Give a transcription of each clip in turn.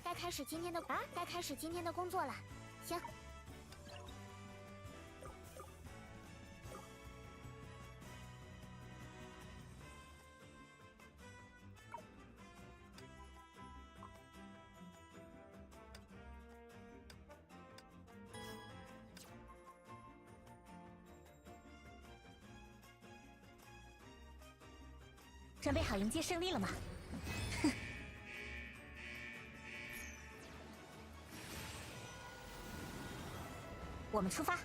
该开始今天的工作了。行。准备好迎接胜利了吗？哼。我们出发。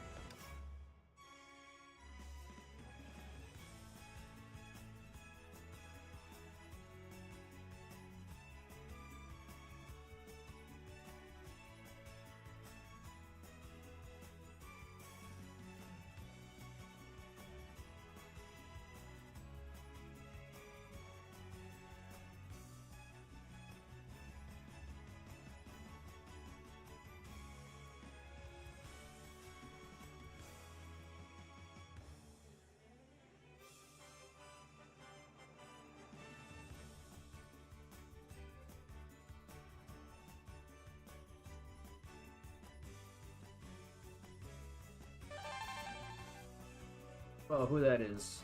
Oh, who that is?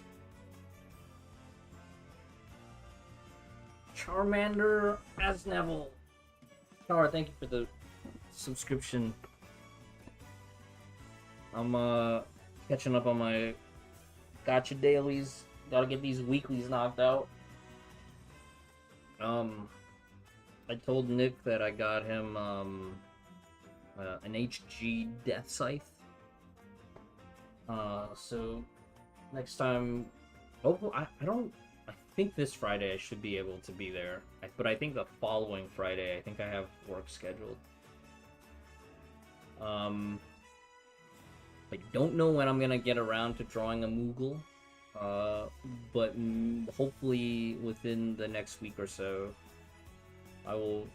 Charmander as Neville. Char, thank you for the subscription. I'm catching up on my gotcha dailies. Gotta get these weeklies knocked out. I told Nick that I got him an HG Death Scythe. So next time, I think this Friday I should be able to be there. But I think the following Friday, I think I have work scheduled. I don't know when I'm gonna get around to drawing a Moogle. But hopefully within the next week or so, I will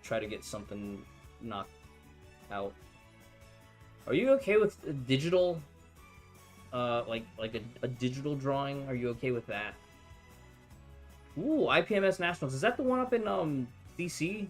try to get something knocked out. Are you okay with a digital, like a digital drawing? Are you okay with that? Ooh, IPMS Nationals. Is that the one up in DC?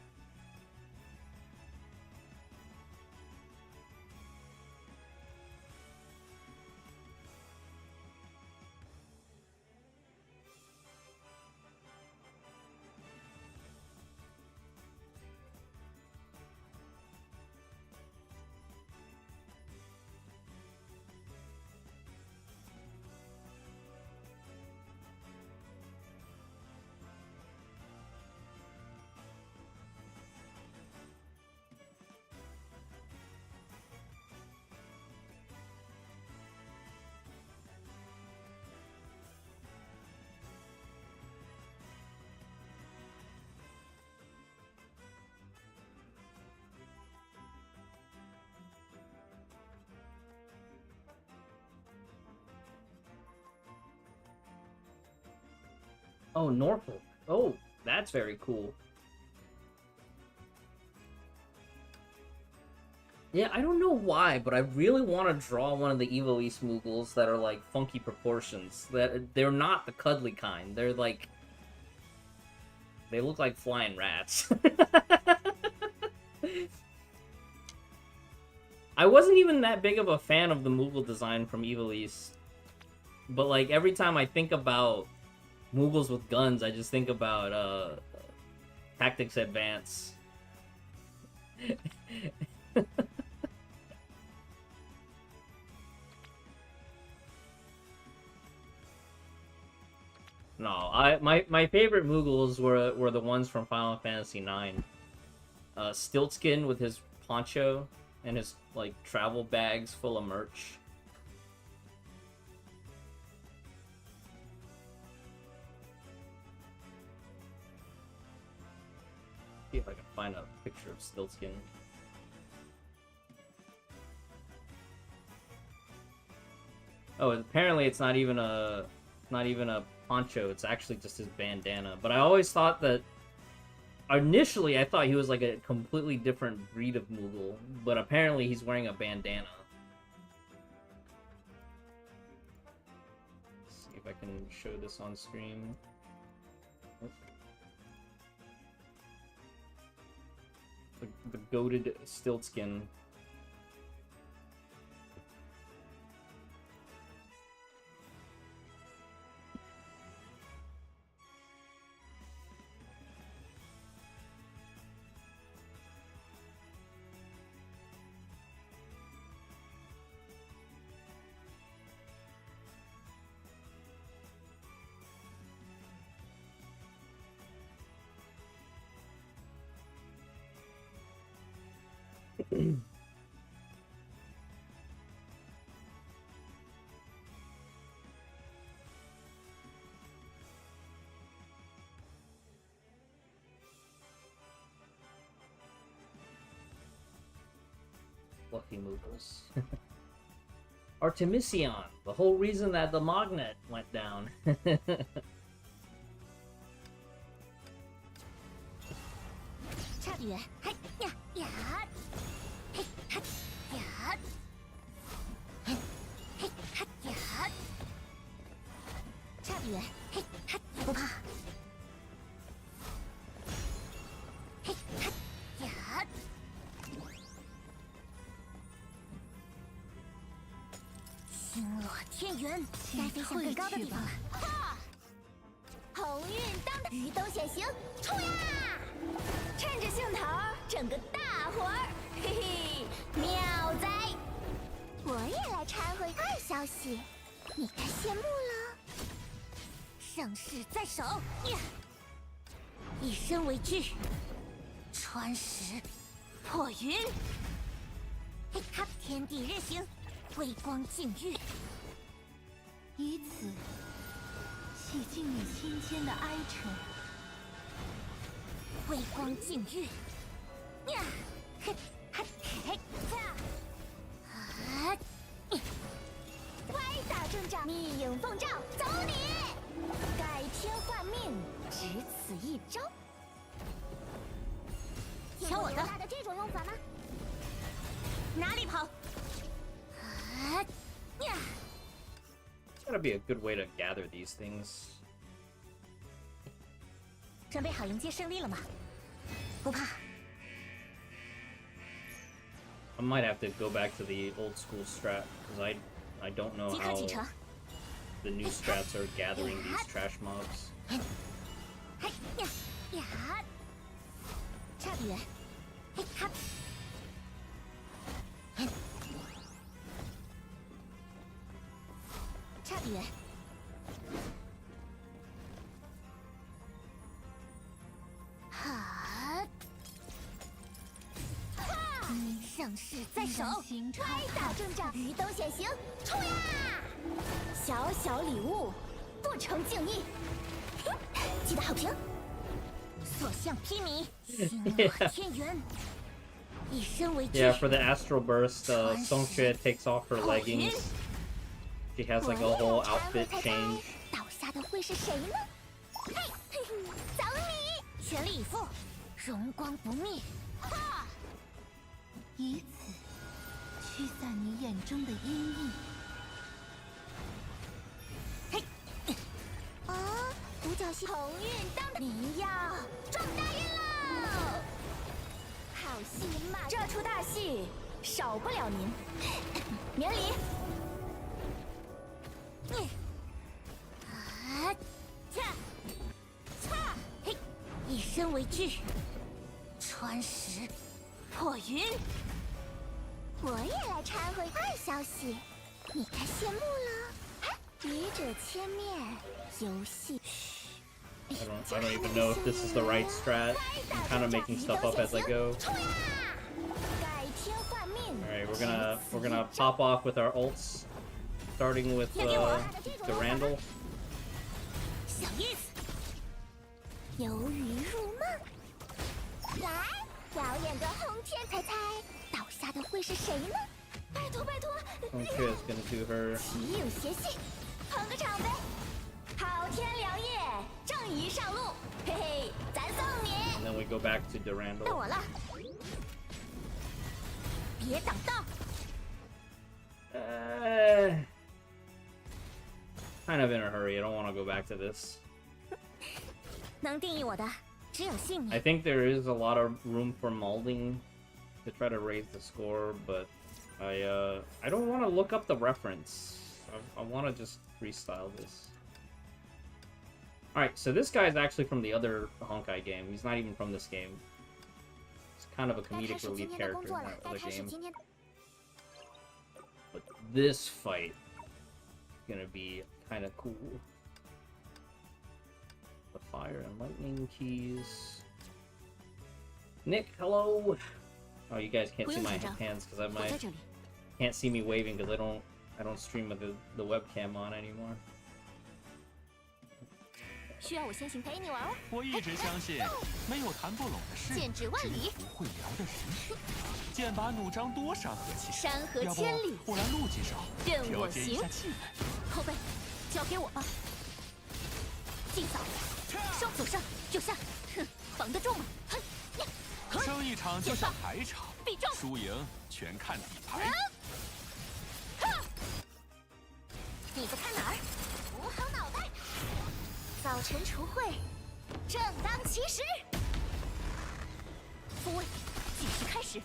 Oh, Norfolk. Oh, that's very cool. Yeah, I don't know why, but I really want to draw one of the Evil East Moogles that are, like, funky proportions. That they're not the cuddly kind. They're, like... They look like flying rats. I wasn't even that big of a fan of the Moogle design from Evil East. But, like, every time I think about Moogles with guns, I just think about, Tactics Advance. No, my favorite Moogles were the ones from Final Fantasy IX. Stiltskin with his poncho and his like travel bags full of merch. See if I can find a picture of Stiltskin. Oh, apparently it's not even a poncho. It's actually just his bandana. But I always thought that initially I thought he was like a completely different breed of Moogle, but apparently he's wearing a bandana. Let's see if I can show this on screen. The goated Stiltskin. Fluffy Moogles. Artemision, the whole reason that the magnet went down. 差别，嘿呀呀，嘿哈呀，嘿嘿哈呀，差别，嘿哈，不怕，嘿哈呀，星落天元，该飞向更高的地方了。哈，鸿运当头，鱼都显形，冲呀！ 趁着兴头，整个大活儿，嘿嘿，妙哉！我也来掺和坏消息，你该谢幕了。盛世在手，呀！以身为具，穿石破云，嘿哈！天地日行，微光净月，以此洗净你心间的哀沉。 微光净月，呀，嘿，嘿，嘿，呀，啊，歪打正着，密影奉诏，走你！改天换命，只此一招。瞧我的！的这种用法吗？哪里跑？啊，呀 It's gotta be a good way to gather these things. 准备好迎接胜利了吗？不怕。I might have to go back to the old school strat because I don't know how the new strats are gathering these trash mobs. 嘿呀呀，差别，嘿哈，差别。 盛世在手，歪打正着，鱼都显形，冲呀！小小礼物，不成敬意。记得好评。所向披靡，星落天元，以身为具。 Yeah, for the astral burst, Songxue takes off her leggings. She has like a whole outfit change. 倒下的会是谁呢？嘿，走你！全力以赴，荣光不灭。哈！ 以此驱散你眼中的阴翳。嘿，啊，独角戏鸿运当头，你要撞大运喽！好戏马，这出大戏少不了您，免礼。啊，恰，擦，嘿，以身为具，穿石破云。 我也来掺和坏消息，你该谢幕了。笔者千面，游戏。 I don't even know if this is the right strat. I'm kind of making stuff up as I go. Alright, we're gonna pop off with our ults, starting with Durandal. 小意思，游鱼入梦，来表演个轰天猜猜，倒下的会是谁呢？拜托拜托， Okay, it's gonna do her. 岂有邪气，捧个场呗！好天良夜，正义上路，嘿嘿，咱送你。 And then we go back to 到 Durandal. 我了，别挡道。 Kind of in a hurry. I don't want to go back to this. 能定义我的只有信念。 I think there is a lot of room for molding to try to raise the score, but I don't want to look up the reference. I want to just freestyle this. Alright, so this guy is actually from the other Honkai game. He's not even from this game. He's kind of a 该开 comedic 始今 relief 天的 character 工 in 作了， that 该 other 开始 game. 今天。 But this fight is gonna be kind of cool. The fire and lightning keys. Nick, hello. Oh, you guys can't see my hands because 我在这里。 can't see me waving because I don't stream with the webcam on anymore. 需要我先行陪你玩吗？我一直相信，没有谈不拢的事，剑指万里，不会聊的人。剑拔弩张多伤和气，山河要不千里，我来录几首，任我行调节一下。气氛。后背，交给我吧。尽扫，双左上右下，哼，防得住吗？哼呀，胜一场就像排场，必中。输赢全看底牌。你在看哪儿？捂好脑袋。早晨除秽，正当其时。复位，计时开始。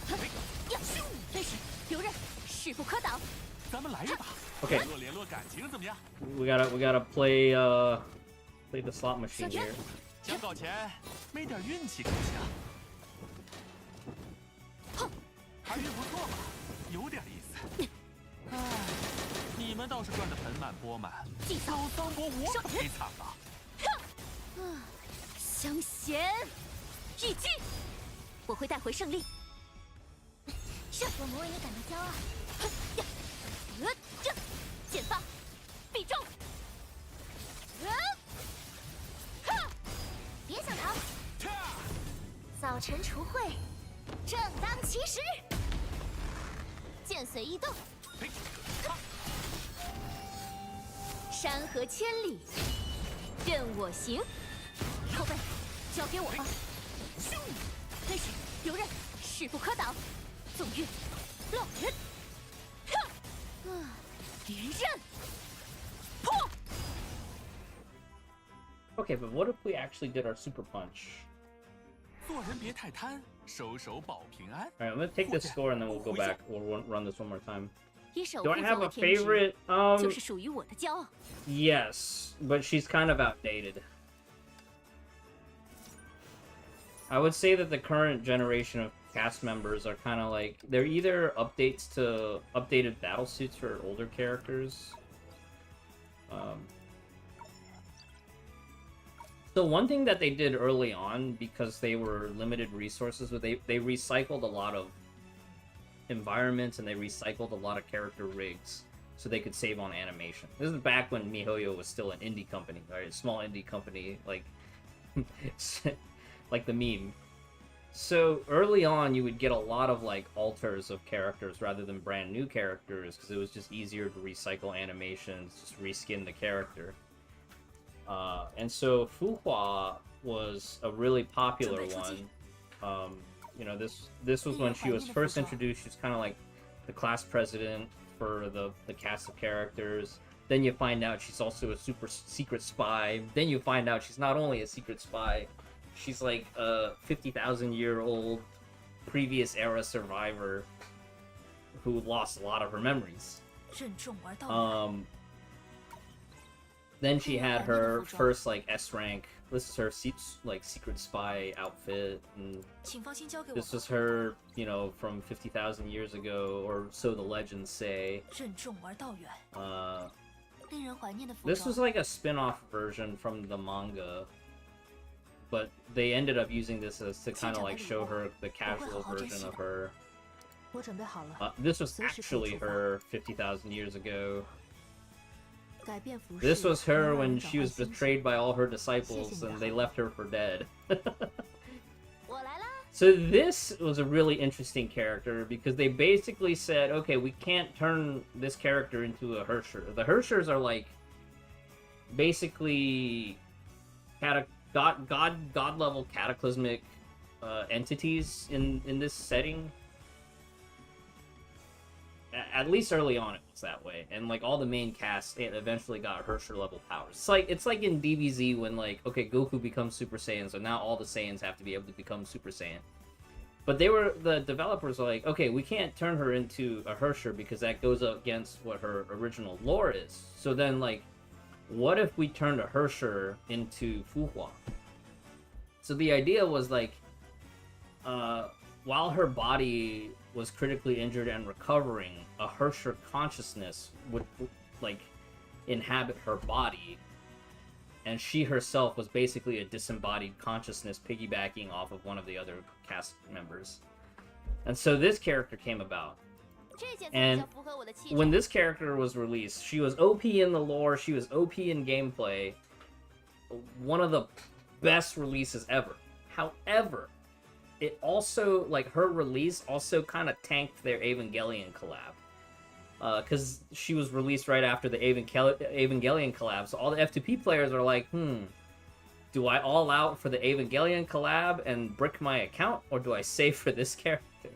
哼呀，飞使留刃，势不可挡。咱们来一把， Okay. 联络感情怎么样？ We gotta play the slot machine here. 讲稿前没点运气可行？哼，还是不错吧，有点意思。唉，你们倒是赚得盆满钵满，计扫，老桑伯我可忒惨了。相嫌，一击，我会带回胜利。是，我们为你感到骄傲。哼呀，这，剑发，必中。别想逃。早晨除秽，正当其时。剑随意动。山河千里，任我行。后背，交给我吧。飞使留刃，势不可挡。纵跃，落人。连刃，破。 Okay, but what if we actually did our super punch? 做人别太贪，收手保平安。 Alright, I'm gonna take this score and then we'll go back. We'll run this one more time. 以守 Do 护 I 做 have 我 a 天职， favorite? 就是属于我的骄傲。 Yes, but she's kind of outdated. I would say that the current generation of cast members are kind of like they're either updates to updated battle suits for older characters. So one thing that they did early on, because they were limited resources, was they recycled a lot of environments and they recycled a lot of character rigs so they could save on animation. This is back when MiHoYo was still an indie company, right? A small indie company, like like the meme. So early on, you would get a lot of like alters of characters rather than brand new characters because it was just easier to recycle animations, just reskin the character. And so Fuhua was a really popular one. You know, this was when she was first introduced. She's kind of like the class president for the cast of characters. Then you find out she's also a super secret spy. Then you find out she's not only a secret spy, she's like a 50,000-year-old previous era survivor who lost a lot of her memories. Then she had her first like S rank. This is her secret spy outfit, and 请放心交给我 this was her, you know, from 50,000 years ago, or so the legends say. 任重而道远， 令人怀念的服 This 装 was like a spin-off version from the manga, but they ended up using this as to kind of like show her the casual version of her. 我准备好了。 This was actually her 50,000 years ago. 改变服饰 This was 能 her 让 when 人 she 找 was 回心血 betrayed by all her disciples and they left her for dead. 我来啦！ So this was a really interesting character because they basically said, okay, we can't turn this character into a Hersher. The Hershers are like basically god level cataclysmic entities in this setting. At least early on it was that way, and like all the main cast eventually got Hersher level powers. It's like in DBZ when like, okay, Goku becomes Super Saiyan, so now all the Saiyans have to be able to become Super Saiyan. But the developers were like, okay, we can't turn her into a Hersher because that goes against what her original lore is. So then like, what if we turned a Hersher into Fuhua? So the idea was like, while her body was critically injured and recovering, a Hersher consciousness would like inhabit her body, and she herself was basically a disembodied consciousness piggybacking off of one of the other cast members. And so this character came about. 这些才比 And 较符合我的气质。 when this character was released, she was OP in the lore, she was OP in gameplay. One of the best releases ever. However, it also, like, her release also kind of tanked their Evangelion collab. Because she was released right after the Evangelion collab, so all the F2P players are like, do I all out for the Evangelion collab and brick my account, or do I save for this character?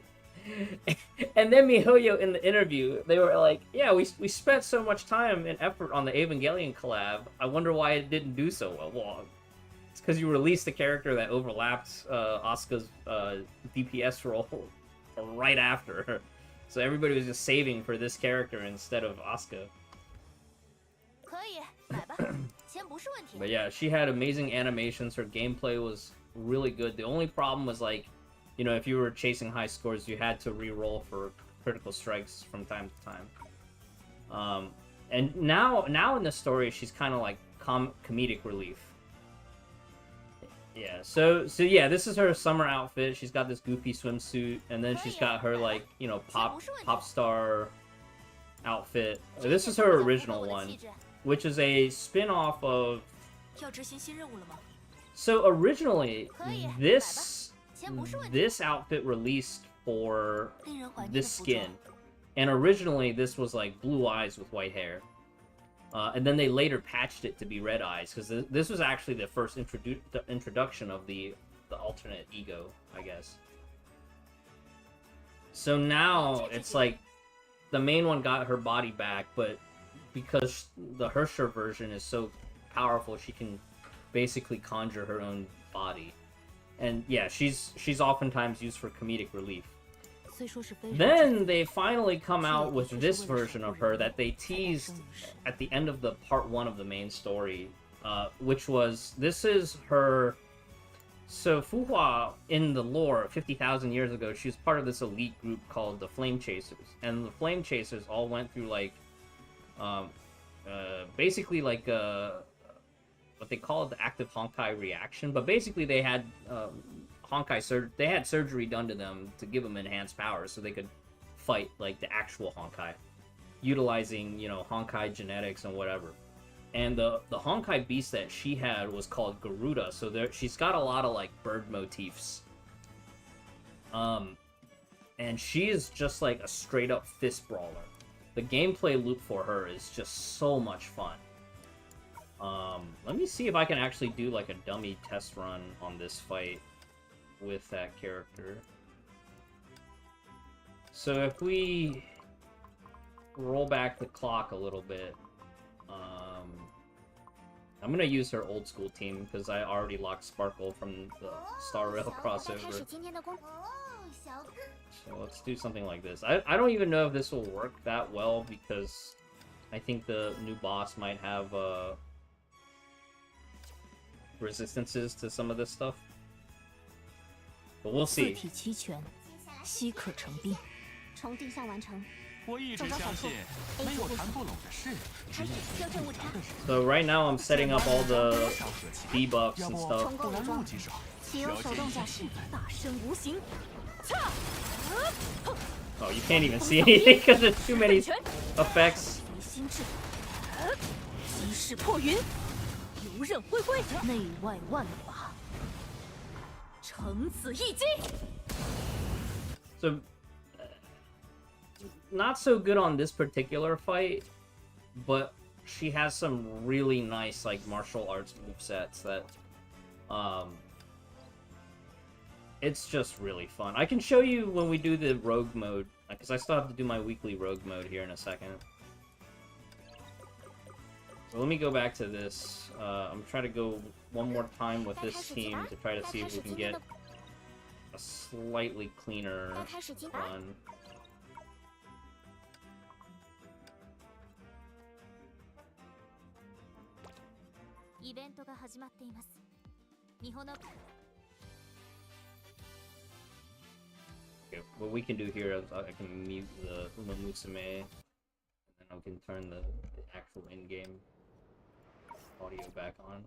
And then MiHoYo in the interview, they were like, yeah, we spent so much time and effort on the Evangelion collab, I wonder why it didn't do so well. Well, it's because you released a character that overlapped Asuka's DPS role right after. So everybody was just saving for this character instead of Asuka. 可以，买吧，钱不是问题。 But yeah, she had amazing animations. Her gameplay was really good. The only problem was like, you know, if you were chasing high scores, you had to re-roll for critical strikes from time to time. And now in the story, she's kind of like comedic relief. Yeah, so yeah, this is her summer outfit. She's got this goofy swimsuit, and then she's got her like, you know, pop star outfit. This is her original one, which is a spin-off of. 要执行新任务了吗？ So originally, 可以， this 钱不是问题。 this outfit released for 令人怀念 this 的服装 skin, and originally this was like blue eyes with white hair. And then they later patched it to be red eyes, because this was actually the first introduction of the alternate ego, I guess. So now it's like the main one got her body back, but because the Hersher version is so powerful, she can basically conjure her own body. And yeah, she's oftentimes used for comedic relief. 虽说是非常 Then they finally come out with this version of her that they teased at the end of the part 1 of the main story, which was, this is her. So Fuhua in the lore 50,000 years ago, she was part of this elite group called the Flame Chasers, and the Flame Chasers all went through like, basically like what they call the active Honkai reaction, but basically they had they had surgery done to them to give them enhanced powers so they could fight like the actual Honkai, utilizing, you know, Honkai genetics and whatever. And the Honkai beast that she had was called Garuda, so she's got a lot of like bird motifs. And she is just like a straight up fist brawler. The gameplay loop for her is just so much fun. Let me see if I can actually do like a dummy test run on this fight with that character. So if we roll back the clock a little bit, I'm gonna use her old school team because I already locked Sparkle from the Star Rail 我该开始 crossover. 今天的工。哦，小哥。 So let's do something like this. I don't even know if this will work that well because I think the new boss might have resistances to some of this stuff. But we'll 四 see. 体齐全，稀可成兵。重定向完成。我一直相信，没有谈不拢的事，只有标准误差。 So right now I'm setting up all the debuffs 要 and 不 stuff. 过来录几首，岂有手动架势，大声无形。操！ Oh, you can't even see anything because there's too many effects. 离心智，击势破云，游刃灰龟，内外万法，乘此一击。 So, not so good on this particular fight, but she has some really nice like martial arts movesets that, it's just really fun. I can show you when we do the rogue mode, because I still have to do my weekly rogue mode here in a second. So let me go back to this. I'm trying to go one more time with this team to try to see if we can get a slightly cleaner run. イベントが始まっています。日本の Okay, what we can do here is I can mute the Musume, and then I can turn the actual in-game audio back on.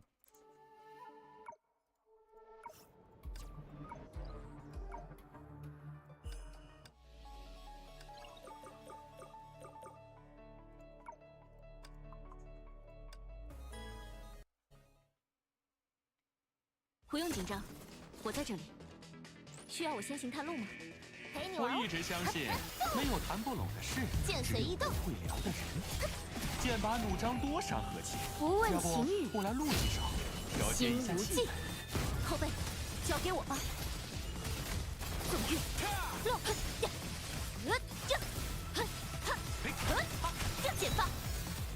不用紧张，我在这里。需要我先行探路吗？陪你玩。我一直相信，没有谈不拢的事，剑随意动，会聊的人。剑拔弩张多伤和气，不问要不情欲，我来录几首，调节一下气氛。后背，交给我吧。纵欲，落，剑法，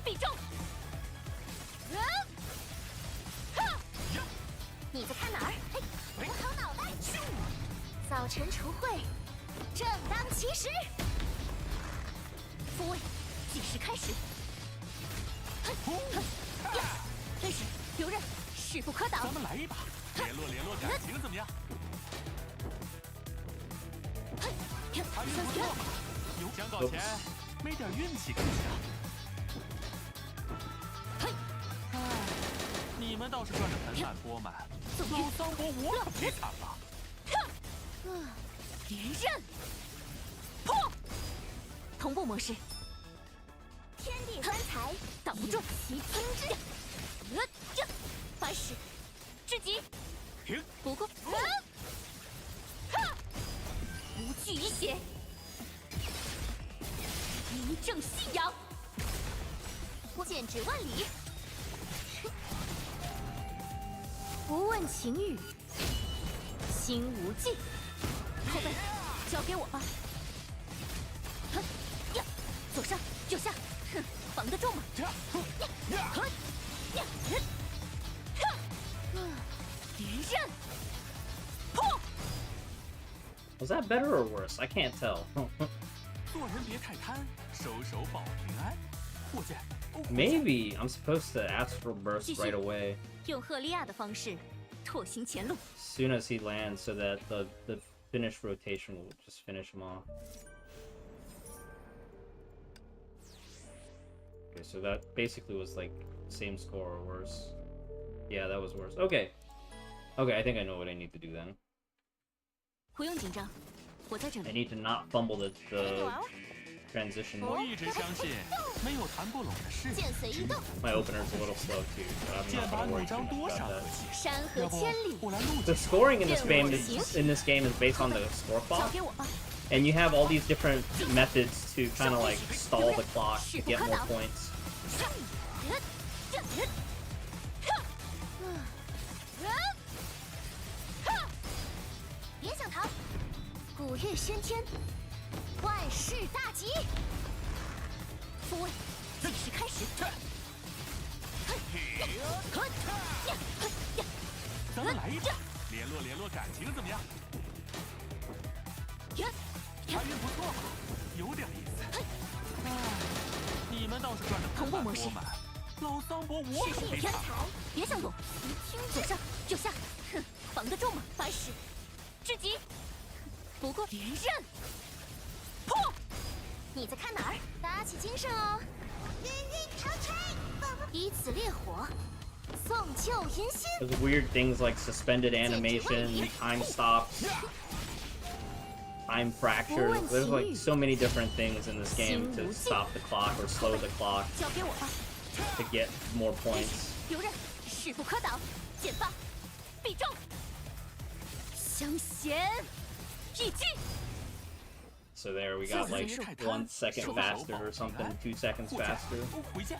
必中。你在看哪儿？嘿，好脑袋！早晨除秽，正当其时。复位，计时开始。真是留刃，势不可挡。咱们来一把，联络感情怎么样？还是不错嘛。有想搞钱，没点运气可行。你们倒是赚得盆满钵满，老桑伯我可赔惨了。连刃，破，同步模式，天地三才，挡不住，其听之。反使，知己，停，不过，无惧一血，名正信仰，剑指万里。不问情欲，心无忌。后背，交给我吧。左上，右下，哼，防得住吗？连刃，破。Was that better or worse? I can't tell. 做人别太贪，收手保平安。我见 Maybe I'm supposed to astral burst right away 用赫利亚的方式拓行前路。 as soon as he lands, so that the finish rotation will just finish him off. Okay, so that basically was like same score or worse. Yeah, that was worse. Okay. Okay, I think I know what I need to do then. 不用紧张，我在这 I 里。 need to not fumble the transition. 我一直相信，没有谈不拢的事。剑随意动， My opener's a little slow too, but I'm 剑 not 拔 gonna 弩 worry too 张 much 多 about 伤和 that. 气，山河要不千里。我来录 The 几首。 scoring in this game is based on the score 交 clock, 给我吧。 and you have all these different methods to kind of like stall the clock to get more points. 别想逃！古月喧天，万事大吉。复位，计时开始。咱们来一把，联络感情怎么样？还运不错嘛，有点意思。你们倒是赚得盆满钵满，老桑伯我可没怕。别想躲，左上右下，哼，防得住吗？烦死！至极，不过别认。破！你在看哪儿？打起精神哦！云云长吹，以此烈火，送旧迎新。 There's weird things like suspended animation, time stops, time fractures. There's like so many different things in this game to stop the clock or slow the clock 交给我吧。 to get more points. 游刃，势不可挡，剑发，必中。相衔，一击。 So there we got like 1 second faster or something, 2 seconds faster. 回见。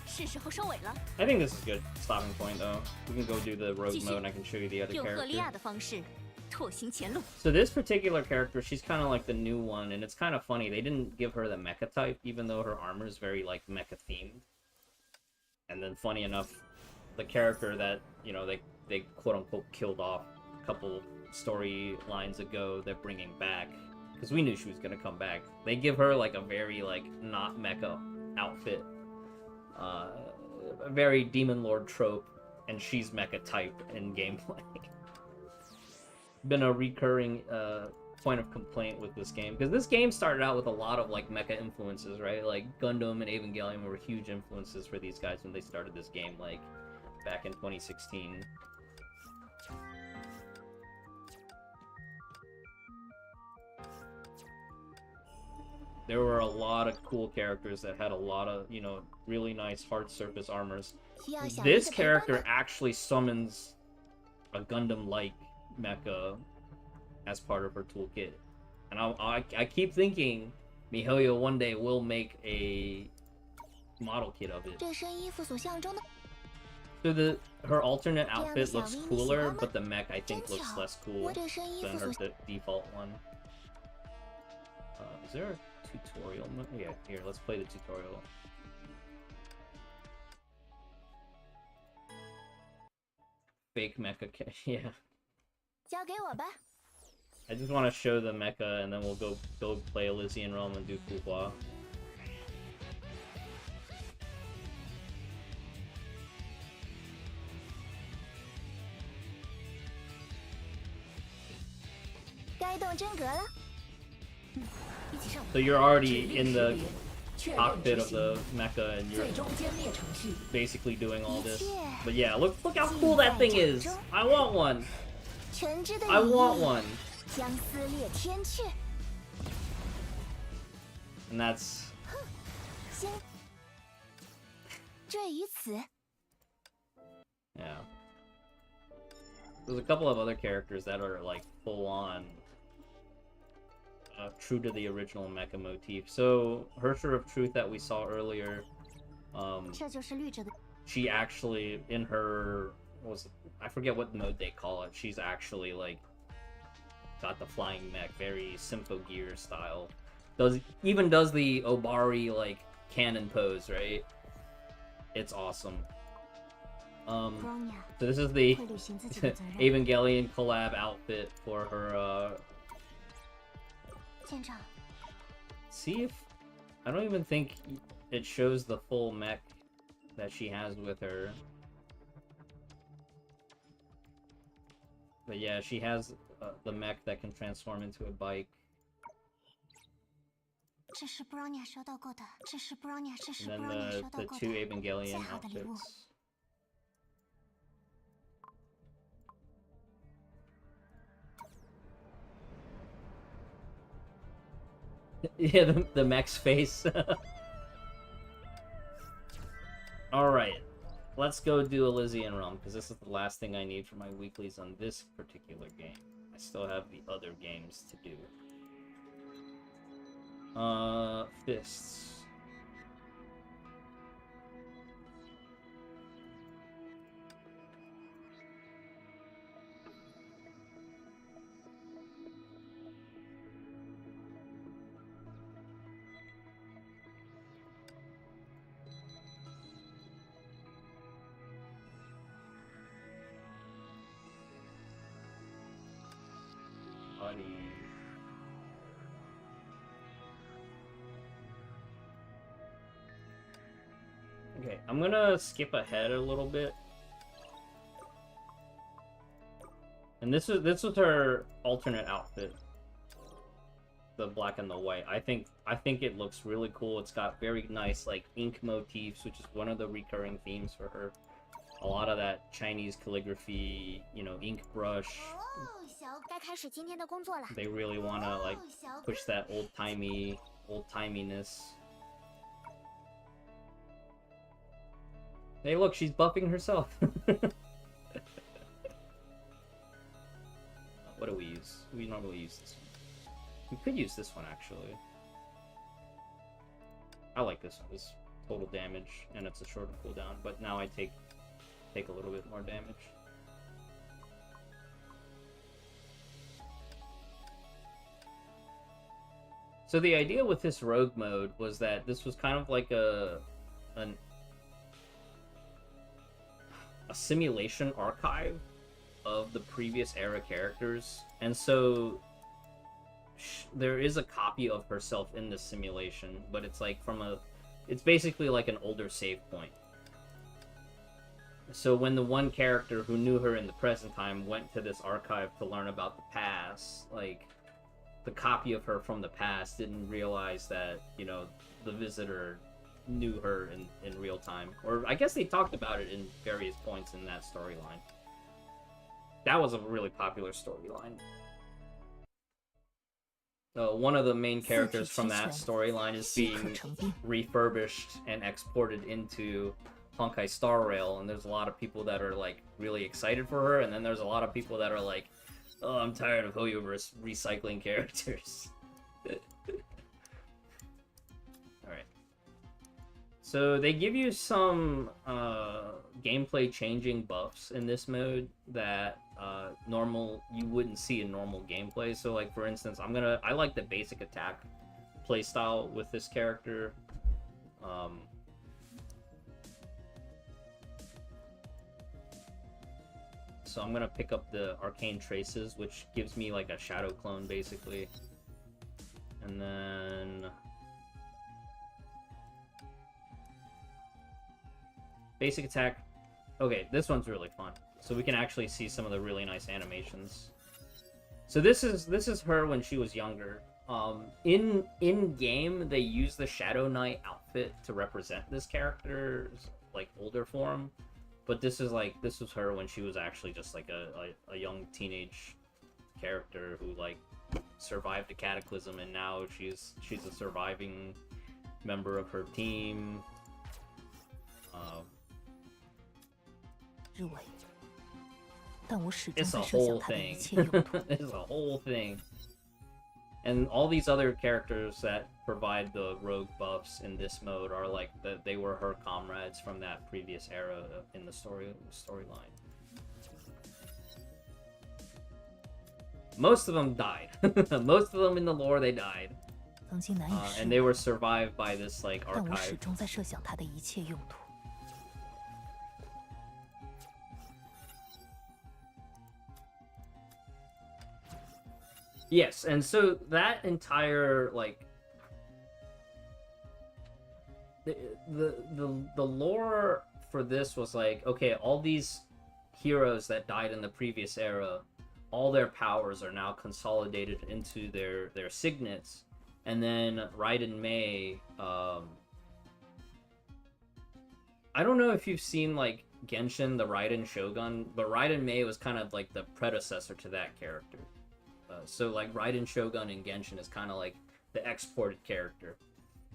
是时候收尾了。 I think this is a good stopping point though. We can go do the rogue mode and I can show you the other 用赫利 character. 亚的方式拓行前路。 So this particular character, she's kind of like the new one, and it's kind of funny. They didn't give her the mecha type, even though her armor is very like mecha themed. And then, funny enough, the character that you know they quote unquote killed off a couple storylines ago, they're bringing back because we knew she was gonna come back. They give her like a very like not mecha outfit, a very demon lord trope, and she's mecha type in gameplay. Been a recurring point of complaint with this game because this game started out with a lot of like mecha influences, right? Like Gundam and Evangelion were huge influences for these guys when they started this game, like back in 2016. There were a lot of cool characters that had a lot of, you know, really nice hard surface armors. This character actually summons a Gundam-like mecha as part of her toolkit. And I keep thinking miHoYo one day will make a model kit of it. So her alternate outfit looks cooler, but the mech I think looks less cool than her default one. Is there a tutorial? Yeah, here, let's play the tutorial. Fake mecha, yeah. I just want to show the mecha, and then we'll go play Elysian Realm and do Fuhua. So you're already in the cockpit of the mecha, and you're basically doing all this. But yeah, look how cool that thing is! I want one! I want one! And that's... Yeah. There's a couple of other characters that are like full-on true to the original mecha motif. So, Hersher of Truth that we saw earlier, she actually, in her... I forget what mode they call it. She's actually like got the flying mech, very Symphogear style. Even does the Obari like cannon pose, right? It's awesome. So this is the Evangelion collab outfit for her. See if I don't even think it shows the full mech that she has with her. But yeah, she has the mech that can transform into a bike. And then the two Evangelion outfits. Yeah, the mech's face. Alright. Let's go do Elysian Realm, because this is the last thing I need for my weeklies on this particular game. I still have the other games to do. Fists. Okay, I'm gonna skip ahead a little bit. And this was her alternate outfit. The black and the white. I think it looks really cool. It's got very nice like ink motifs, which is one of the recurring themes for her. A lot of that Chinese calligraphy, you know, ink brush. 该开始今天的工作了。 They really want to like push that old-timiness. Hey, look, she's buffing herself. What do we use? We normally use this one. We could use this one, actually. I like this one. It's total damage, and it's a shorter cooldown, but now I take a little bit more damage. So the idea with this rogue mode was that this was kind of like a simulation archive of the previous era characters, and so there is a copy of herself in this simulation, but it's like it's basically like an older save point. So when the one character who knew her in the present time went to this archive to learn about the past, like, the copy of her from the past didn't realize that, you know, the visitor knew her in real time. Or I guess they talked about it in various points in that storyline. That was a really popular storyline. One of the main characters from that storyline is being refurbished and exported into Honkai Star Rail, and there's a lot of people that are like really excited for her, and then there's a lot of people that are like, oh, I'm tired of hoyoverse recycling characters. Alright. So they give you some gameplay changing buffs in this mode that you wouldn't see in normal gameplay. So like for instance, I like the basic attack playstyle with this character. So I'm gonna pick up the Arcane Traces, which gives me like a shadow clone basically. And then basic attack. Okay, this one's really fun. So we can actually see some of the really nice animations. So this is her when she was younger. In game they use the Shadow Knight outfit to represent this character's like older form. But this was her when she was actually just like a young teenage character who like survived the cataclysm, and now she's a surviving member of her team. It's a whole thing. It's a whole thing. And all these other characters that provide the rogue buffs in this mode are like they were her comrades from that previous era in the storyline. Most of them died. Most of them in the lore, they died. And they were survived by this like archive. Yes, and so that entire like the lore for this was like, okay, all these heroes that died in the previous era, all their powers are now consolidated into their signets, and then Raiden Mei, I don't know if you've seen like Genshin, the Raiden Shogun, but Raiden Mei was kind of like the predecessor to that character. So like Raiden Shogun in Genshin is kind of like the exported character,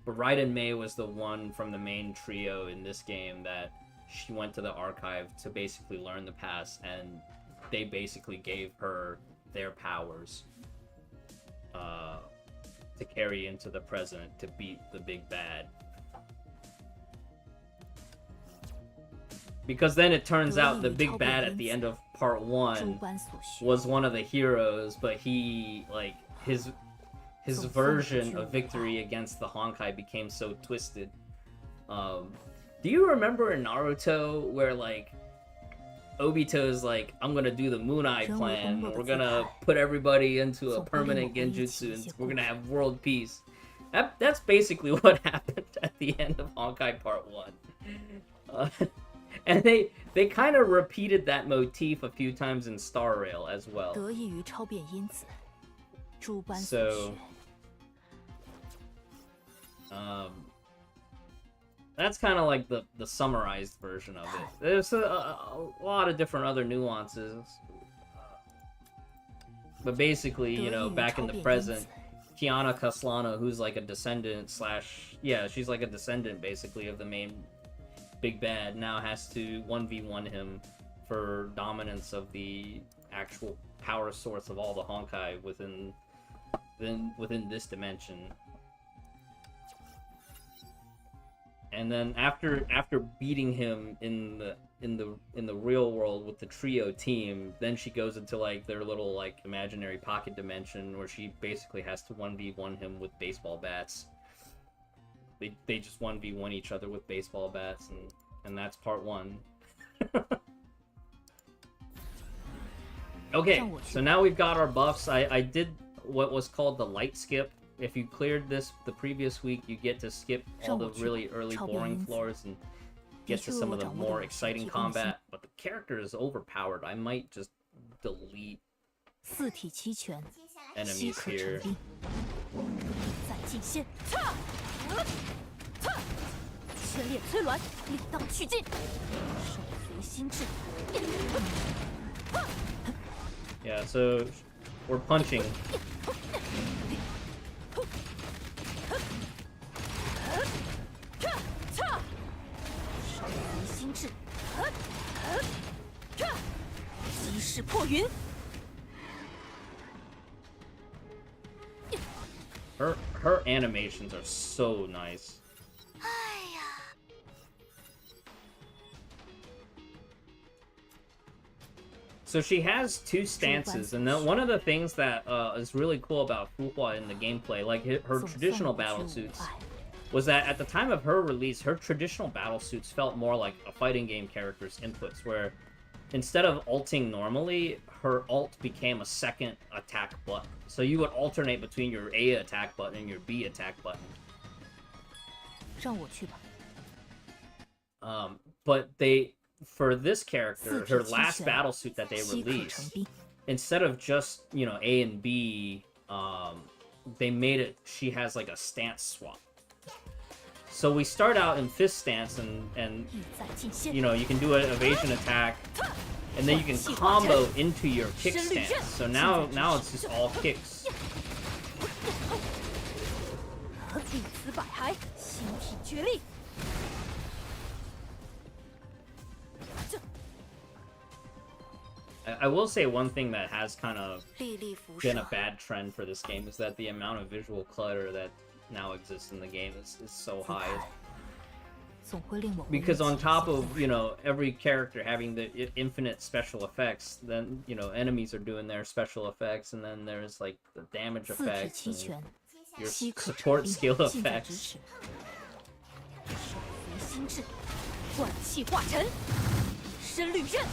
but Raiden Mei was the one from the main trio in this game that she went to the archive to basically learn the past, and they basically gave her their powers to carry into the present to beat the big bad. Because then it turns out the big bad at the end of part 1 was one of the heroes, but he, like, his version of victory against the Honkai became so twisted. Do you remember in Naruto where, like, Obito's like, I'm gonna do the Moon Eye plan, we're gonna put everybody into a permanent genjutsu, and we're gonna have world peace? That's basically what happened at the end of Honkai part 1. Uh, and they kind of repeated that motif a few times in Star Rail as well. 得益于超变因子，诸般所 So, 学。 that's kind of like the summarized version of it. There's a lot of different other nuances. But basically, you know, back in the present, Kiana Kaslana, who's like a descendant slash... Yeah, she's like a descendant, basically, of the main big bad, now has to 1v1 him for dominance of the actual power source of all the Honkai within this dimension. And then after beating him in the real world with the trio team, then she goes into like their little like imaginary pocket dimension where she basically has to 1v1 him with baseball bats. They just 1v1 each other with baseball bats, and that's part 1. Okay, so now we've got our buffs. I did what was called the light skip. If you cleared this the previous week, you get to skip all the really early boring floors and get to some of the more exciting combat, but the character is overpowered. I might just delete 四体齐全，饥 enemies 渴 here. 成冰，再进线，千裂摧鸾，力当去尽，手随心智。 Yeah, so we're punching. 手随心智，击势破云。 Her animations are so nice. So she has 2 stances, and then one of the things that is really cool about Fuhua in the gameplay, like her traditional battle suits, was that at the time of her release, her traditional battle suits felt more like a fighting game character's inputs, where instead of ulting normally, her ult became a second attack button. So you would alternate between your A attack button and your B attack button. 让我去吧。 But for this character, her last battle suit that they released, instead of just, you know, A and B, they made it, she has like a stance swap. So we start out in fist stance, and you know, you can do an evasion attack, and then you can combo into your kick stance. So now it's just all kicks. 弟子百骸，心体绝力。 I will say one thing that has kind of 粒粒辐 been 射 a，bad trend for this game is that the amount of visual clutter that now exists in the game is so high. 总会令我 Because on top of, you know, every character having the infinite special effects, then, you know, enemies are doing their special effects, and then there's like the damage 四体 effects 齐 and 全， your 饥渴成 support 冰， skill 近在咫 effects. 尺。手随心智，万气化尘，以身履刃，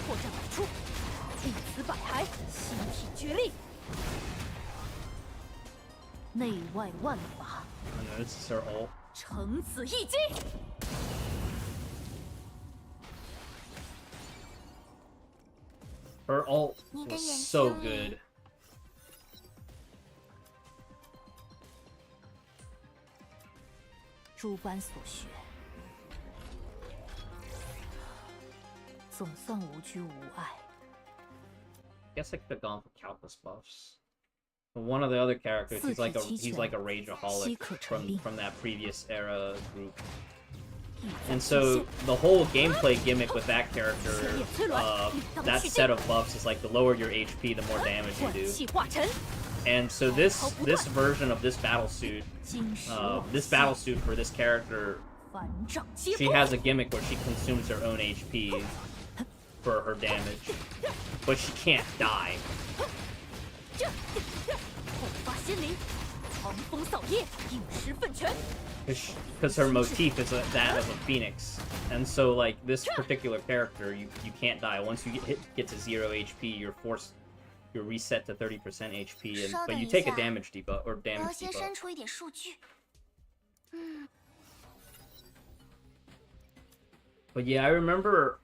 破绽百出。 弟子百骸，心体绝力，内外万法， And this is her ult. 承子一击。 Her ult was so good. 诸般所学，总算无拘无碍。 Guess I could have gone for countless buffs. But one of the other characters, he's like a rageaholic from that previous era group. And so the whole gameplay gimmick with that character, that set of buffs is like the lower your HP, the more damage you do. And so this version of this battle suit for this character, she has a gimmick where she consumes her own HP for her damage, but she can't die. Because her motif is that of a phoenix, and so like this particular character, you can't die. Once you get to 0 HP, you're reset to 30% HP, but you take a damage debuff or damage debuff. But yeah, I remember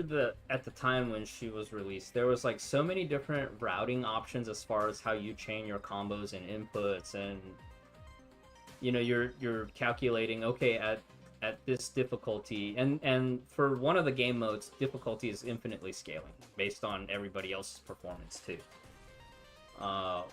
the at the time when she was released, there was like so many different routing options as far as how you chain your combos and inputs, and you know, you're calculating, okay, at this difficulty, and for one of the game modes, difficulty is infinitely scaling based on everybody else's performance too.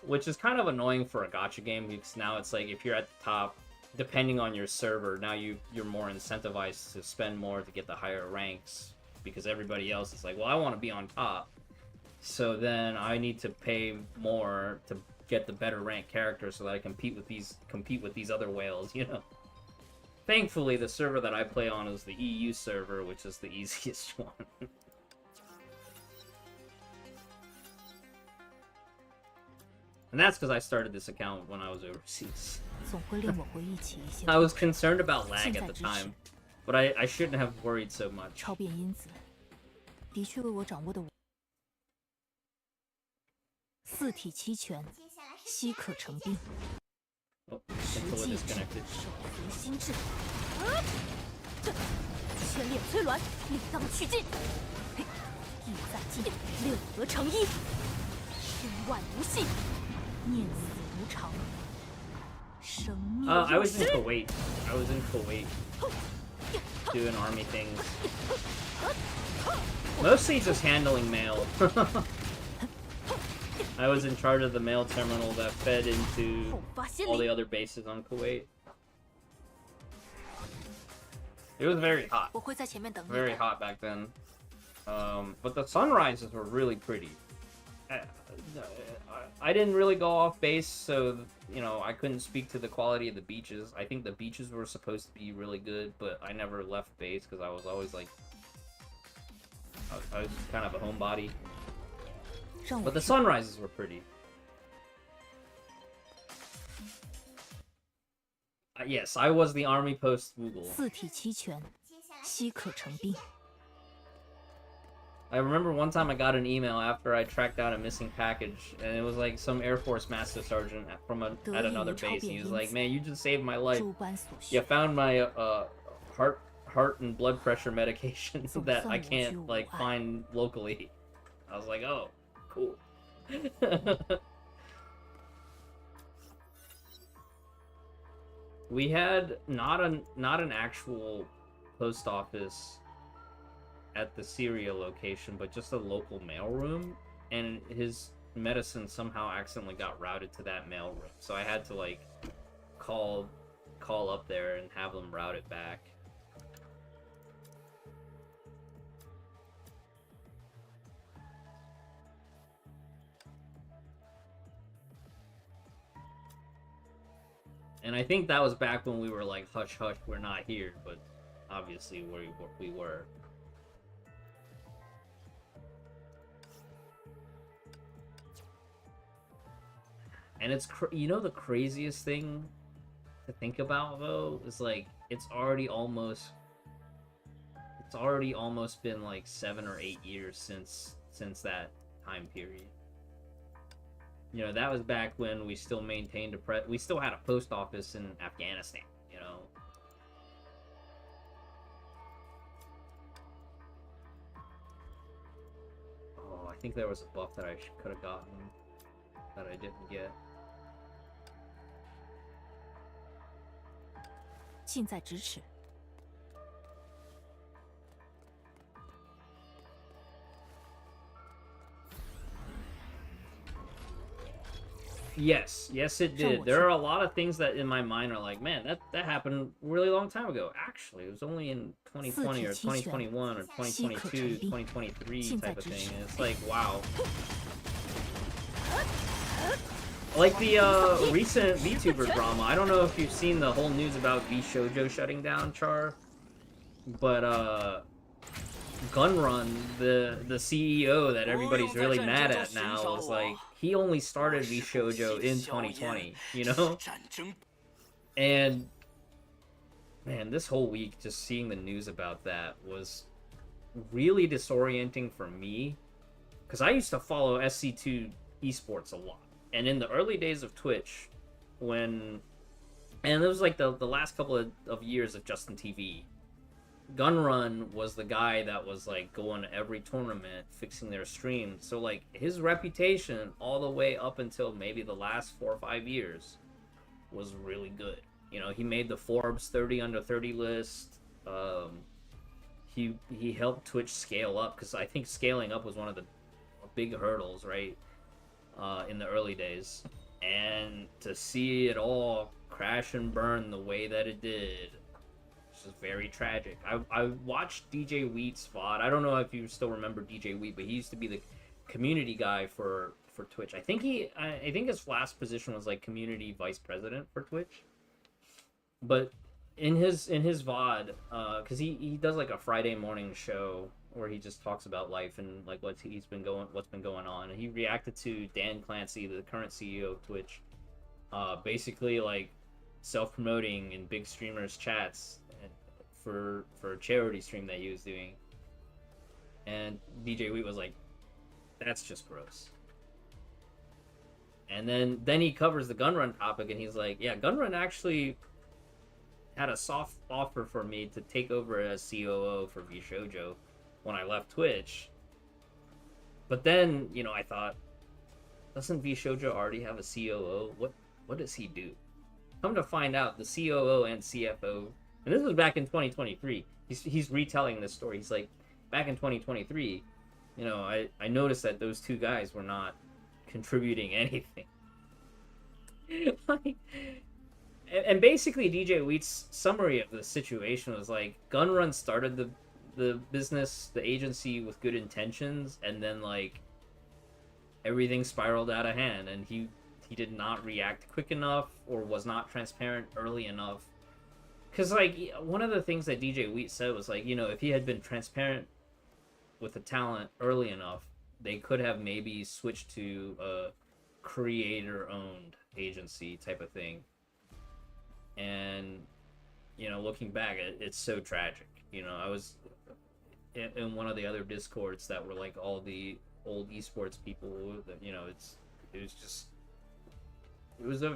Which is kind of annoying for a gacha game, because now it's like if you're at the top, depending on your server, now you're more incentivized to spend more to get the higher ranks, because everybody else is like, well, I want to be on top, so then I need to pay more to get the better ranked character so that I compete with these other whales, you know. Thankfully, the server that I play on is the EU server, which is the easiest one. And that's because I started this account when I was overseas. I was concerned about lag at the time, but I shouldn't have worried so much. Oh, until it disconnected. I was in Kuwait. Doing army things. Mostly just handling mail. I was in charge of the mail terminal that fed into all the other bases on Kuwait. It was very hot. Very hot back then. But the sunrises were really pretty. I didn't really go off base, so, you know, I couldn't speak to the quality of the beaches. I think the beaches were supposed to be really good, but I never left base because I was always like... I was kind of a homebody. But the sunrises were pretty. Yes, I was the army post Google. I remember one time I got an email after I tracked down a missing package, and it was like some Air Force Master Sergeant at another base. He was like, "Man, you just saved my life. You found my heart and blood pressure medication that I can't like find locally." I was like, "Oh, cool." We had not an actual post office at the Syria location, but just a local mailroom, and his medicine somehow accidentally got routed to that mailroom, so I had to like call up there and have them route it back. And I think that was back when we were like, hush hush, we're not here, but obviously we were. And it's you know, the craziest thing to think about though is like it's already almost been like 7 or 8 years since that time period. You know, that was back when we still maintained we still had a post office in Afghanistan, you know. Oh, I think there was a buff that I could have gotten that I didn't get. 近在咫尺。 Yes, it did. There are a lot of things that in my mind are like, man, that happened a really long time ago. Actually, it was only in 2020 or 2021 or 2022, 2023 type of thing. And it's like, wow. Like the recent VTuber drama. I don't know if you've seen the whole news about VShojo shutting down, Char, but Gunrun, the CEO that everybody's really mad at now, is like, he only started VShojo in 2020, you know? And man, this whole week just seeing the news about that was really disorienting for me, because I used to follow SC2 esports a lot, and in the early days of Twitch, and it was like the last couple of years of Justin TV, Gunrun was the guy that was like going to every tournament fixing their stream. So like his reputation all the way up until maybe the last 4 or 5 years was really good. You know, he made the Forbes 30 under 30 list. He helped Twitch scale up, because I think scaling up was one of the big hurdles, right? In the early days. And to see it all crash and burn the way that it did, which is very tragic. I watched DJ Wheat's VOD. I don't know if you still remember DJ Wheat, but he used to be the community guy for Twitch. I think his last position was like community vice president for Twitch. But in his VOD, because he does like a Friday morning show where he just talks about life and like what's been going on. And he reacted to Dan Clancy, the current CEO of Twitch, basically like self-promoting in big streamers chats for a charity stream that he was doing. And DJ Wheat was like, that's just gross. And then he covers the Gunrun topic, and he's like, yeah, Gunrun actually had a soft offer for me to take over as COO for VShojo when I left Twitch. But then, you know, I thought, doesn't VShojo already have a COO? What does he do? Come to find out, the COO and CFO, and this was back in 2023. He's retelling this story. He's like, back in 2023, you know, I noticed that those two guys were not contributing anything. Like, and basically DJ Wheat's summary of the situation was like, Gunrun started the business, the agency, with good intentions, and then like everything spiraled out of hand, and he did not react quick enough or was not transparent early enough. Because like one of the things that DJ Wheat said was like, you know, if he had been transparent with the talent early enough, they could have maybe switched to a creator-owned agency type of thing. And, you know, looking back, it's so tragic. You know, I was in one of the other discords that were like all the old esports people. You know, it was a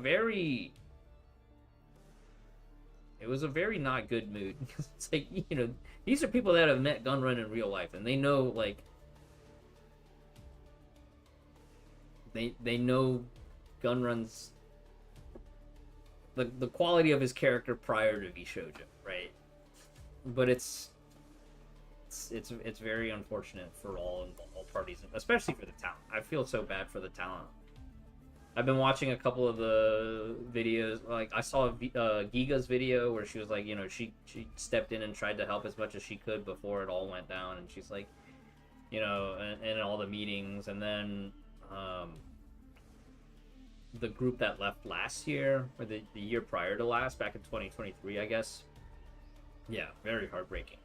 very not good mood. It's like, you know, these are people that have met Gunrun in real life, and they know like they know Gunrun's the quality of his character prior to VShojo, right? But it's very unfortunate for all parties, especially for the talent. I feel so bad for the talent. I've been watching a couple of the videos. Like I saw Giga's video where she was like, you know, she stepped in and tried to help as much as she could before it all went down, and she's like, you know, in all the meetings, and then the group that left last year, or the year prior to last, back in 2023, I guess. Yeah, very heartbreaking.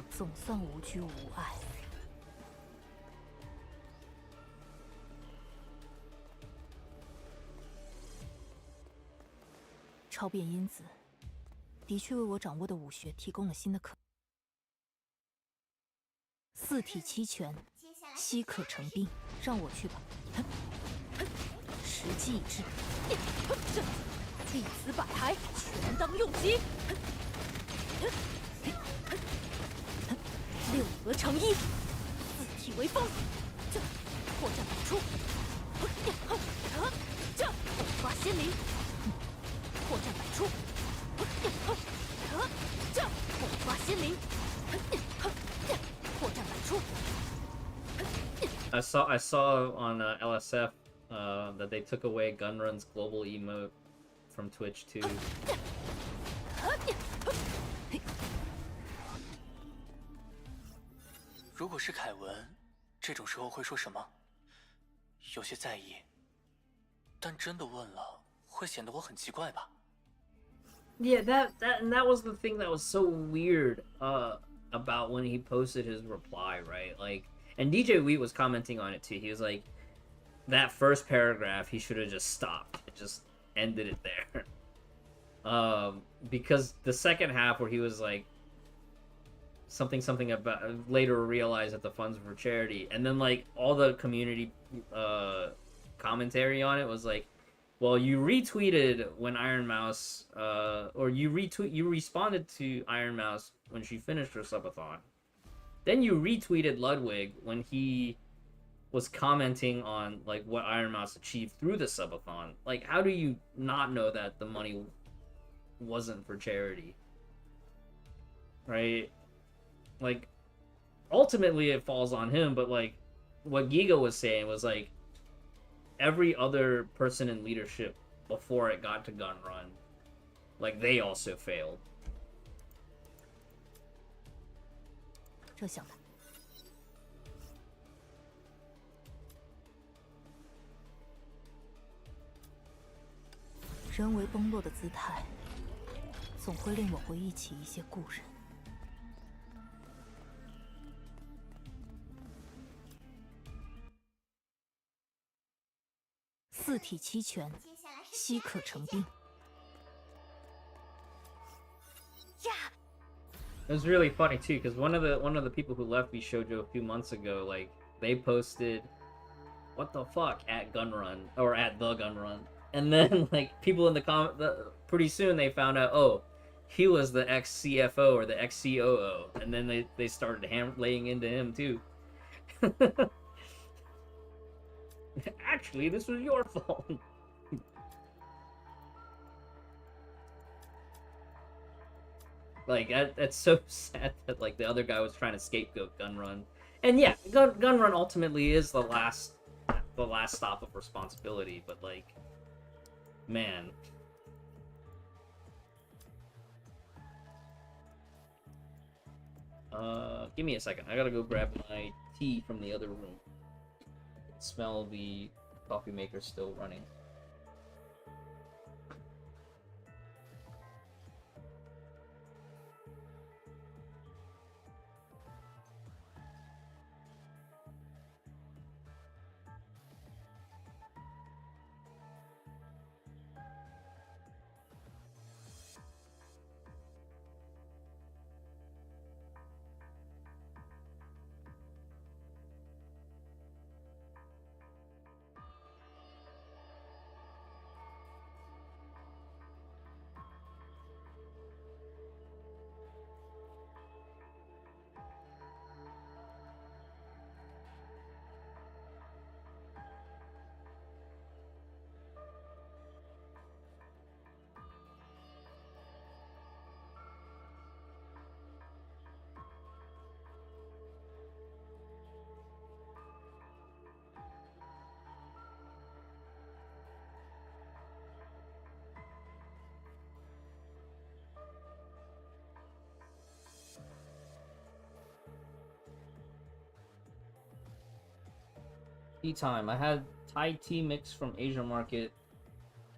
总算无拘无碍。超变因子的确为我掌握的武学提供了新的可能。四体七拳，悉可成兵，让我去吧。时机已至，弟子百骸，全当用极。六合成一，四体为风，破绽百出。火发仙灵，破绽百出。火发仙灵，破绽百出。 I saw on LSF that they took away Gunrun's global emote from Twitch too. 如果是凯文，这种时候会说什么？有些在意，但真的问了，会显得我很奇怪吧？ Yeah, that was the thing that was so weird about when he posted his reply, right? Like, and DJ Wheat was commenting on it too. He was like, that first paragraph, he should have just stopped. It just ended it there. Because the second half where he was like, something about later realized that the funds were for charity, and then like all the community commentary on it was like, Well, you retweeted when Iron Mouse, or you responded to Iron Mouse when she finished her subathon. Then you retweeted Ludwig when he was commenting on like what Iron Mouse achieved through the subathon. Like, how do you not know that the money wasn't for charity? Right? Like, ultimately it falls on him, but like what Giga was saying was like every other person in leadership before it got to Gun Run, like they also failed. 这想的。人为崩落的姿态，总会令我回忆起一些故人。四体齐全，稀可成兵。It was really funny too, because one of the people who left Bishojo a few months ago, like they posted, "What the fuck" at Gun Run or at the Gun Run, and then like people in the comment, pretty soon they found out, oh, he was the ex CFO or the ex COO, and then they started laying into him too. Actually, this was your fault. Like, that's so sad that, like, the other guy was trying to scapegoat Gun Run. And yeah, Gun Run ultimately is the last stop of responsibility, but, like, man. Give me a second. I gotta go grab my tea from the other room. Smell the coffee maker still running. Tea time. I had Thai tea mix from Asia Market,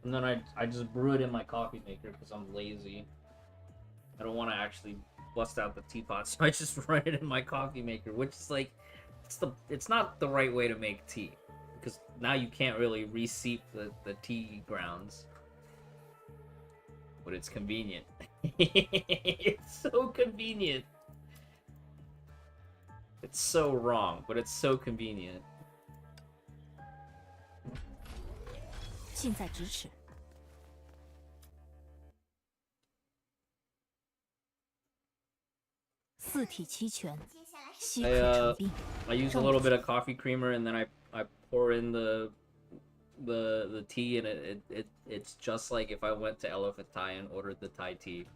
and then I just brew it in my coffee maker because I'm lazy. I don't want to actually bust out the teapot, so I just run it in my coffee maker, which is like, it's not the right way to make tea, because now you can't really reseep the tea grounds. But it's convenient. It's so convenient. It's so wrong, but it's so convenient. 近在咫尺。四体齐全，稀可成兵。I use a little bit of coffee creamer, and then I pour in the tea, and it's just like if I went to Elephant Thai and ordered the Thai tea,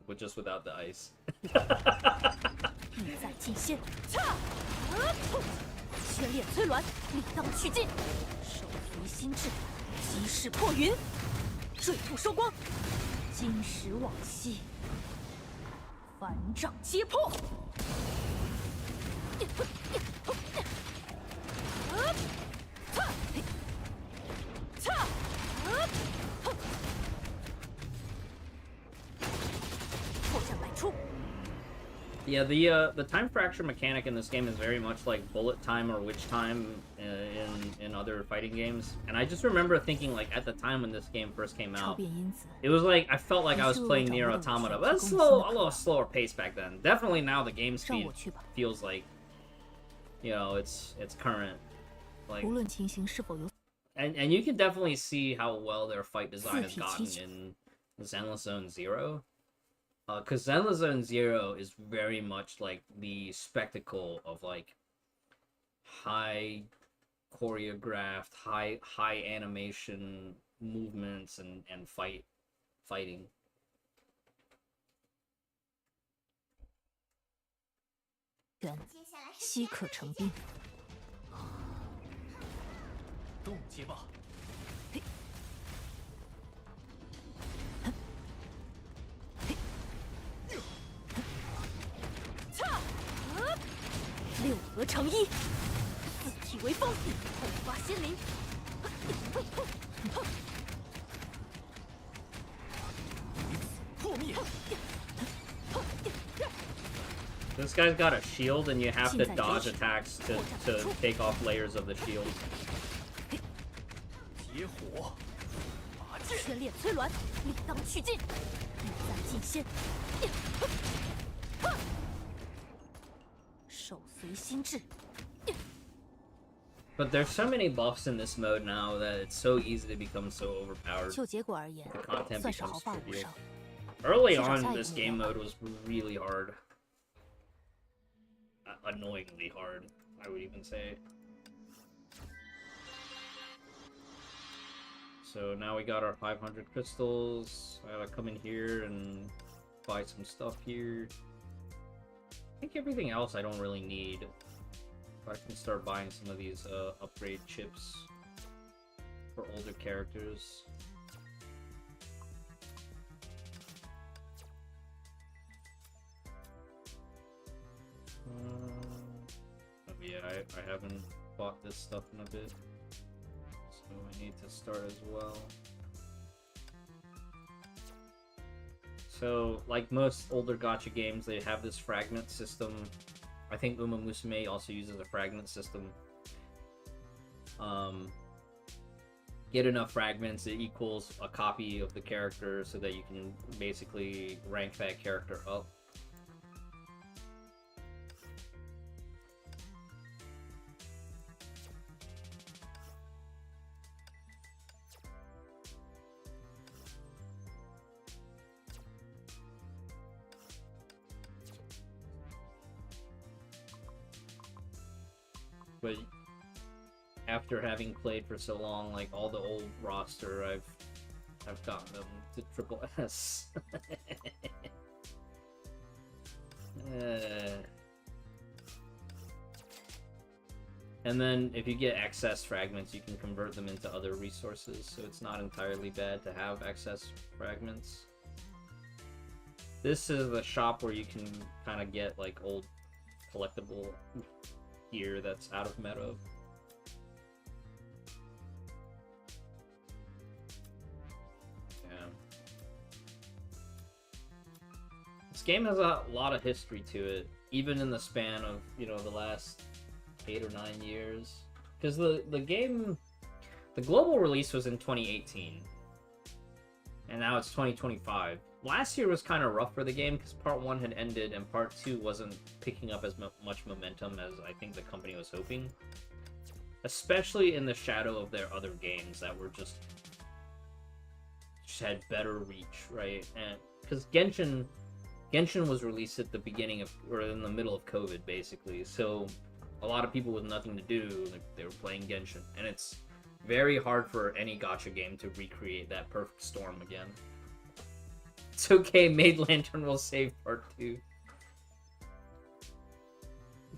but just without the ice. 意在尽先，血裂摧鸾，力当去尽，手扶心智。 激势破云，坠步收光，金石往昔，反掌揭破。迫降百出。 Yeah, the time fracture mechanic in this game is very much like bullet time or witch time in other fighting games. And I just remember thinking, like, at the time when this game first came out, it was like I felt like I was playing Nier Automata, but it's a little slower pace back then. Definitely now the game speed feels like, you know, it's current. Like, And you can definitely see how well their fight design has gotten in Zenless Zone Zero. Because Zenless Zone Zero is very much like the spectacle of like high choreographed, high animation movements and fighting. 愿稀可成冰。动接吧。六合成一，四体为风，后发仙灵。 破灭。 This guy's got a shield, and you have to dodge attacks to take off layers of the shield. 野火，拔剑，全列催鸾，力当去尽，力在尽先。手随心智。 But there's so many buffs in this mode now that it's so easy to become so overpowered. 就结果而言， The content 算是毫 becomes 发无 trivial. 伤。 Early on, this game mode was really hard. Annoyingly hard, I would even say. So now we got our 500 crystals. I gotta come in here and buy some stuff here. I think everything else I don't really need. I can start buying some of these upgrade chips for older characters. Oh yeah, I haven't bought this stuff in a bit, so I need to start as well. So, like most older gacha games, they have this fragment system. I think Uma Musume also uses a fragment system. Get enough fragments, it equals a copy of the character so that you can basically rank that character up. But after having played for so long, like all the old roster, I've gotten them to triple S. And then if you get excess fragments, you can convert them into other resources, so it's not entirely bad to have excess fragments. This is the shop where you can kind of get like old collectible gear that's out of meta. Yeah. This game has a lot of history to it, even in the span of, you know, the last 8 or 9 years. Because the game, the global release was in 2018. And now it's 2025. Last year was kind of rough for the game because Part 1 had ended and Part 2 wasn't picking up as much momentum as I think the company was hoping. Especially in the shadow of their other games that were just had better reach, right? And because Genshin was released at the beginning of, or in the middle of COVID, basically. So a lot of people with nothing to do, like, they were playing Genshin. And it's very hard for any gacha game to recreate that perfect storm again. It's okay, Maid Lantern will save Part 2.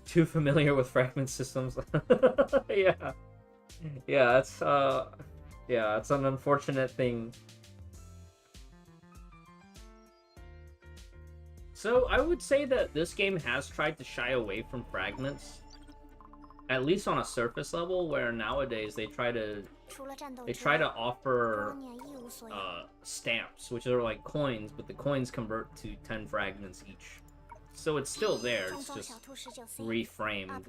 Too familiar with fragment systems. Yeah. Yeah, it's an unfortunate thing. So I would say that this game has tried to shy away from fragments, at least on a surface level, where nowadays they try to offer stamps, which are like coins, but the coins convert to 10 fragments each. So it's still there, it's just reframed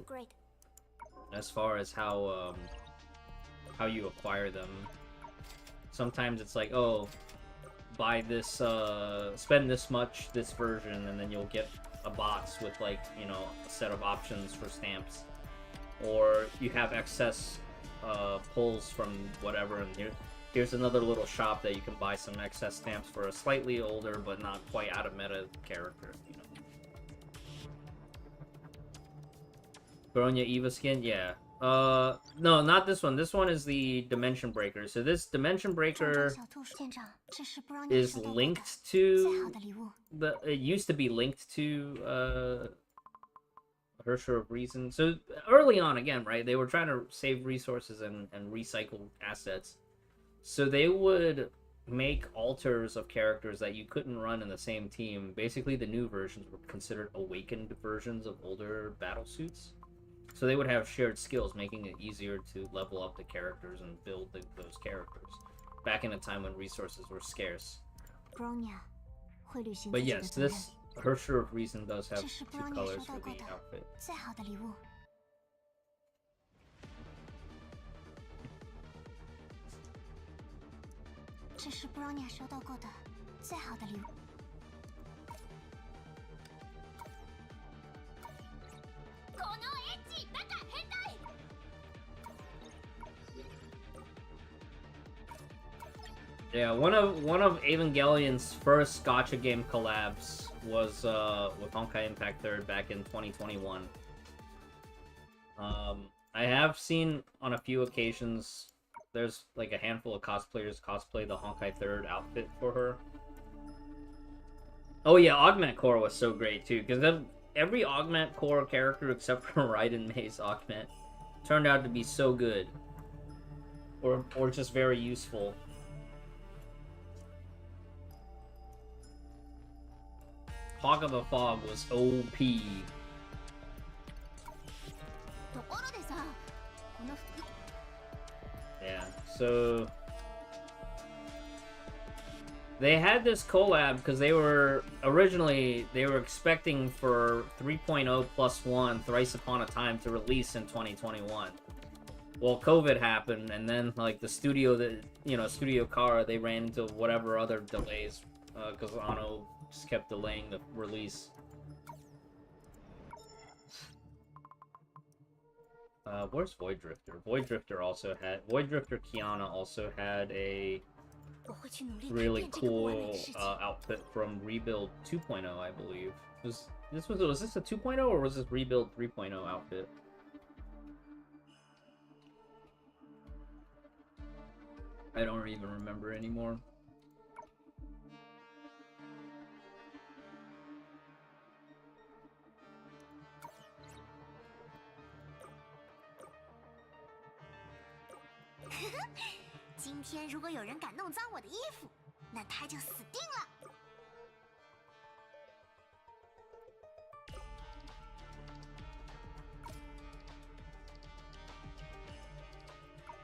as far as how you acquire them. Sometimes it's like, oh, buy this, spend this much, this version, and then you'll get a box with, like, you know, a set of options for stamps. Or you have excess pulls from whatever, and here's another little shop that you can buy some excess stamps for a slightly older but not quite out of meta character, you know. Bronya Eva skin, yeah. No, not this one. This one is the Dimension Breaker. So this Dimension Breaker is linked to the. It used to be linked to Hersher of Reason. So early on, again, right? They were trying to save resources and recycle assets. So they would make alters of characters that you couldn't run in the same team. Basically, the new versions were considered awakened versions of older battle suits. So they would have shared skills, making it easier to level up the characters and build those characters. Back in a time when resources were scarce. But yes, this Hersher of Reason does have 2 colors for the outfit. Yeah, one of Evangelion's first gacha game collabs was with Honkai Impact 3rd back in 2021. I have seen on a few occasions there's like a handful of cosplayers cosplay the Honkai 3rd outfit for her. Oh yeah, Augment Core was so great too, because every Augment Core character except for Raiden Mei's Augment turned out to be so good. Or just very useful. Hawk of the Fog was OP. Yeah, so they had this collab because they were expecting for 3.0 plus 1 Thrice Upon a Time to release in 2021. Well, COVID happened, and then like the studio Studio Kara, they ran into whatever other delays because Anno just kept delaying the release. Where's Void Drifter? Void Drifter Kiana also had a really cool outfit from Rebuild 2.0, I believe. Was this a 2.0 or was this Rebuild 3.0 outfit? I don't even remember anymore.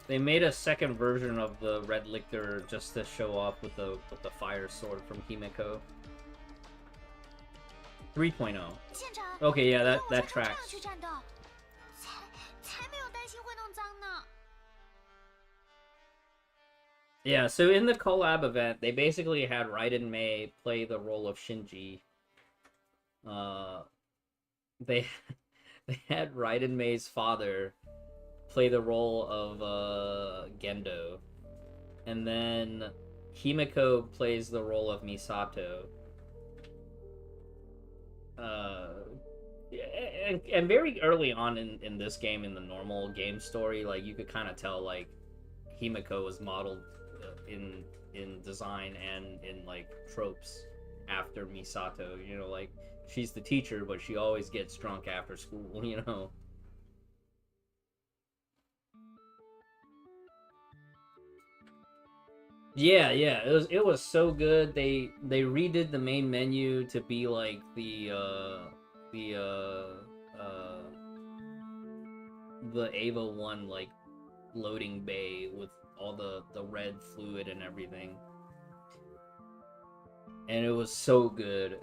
They made a second version of the Red Lictor just to show off with the fire sword from Himeko. 3.0. Okay, yeah, that tracks. Yeah, so in the collab event, they basically had Raiden Mei play the role of Shinji. They had Raiden Mei's father play the role of Gendo, and then Himeko plays the role of Misato. And very early on in this game, in the normal game story, like you could kind of tell like Himeko was modeled in design and in like tropes after Misato. You know, like she's the teacher, but she always gets drunk after school. You know. Yeah, it was so good. They redid the main menu to be like the Ava 1 like loading bay with all the red fluid and everything. And it was so good.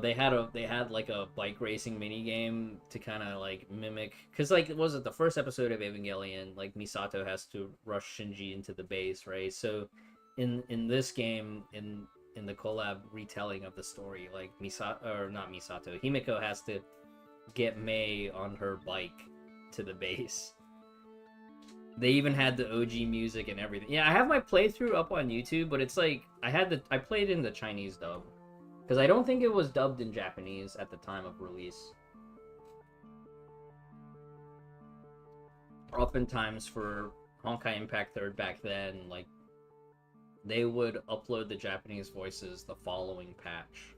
They had like a bike racing mini game to kind of like mimic, because like was it the first episode of Evangelion, like Misato has to rush Shinji into the base, right? So in this game, in the collab retelling of the story, like Himeko has to get Mei on her bike to the base. They even had the OG music and everything. Yeah, I have my playthrough up on YouTube, but it's like I played in the Chinese dub because I don't think it was dubbed in Japanese at the time of release. Oftentimes for Honkai Impact 3rd back then, like they would upload the Japanese voices the following patch.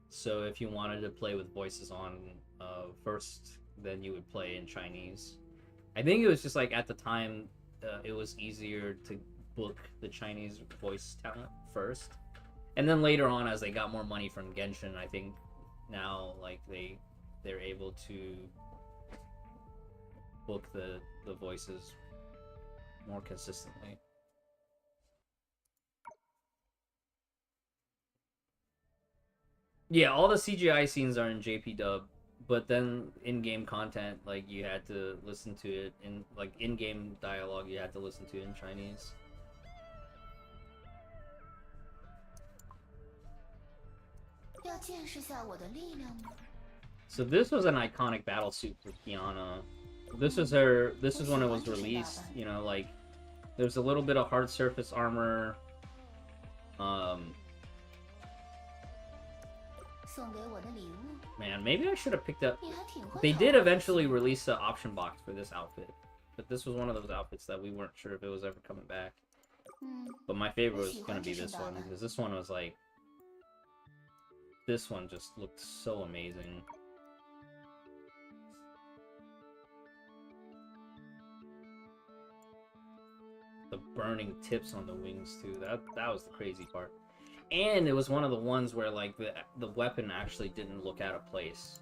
So if you wanted to play with voices on first, then you would play in Chinese. I think it was just like at the time, it was easier to book the Chinese voice talent first, and then later on, as they got more money from Genshin, I think now like they're able to book the voices more consistently. Yeah, all the CGI scenes are in JP dub, but then in-game content, like you had to listen to it in like in-game dialogue, you had to listen to it in Chinese. So this was an iconic battle suit for Kiana. This is when it was released, you know, like there's a little bit of hard surface armor. Man, maybe I should have picked up... They did eventually release the option box for this outfit, but this was one of those outfits that we weren't sure if it was ever coming back. But my favorite was gonna be this one, because this one was like... This one just looked so amazing. The burning tips on the wings too, that was the crazy part. And it was one of the ones where like the weapon actually didn't look out of place.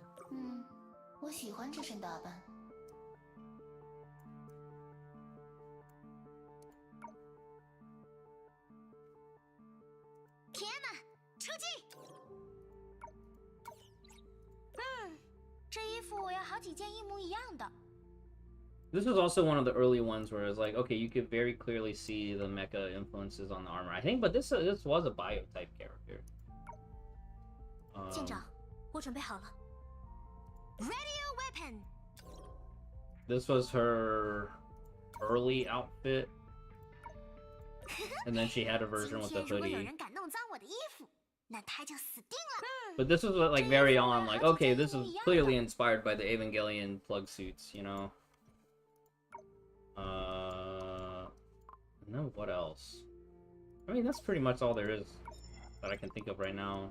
This was also one of the early ones where it was like, okay, you could very clearly see the mecha influences on the armor. I think, but this was a bio-type character. This was her early outfit, and then she had a version with the hoodie. But this was like very on, like, okay, this is clearly inspired by the Evangelion plug suits, you know? No, what else? I mean, that's pretty much all there is that I can think of right now.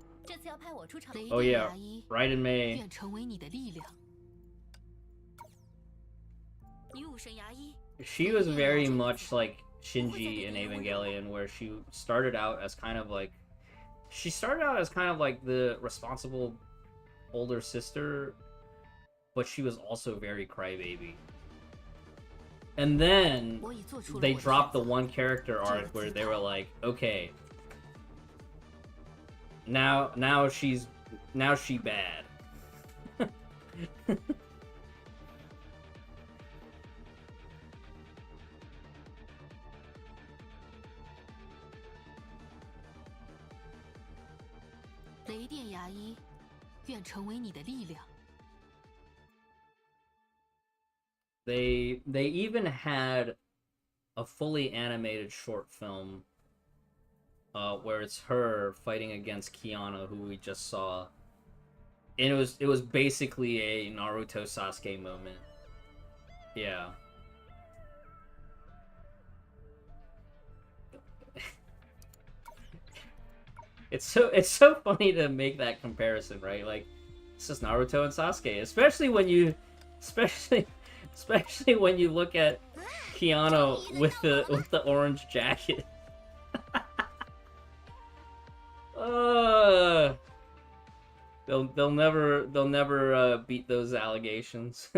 Oh yeah, Raiden Mei. She was very much like Shinji in Evangelion, where she started out as kind of like... She started out as kind of like the responsible older sister, but she was also very crybaby. And then they dropped the one character arc where they were like, okay, now she bad. They even had a fully animated short film where it's her fighting against Kiana, who we just saw. And it was basically a Naruto Sasuke moment. Yeah. It's so funny to make that comparison, right? Like, this is Naruto and Sasuke, especially when you look at Kiana with the orange jacket. They'll never beat those allegations.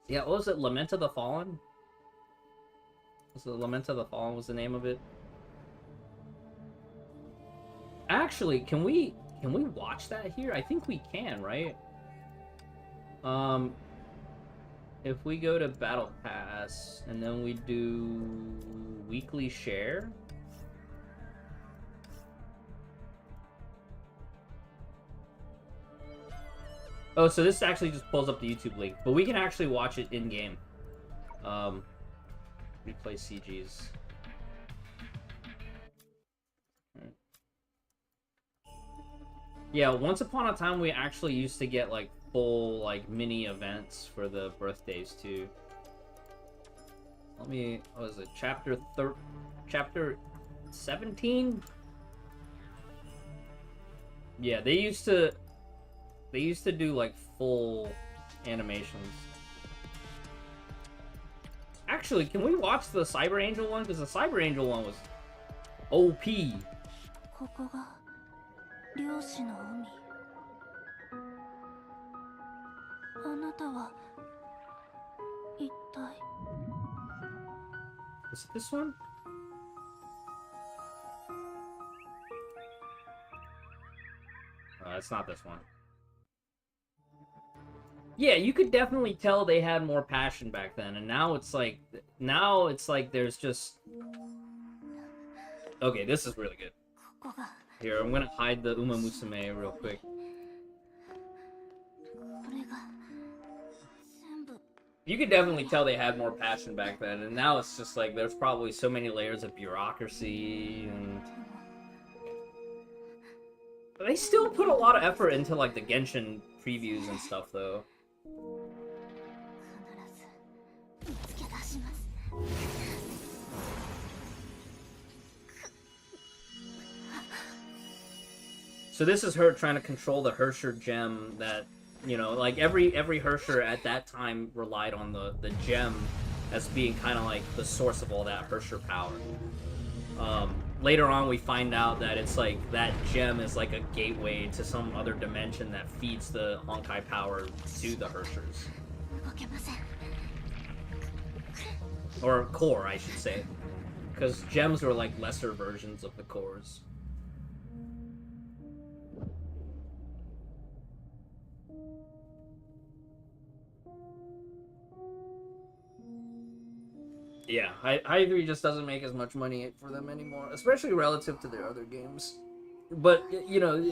Yeah, what was it? Lament of the Fallen? Was it Lament of the Fallen was the name of it? Actually, can we watch that here? I think we can, right? If we go to Battle Pass and then we do weekly share. Oh, so this actually just pulls up the YouTube link, but we can actually watch it in game. Replay CGs. Yeah, once upon a time we actually used to get like full like mini events for the birthdays too. Let me, what is it? Chapter 17? Yeah, they used to do like full animations. Actually, can we watch the Cyber Angel one? Because the Cyber Angel one was OP. ここが漁師の海。あなたは一体。 Is it this one? It's not this one. Yeah, you could definitely tell they had more passion back then, and now it's like there's just... Okay, this is really good. Here, I'm gonna hide the Uma Musume real quick. You could definitely tell they had more passion back then, and now it's just like there's probably so many layers of bureaucracy, and they still put a lot of effort into like the Genshin previews and stuff, though. So this is her trying to control the Hersher gem that, you know, like every Hersher at that time relied on the gem as being kind of like the source of all that Hersher power. Later on we find out that it's like that gem is like a gateway to some other dimension that feeds the Honkai power to the Hershers. Or core, I should say. Because gems were like lesser versions of the cores. Yeah, hi3 just doesn't make as much money for them anymore, especially relative to their other games. But, you know,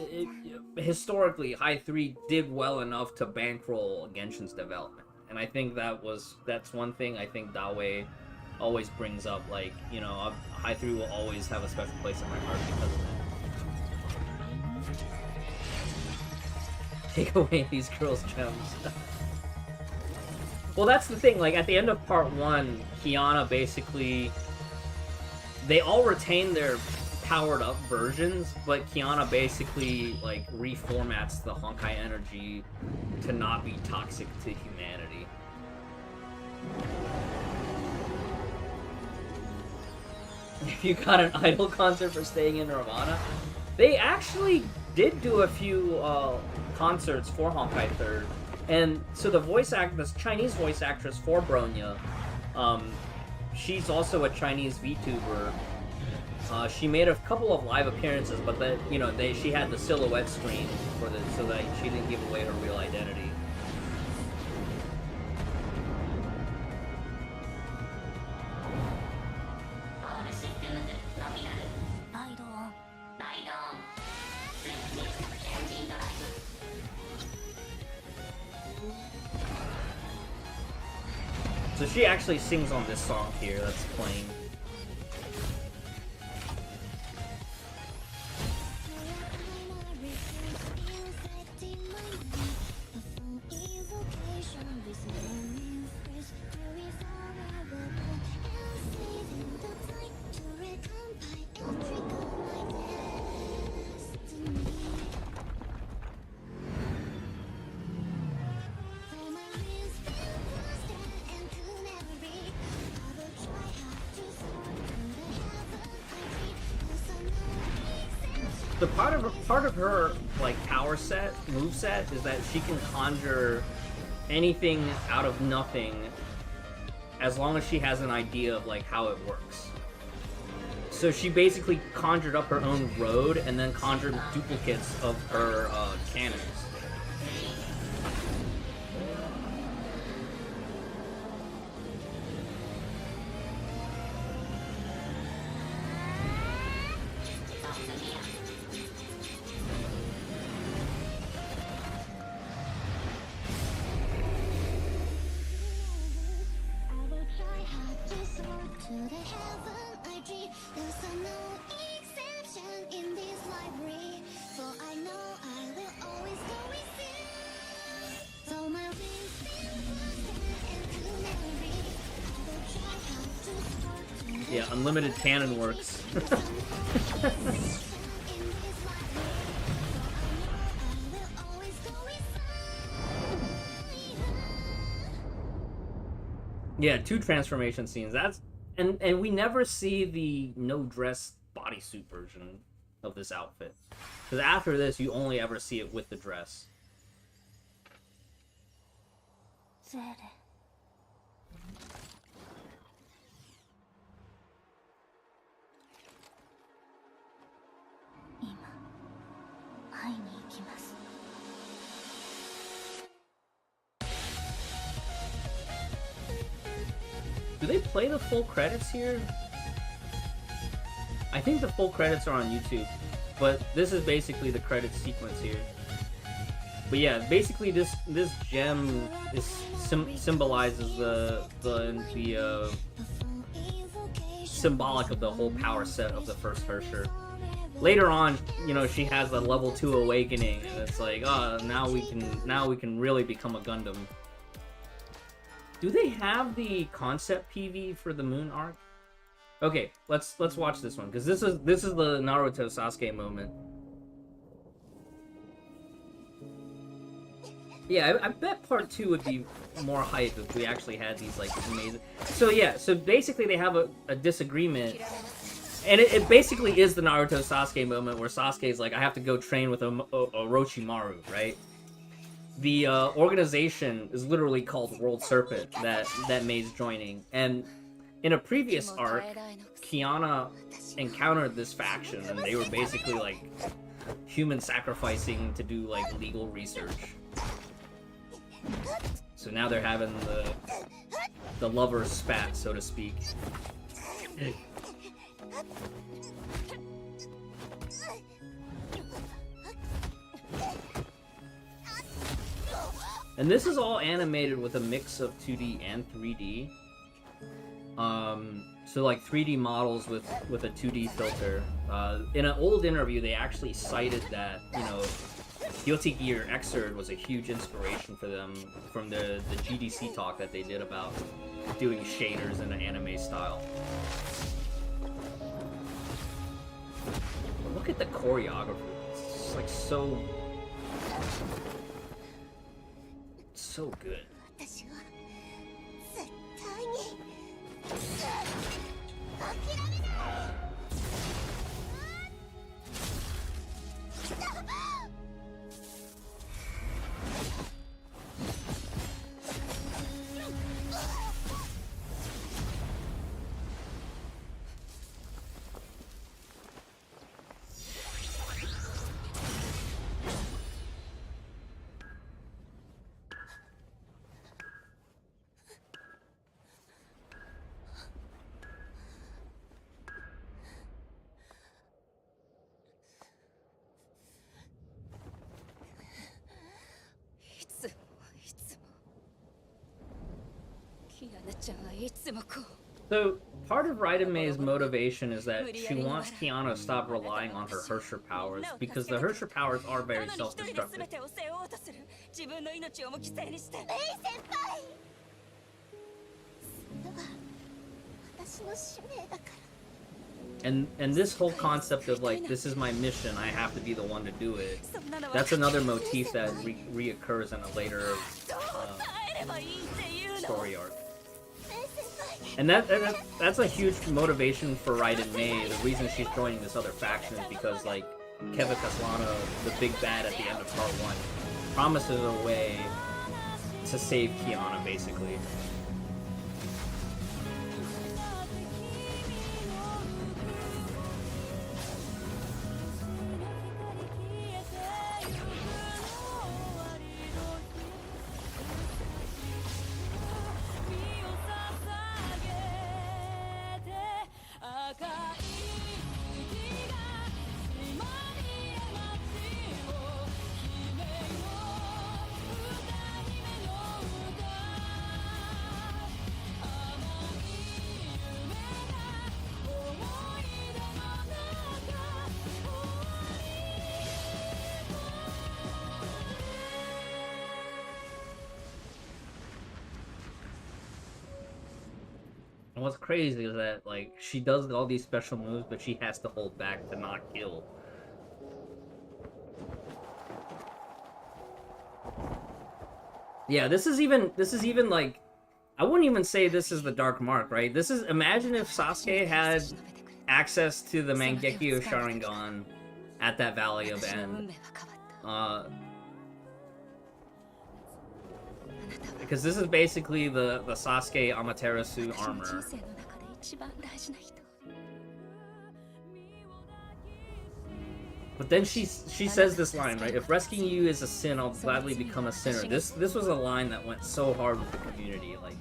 historically, hi3 did well enough to bankroll Genshin's development. And I think that's one thing I think Dawei always brings up. Like, you know, hi3 will always have a special place in my heart because of that. Take away these girls' gems. Well, that's the thing, like, at the end of part 1, Kiana basically... They all retain their powered-up versions, but Kiana basically, like, reformats the Honkai energy to not be toxic to humanity. If you got an Idol concert for staying in Nirvana, they actually did do a few concerts for Honkai 3rd. And so the this Chinese voice actress for Bronya, she's also a Chinese VTuber. She made a couple of live appearances, but she had the silhouette screen for so that she didn't give away her real identity. So she actually sings on this song here that's playing. The part of her like power set, move set, is that she can conjure anything out of nothing as long as she has an idea of like how it works. So she basically conjured up her own road and then conjured duplicates of her cannons. Yeah, unlimited canon works. Yeah, 2 transformation scenes. That's and we never see the no dress bodysuit version of this outfit. Because after this, you only ever see it with the dress. Do they play the full credits here? I think the full credits are on YouTube, but this is basically the credit sequence here. But yeah, basically this gem symbolizes the symbolic of the whole power set of the first Hersher. Later on, you know, she has a level 2 awakening, and it's like, oh, now we can really become a Gundam. Do they have the concept PV for the Moon arc? Okay, let's watch this one, because this is the Naruto Sasuke moment. Yeah, I bet part 2 would be more hype if we actually had these, like, amazing... So yeah, so basically they have a disagreement, and it basically is the Naruto Sasuke moment where Sasuke's like, I have to go train with Orochimaru, right? The organization is literally called World Serpent that Mei's joining, and in a previous arc, Kiana encountered this faction, and they were basically like human sacrificing to do like legal research. So now they're having the lovers spat, so to speak. And this is all animated with a mix of 2D and 3D. So like 3D models with a 2D filter. In an old interview, they actually cited that, you know, Yotegi or Xrd was a huge inspiration for them from the GDC talk that they did about doing shaders in an anime style. But look at the choreography. It's like so good. So, part of Raiden Mei's motivation is that she wants Kiana to stop relying on her Hersher powers, because the Hersher powers are very self-destructive. And this whole concept of like, this is my mission, I have to be the one to do it, that's another motif that reoccurs in a later story arc. And that's a huge motivation for Raiden Mei. The reason she's joining this other faction is because, like, Keva Kaslana, the big bad at the end of part 1, promises a way to save Kiana, basically. And what's crazy is that, like, she does all these special moves, but she has to hold back to not kill. Yeah, this is even like, I wouldn't even say this is the Dark Mark, right? This is, imagine if Sasuke had access to the Mangekyo Sharingan at that Valley of End. Because this is basically the Sasuke Amaterasu armor. But then she says this line, right? If rescuing you is a sin, I'll gladly become a sinner. This was a line that went so hard with the community, like.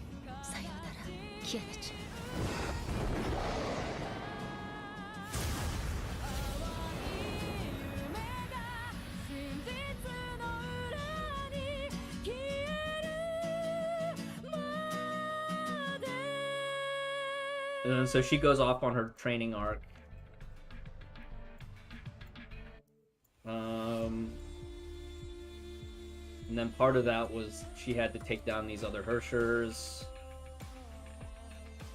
And so she goes off on her training arc. And then part of that was she had to take down these other Hershers.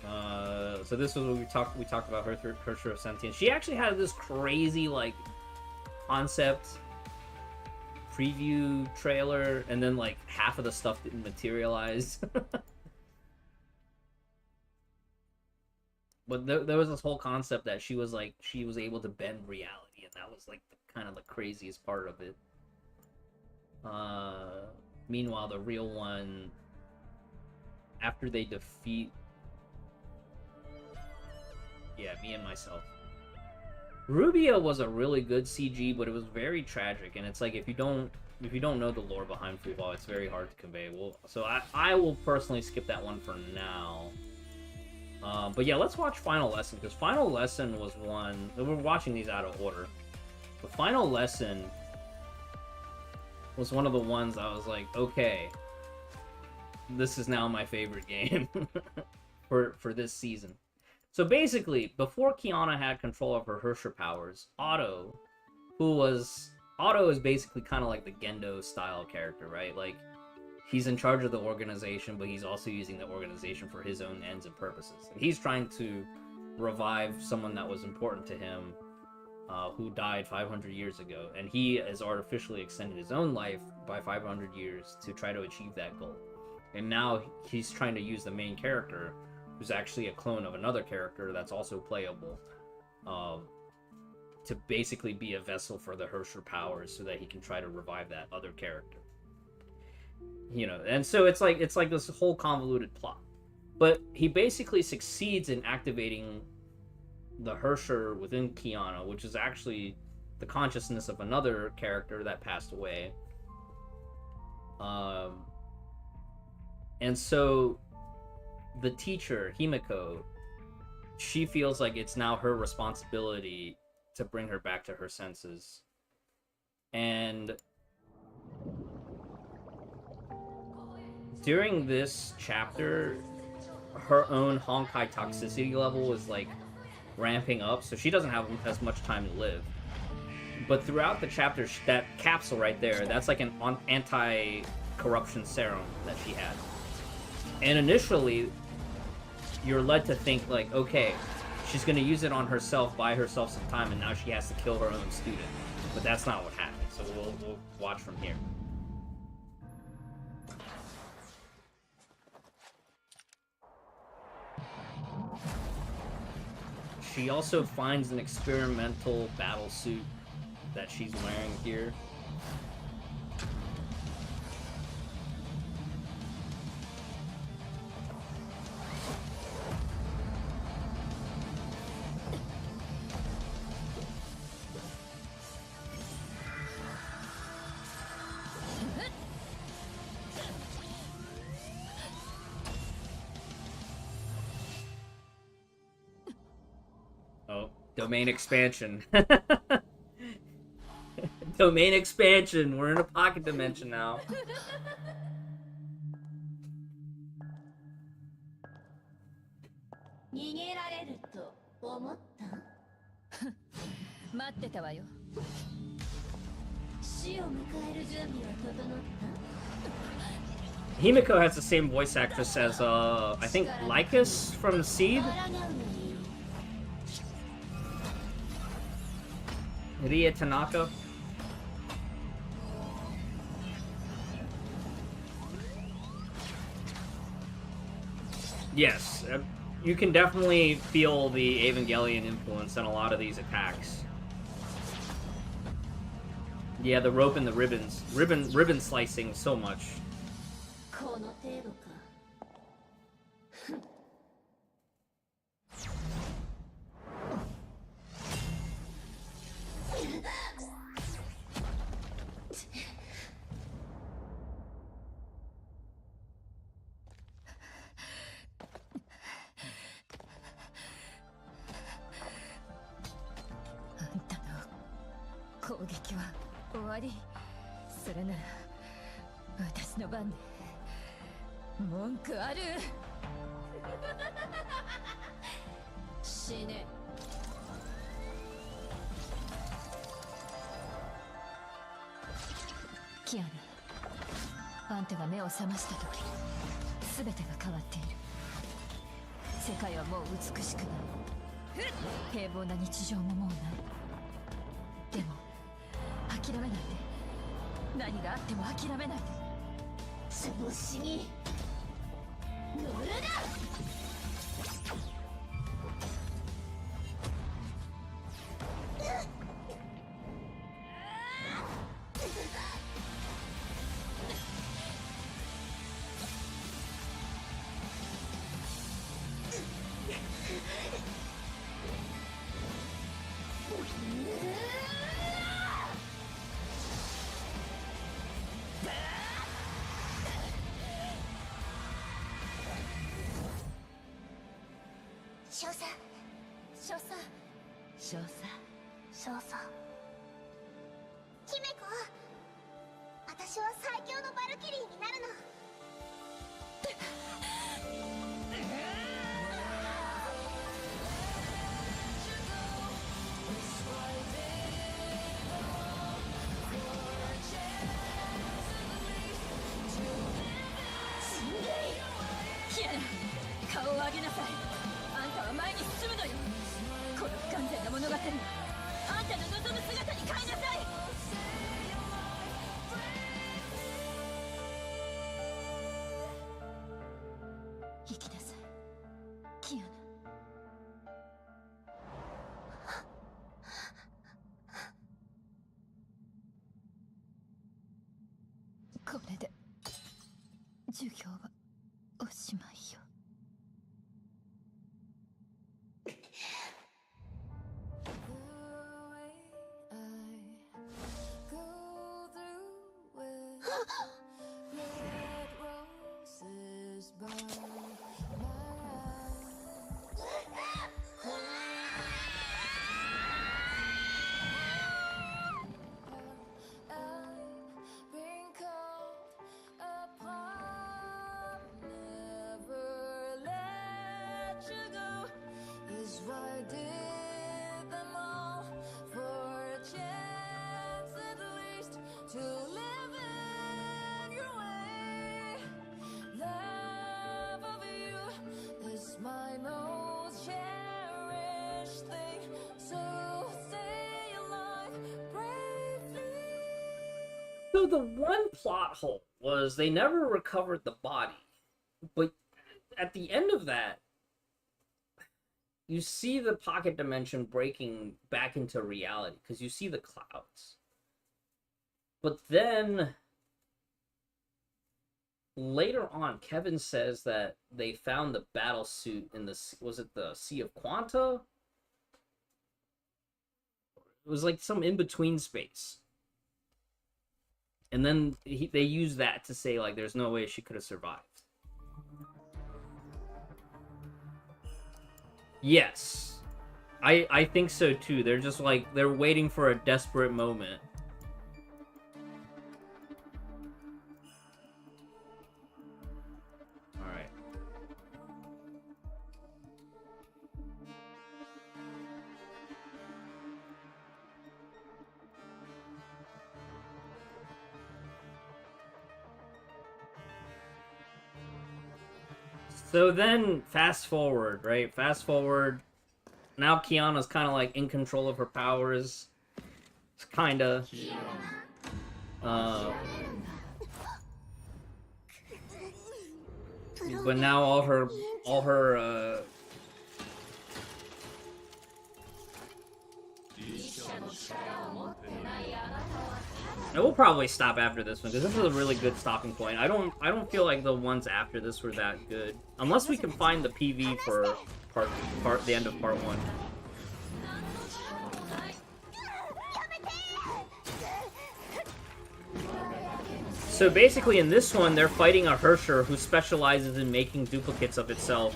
So this was what we talked about Hersher of Sentience. She actually had this crazy like concept preview trailer, and then like half of the stuff didn't materialize. But there was this whole concept that she was able to bend reality, and that was like kind of the craziest part of it. Meanwhile, the real one, after they defeat, yeah, me and myself. Rubia was a really good CG, but it was very tragic, and it's like if you don't know the lore behind Fuwa, it's very hard to convey. Well, so I will personally skip that one for now. But yeah, let's watch Final Lesson, because Final Lesson was one. We're watching these out of order. The Final Lesson was one of the ones I was like, okay, this is now my favorite game for this season. So basically, before Kiana had control of her Hersher powers, Otto is basically kind of like the Gendo style character, right? Like, he's in charge of the organization, but he's also using the organization for his own ends and purposes. And he's trying to revive someone that was important to him, who died 500 years ago. And he has artificially extended his own life by 500 years to try to achieve that goal. And now he's trying to use the main character, who's actually a clone of another character that's also playable, to basically be a vessel for the Hersher powers so that he can try to revive that other character. You know, and so it's like this whole convoluted plot. But he basically succeeds in activating the Hersher within Kiana, which is actually the consciousness of another character that passed away. And so the teacher, Himiko, she feels like it's now her responsibility to bring her back to her senses. And during this chapter, her own Honkai toxicity level is like ramping up, so she doesn't have as much time to live. But throughout the chapter, that capsule right there, that's like an anti-corruption serum that she had. And initially, you're led to think like, okay, she's going to use it on herself, buy herself some time, and now she has to kill her own student. But that's not what happened, so we'll watch from here. She also finds an experimental battle suit that she's wearing here. Domain expansion. Domain expansion. We're in a pocket dimension now. 逃げられると思った？待ってたわよ。死を迎える準備は整った？ Himiko has the same voice actress as, I think, Lycus from Seed? Rie Tanaka? Yes, you can definitely feel the Evangelion influence in a lot of these attacks. Yeah, the rope and the ribbons. Ribbon slicing so much.キアナ、あんたが目を覚ました時、全てが変わっている。世界はもう美しくない。平凡な日常ももうない。でも諦めないで。何があっても諦めないで。調子に乗るな。少佐、少佐、少佐、少佐。姫子、私は最強のバルキリーになるの。キアナ、顔を上げなさい。あんたは前に進むのよ。この不完全な物語をあんたの望む姿に変えなさい。生きなさい、キアナ。これで授業はおしまいよ。So the one plot hole was they never recovered the body. But at the end of that, you see the pocket dimension breaking back into reality because you see the clouds. But then later on, Kevin says that they found the battle suit in the, was it the Sea of Quanta? It was like some in-between space. And then they use that to say, like, there's no way she could have survived. Yes. I think so, too. They're just, like, they're waiting for a desperate moment. Alright. So then, fast forward, right? Fast forward. Now Kiana's kind of like in control of her powers. It's kind of. But now all her I will probably stop after this one because this is a really good stopping point. I don't feel like the ones after this were that good, unless we can find the PV for the end of part 1. So basically, in this one, they're fighting a Hersher who specializes in making duplicates of itself.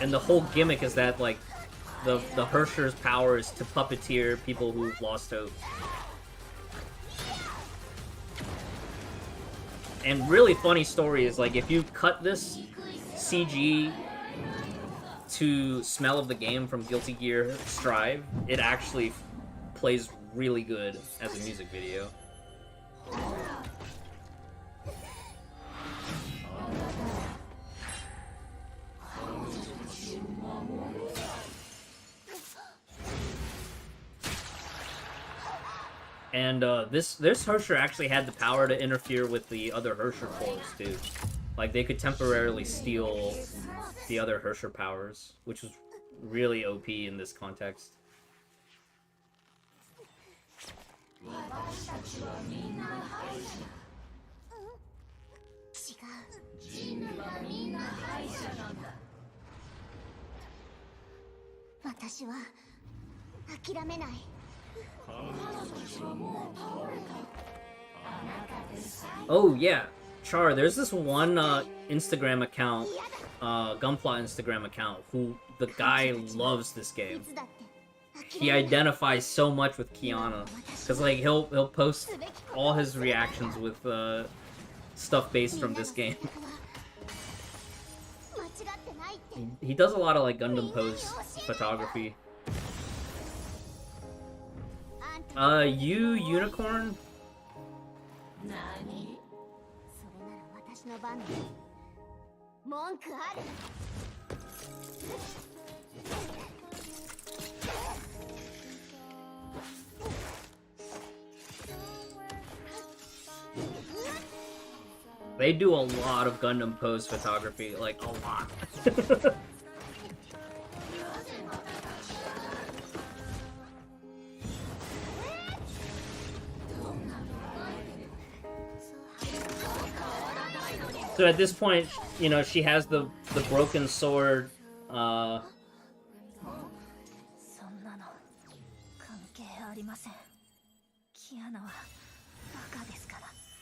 And the whole gimmick is that, like, the Hersher's power is to puppeteer people who've lost hope. And really funny story is, like, if you cut this CG to Smell of the Game from Guilty Gear Strive, it actually plays really good as a music video. And this Hersher actually had the power to interfere with the other Hersher foes too. Like, they could temporarily steal the other Hersher powers, which was really OP in this context. Oh yeah, Char, there's this one Instagram account, Gunpla Instagram account, who the guy loves this game. He identifies so much with Kiana, cause like he'll post all his reactions with stuff based from this game. He does a lot of like Gundam pose photography. You Unicorn? They do a lot of Gundam pose photography, like a lot. So at this point, you know, she has the broken sword, and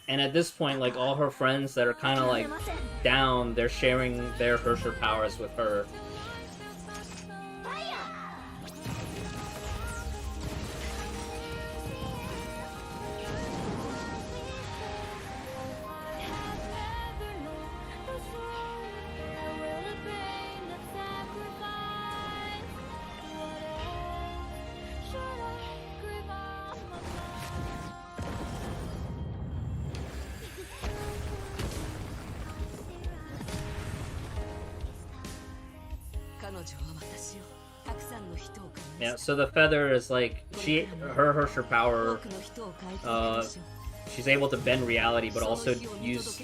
at this point, like, all her friends that are kind of like down, they're sharing their Hersher powers with her. Yeah, so the feather is like, her Hersher power, she's able to bend reality, but also use,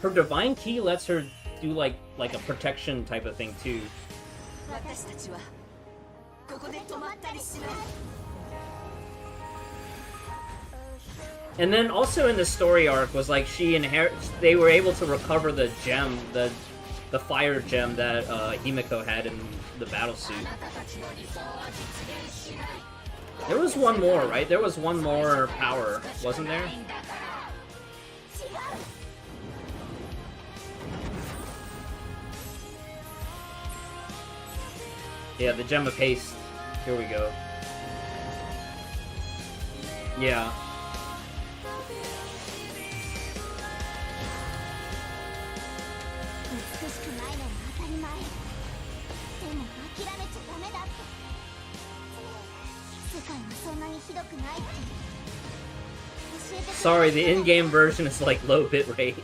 her divine key lets her do like a protection type of thing too. And then also in the story arc was like they were able to recover the gem, the fire gem that Himiko had in the battle suit. There was one more, right? There was one more power, wasn't there? Yeah, the gem of haste. Here we go. Yeah. Sorry, the in-game version is like low bit rate.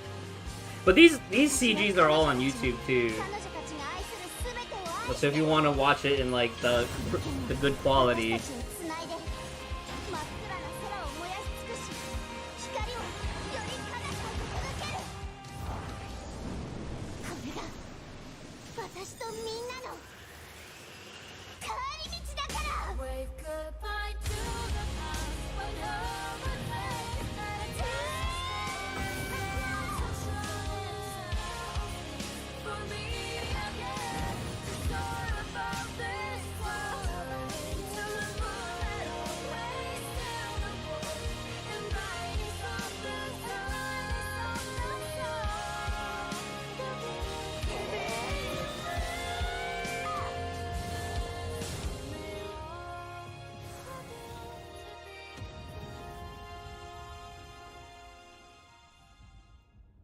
But these CGs are all on YouTube too. So if you want to watch it in like the good quality.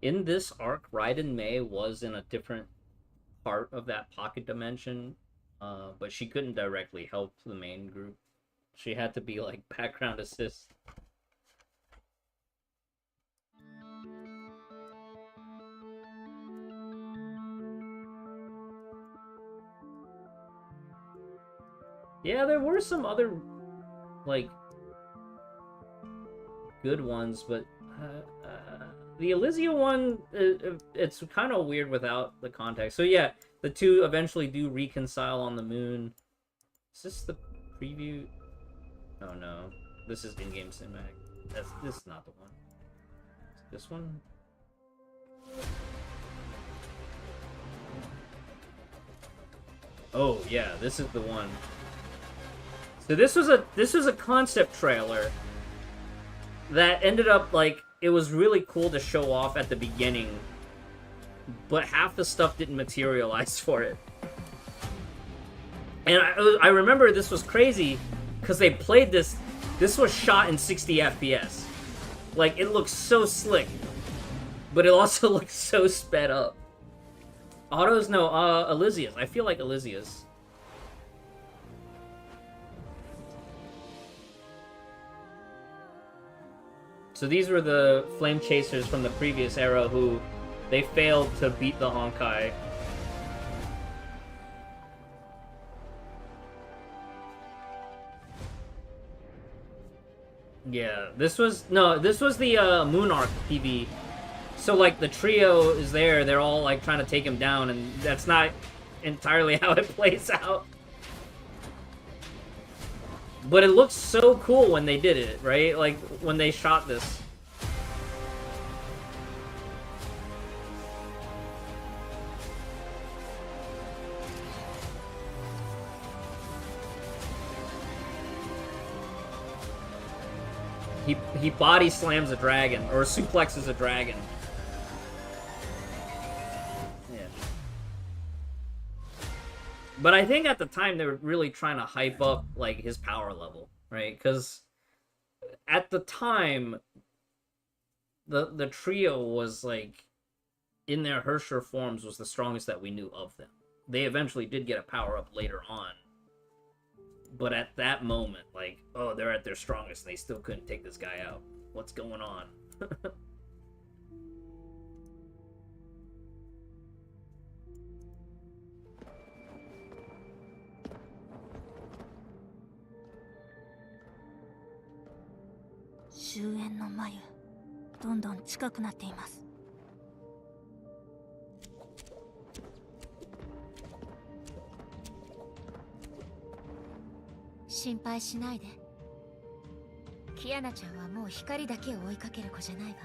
In this arc, Raiden Mei was in a different part of that pocket dimension, but she couldn't directly help the main group. She had to be like background assist. Yeah, there were some other like good ones, but the Elysia one, it's kind of weird without the context. So yeah, the two eventually do reconcile on the moon. Is this the preview? Oh no, this is in-game cinematic. This is not the one. This one? Oh yeah, this is the one. So this was a concept trailer that ended up like, it was really cool to show off at the beginning, but half the stuff didn't materialize for it. And I remember this was crazy because they played this. This was shot in 60 FPS. Like, it looks so slick, but it also looks so sped up. Autos, no, Elysia's. I feel like Elysia's. So these were the Flame Chasers from the previous era who they failed to beat the Honkai. Yeah, this was the Moon Arc PV. So like the trio is there, they're all like trying to take him down, and that's not entirely how it plays out. But it looks so cool when they did it, right? Like, when they shot this. He body slams a dragon, or suplexes a dragon. But I think at the time they were really trying to hype up like his power level, right? Because at the time, the trio was like, in their Hersher forms, was the strongest that we knew of them. They eventually did get a power up later on, but at that moment, like, oh, they're at their strongest and they still couldn't take this guy out. What's going on?心配しないで。キアナちゃんはもう光だけを追いかける子じゃないわ。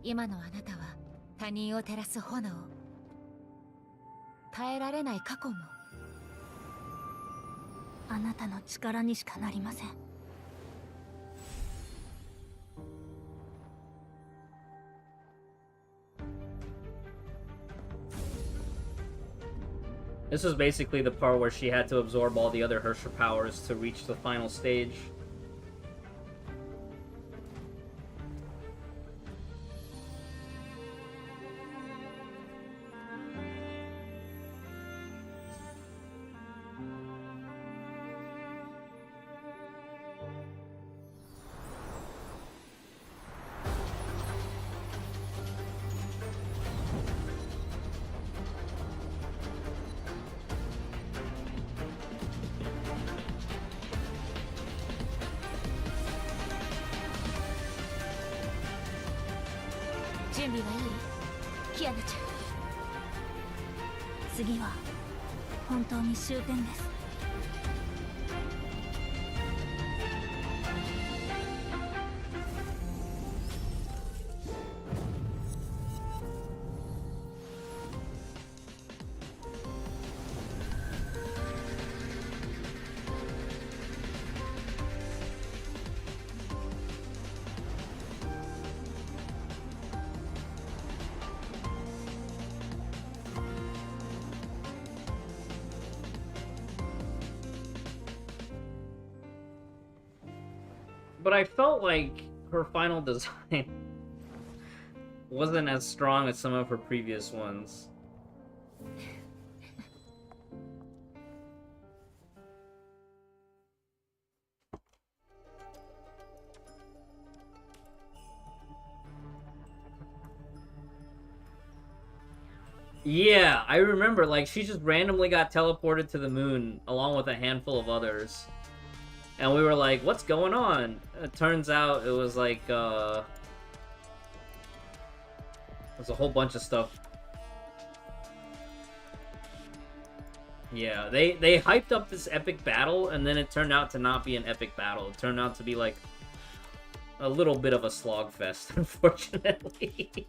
今のあなたは他人を照らす炎、耐えられない過去もあなたの力にしかなりません。This was basically the part where she had to absorb all the other Herrscher powers to reach the final stage. But I felt like her final design wasn't as strong as some of her previous ones. Yeah, I remember, like, she just randomly got teleported to the moon along with a handful of others. And we were like, what's going on? It turns out it was like, there's a whole bunch of stuff. Yeah, they hyped up this epic battle, and then it turned out to not be an epic battle. It turned out to be like a little bit of a slogfest, unfortunately.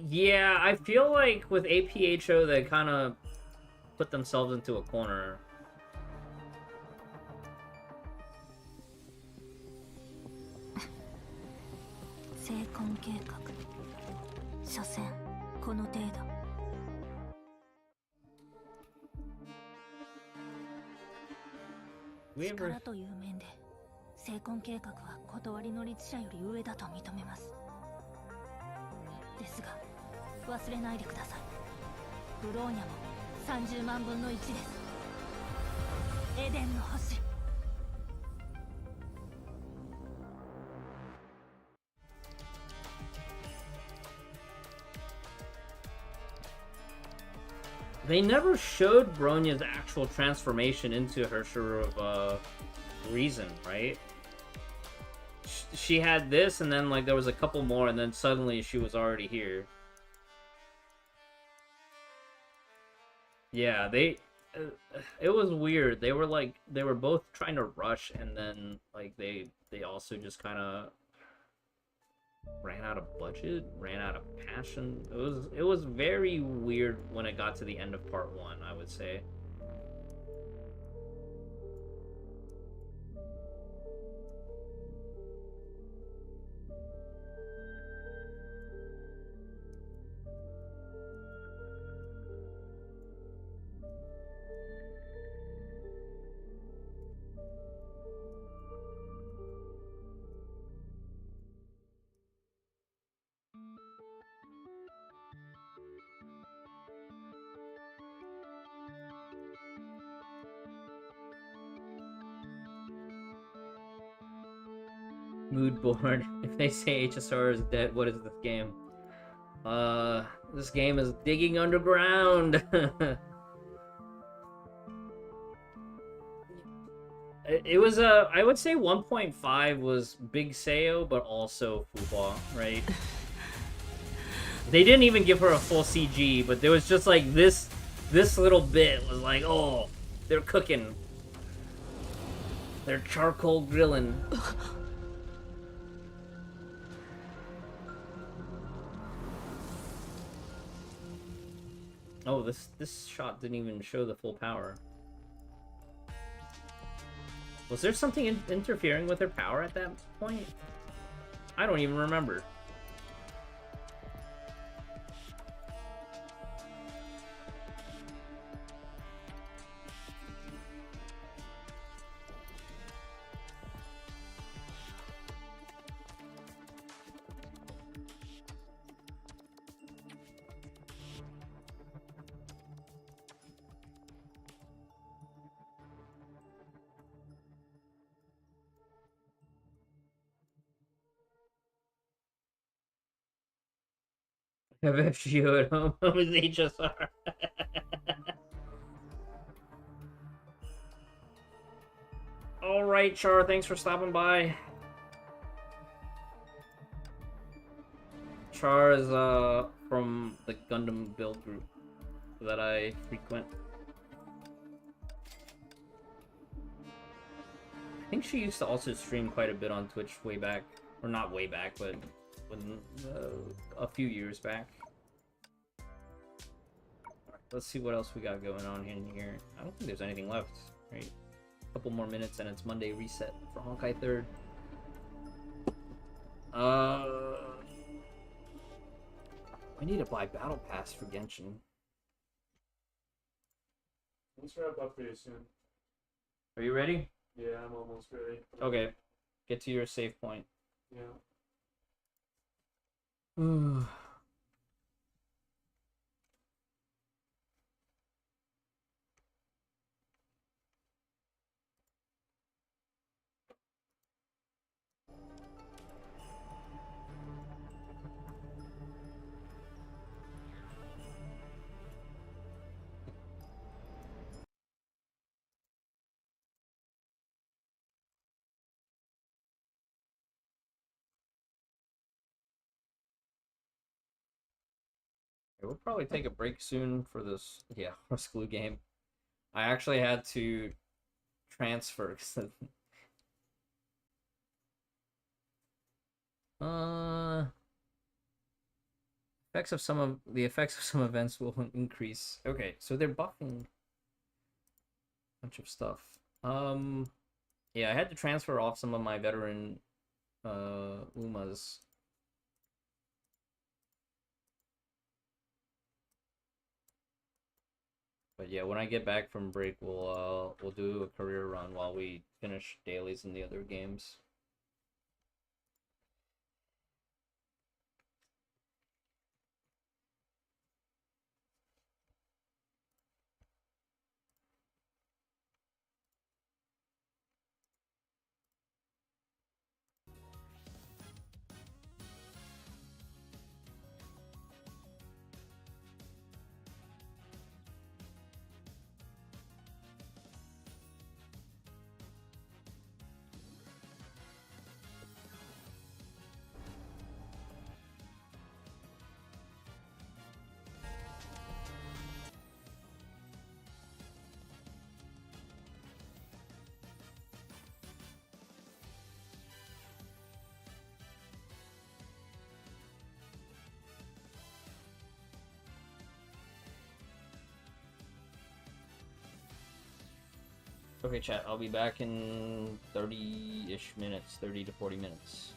Yeah, I feel like with APHO, they kind of put themselves into a corner. We ever... 力という面で、成婚計画は断りの律者より上だと認めます。ですが、忘れないでください。ブローニャも30万分の1です。エデンの星。They never showed Bronya's actual transformation into Herrscher of Reason, right? She had this, and then like there was a couple more, and then suddenly she was already here. Yeah, it was weird. They were both trying to rush, and then like they also just kind of ran out of budget, ran out of passion. It was very weird when it got to the end of part 1, I would say. Mood board. If they say HSR is dead, what is this game? This game is digging underground. It was I would say 1.5 was Big Seo, but also Fuba, right? They didn't even give her a full CG, but there was just like this little bit was like, oh, they're cooking. They're charcoal grilling. Oh, this shot didn't even show the full power. Was there something interfering with her power at that point? I don't even remember. FFGO at home with HSR. Alright, Char, thanks for stopping by. Char is from the Gundam build group that I frequent. I think she used to also stream quite a bit on Twitch way back. Or not way back, but when, a few years back. Alright, let's see what else we got going on in here. I don't think there's anything left, right? A couple more minutes and it's Monday reset for Honkai 3rd. I need to buy Battle Pass for Genshin. Let's wrap up pretty soon. Are you ready? Yeah, I'm almost ready. Okay. Get to your save point. Yeah. We'll probably take a break soon for this, yeah, horse glue game. I actually had to transfer because the effects of some events will increase. Okay, so they're buffing a bunch of stuff. Yeah, I had to transfer off some of my veteran Umas. But yeah, when I get back from break, we'll do a career run while we finish dailies in the other games. Okay, chat, I'll be back in 30-ish minutes, 30 to 40 minutes.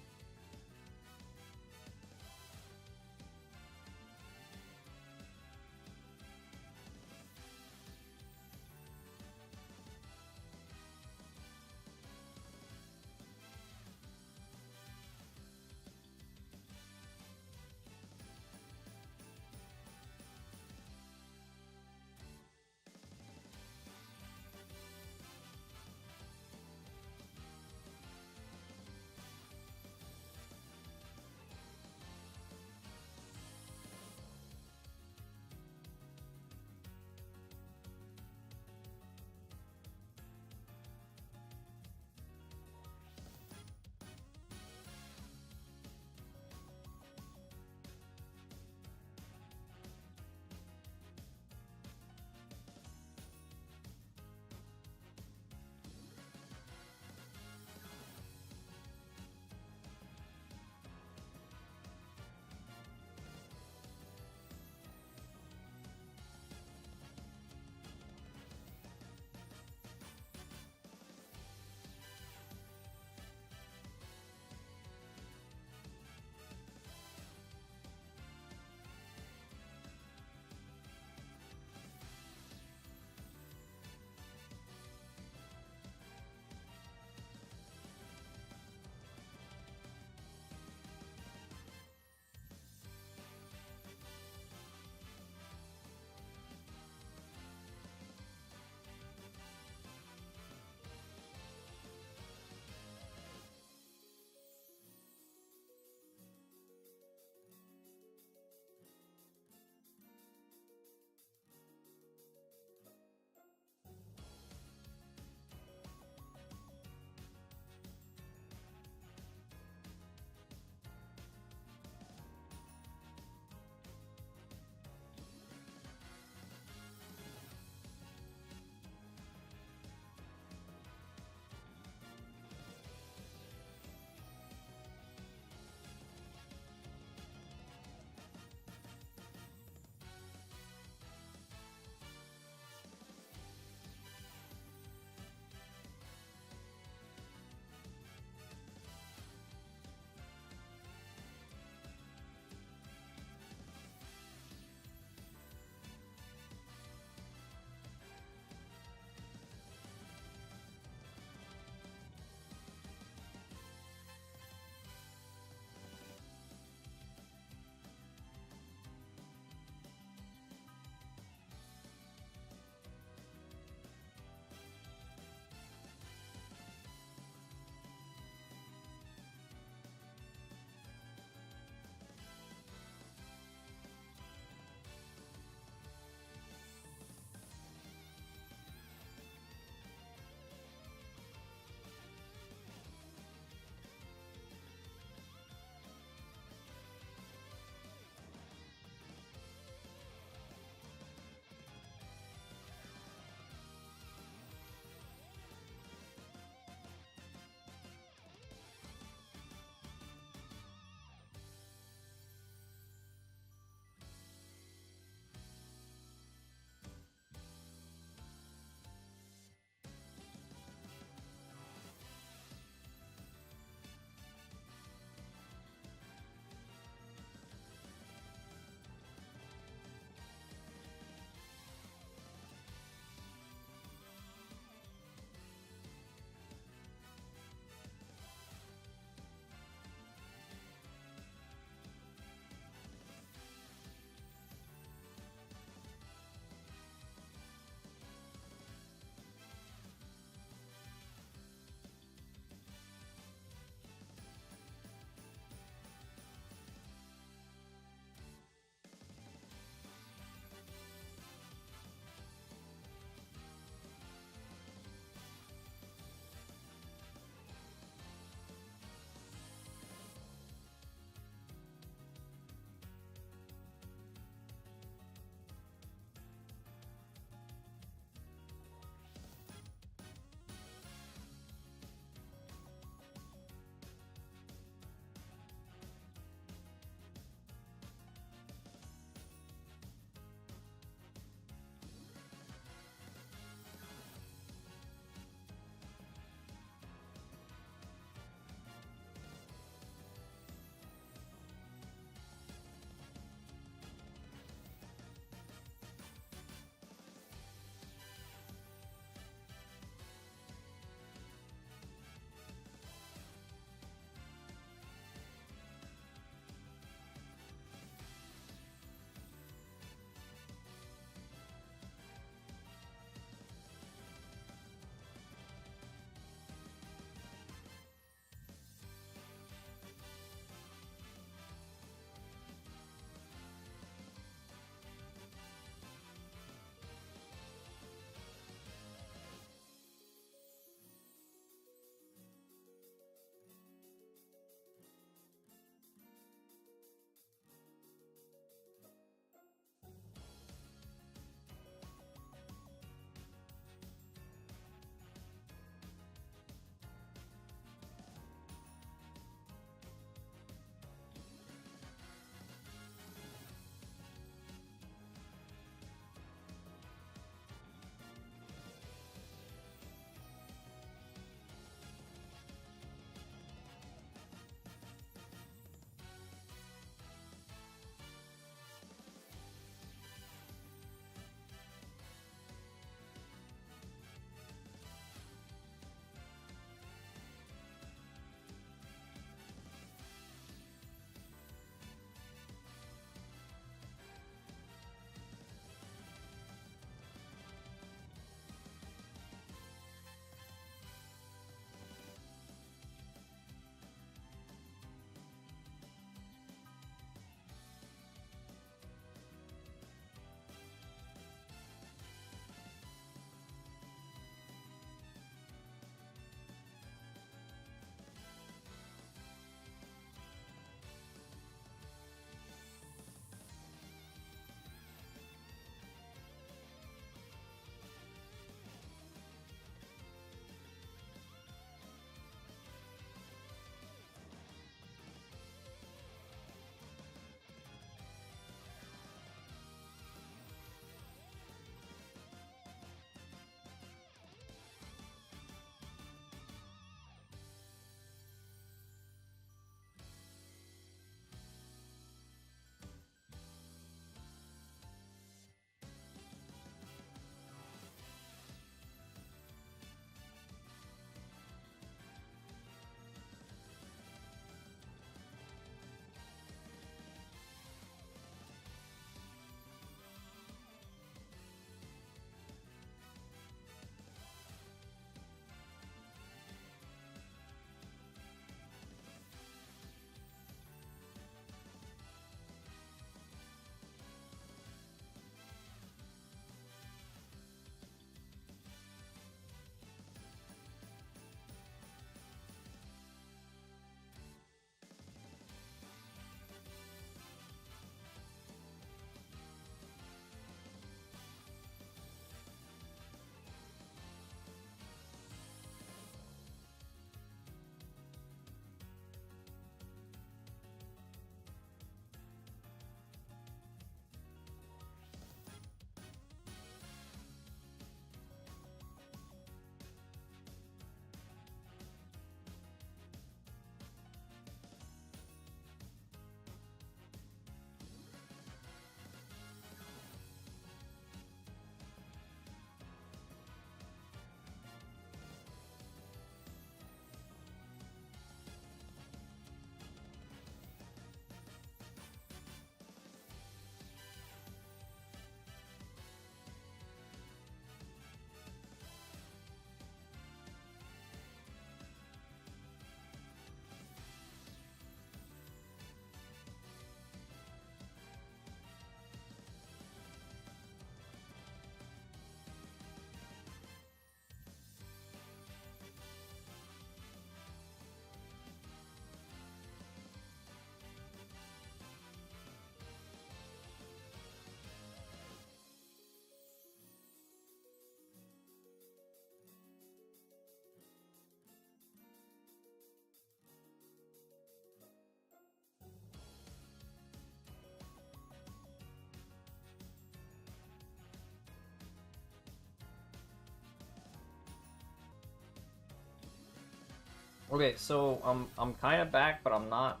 Okay, so I'm kind of back, but I'm not.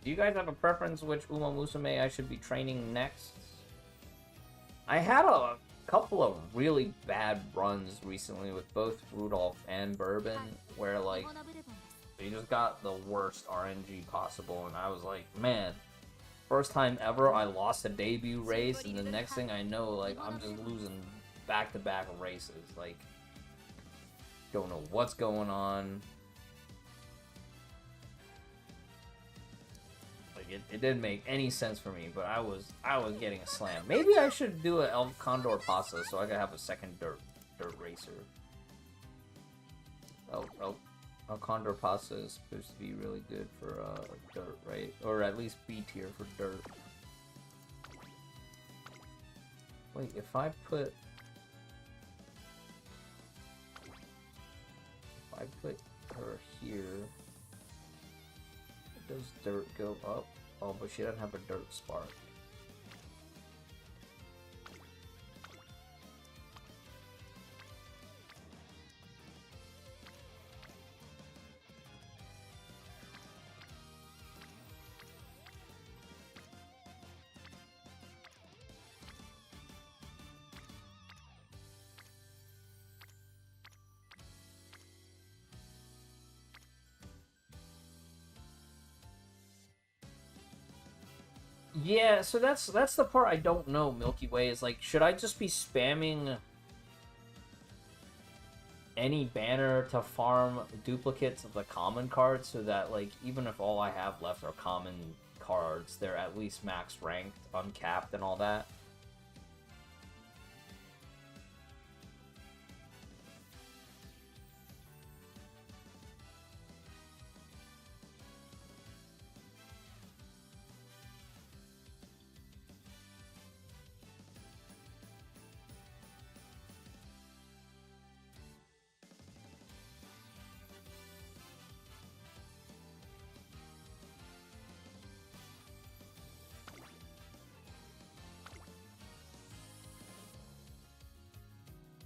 Do you guys have a preference which Uma Musume I should be training next? I had a couple of really bad runs recently with both Rudolph and Bourbon, where like they just got the worst RNG possible, and I was like, man, first time ever I lost a debut race, and the next thing I know, like I'm just losing back-to-back races. Like, don't know what's going on. It didn't make any sense for me, but I was getting a slam. Maybe I should do a El Condor Pasa so I could have a second dirt racer. El Condor Pasa is supposed to be really good for dirt, right? Or at least B tier for dirt. Wait, if I put her here, does dirt go up? Oh, but she doesn't have a dirt spark. Yeah, so that's the part I don't know, Milky Way, is like, should I just be spamming any banner to farm duplicates of the common cards so that, like, even if all I have left are common cards, they're at least max ranked, uncapped, and all that?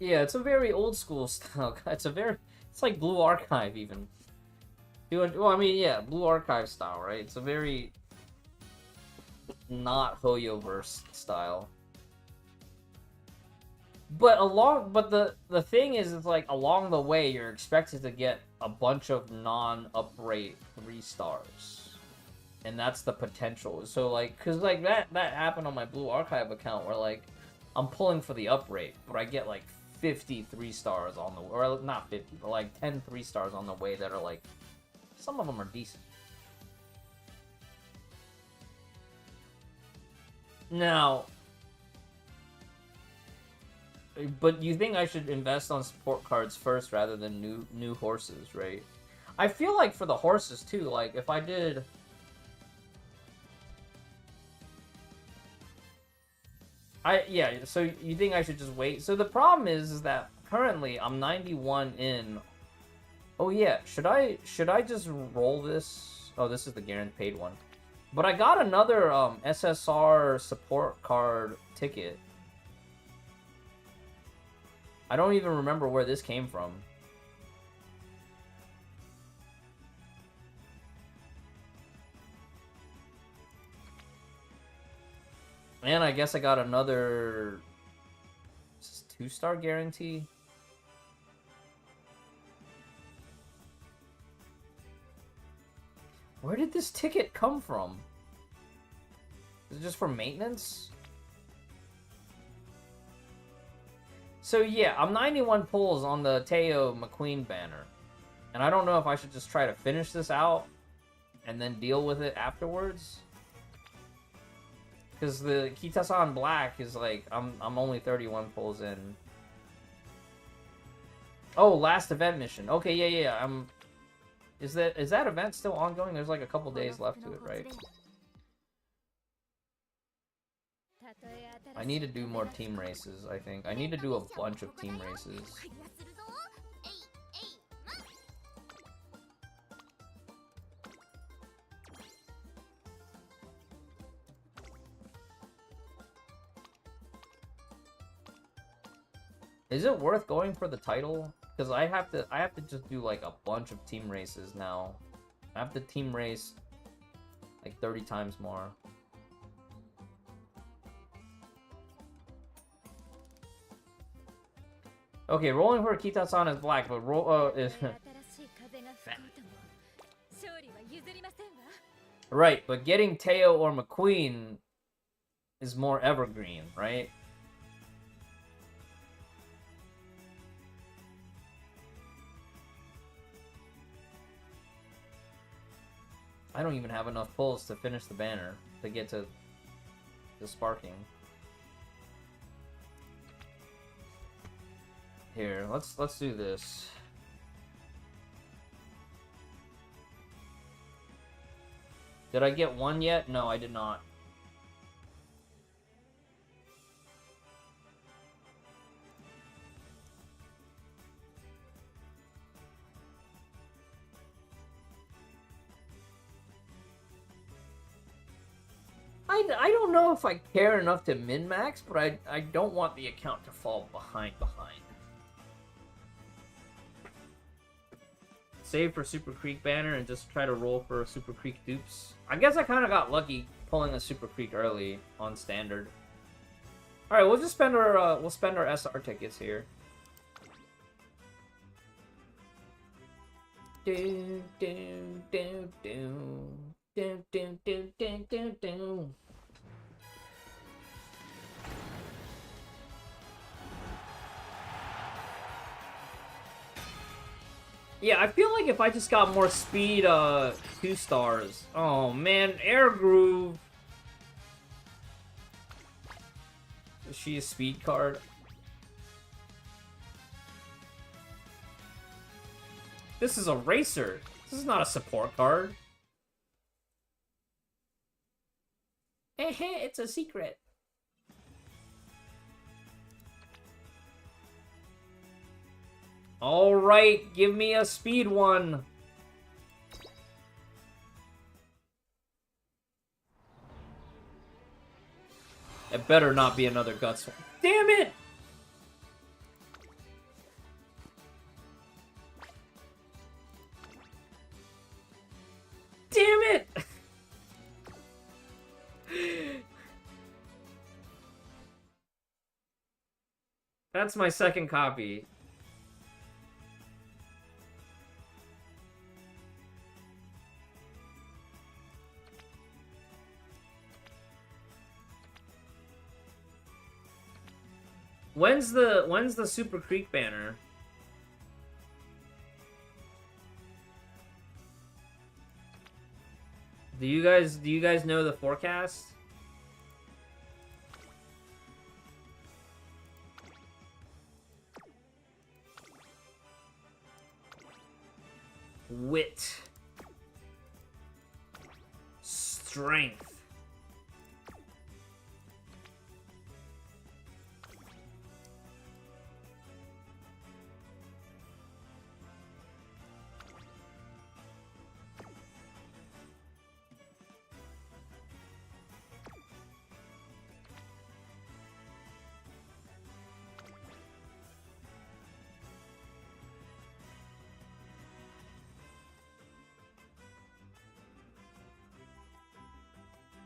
Yeah, it's a very old school style. It's like Blue Archive even. Well, I mean, yeah, Blue Archive style, right? It's a very not hoyoverse style. But the thing is, it's like along the way you're expected to get a bunch of non-uprate 3 stars. And that's the potential. So like, cause like that happened on my Blue Archive account where like I'm pulling for the uprate, but I get like 53 stars on the, or not 50, but like 10 3 stars on the way that are like, some of them are decent. Now, but you think I should invest on support cards first rather than new horses, right? I feel like for the horses too, like if I did, yeah, so you think I should just wait? So the problem is that currently I'm 91 in. Oh yeah, should I just roll this? Oh, this is the guaranteed paid one. But I got another SSR support card ticket. I don't even remember where this came from. And I guess I got another 2-star guarantee. Where did this ticket come from? Is it just for maintenance? So yeah, I'm 91 pulls on the Teo McQueen banner. And I don't know if I should just try to finish this out and then deal with it afterwards. Because the Kitasan Black is like, I'm only 31 pulls in. Oh, last event mission. Okay, yeah. Is that event still ongoing? There's like a couple days left to it, right? I need to do more team races, I think. I need to do a bunch of team races. Is it worth going for the title? Because I have to just do like a bunch of team races now. I have to team race like 30 times more. Okay, rolling for Kita-san is black, but roll is right, but getting Teo or McQueen is more evergreen, right? I don't even have enough pulls to finish the banner to get to the sparking. Here, let's do this. Did I get one yet? No, I did not. I don't know if I care enough to min-max, but I don't want the account to fall behind. Save for Super Creek banner and just try to roll for Super Creek dupes. I guess I kind of got lucky pulling a Super Creek early on standard. All right, we'll just spend our SR tickets here. Do do do do do do do do do do. Yeah, I feel like if I just got more speed, 2 stars. Oh man, Air Groove. Is she a speed card? This is a racer. This is not a support card. Hey, it's a secret. All right, give me a speed one. It better not be another guts one. Damn it! Damn it! That's my second copy. When's the Super Creek banner? Do you guys know the forecast? Wit. Strength.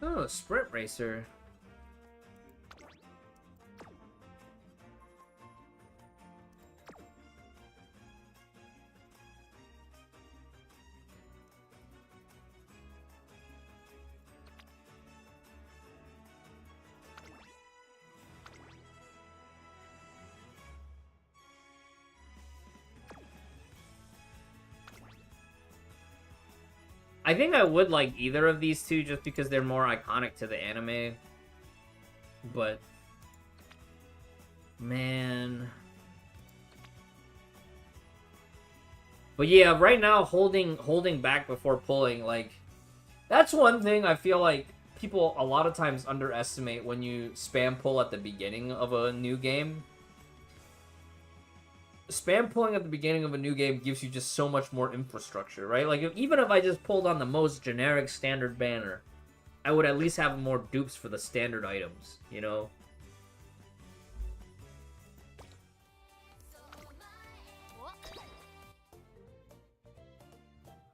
Oh, Sprint Racer. I think I would like either of these two just because they're more iconic to the anime. But man. But yeah, right now holding back before pulling, like that's one thing I feel like people a lot of times underestimate when you spam pull at the beginning of a new game. Spam pulling at the beginning of a new game gives you just so much more infrastructure, right? Like, even if I just pulled on the most generic standard banner, I would at least have more dupes for the standard items, you know?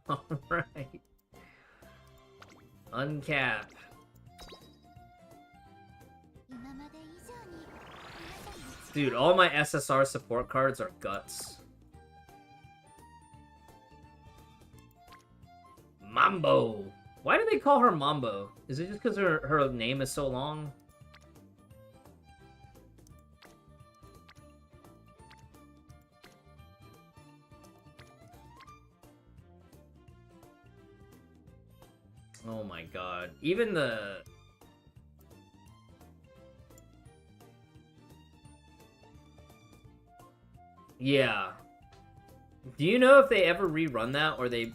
Alright. Uncap. Dude, all my SSR support cards are guts. Mambo! Why do they call her Mambo? Is it just because her name is so long? Oh my god. Even the... Yeah. Do you know if they ever rerun that, or they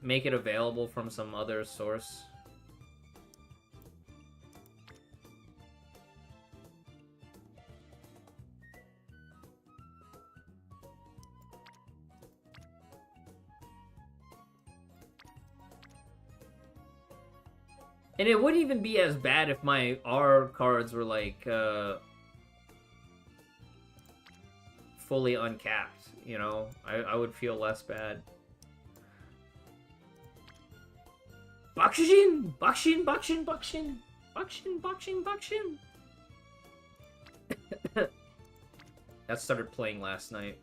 make it available from some other source? And it wouldn't even be as bad if my R cards were like, fully uncapped, you know? I would feel less bad. Bakushin! Bakushin, Bakushin, Bakushin! Bakushin, Bakushin, Bakushin! That started playing last night.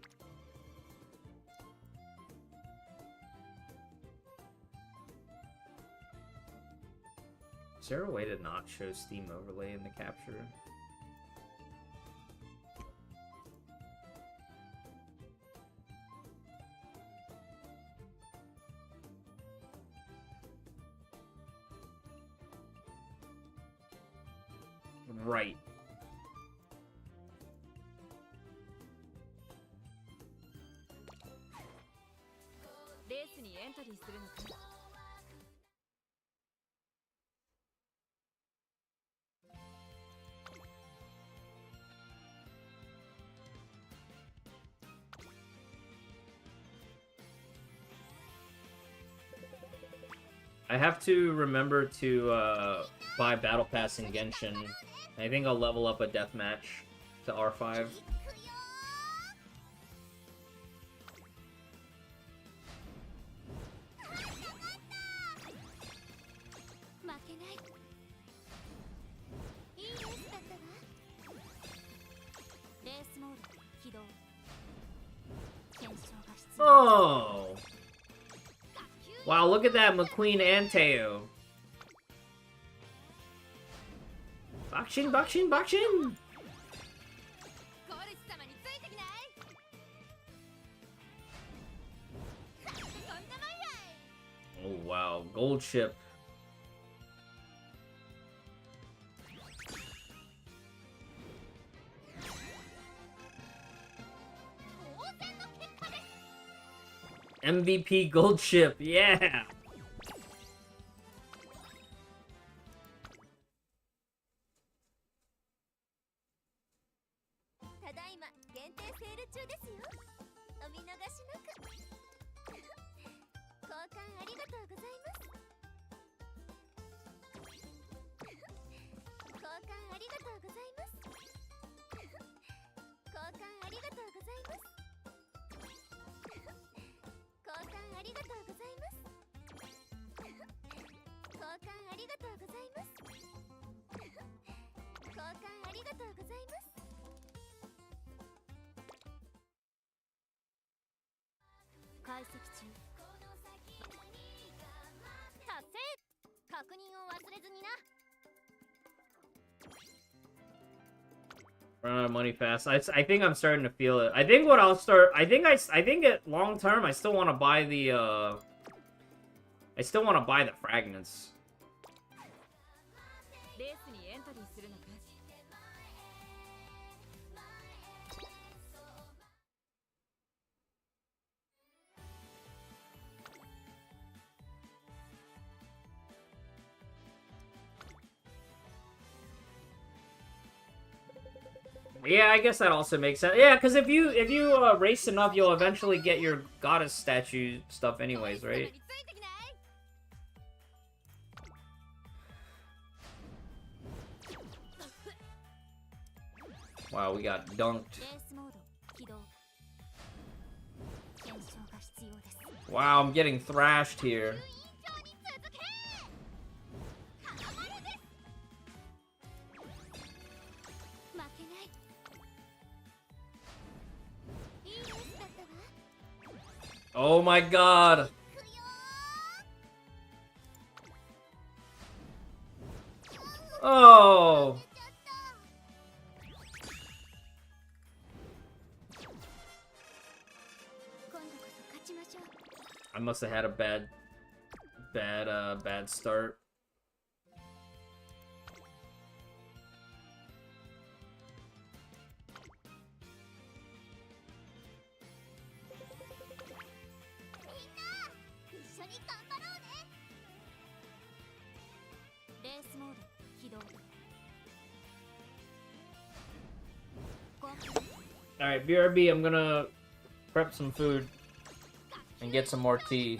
Is there a way to not show Steam overlay in the capture? Right. I have to remember to buy Battle Pass in Genshin. I think I'll level up a deathmatch to R5. Oh! Wow, look at that, McQueen and Teo. Bakushin, Bakushin, Bakushin! Oh wow, gold ship. MVP gold ship, yeah! Run out of money fast. I think I'm starting to feel it. I think what I'll start. I think at long term, I still want to buy the. I still want to buy the fragments. Yeah, I guess that also makes sense. Yeah, because if you race enough, you'll eventually get your goddess statue stuff anyways, right? Wow, we got dunked. Wow, I'm getting thrashed here. 負けないいいレースだったわ Oh my god! 行くよ Oh! ちゃった 今度こそ勝ちましょう I must have had a bad start. 一緒に頑張ろうねレースモード起動 Alright, BRB, I'm gonna prep some food and get some more tea.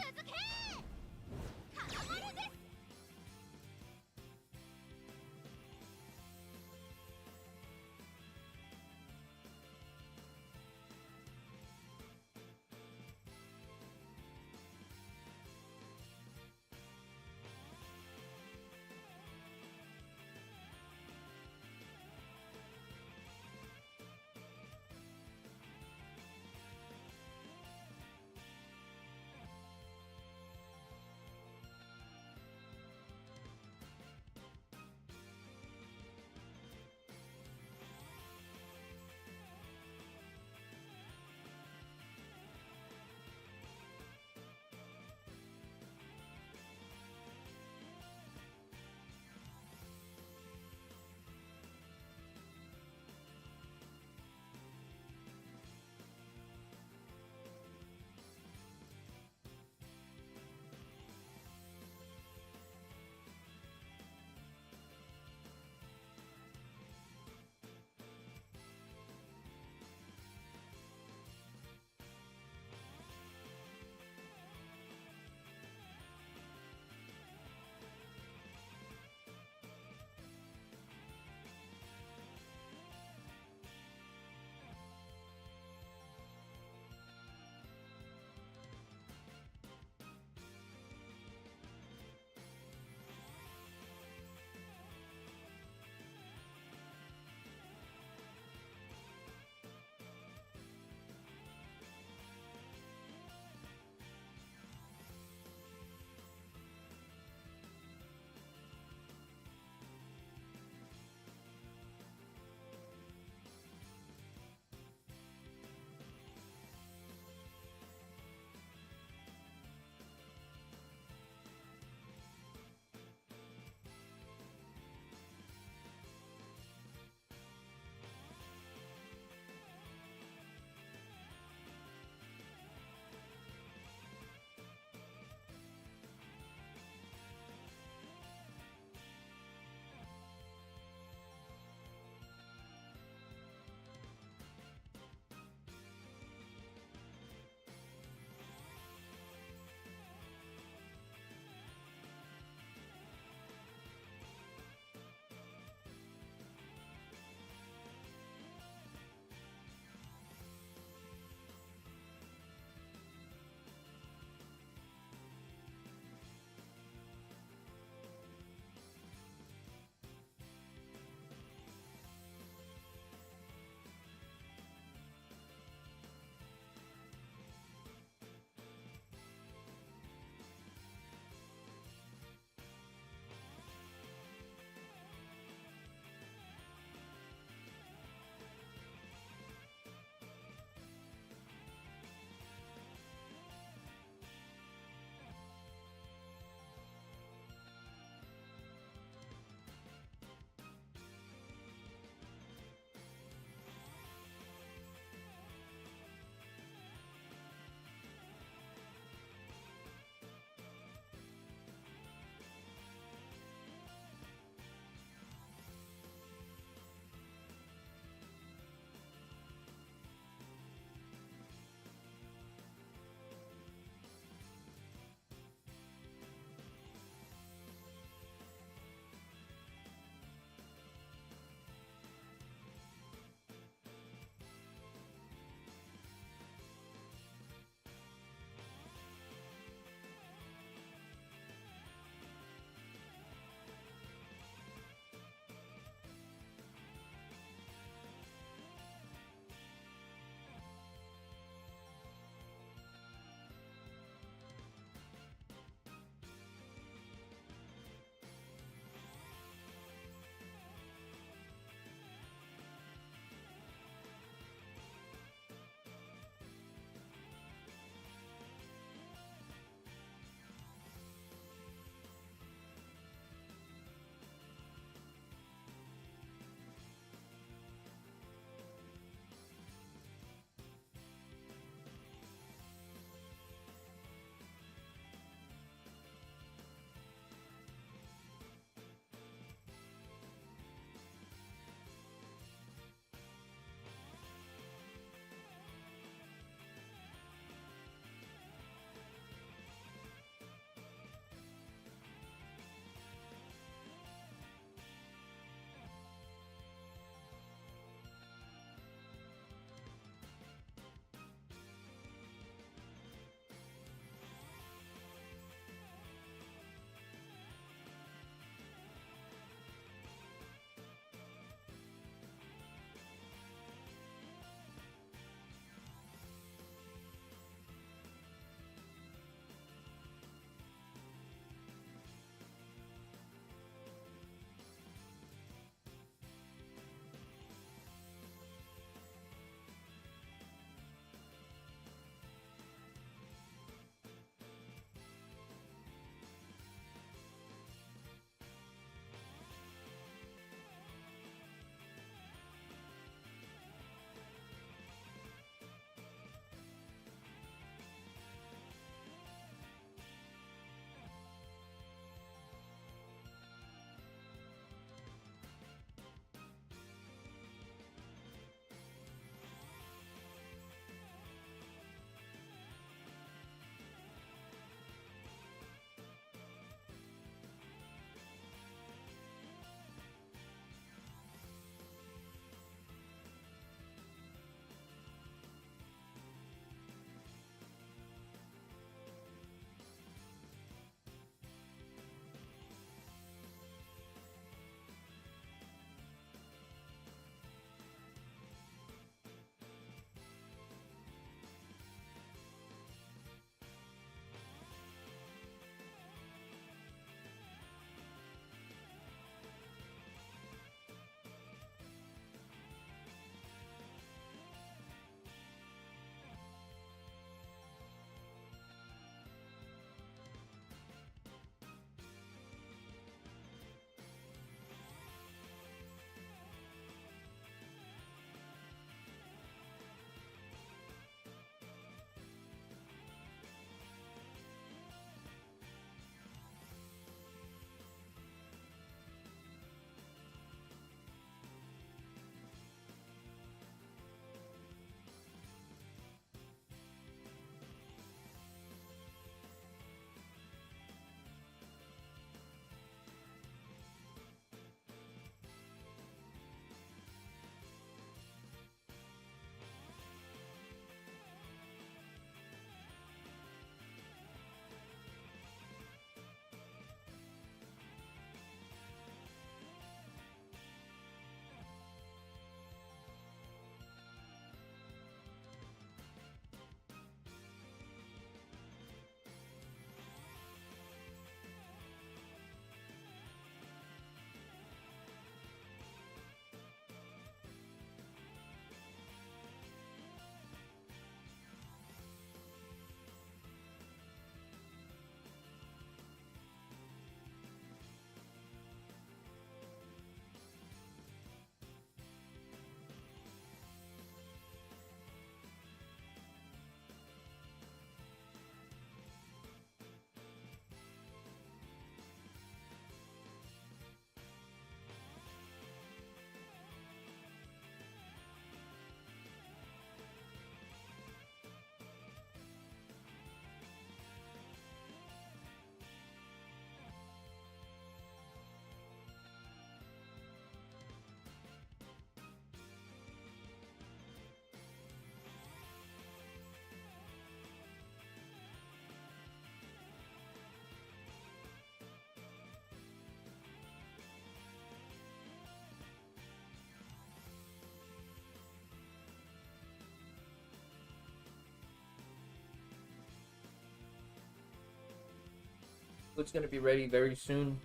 It's gonna be ready very soon.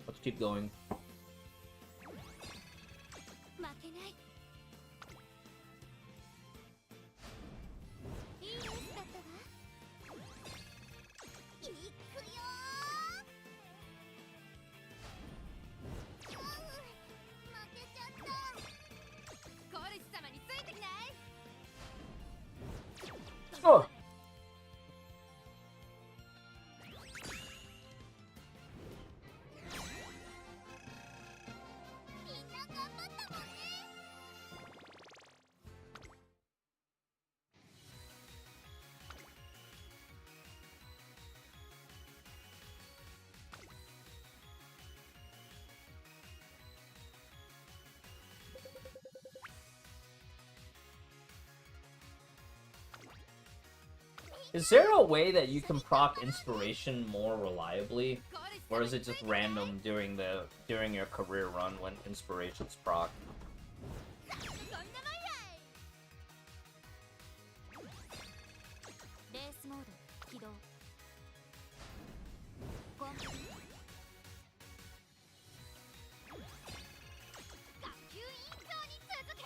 Let's keep going. 負けない。いいレースだったわ。いくよー。負けちゃった。コルシ様についてきない？ Oh. みんな頑張ったもんね。Is there a way that you can proc inspiration more reliably? Or is it just random during your career run when inspirations proc? そんなもんやい。レースモード起動。ゴン。学級委員長に続け。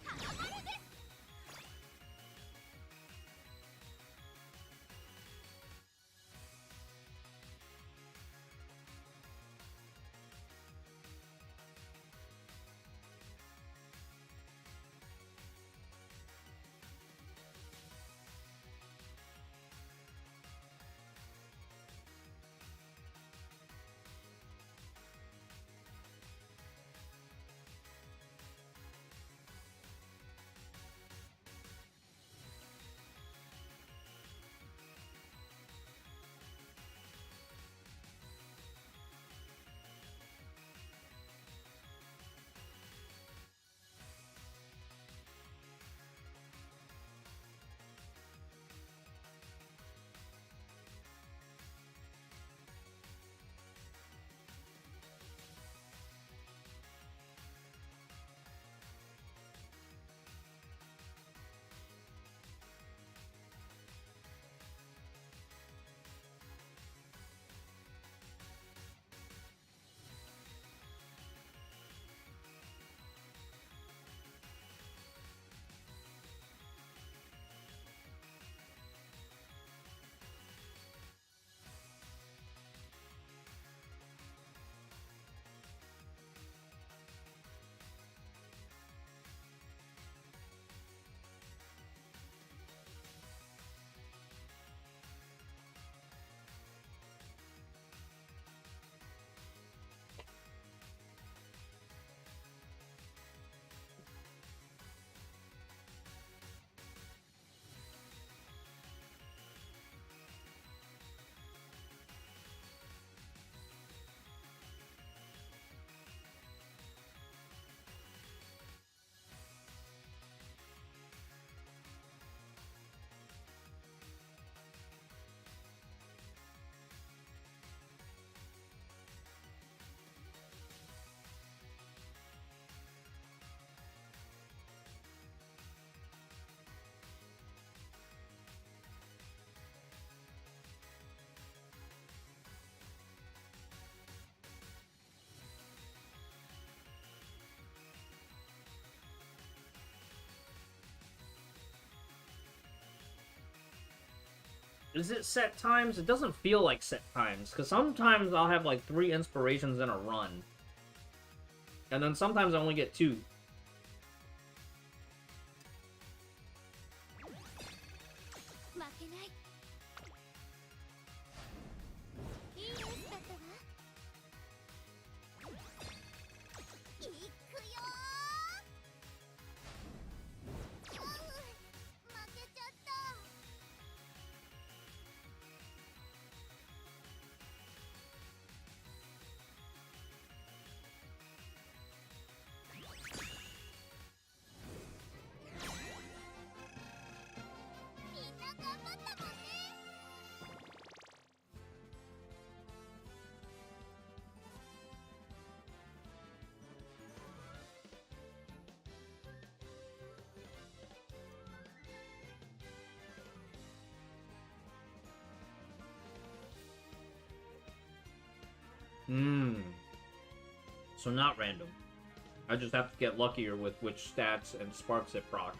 頼まれです。 Is it set times? It doesn't feel like set times, because sometimes I'll have like 3 inspirations in a run. And then sometimes I only get 2. 負けない。いいレースだったわ。いくよー。負けちゃった。 い So not random. I just have to get luckier with which stats and sparks it procs.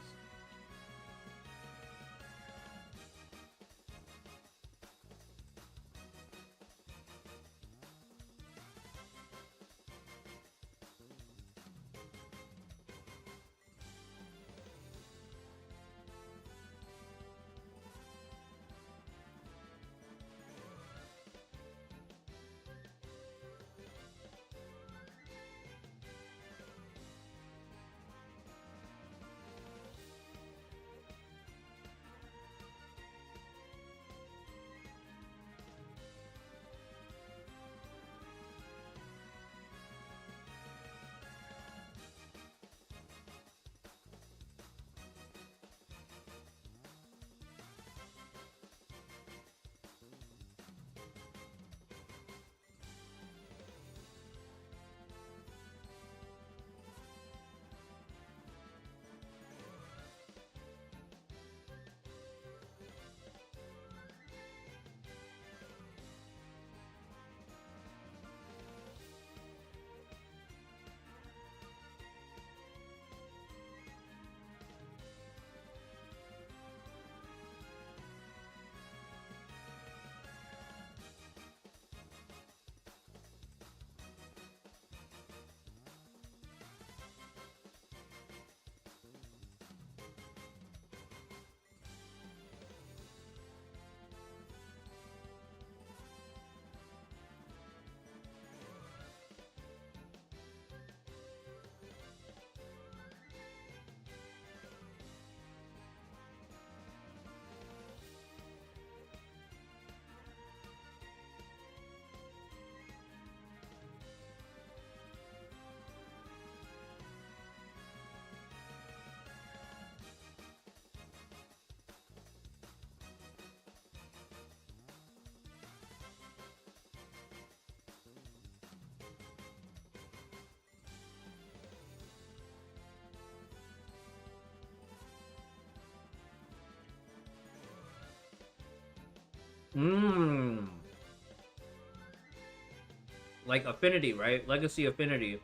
Like affinity, right? Legacy affinity.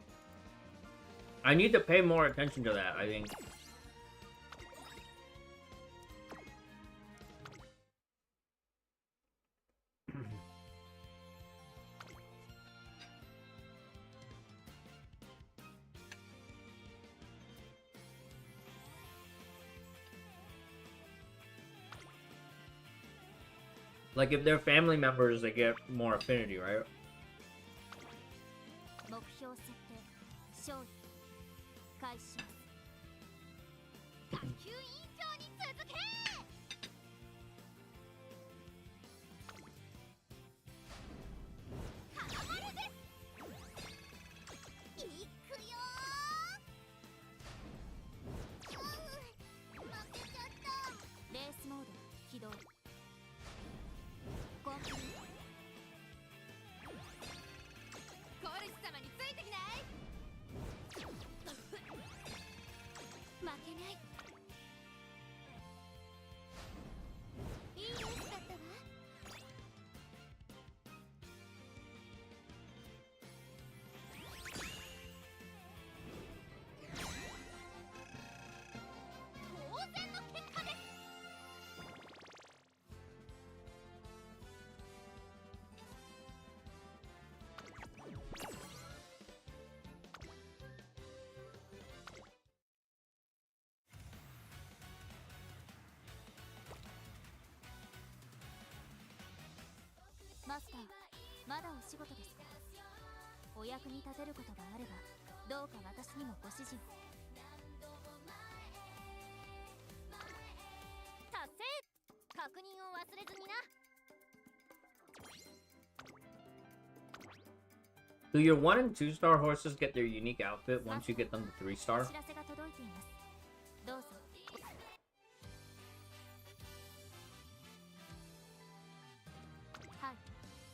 I need to pay more attention to that, I think. Like if they're family members, they get more affinity, right? 目標設定勝利開始します卓球委員長に続け花丸ですいくよ負けちゃったレースモード起動コンプリートコルシ様についてきない負けないいいレースだったわ当然の結果です マスター、まだお仕事ですか？お役に立てることがあれば、どうか私にもご指示を。達成！確認を忘れずにな。Do your 1 and 2 star horses get their unique outfit once you get them to 3 star? お知らせが届いています。どうぞ。はい。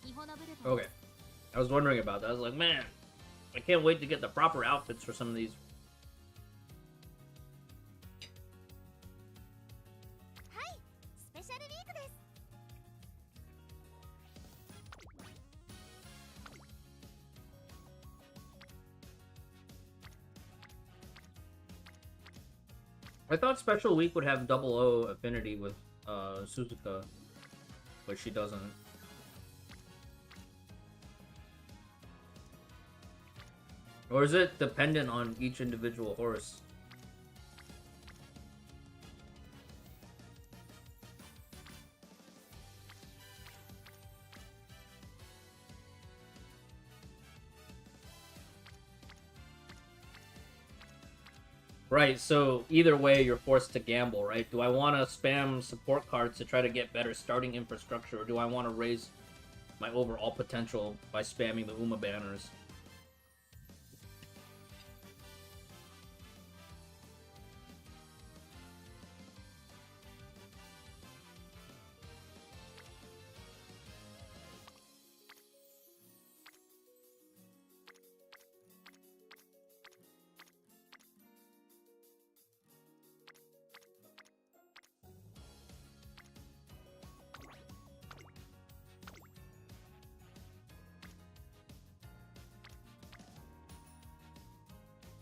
日本のブルボン Okay. I was wondering about that. I was like, man, I can't wait to get the proper outfits for some of these. はい、スペシャルウィークです。I thought Special Week would have double O affinity with Suzuka, but she doesn't. Or is it dependent on each individual horse? Right, so either way, you're forced to gamble, right? Do I want to spam support cards to try to get better starting infrastructure, or do I want to raise my overall potential by spamming the Uma banners?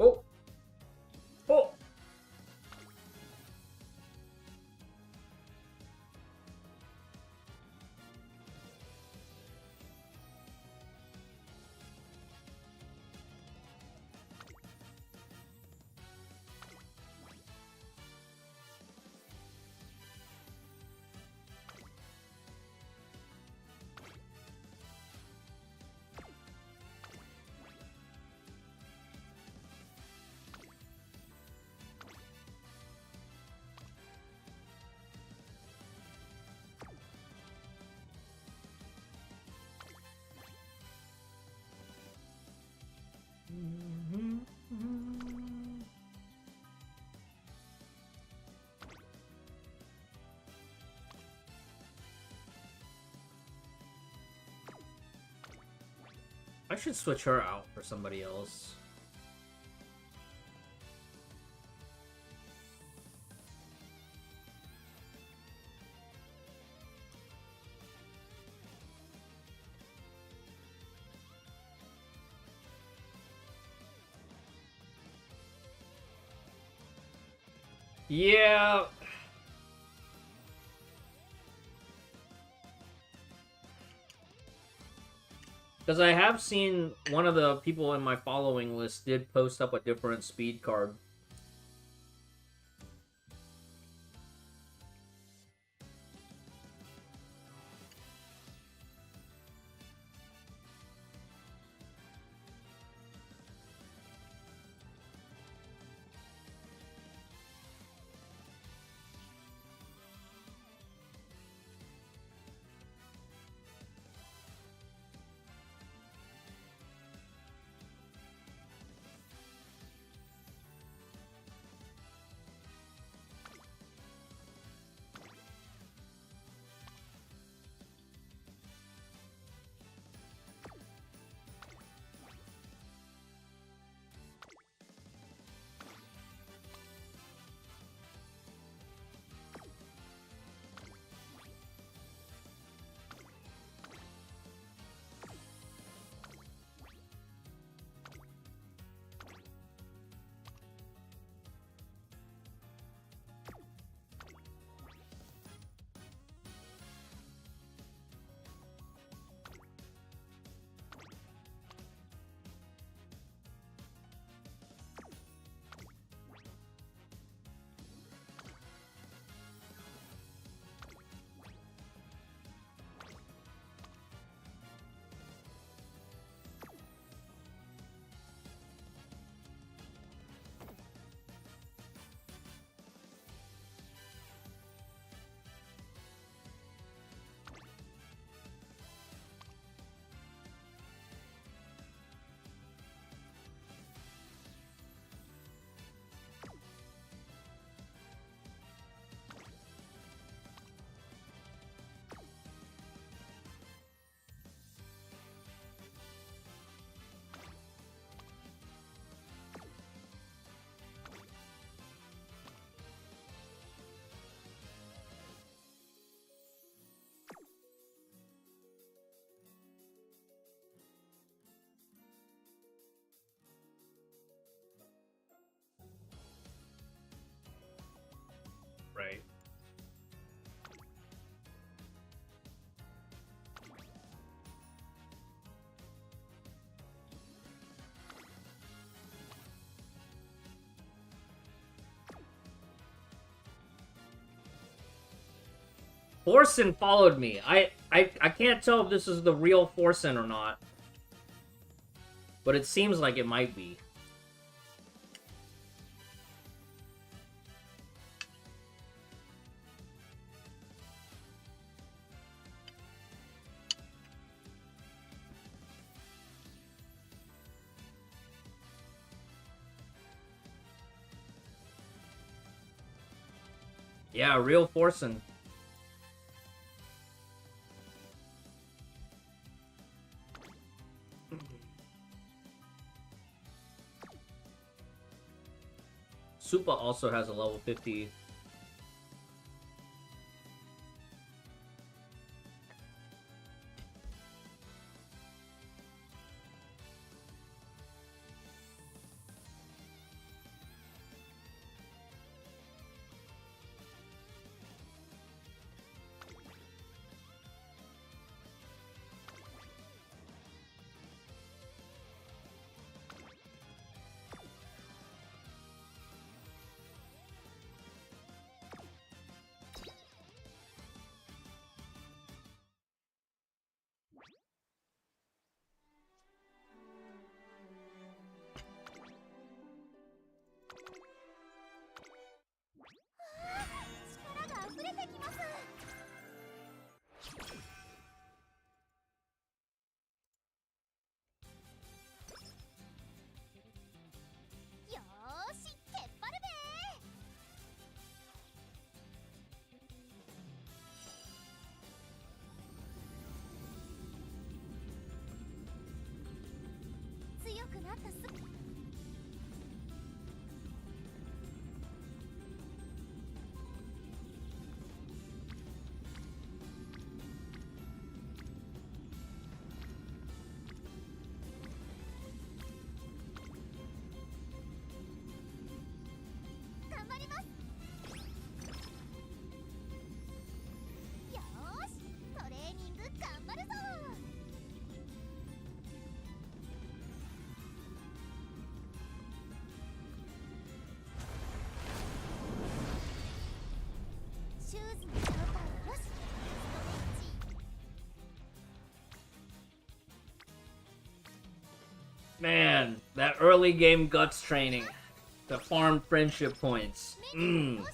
Oh! Oh! I should switch her out for somebody else. Yeah. Because I have seen one of the people in my following list did post up a different speed card. Forsen followed me. I can't tell if this is the real Forsen or not. But it seems like it might be. Yeah, real Forsen. Supa also has a level 50. Man, that early game guts training. The farm friendship points. Mmm.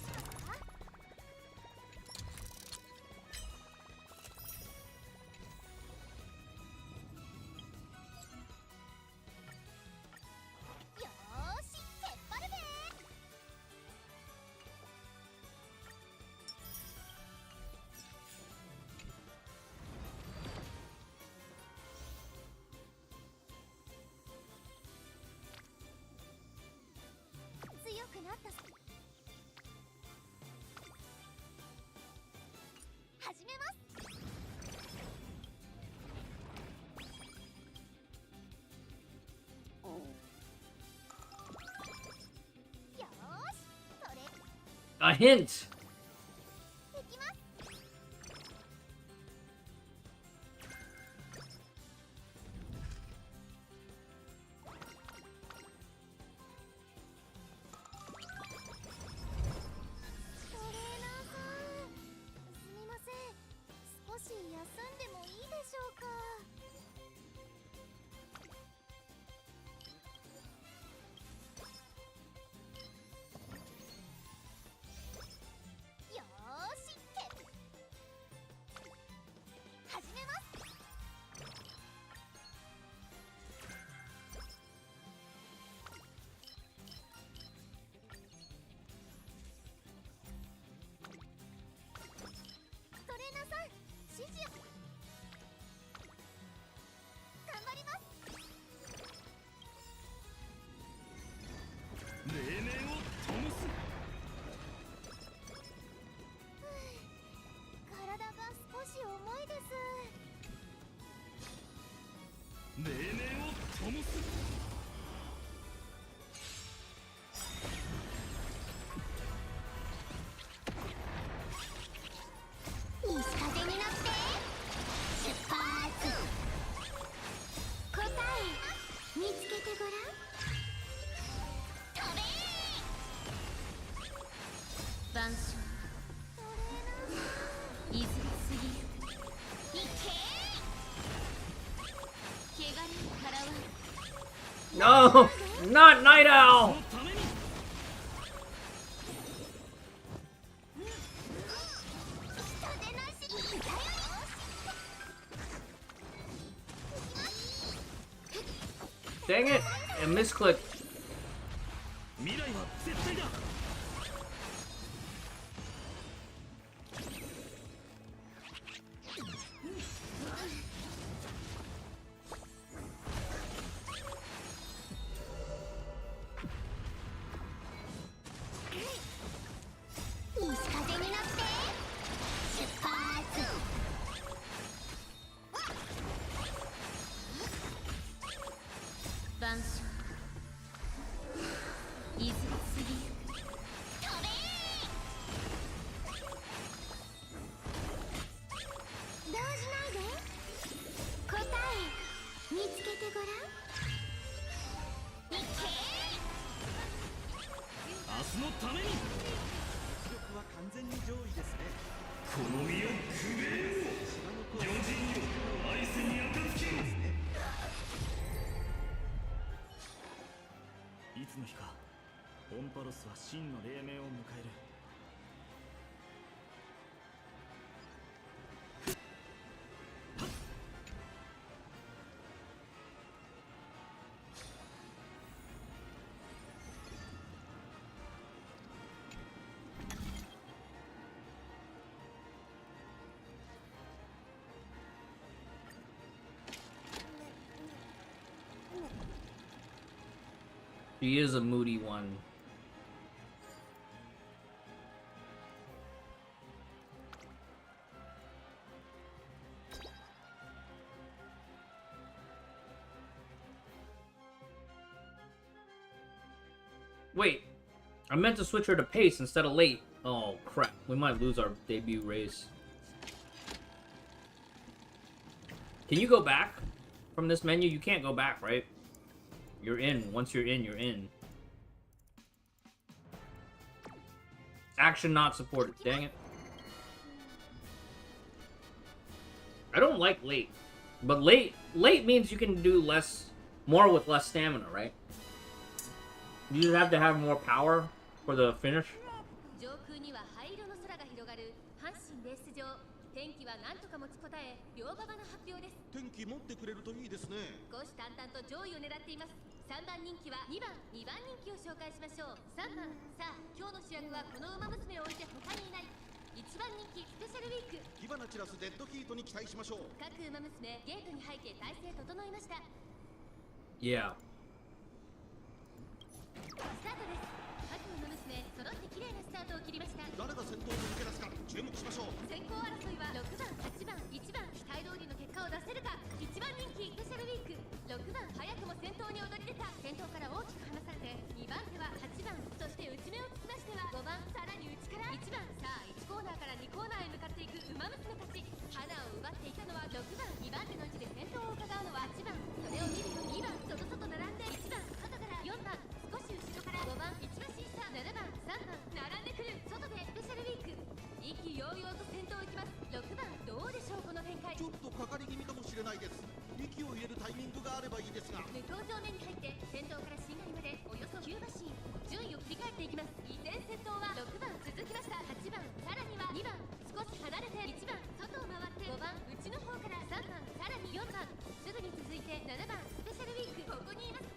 A hint! No! Not Night Owl! Dang it! I misclicked. 未来は絶対だ。西風に乗って出発。晩鐘いずれ過ぎゆく。飛べー。動じないで。答え見つけてごらん。いけ明日のために。は完全に上位ですね。この身をくべよう。余人よ、愛せに暁を。いつの日かオンパロスは真の黎明を迎える。She is a moody one. Wait, I meant to switch her to pace instead of late. Oh crap, we might lose our debut race. Can you go back from this menu? You can't go back, right? You're in. Once you're in, you're in. Action not supported. Dang it. I don't like late. But late means you can do more with less stamina, right? You just have to have more power for the finish. 上空には灰色の空が広がる阪神レース場。天気は何とか持ちこたえ、両馬場の発表です。天気持ってくれるといいですね。虎視眈々と上位を狙っています。3番人気は2番人気を紹介しましょう。3番、さあ今日の主役はこの馬娘を置いて他にいない。1番人気スペシャルウィーク。火花散らすデッドヒートに期待しましょう。各馬娘ゲートに入って体勢整いました。 Yeah. スタートです。各馬娘揃って綺麗なスタートを切りました。誰が先頭に抜け出すか注目しましょう。先行争いは6番、8番、1番期待通りの結果を出せるか。1番人気スペシャルウィーク。6番早くも先頭に躍り出た。先頭から大きく離されて2番手は8番、そして内目を突き出しては5番、さらに内から1番。さあ1コーナーから2コーナーへ向かっていく馬娘たち。花を奪っていたのは6番、2番手の位置で先頭を伺うのは8番。それを見るよ2番、外並んで1番、外から4番、少し後ろから5番、1馬身差7番、3番並んでくる。外でスペシャルウィーク。意気揚々と先頭行きます。6番どうでしょうこの展開。ちょっとかかり気味かもしれないです。息を入れるタイミングがあればいいですが。無表情目に入って先頭からしんがりまでおよそ9馬身。順位を切り替えていきます。依然先頭は6番続きました。8番さらには2番少し離れて1番外を回って5番内の方から3番さらに4番すぐに続いて7番スペシャルウィーク。ここにいます。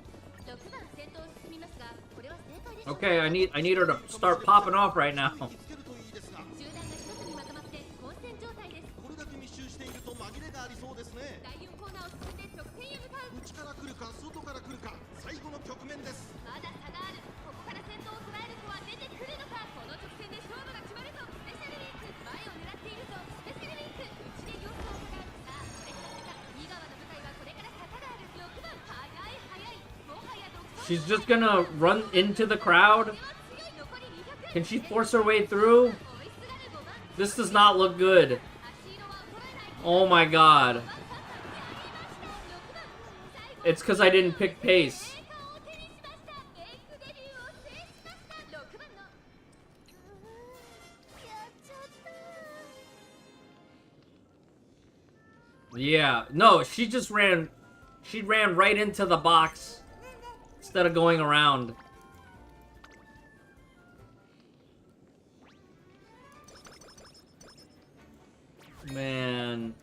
6番先頭を進みますがこれは正解でしょうか。 Okay, I need her to start popping off right now. 見つけるといいですが。集団が一つにまとまって混戦状態です。これだけ密集していると紛れがありそうですね。第4コーナーを進んで直線へ向かう。内から来るか外から来るか最後の局面です。まだ差がある。ここから先頭を捉える子は出てくるのか。この直線で勝負が決まるぞ。スペシャルウィーク前を狙っているぞ。スペシャルウィーク内で様子を伺う。さあこれから坂右側の舞台はこれから坂がある。6番速いもはや独走。 She's just gonna run into the crowd. 強い。残り200。 Can she force her way through? 追いすがる5番。 This does not look good. 足色は衰えない。 Oh my god. 6番 It's because I didn't pick pace. 栄冠を手にしました。メイクデビューを制しました。6番のやっちゃった Yeah, no, she ran right into the box instead of going around. Man.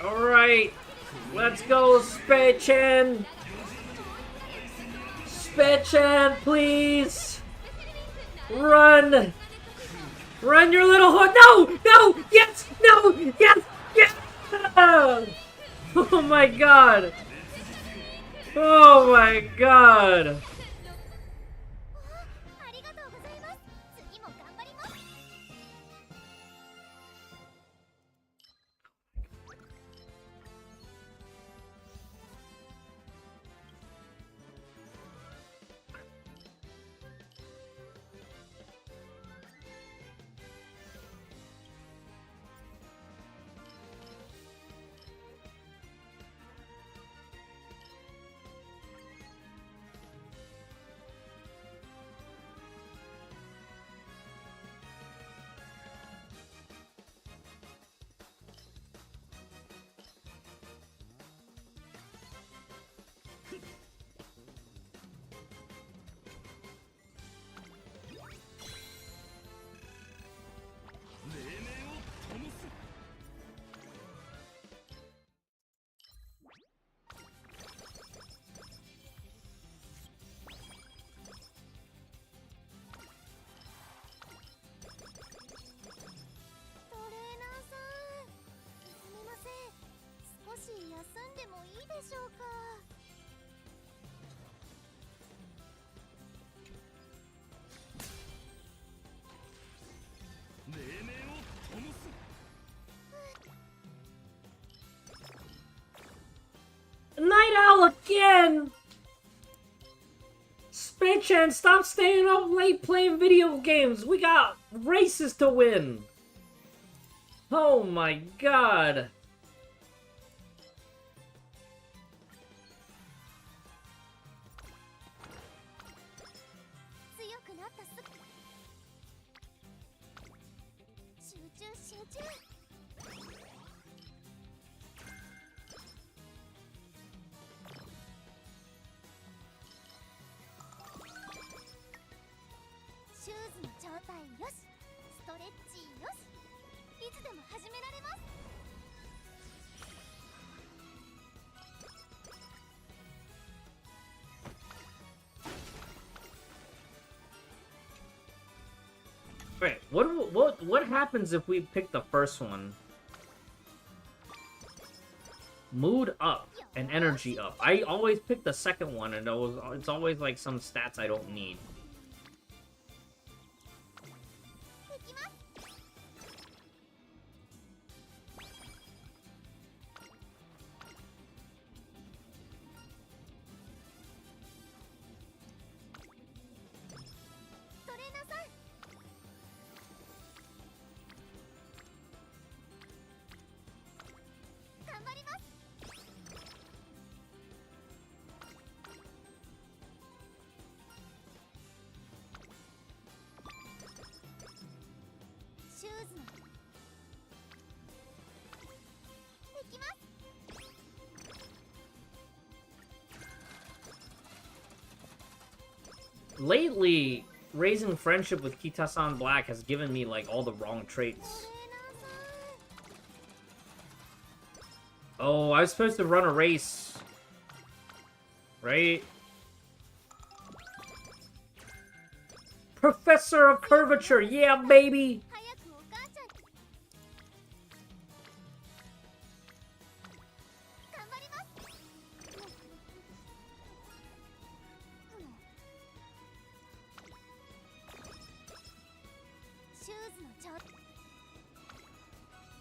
Alright, let's go, Spechan! Spechan, please! Run! Run your little horse! No! No! Yes! No! Yes! Yes! Oh my god! Oh my god! Night Owl again! Spechan, stop staying up late playing video games! We got races to win! Oh my god! シューズの状態よし、ストレッチよし、いつでも始められます。 Wait, what happens if we pick the first one? Mood up and energy up. I always pick the second one, and it's always like some stats I don't need. いきます。トレーナーさん、頑張ります。シューズのいきます。 Lately, raising friendship with Kita-san Black has given me like all the wrong traits. トレーナーさん、 Oh, I was supposed to run a race. Right? Professor of Curvature, yeah, baby! 早くお母ちゃんに頑張ります。シューズの調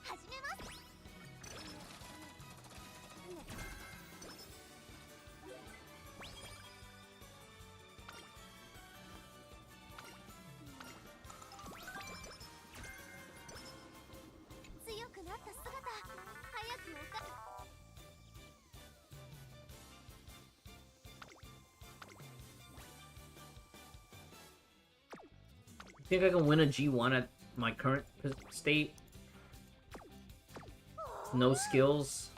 始めます。強くなった姿、早くおか You think I can win a G1 at my current state? No skills?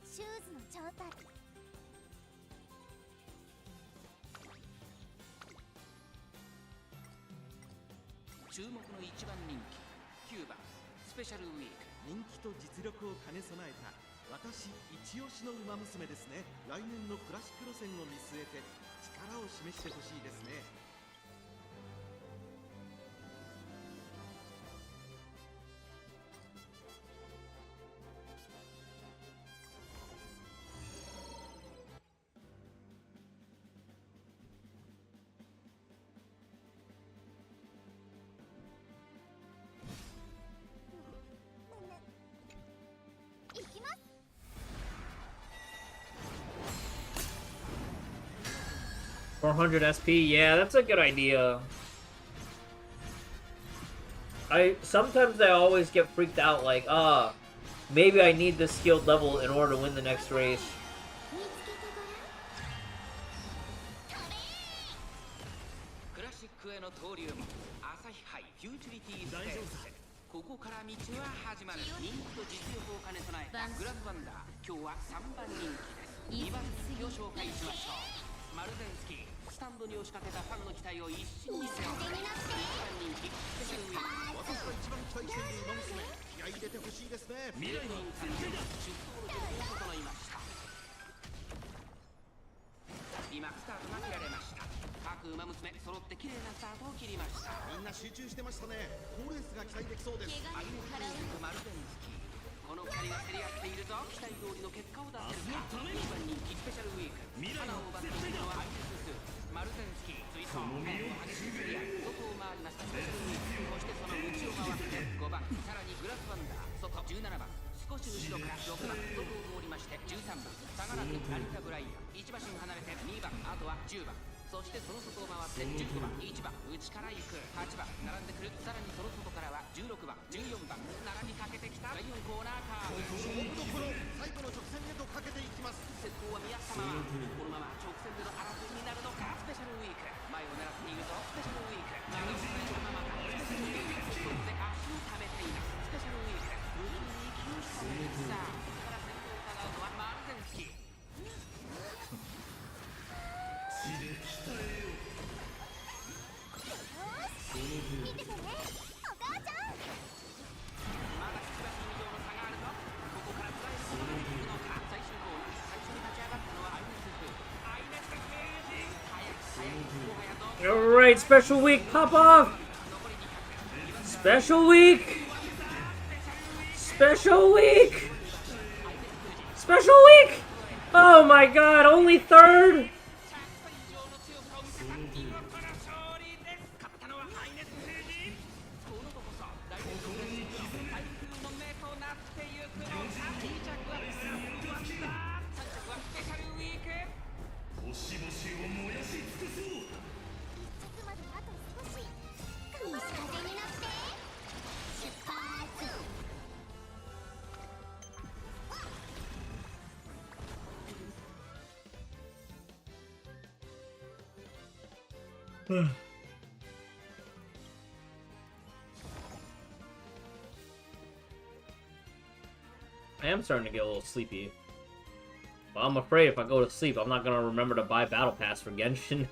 シューズの状態。注目の一番人気9番スペシャルウィーク。人気と実力を兼ね備えた私一押しの馬娘ですね。来年のクラシック路線を見据えて力を示してほしいですね。いきます。 400 SP, yeah, that's a good idea. Sometimes I always get freaked out, like, maybe I need this skilled level in order to win the next race. 見つけてごらん。クラシックへの登竜門朝日杯フューチュリティステークス。ここから道は始まる。人気と実力を兼ね備えたグラスワンダー。今日は3番人気です。2番人気を紹介しましょう。マルゼンスキー。スタンドに押しかけたファンの期待を一身に背負って1番人気スペシャルウィーク。私が一番期待している馬娘、気合い入れてほしいですね。未来の参戦出走の準備が整いました。今スタートが切られました。各馬娘揃って綺麗なスタートを切りました。みんな集中してましたね。好レースが期待できそうです。アイムクレインとマルゼンスキー。この2人が競り合っているぞ。期待通りの結果を出せるか。2番人気スペシャルウィーク。花を奪っているのはアイムスス。マルゼンスキー追走。激しい競り合い。外を回りましたスペシャルウィーク。そしてその内を回って5番。さらにグラスワンダー。外17番。少し後ろから6番。外を通りまして13番。差がなく成田ブライアン。1馬身離れて2番。あとは10番。そしてその外を回って15番、1番、内から行く8番、並んでくる。さらにその外からは16番、14番、並びかけてきた第4コーナーカーブ。勝負どころ、最後の直線へとかけていきます。先頭は宮下ママ。このまま直線での争いになるのか。スペシャルウィーク前を狙っているぞ。スペシャルウィーク長尾さんのママがスペシャルウィークそして足のため Alright, special week, pop off! Special week! Special week! Special week! Oh my god, only third? I am starting to get a little sleepy. But I'm afraid if I go to sleep, I'm not gonna remember to buy Battle Pass for Genshin.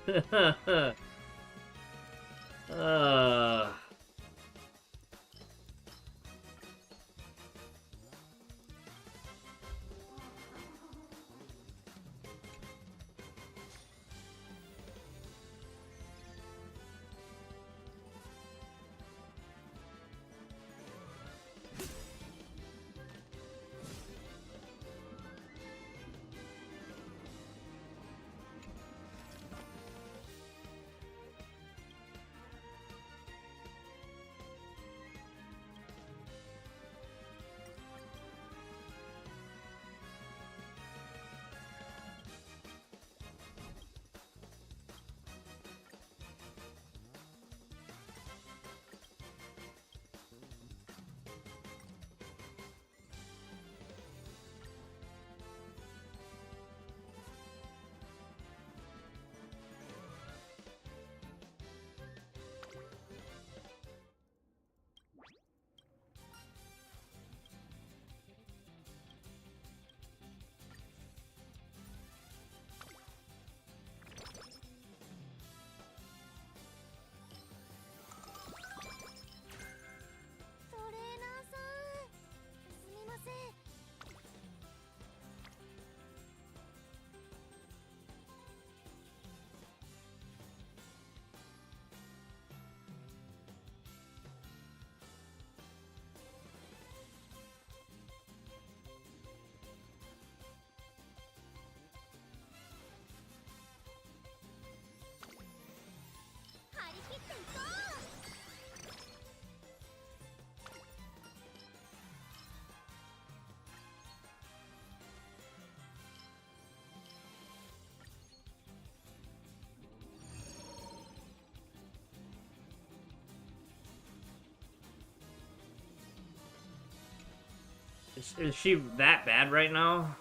Is she that bad right now?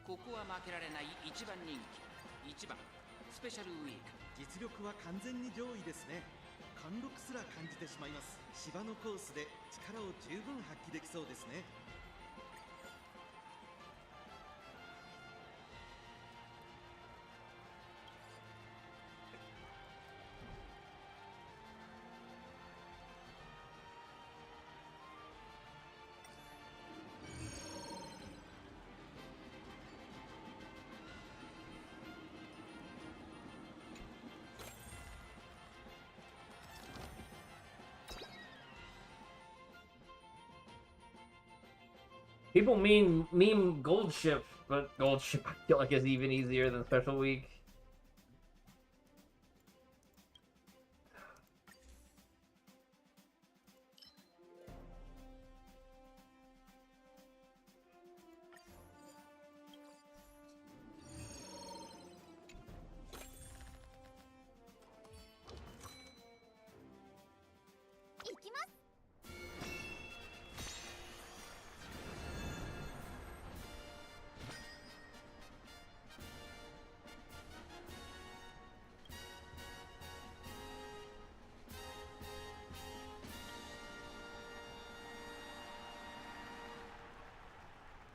ここは負けられない一番人気1番スペシャルウィーク。実力は完全に上位ですね。貫禄すら感じてしまいます。芝のコースで力を十分発揮できそうですね。People meme gold ship, but gold ship I feel like is even easier than special week.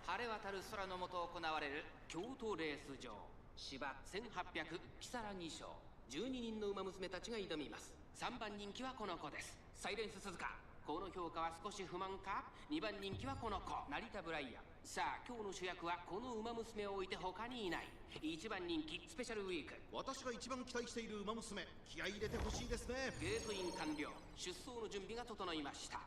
晴れ渡る空の下行われる京都レース場芝1800キサラ2勝12人の馬娘たちが挑みます。3番人気はこの子です。サイレンス鈴鹿。この評価は少し不満か。2番人気はこの子成田ブライアン。さあ今日の主役はこの馬娘を置いて他にいない。1番人気スペシャルウィーク。私が一番期待している馬娘、気合い入れてほしいですね。ゲートイン完了。出走の準備が整いました。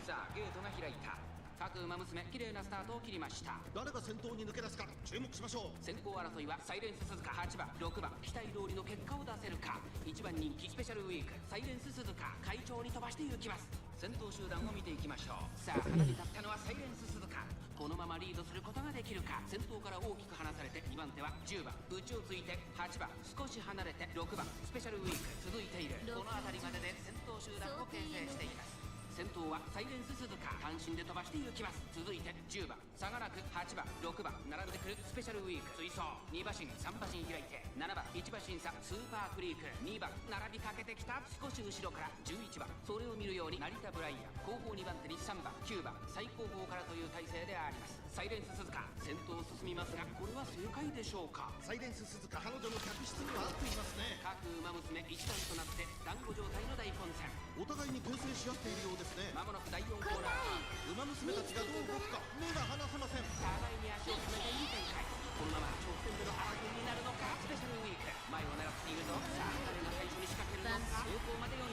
さあゲートが開いた。各馬娘綺麗なスタートを切りました。誰が先頭に抜け出すか注目しましょう。先行争いはサイレンス鈴鹿。8番6番期待通りの結果を出せるか。1番人気スペシャルウィークサイレンス鈴鹿快調に飛ばしていきます。先頭集団を見ていきましょう。さあ離れ立ったのはサイレンス鈴鹿。このままリードすることができるか。先頭から大きく離されて2番手は10番内をついて8番少し離れて6番スペシャルウィーク続いている。この辺りまでで先頭集団を形成しています。先頭はサイレンス鈴鹿単身で飛ばしていきます。続いて10番差がなく8番6番並んでくるスペシャルウィーク追走2馬身3馬身開いて7番1馬身差スーパークリーク2番並びかけてきた。少し後ろから11番それを見るように成田ブライアン後方2番手に3番9番最後方からという体勢であります。サイレンス鈴鹿先頭を進みますがこれは正解でしょうか。サイレンス鈴鹿彼女の客室には合っていますね。各馬娘一団となって団子状態の大混戦。お互いに牽制し合っているようですね。まもなく第4コーナー。馬娘たちがどう動くか目が離せません。互いに足を止めていい展開。このまま直線での争いになるのか。スペシャルウィーク前を狙っているぞ。さあ誰が最初に仕掛けるのか。方向まで400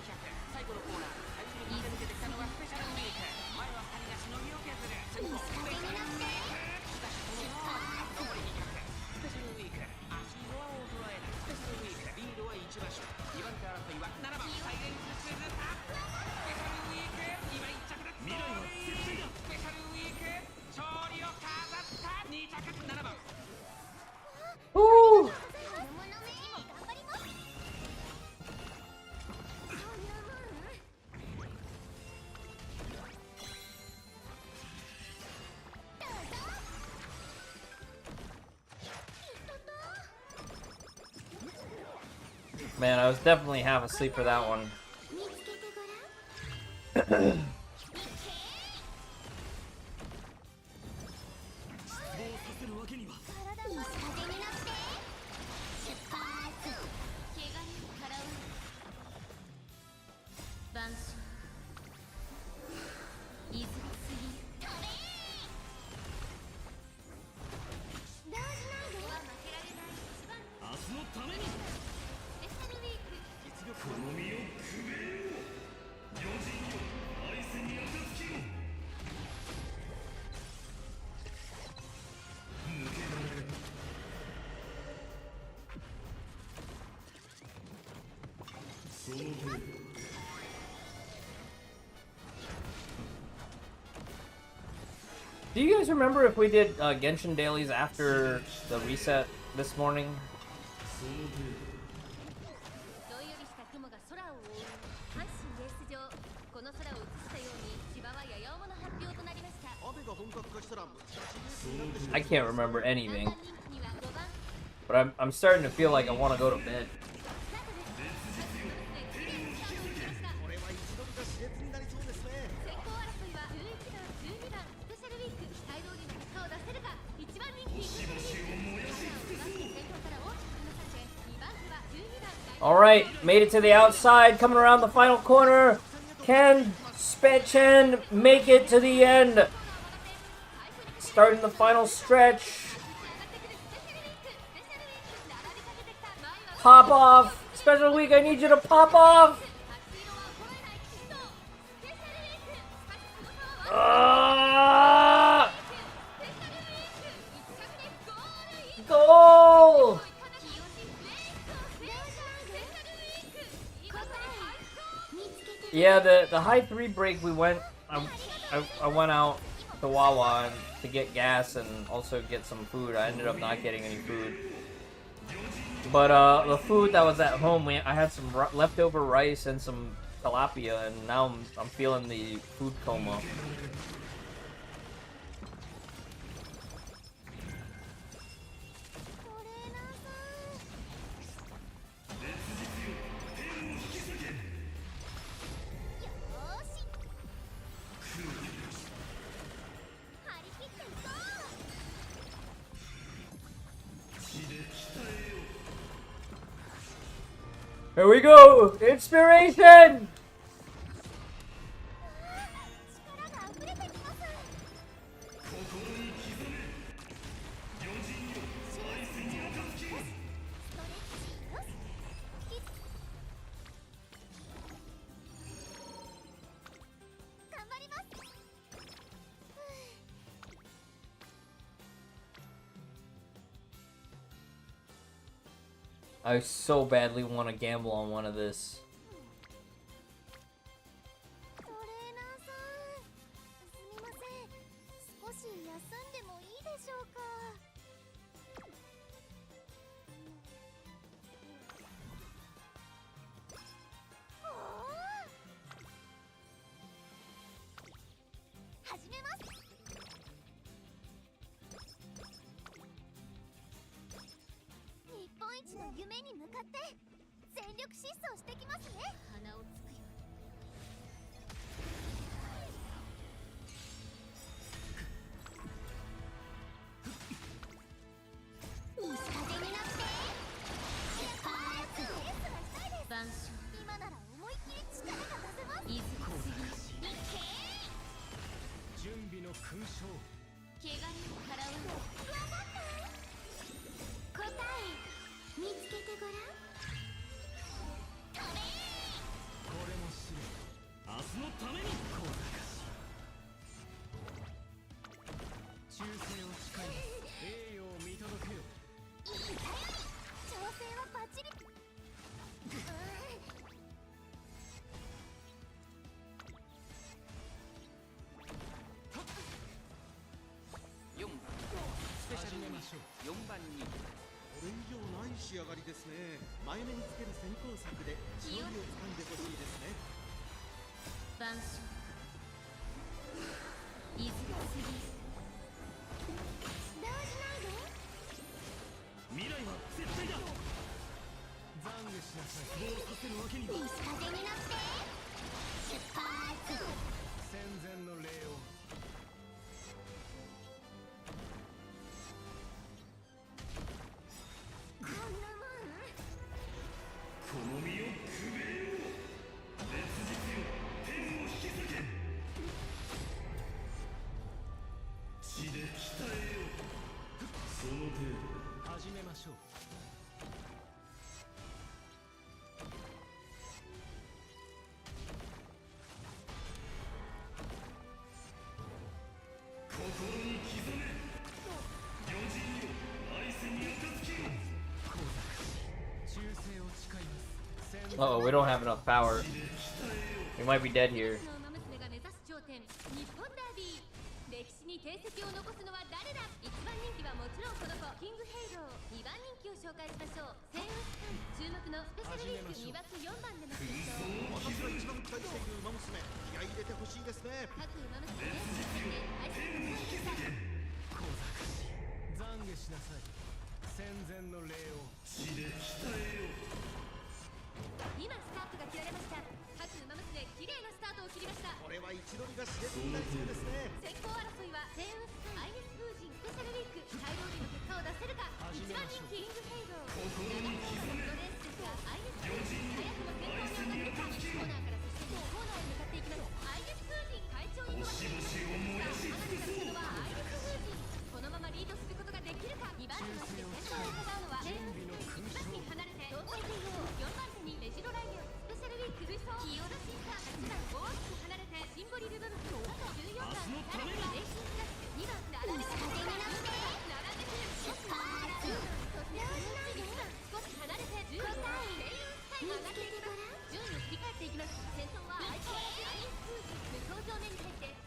最後のコーナー最初に抜けてきたのはスペシャルウィーク。前は2人がしのぎを削る。先頭上からしかしそのまま残り200スペシャルウィーク足弱を捉えないスペシャルウィークリードは1馬身2番手争いは7番サイレンス鈴鹿スペシャルウィーク今1着だ。未来は絶対だ。スペシャルウィーク勝利を飾った2着7番。Man, I was definitely half asleep for that one. その程度。Do you guys remember if we did Genshin dailies after the reset this morning? I can't remember anything, but I'm starting to feel like I want to go to bed. Alright, made it to the outside, coming around the final corner. Can Spechen make it to the end? Starting the final stretch. Pop off. Special week, I need you to pop off. Ah! Yeah, the hi3 break we went. I went out to Wawa to get gas and also get some food. I ended up not getting any food. But the food that was at home, I had some leftover rice and some tilapia, and now I'm feeling the food coma. Here we go! Inspiration! I so badly want to gamble on one of this. Uh-oh, we don't have enough power. We might be dead here.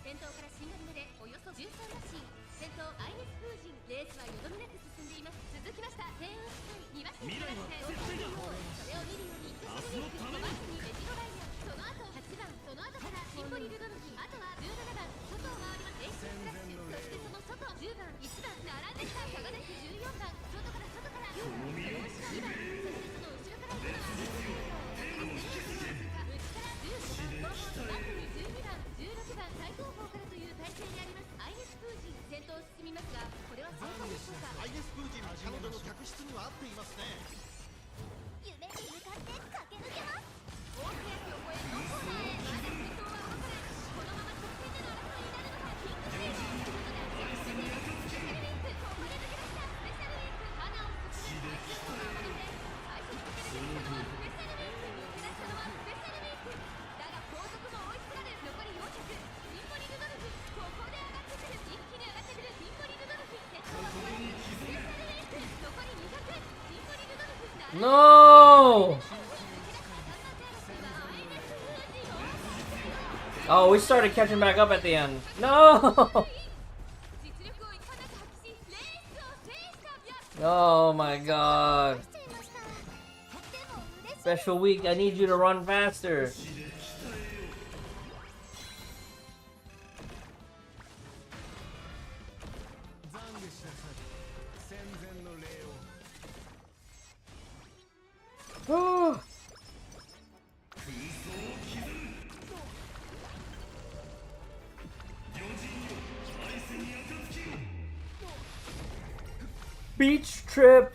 先頭からしんがりまでおよそ13馬身。先頭アイネス風神。レースはよどみなく進んでいます。続きました天運スカイ2馬身離してそれを見るようにスペシャルウィーク5番手にレジロライアン。その後8番、その後からシンボリルドルフィン。あとは17番外を回りますレイシングラッシュ。そしてその外10番1番並んできたサガネス14番。外から外から9番その後ろ2番。そしてその後ろから1番内から15番後方2番手に12番16番最後方からという体勢にあります。アイネス風神先頭を進みますが、これは正解でしょうか。アイネス風神、彼女の客室には合っていますね。夢に向かって駆け抜けます。大欅を越え4コーナーへ。まだ先頭は分かれる。このまま直線での争いになるのか。キングシェイということで足を進めています。スペシャルウィークここで抜けました。スペシャルウィーク花を進め最終コーナーまでで最初に抜け出てきたのはスペシャルウィーク。抜け出したのはスペシャルウィークだが後続も追いつかれる。残り400。シンボリルドルフィンここで上がってくる。一気に上がってくるシンボリルドルフィン。先頭は5番スペシャルウィーク残り200。シンボリルドルフィンNo! Oh, we started catching back up at the end. No! Oh my god. Special week, I need you to run faster. Oh. Beach trip.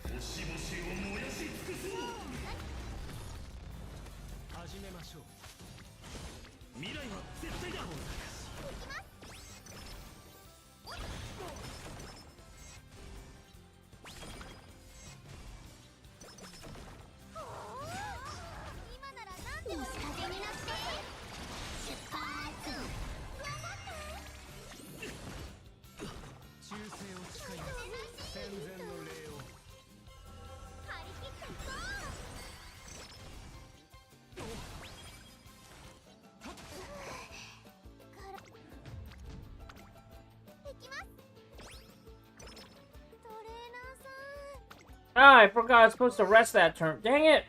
Ah, I forgot I was supposed to rest that turn. Dang it!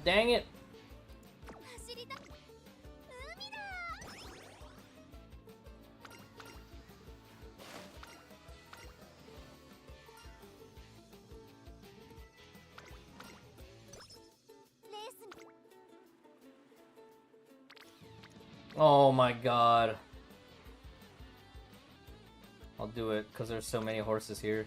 Dang it! Oh my god. I'll do it, because there's so many horses here.1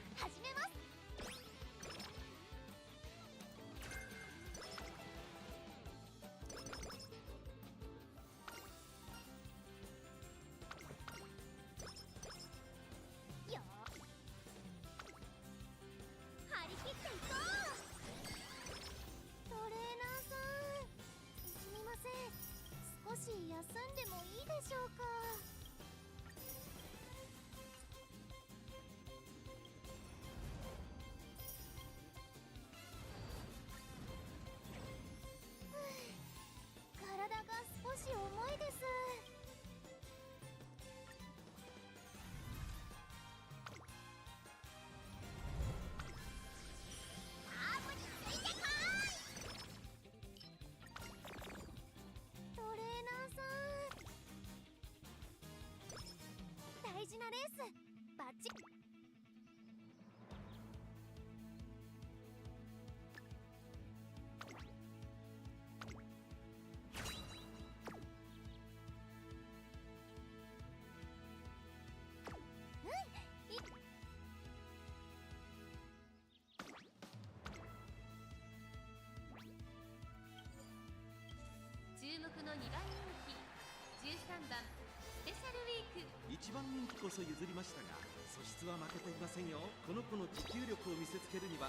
番人気こそ譲りましたが、素質は負けていませんよ。この子の持久力を見せつけるには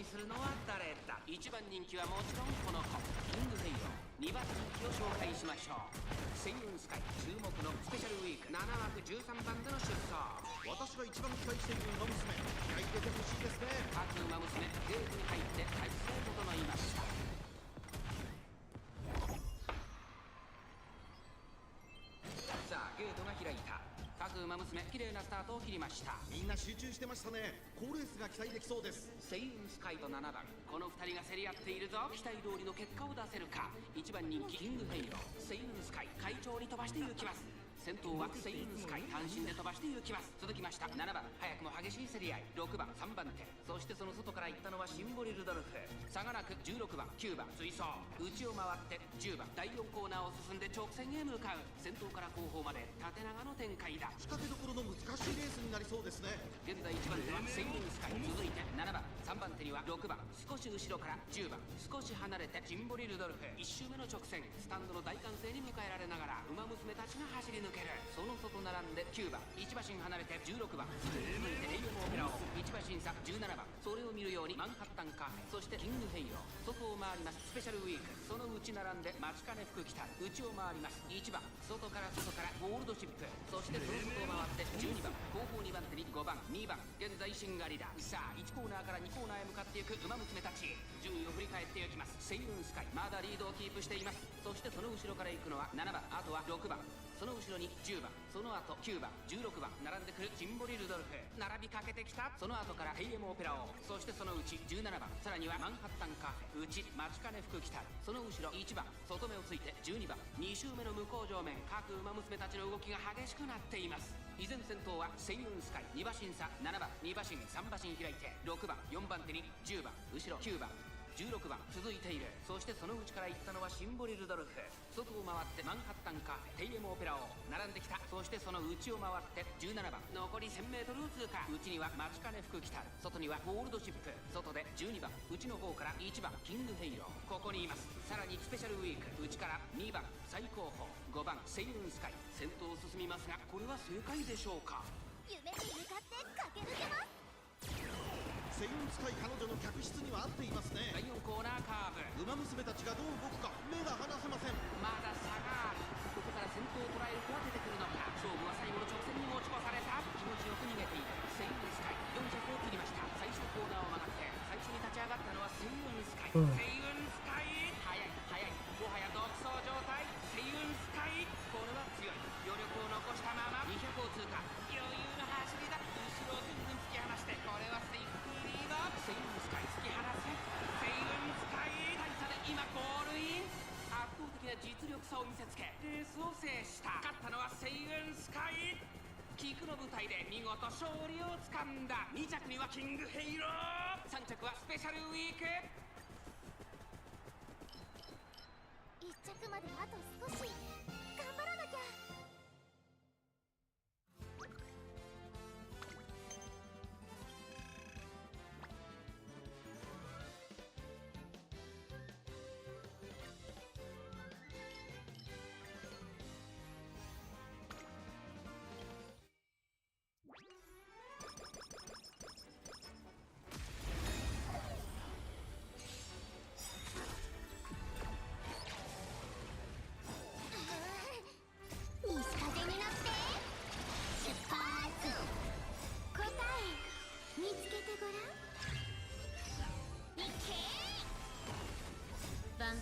りするのは誰だ。1番人気はもちろんこの子キングヘイロー。2番人気を紹介しましょう。セイウンスカイ注目のスペシャルウィーク7枠13番での出走。私が一番期待している馬娘、気合い入れてほしいですね。各馬娘ゲームに入って体勢整いました。さあゲートが開いた。各馬娘綺麗なスタートを切りました。みんな集中してましたね。好レースが期待できそうです。セイウンスカイと7番、この2人が競り合っているぞ。期待通りの結果を出せるか。1番人気キングヘイロー。セイウンスカイ快調に飛ばしていきます。先頭はセイウンスカイ単身で飛ばしていきます。続きました7番、早くも激しい競り合い。6番3番手、そしてその外から行ったのはシンボリルドルフ。差がなく16番9番追走。内を回って10番第4コーナーを進んで直線へ向かう。先頭から後方まで縦長の展開だ。仕掛けどころの難しいレースになりそうですね。現在1番手はセイウンスカイ、続いて7番3番手には6番、少し後ろから10番、少し離れてシンボリルドルフ。1周目の直線、スタンドの大歓声に迎えられながら馬娘たちが走り抜ける。その外並んで9番、1馬身離れて16番、続いてレイエムオペラを1馬身差17番、それを見るようにマンハッタンカフェ、そしてキングヘイロー。外を回りますスペシャルウィーク、その内並んで待ちかね福来た。内を回ります1番、外からゴールドシップ、そしてその外を回って12番、後方2番手に5番2番、現在しんがりだ。さあ1コーナーから2コーナーへ向かっていく馬娘たち、順位を振り返っていきます。セイウンスカイまだリードをキープしています。そしてその後ろから行くのは7番、あとは6番、その後ろに10番、その後9番16番、並んでくるシンボリルドルフ。並びかけてきた。その後からヘイエムオペラ王、そしてそのうち17番、さらにはマンハッタンカフェ、内待ちかね福来た。その後ろ1番、外目をついて12番、2周目の向こう上面、各馬娘たちの動きが激しくなっています。依然先頭はセイウンスカイ、2馬身差7番2馬身3馬身開いて6番4番手に10番、後ろ9番16番続いている。そしてその内から行ったのはシンボリルドルフ。外を回ってマンハッタンカフェ、テイエムオペラ王並んできた。そしてその内を回って17番、残り 1000m を通過。内には待ちかね福来た、外にはゴールドシップ、外で12番、内の方から1番キングヘイロー、ここにいます。さらにスペシャルウィーク、内から2番最高峰5番セイウンスカイ、先頭を進みますがこれは正解でしょうか。夢に向かって駆け抜けます。セイウンスカイ彼女の客室には合っていますね。第4コーナーカーブ、馬娘たちがどう動くか目が離せません。まだ差がある。ここから先頭を捉える子は出てくるのか。勝負は最後の直線に持ち越された。気持ちよく逃げているセイウンスカイ、400を切りました。最初コーナーを曲がって最初に立ち上がったのはセイウンスカイ、セイウンスカイ速い速い、もはや独走状態。セイウンスカイ、これは強い。余力を残したまま200を通過、余裕の走りだ。後ろをぐんぐん突き放して、これはセイフリード。セイウンスカイ突き放す。セイウンスカイ大差で今ゴールイン。圧倒的な実力差を見せつけレースを制した。勝ったのはセイウンスカイ。菊の舞台で見事勝利をつかんだ。2着にはキングヘイロー、3着はスペシャルウィーク。1着まであと少し、頑張らなきゃ。西風に乗って出発。答え見つけてごらん。いけ万象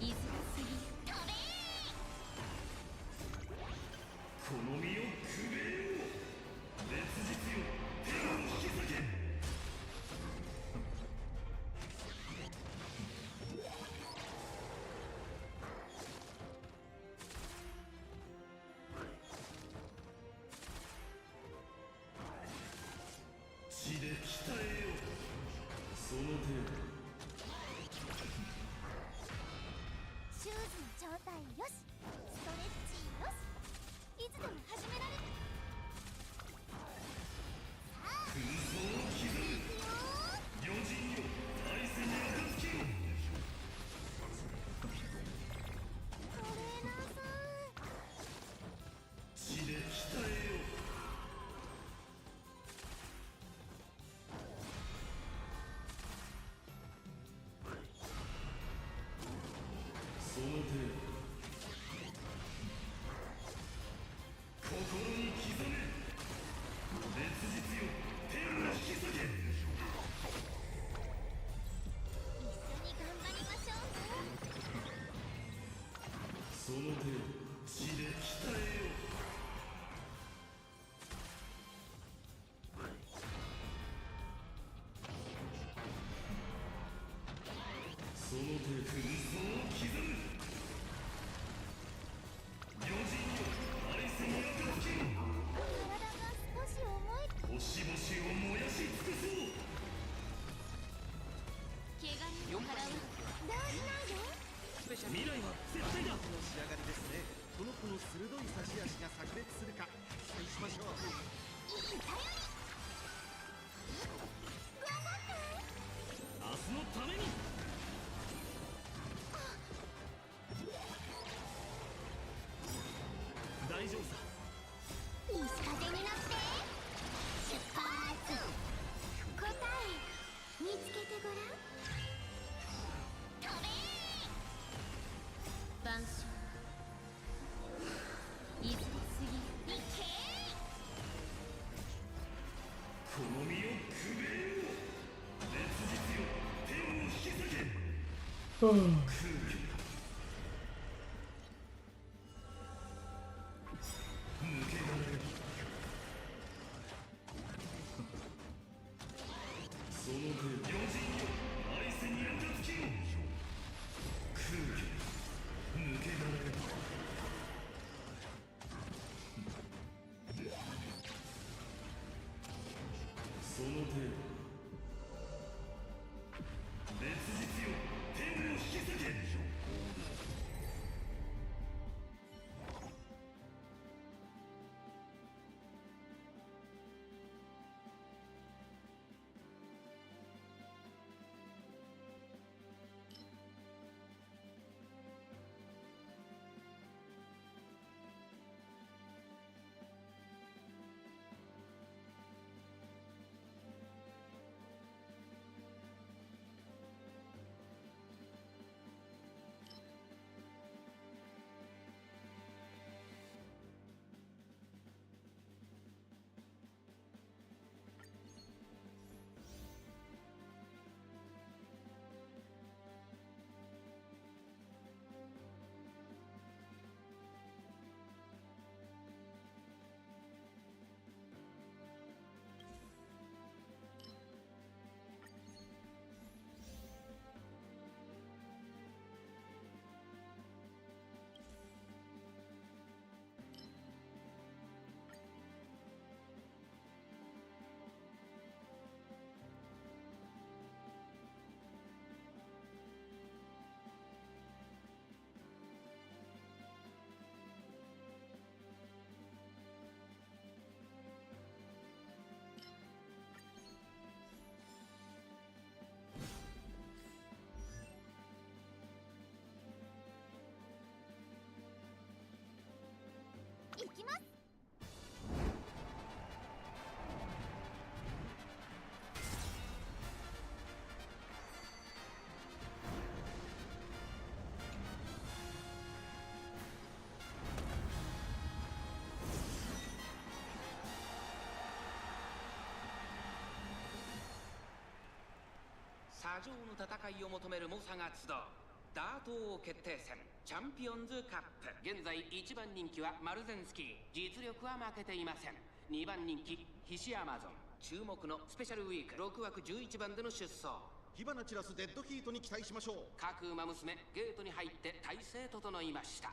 いずれすぎ飛べ。この身をくべえよ、烈日よ手を引き裂け。血で鍛えよう。星々を燃やし尽くそう。怪我人を払う大事なんよ。スペシャル未来は絶対だ。この仕上がりですね。この子の鋭い差し足が炸裂するか期待しましょう。いい頼り。頑張って。明日のために。大丈夫さ。西風になって出発。答え見つけてごらん。飛べー。晩鐘いずれ過ぎ。いけこの身をくべよう。烈日よ天を引き裂け。空気抜け殻よ。その程度。余人よ愛せに暁つきよ。空気抜け殻よ。その程度。烈日よ天を引き裂け。行きます。砂上の戦いを求める猛者が集うダート王決定戦チャンピオンズカップ。現在1番人気はマルゼンスキー。実力は負けていません。2番人気ヒシアマゾン。注目のスペシャルウィーク6枠11番での出走。火花散らすデッドヒートに期待しましょう。各馬娘ゲートに入って体勢整いました。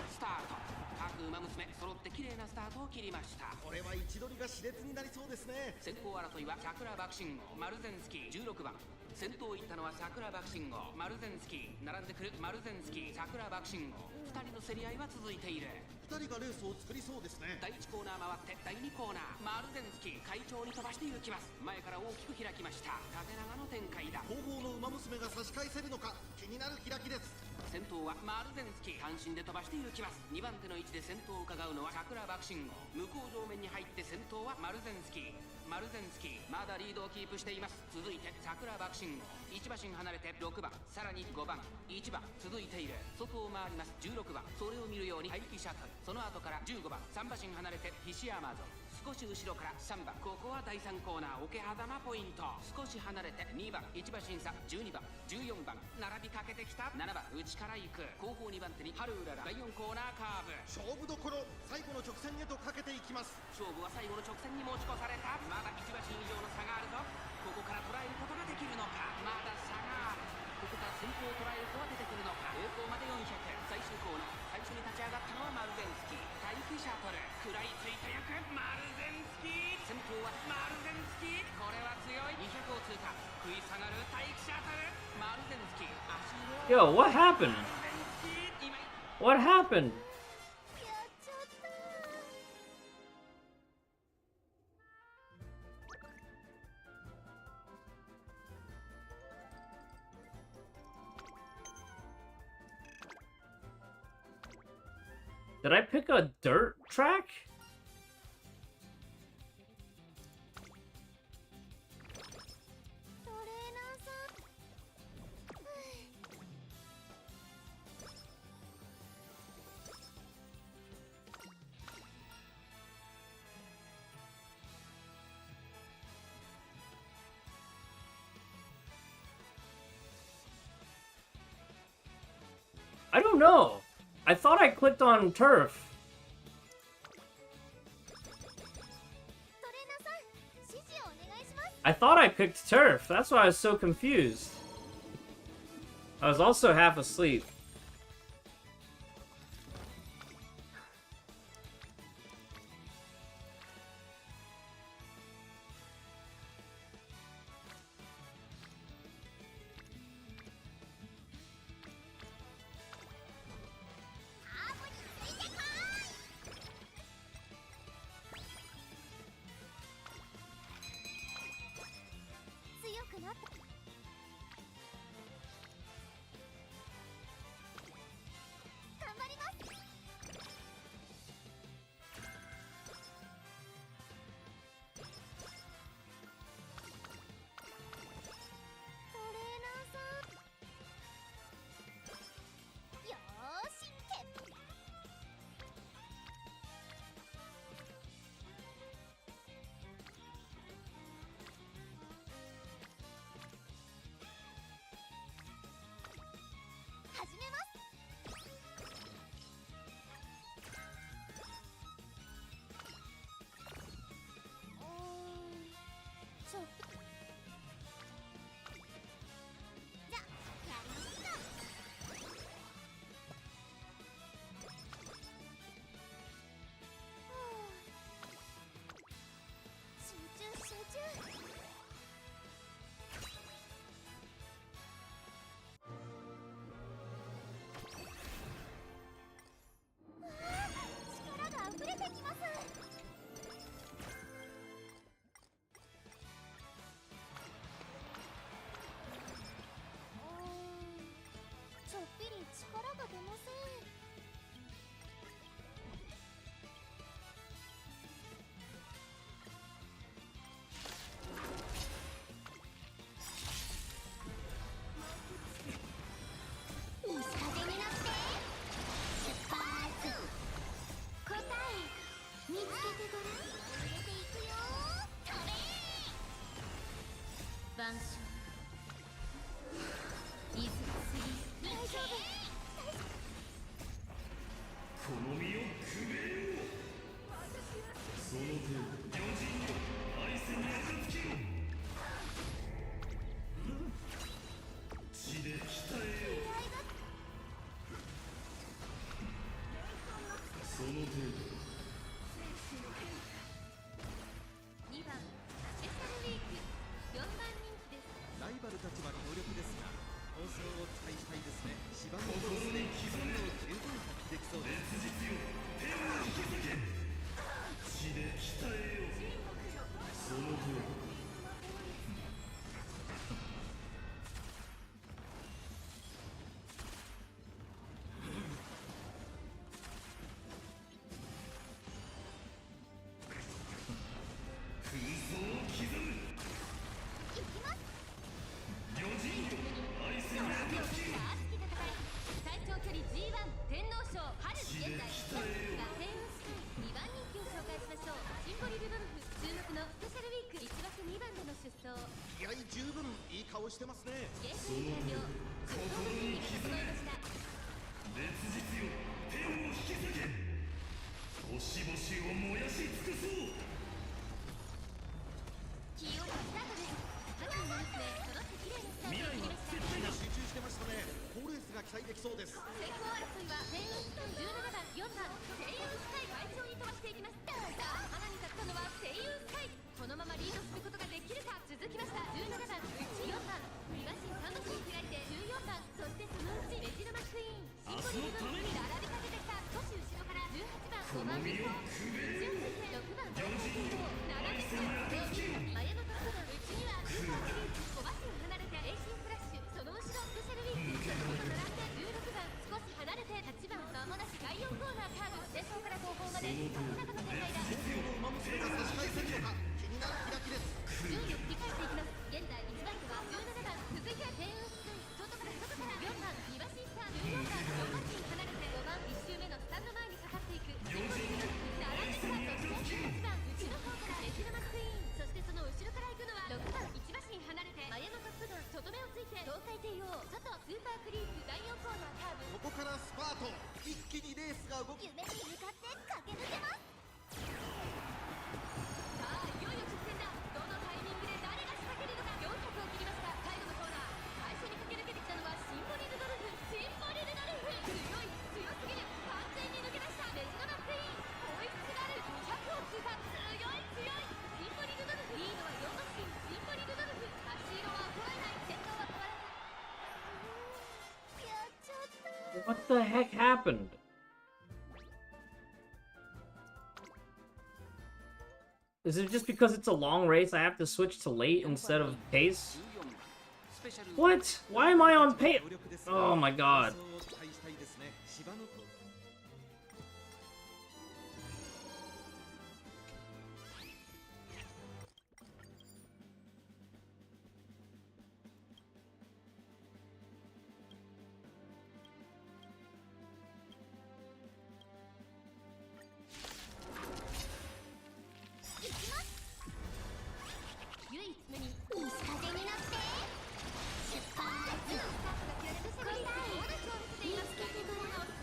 スタート。各馬娘揃って綺麗なスタートを切りました。これは位置取りが熾烈になりそうですね。先行争いは桜爆信号マルゼンスキー16番。先頭行ったのは桜爆信号マルゼンスキー。並んでくるマルゼンスキー桜爆信号。2人の競り合いは続いている。2人がレースを作りそうですね。第1コーナー回って第2コーナー。マルゼンスキー快調に飛ばして行きます。前から大きく開きました。縦長の展開だ。後方の馬娘が差し返せるのか気になる開きです。先頭はマルゼンスキー。単身で飛ばして行きます。2番手の位置で先頭を伺うのは桜爆信号。向こう上面に入って先頭はマルゼンスキー。マルゼンスキーまだリードをキープしています。続いて桜爆信号。1馬身離れて6番、さらに5番、1番続いている。外を回ります16番。それを見るように排気シャトル。その後から15番、3馬身離れてヒシアマゾン。少し後ろから3番。ここは第3コーナー桶狭間ポイント。少し離れて2番、1馬身差12番、14番並びかけてきた。7番内から行く。後方2番手に春うらら。第4コーナーカーブ。勝負どころ最後の直線へとかけていきます。勝負は最後の直線に持ち越された。まだ1馬身以上の差があるぞ。ここから捉えることができるのか。まだ差がある。ここから先頭を捉える子は出てくるのか。栄光まで400。最終コーナー Yo, what happened? What happened? Did I pick a dirt track? I don't know. I thought I clicked on turf. I thought I picked turf. That's why I was so confused. I was also half asleep. ここからスパート、一気にレースが動き、夢に向かって駆け抜けます。さあいよいよ直線だ。どのタイミングで誰が仕掛けるのか。400を切りました。最後のコーナー、最初に駆け抜けてきたのはシンボリルドルフ。シンボリルドルフ、強い、強すぎる。完全に抜け出した。メジロマックイーン、追いつなる200を通過。強い強い、シンボリルドルフ。リードは4馬身。シンボリルドルフ、足色は衰えない。先頭は変わらず。やっちゃった。 What the heck happened? Is it just because it's a long race I have to switch to late instead of pace? What? Why am I on pace? Oh my god. を期待したいですね。芝の 唯一無二、西風になって出発。これだい見つけてごらん。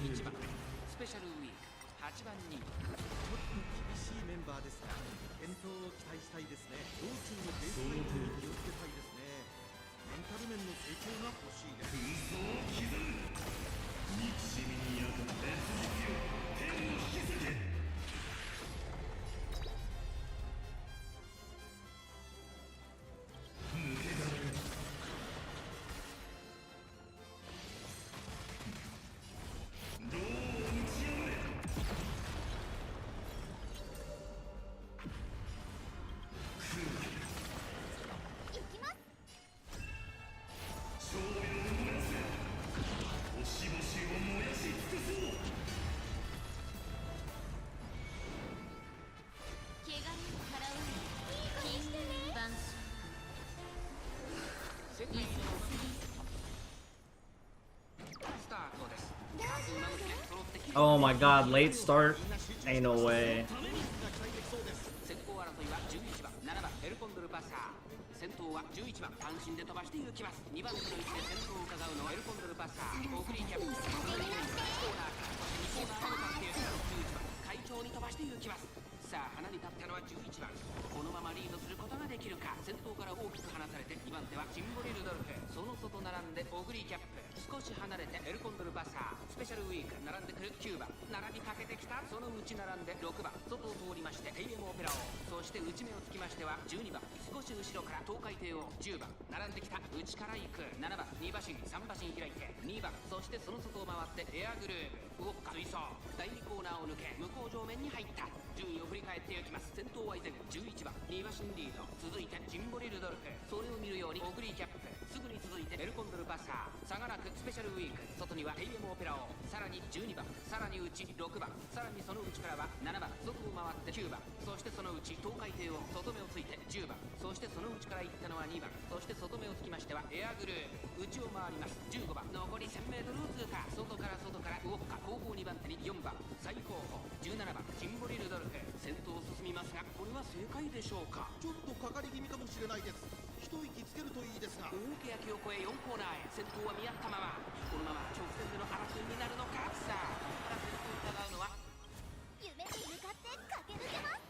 1番スペシャルウィーク8番人気。ちょっと厳しいメンバーですが健闘を期待したいですね。道中のペースメイクに気をつけたいですね。メンタル面の成長が欲しいです。空想を刻む憎しみに焼く別実よ天を引き裂け。抜け殻よ牢を打ち破れ。空気行きます。勝利を燃やせ。星々を燃やし尽くそう。怪我人払う。いい子にしてね。晩世界のスタートです。各馬娘揃ってき Oh my god, late start? Ain't no way. 先行争いは11番7番エルコンドルパサー。先頭は11番単身で飛ばしていきます。2番手の位置で先頭を伺うのはエルコンドルパサー。オークリーキャップ1コーナーから2コーナーを向かって11番快調に飛ばしていきます。さあ花に立ったのは11番。このままリードすることができるか。先頭から大きく離されて2番手はジンボリルドルフ。その外並んでオグリーキャップ。少し離れてエルコンドルパサー。スペシャルウィーク並んでくる9番。並びかけてきた。その内並んで6番。外を通りましてテイエムオペラ王。そして内目をつきましては12番。少し後ろから東海帝王10番。並んできた。内から行く7番。2馬身3馬身開いて2番。そしてその外を回ってエアグルーブ。動くか追走。第2コーナーを抜け向こう上面に入った。順位を振り返っていきます。先頭は依然11番2馬身リード。続いてジンボリルドルフ。それを見るようにオグリーキャップ。すぐに続いてエルコンドルパサー。差がなくスペシャルウィーク。外にはテイエムオペラ王。さらに12番。さらに内6番。さらにその内からは7番。外を回って9番。そしてその内東海帝王。外目をついて10番。そしてその内から行ったのは2番。そして外目をつきましてはエアグルー。内を回ります15番。残り 1000m を通過。外から動くか。後方2番手に4番。最後方17番ジンボリルドルフ。先頭を進みますがこれは正解でしょうか。ちょっとかかり気味かもしれないです。一息つけるといいですが。大欅を越え4コーナーへ。先頭は見合ったまま。このまま直線での争いになるのか。さあここから先頭を疑うのは夢に向かって駆け抜けます。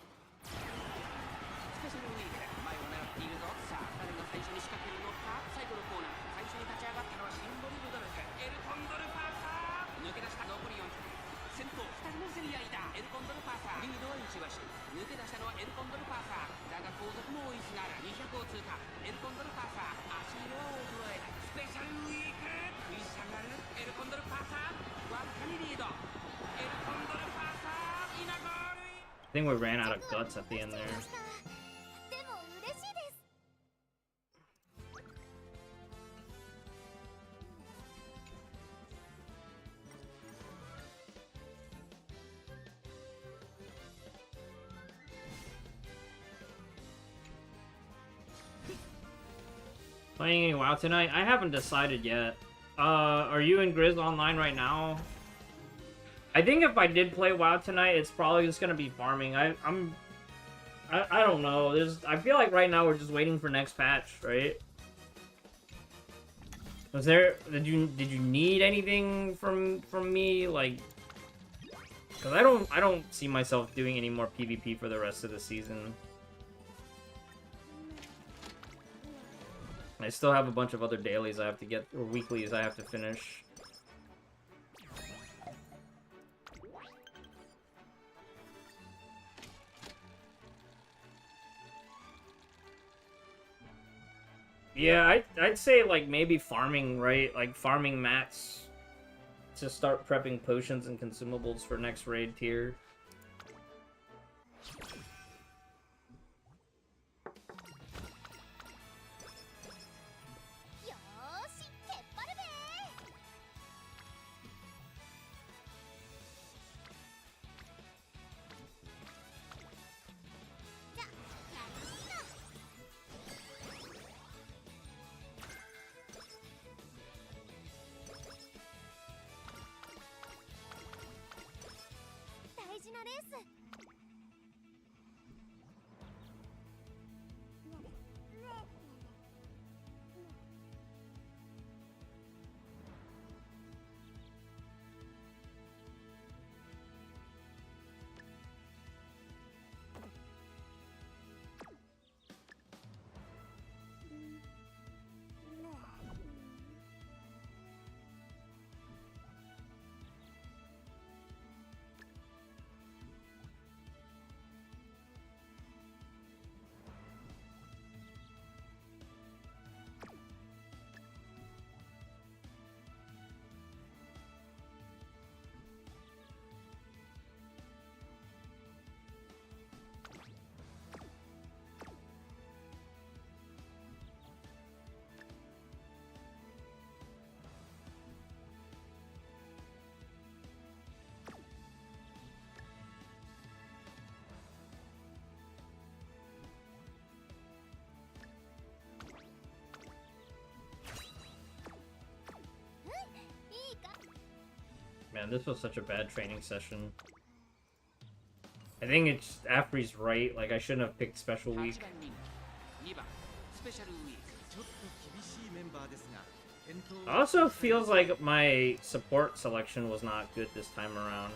スペシャルウィーク。前を狙っているぞ。さあ誰が最初に仕掛けるのか。最後のコーナー最初に立ち上がったのはシンボリルドルフ。エルコンドルパーサー。抜け出した。残り400。先頭2人の競り合いだ。エルコンドルパーサーリードは1馬身。抜け出したのはエルコンドルパーサー。だが後続も追いすがる。200を通過。エルコンドルパーサー足色を衰えない。スペシャルウィーク食い下がるエルコンドルパーサー。わずかにリード。エルコンドルパーサー今ゴールイン。 I think we ran out of guts at the end there. でも嬉しいです。Playing any WoW tonight? I haven't decided yet. Are you and Grizz online right now? I think if I did play WoW tonight, it's probably just gonna be farming. I don't know. I feel like right now we're just waiting for next patch, right? Did you need anything from me, like? Because I don't see myself doing any more PvP for the rest of the season. I still have a bunch of other dailies I have to get, or weeklies I have to finish. Yeah, I'd say, like, maybe farming, right? Like, farming mats to start prepping potions and consumables for next raid tier. Man, this was such a bad training session. I think it's Afri's right. Like, I shouldn't have picked special week. 8番人気2番スペシャルウィーク ちょっと厳しいメンバーですが、検討 Also feels like my support selection was not good this time around.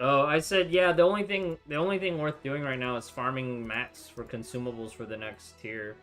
Oh, I said, yeah, the only thing worth doing right now is farming mats for consumables for the next tier.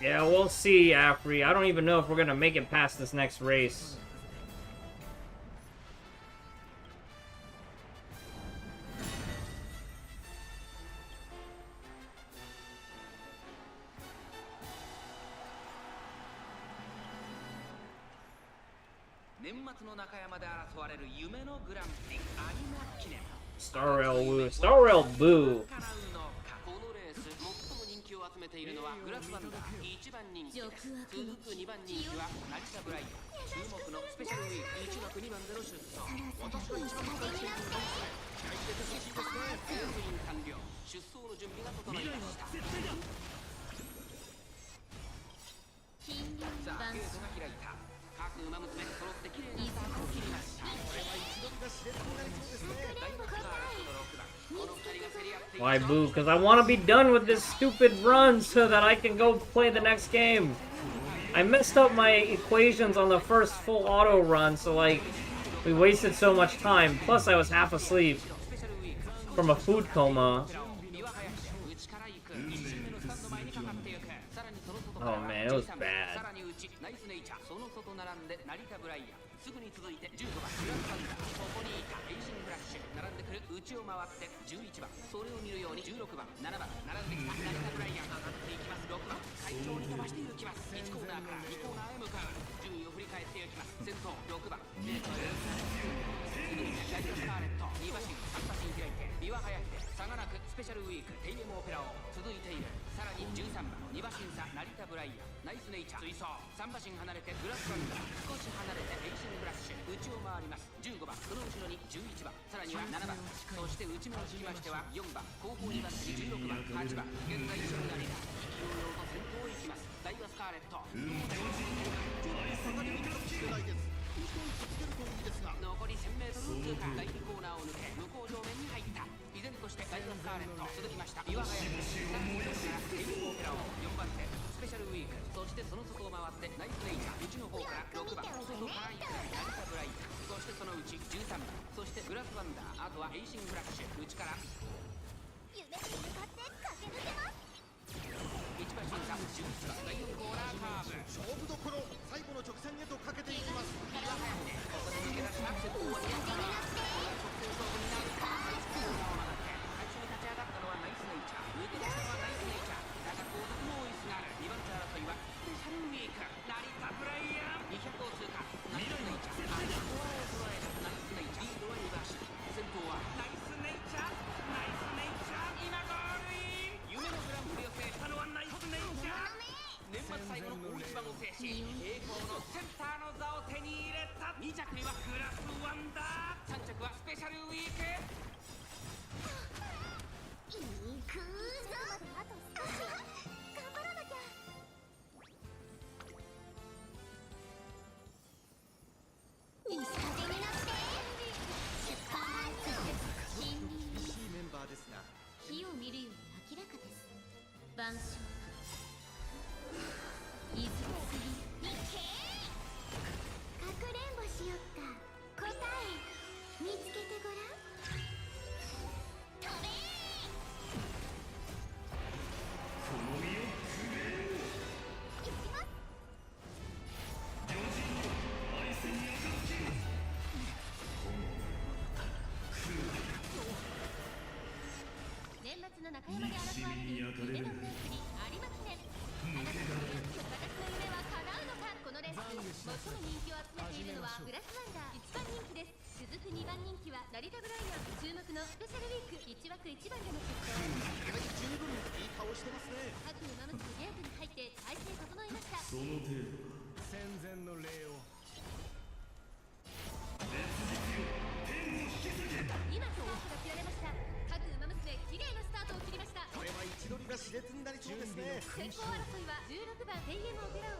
Yeah, we'll see, Afri. I don't even know if we're gonna make it past this next race. Star Rail Woo. Star Rail Boo. 集めているのはグラスワンダー1番人気です。続く2番人気は成田ブライアン。注目のスペシャルウィーク1枠2番での出走。私が一番期待しているのは期待してほしいですね。全員完了。出走の準備が整いました。さあ、ゲートが開いた。各馬娘揃って綺麗なスタートを切りました。これは一度が熾烈になりそうですね。ダイヤモンドカーレットの6番。Why boo? Because I want to be done with this stupid run so that I can go play the next game. I messed up my equations on the first full auto run, so like, we wasted so much time. Plus I was half asleep from a food coma. Oh man, it was bad. すぐに続いて15番グランドサンダー、ここにいたエイシングラッシュ、並んでくる内を回って11番、それを見るように16番、7番、並んできた成田ブライアン、上がっていきます。6番、快調に飛ばしていきます。1コーナーから2コーナーへ向かう。順位を振り返っていきます。先頭6番、すぐにダイヤスカーレット、2馬身、3馬身開いてビワ早くて差がなくスペシャルウィークテイエムオペラを続いている。さらに13番、2馬身差成田ブライアン、ナイスネイチャー追走、3馬身離れてグラスワンダー、少し離れてエイシングラッシュ、内を回ります。15番、その後ろに11番、さらには7番、そして内目をつきましては4番、後方にバッテリー16番、8番、現在後ろになりだ勢いよと先頭を行きます。ダイワスカーレット残り 1000m を通過、第2コーナーを抜け向こう上面に入った。依然としてダイワスカーレット続きました。岩林、さらにそこからテイルオペラを4番手スペシャルウィーク、そしてその外を回ってナイスネイチャー、内の方から6番、外から行く成田ブライアン、そしてそのうち13番、そしてグラスワンダー、あとはエイシングラッシュ、内から夢に向かって駆け抜けます。1馬身差11番、第4コーナーカーブ、勝負どころ、最後の直線へとかけていきます。岩林、ここで抜け出した先頭は2番から直線勝負になるか。最初に立ち上がったのはナイスネイチャー、抜け出したのはナイスネイチャー、だが後続も追いすがる。2番手争いはスペシャルウィーク、成田ブライアン200を通過、ナイスネイチャー、あれはフォアを捉えるナイスネイチャー、リードは2馬身、先頭はナイスネイチャー、ナイスネイチャー、今ゴールイン。夢のグランプリを制したのはナイスネイチャー。年末最後の大一番を制し、栄光のセンターの座を手に入れた。2着にはグラスワンダー、3着はスペシャルウィーク。行くぞ。あと少し頑張らなきゃ。西風になって出発。厳しいメンバーですが、火を見るように明らかです。晩鐘いずれ次にけ最も人気を集めているのはブラスワンダー1番人気です。続く2番人気はラリタ・ブライアン。注目のスペシャルウィーク1枠1番での出走。十分いい顔してますね。各馬娘ゲートに入って体勢整えました。その程度戦前の礼を。今スタートが切られました。各馬娘綺麗なスタートを切りました。これは位置取りが熾烈になりそうですね。先行争いは16番フェイエム・オペラ王。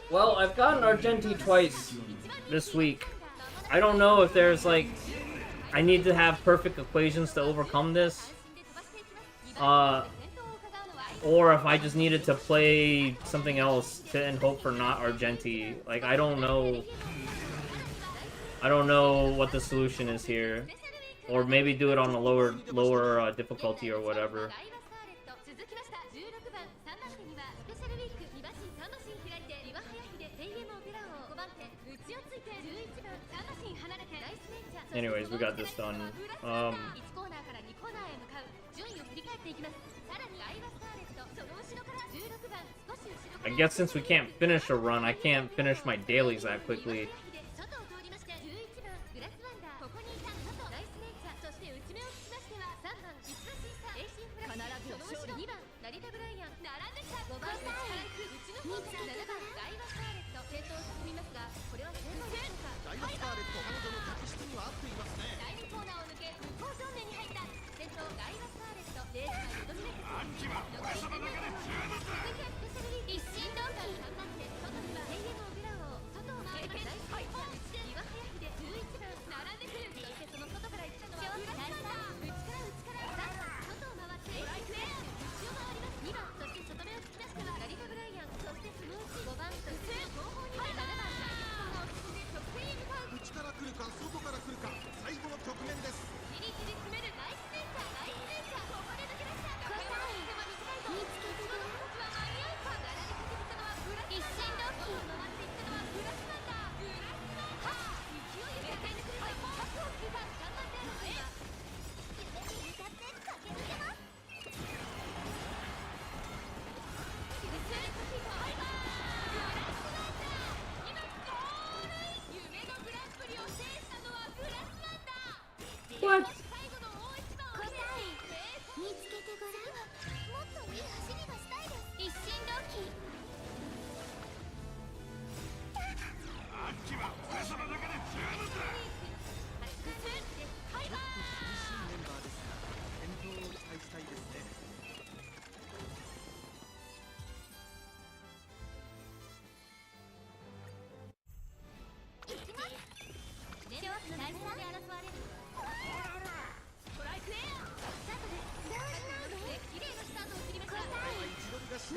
Well, I've gotten Argenti twice this week. I don't know if there's like I need to have perfect equations to overcome this. Or if I just needed to play something else and hope for not Argenti. Like I don't know. I don't know what the solution is here. Or maybe do it on a lower difficulty or whatever. Anyways, we got this done. I guess since we can't finish a run, I can't finish my dailies that quickly. What?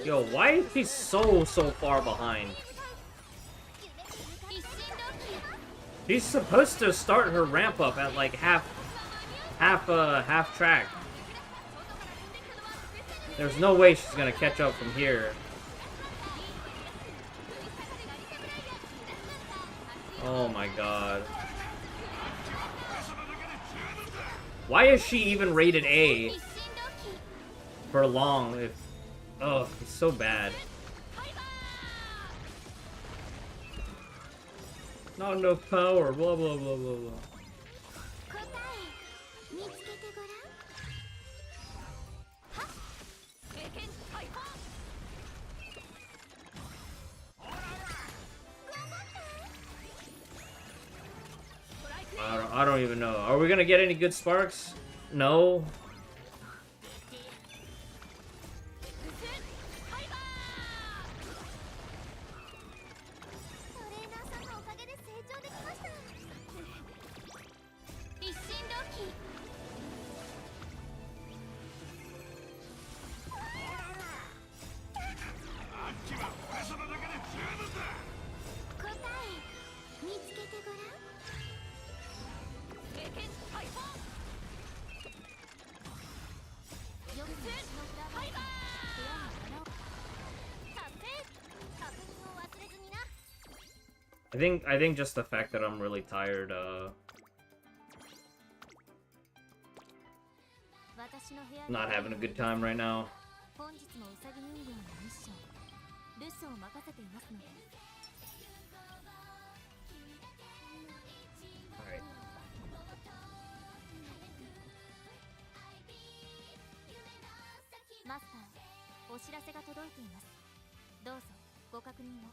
Yo, why is he so far behind? She's supposed to start her ramp up at like half track. There's no way she's gonna catch up from here. Oh my god. Why is she even rated A for long? If oh, it's so bad. Not enough power, blah blah blah blah blah. I don't even know. Are we gonna get any good sparks? No. I think just the fact that I'm really tired, not having a good time right now. お知らせが届いています。どうぞご確認を。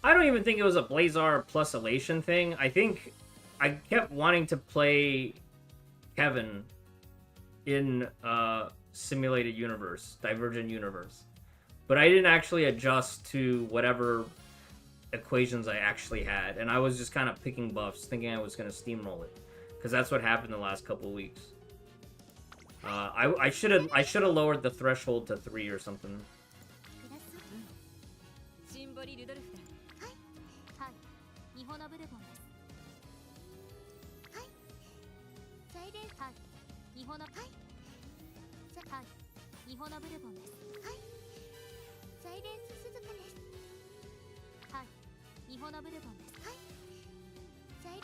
I don't even think it was a Blazar plus Elation thing. I think I kept wanting to play Kevin in Simulated Universe, Divergent Universe. But I didn't actually adjust to whatever equations I actually had. And I was just kind of picking buffs, thinking I was going to steamroll it. Because that's what happened the last couple weeks. I should have lowered the threshold to 3 or something. 日本のブルボンです。はい。サイレン。はい。日本の。はい。はい。日本のブルボンです。はい。サイレンス鈴鹿です。はい。日本のブルボンです。はい。サイ。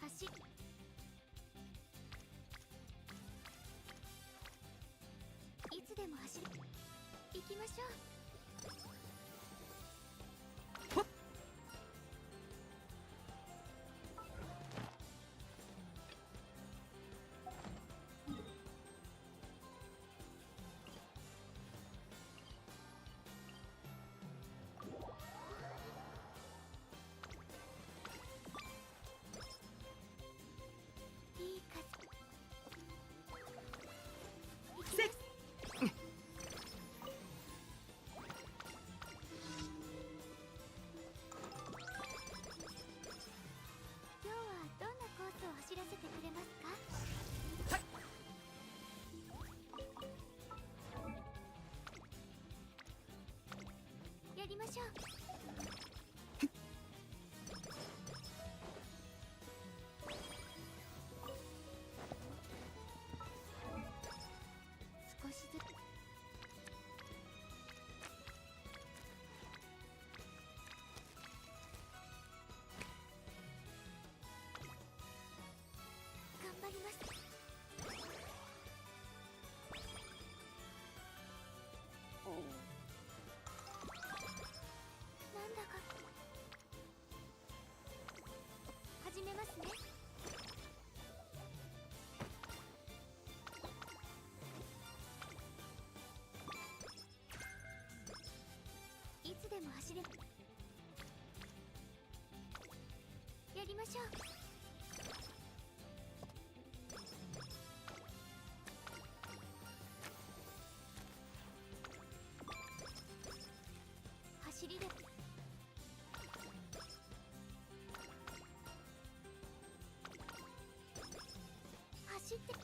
走いつでも走る。行きましょう。知らせてくれますか？やりましょう。少しずつ。頑張ります。なんだか始めますね。いつでも走れ。やりましょう。走りで走って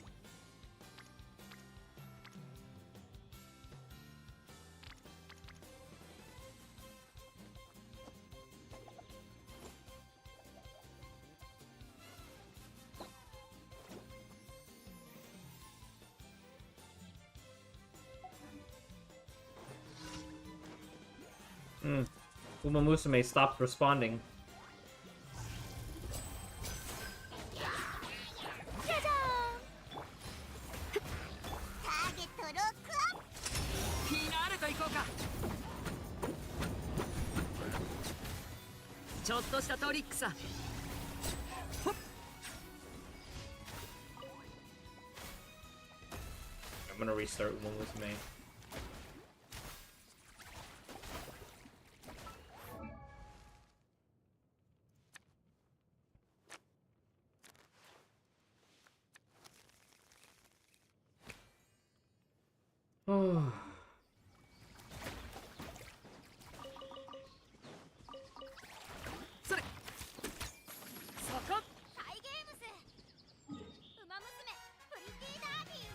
Uma Musume stopped responding. じゃじゃーん。ターゲットロックアップ。フィナーレと行こうか。ちょっとしたトリックさ。I'm gonna restart Uma Musume. Oh. それ。そこ。サイゲームス。ウマ娘プリティダービー。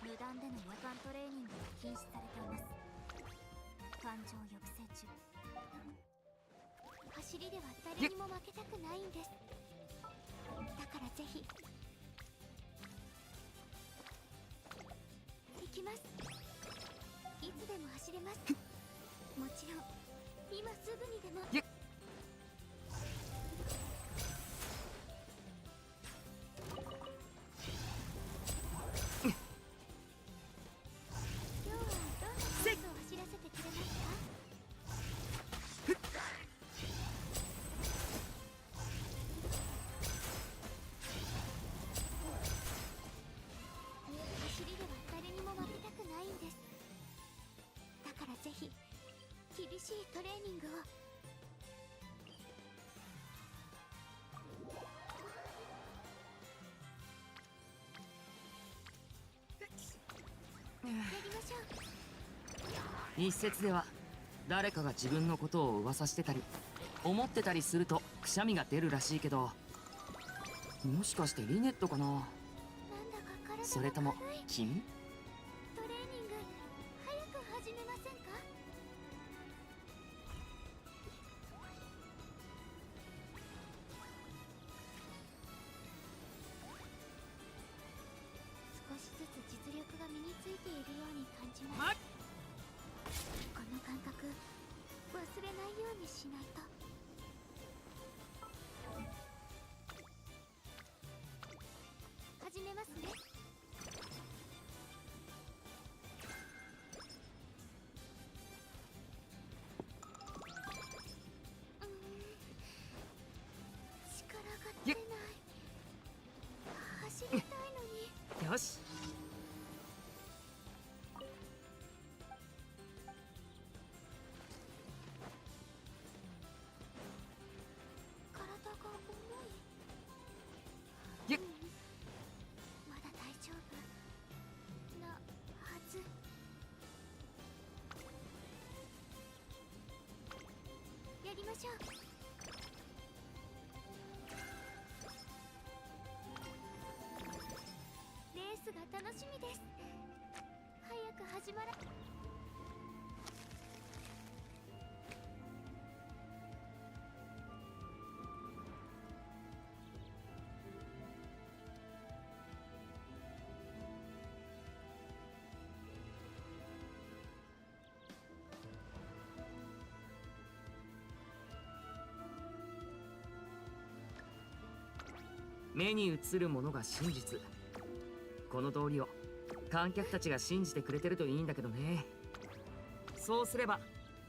無断での夜間トレーニングが禁止されています。感情抑制中。走りでは誰にも負けたくないんです。だからぜひ行きます。いつでも走れます。もちろん今すぐにでも。今日はどんなコースを走らせてくれますか？走りでは誰にも負けたくないんです。だからぜひ厳しいトレーニングを。やりましょう。一説では誰かが自分のことを噂してたり思ってたりするとくしゃみが出るらしいけど、もしかしてリネットかな。なんだか体がそれとも軽い。君？トレーニング早く始めませんか？少しずつ実力が身についているように感じます。この感覚忘れないようにしないと。始めますね。力が出ない。走りたいのに。よし。体が重い。ゆっまだ大丈夫なはず。やりましょう。レースが楽しみです。早く始まら。目に映るものが真実。この通りを観客たちが信じてくれてるといいんだけどね。そうすれば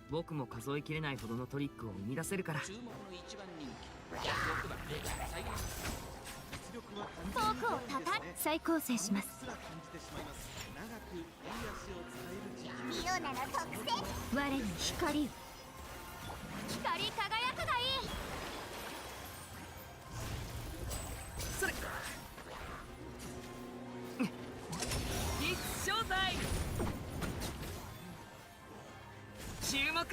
僕も数えきれないほどのトリックを生み出せるから。実力はフォークを叩く。再構成します。すら感じてしまいます。長くいい足を使える時期。ミオナの特性。我に光を。光り輝くがいい。それ。It's showtime。注目。は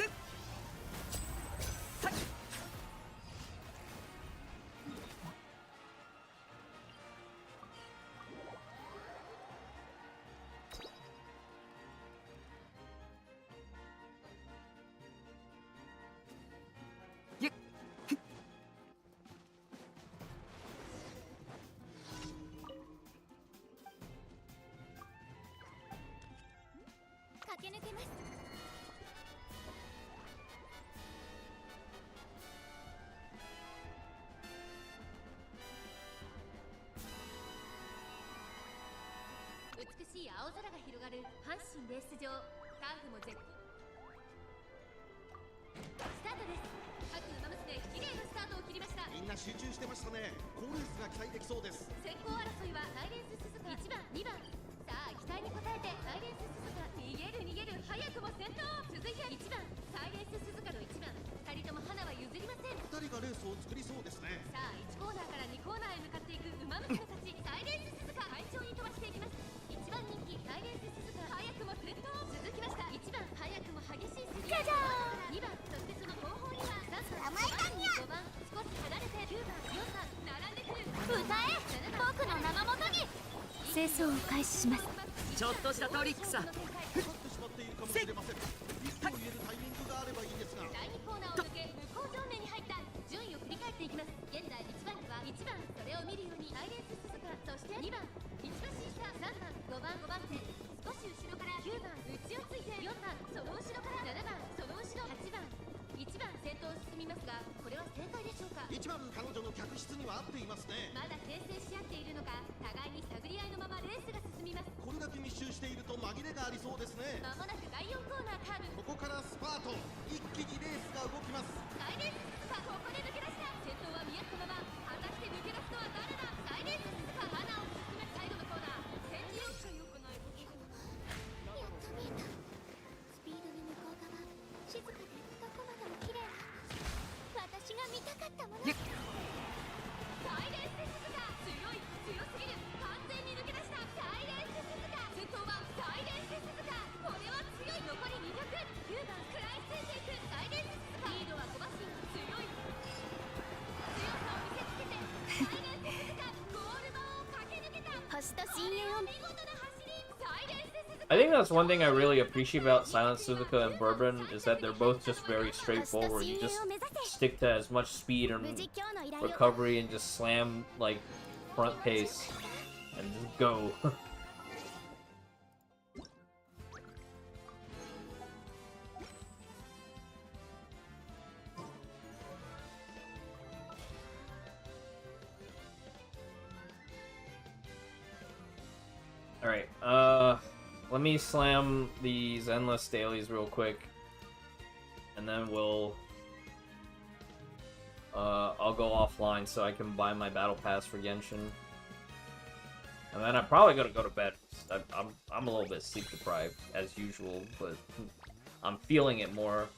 い。駆け抜けます。美しい青空が広がる阪神レース場。ターフも絶好。スタートです。各馬娘綺麗なスタートを切りました。みんな集中してましたね。好レースが期待できそうです。先行争いはサイレンス鈴鹿1番2番。さあ期待に応えてサイレンス鈴鹿逃げる逃げる早くも先頭。続いて1番サイレンス鈴鹿の1番。2人とも花は譲りません。2人がレースを作りそうですね。さあ1コーナーから2コーナーへ向かっていく馬娘たち。サイレンス鈴鹿快調に飛ばしていきます。1番人気サイレンス鈴鹿早くも先頭。続きました1番早くも激しい競り合い。2番そしてその後方には3番5番少し離れて9番4番並んでくる。歌え僕の名のもとに。清掃を開始します。ちょっとしたトリックさ。かかってしまっているかもしれません。一歩入れるタイミングがあればいいですが。第2コーナーを抜け向こう正面に入った。順位を振り返っていきます。現在1番には1番それを見るようにサイレンス鈴鹿。そして2番一馬審査3番5番手少し後ろから9番内をついて4番その後ろから7番その後ろ8番1番先頭を進みますがこれは正解でしょうか。1番彼女の客室には合っていますね。まだ牽制し合っているのか互いに探り合いのままレースが進みます。これだけ密集していると紛れがありそうですね。まもなく第4コーナーカーブ。ここからスパート。一気にレースが動きます。サイレンス鈴鹿ここで抜け出した。先頭は見合ったまま果たして抜け出すのは誰だ。サイレンス鈴鹿花を進め最後のコーナー先によっしゃよくない動き。やっと見えた。スピードで向こう側静かでどこまでも綺麗な私が見たかったもの。サイレンス鈴鹿強い強すぎる完全に抜け出した。サイレンス鈴鹿先頭はサイレンス鈴鹿これは強い。残り200 9番食らいついていくサイレンス鈴鹿リードは5馬身強い強さを見せつけてサイレンス鈴鹿ゴール板を駆け抜けた。星と深淵を見事な走り。サイレンス鈴鹿 I think that's one thing I really appreciate about Silent Suzuka and Bourbon is that they're both just very straightforward. You just stick to as much speed and 無事今日の依頼を recovery and just slam like front pace and just go. Alright, let me slam these endless dailies real quick. And then I'll go offline so I can buy my battle pass for Genshin. And then I'm probably gonna go to bed. I'm a little bit sleep deprived, as usual, but I'm feeling it more.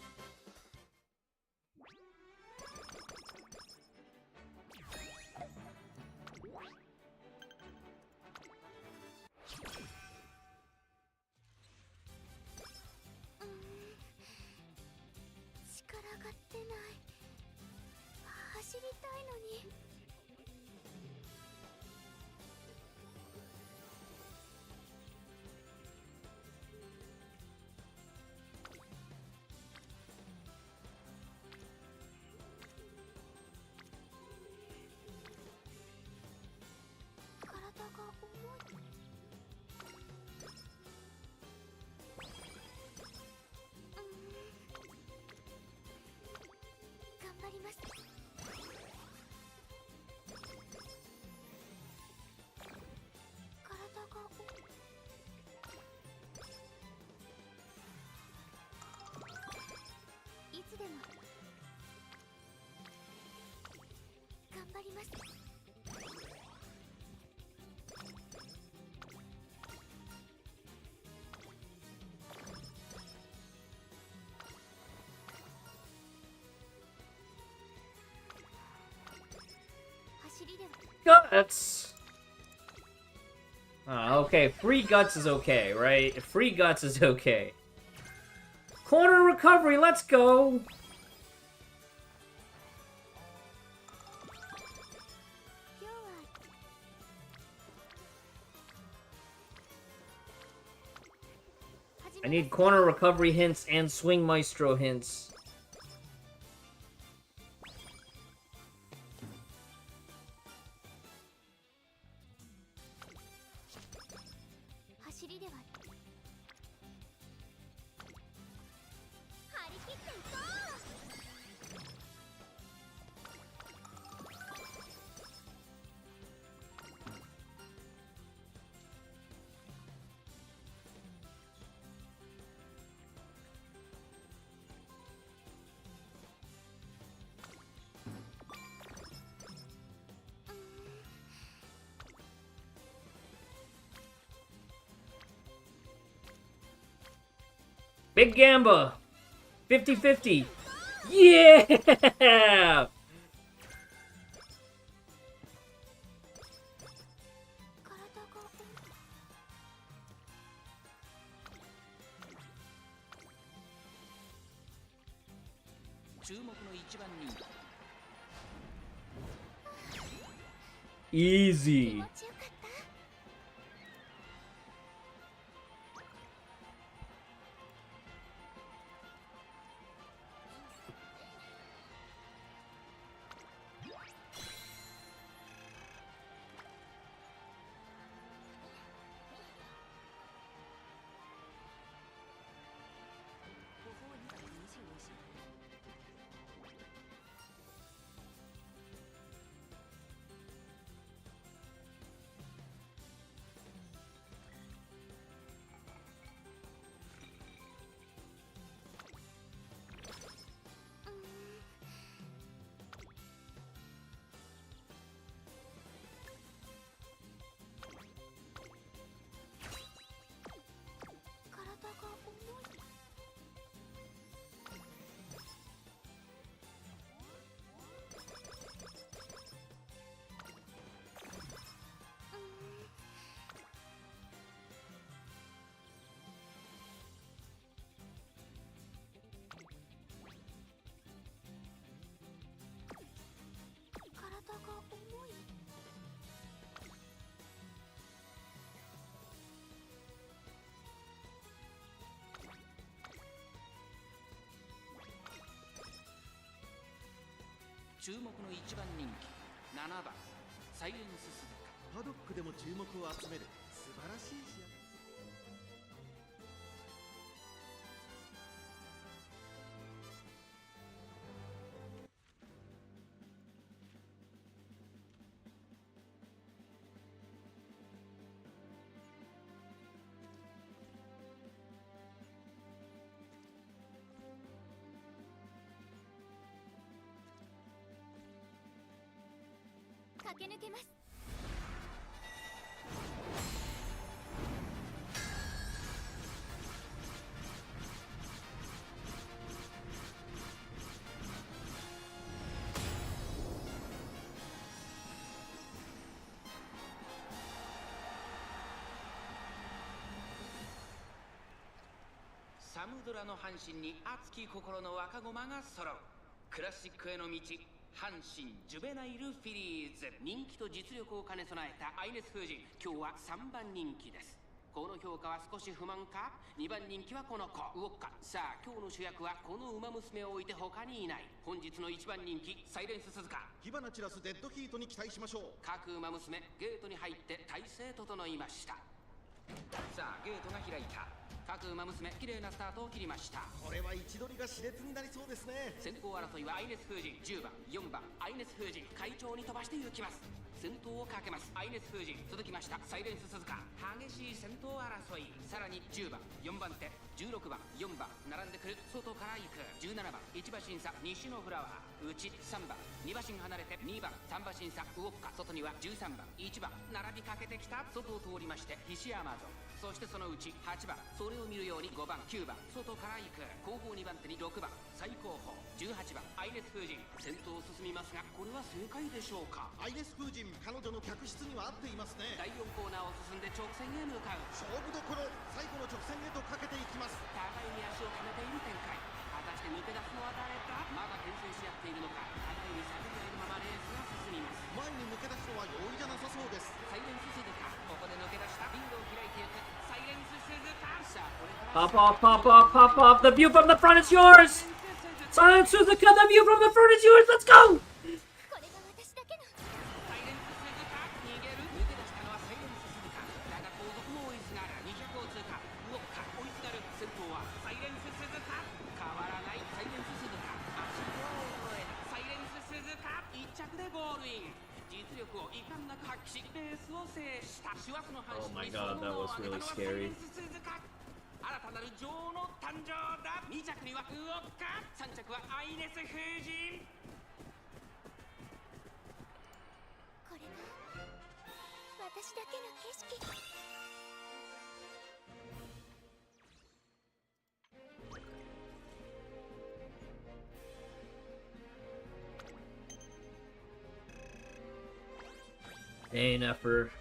Guts! Okay, free guts is okay, right? Free guts is okay. Corner recovery, let's go! I need corner recovery hints and swing maestro hints. Big Gamba! 50-50! Yeah! 注目の一番人気 Easy. 気持ちよかった。 注目の一番人気7番サイレンス鈴鹿パドックでも注目を集める素晴らしい試合。駆け抜けます。サムドラの阪神に熱き心の若駒が揃うクラシックへの道阪神ジュベナイルフィリーズ人気と実力を兼ね備えたアイネス風神今日は3番人気ですこの評価は少し不満か2番人気はこの子ウォッカさあ今日の主役はこの馬娘を置いて他にいない本日の1番人気サイレンス鈴鹿火花散らすデッドヒートに期待しましょう各馬娘ゲートに入って体勢整いましたさあゲートが開いた各馬娘綺麗なスタートを切りましたこれは位置取りが熾烈になりそうですね先行争いはアイネス風神10番4番アイネス風神会長に飛ばして行きます先頭をかけますアイネス風神続きましたサイレンス鈴鹿激しい先頭争いさらに10番4番手16番4番並んでくる外から行く17番1馬審査西のフラワー内3番2馬身離れて2番3馬審査ウォッカ外には13番1番並びかけてきた外を通りまして菱山城そしてそのうち8番それを見るように5番9番外から行く後方2番手に6番最高峰18番アイネス風神先頭を進みますがこれは正解でしょうかアイネス風神彼女の客室には合っていますね第4コーナーを進んで直線へ向かう勝負どころ最後の直線へとかけていきます互いに足を溜めている展開果たして抜け出すのは誰かまだ牽制し合っているのか互いに探り合えるままレースが進みます前に抜け出すのは容易じゃなさそうですサイレンス鈴鹿ここで抜け出したリングを開いていくサイレンス鈴鹿さあこれから Pop off, pop off, pop off. The view from the front is yours. Silent Suzuka, the view from the front is yours. Let's go. これが私だけの。サイレンス鈴鹿逃げる抜け出したのはサイレンス鈴鹿だが後続も追いすがる200を通過ウォッカ追いすがる先頭はサイレンス鈴鹿変わらないサイレンス鈴鹿足を終えたサイレンス鈴鹿1着でゴールイン実力を遺憾なく発揮しレースを制した師走の阪 Oh 神 my に god, that was really scary. 新たなる女王の誕生だ2着にはウォッカ3着はアイネス風神これが私だけの景色。Ain't effort.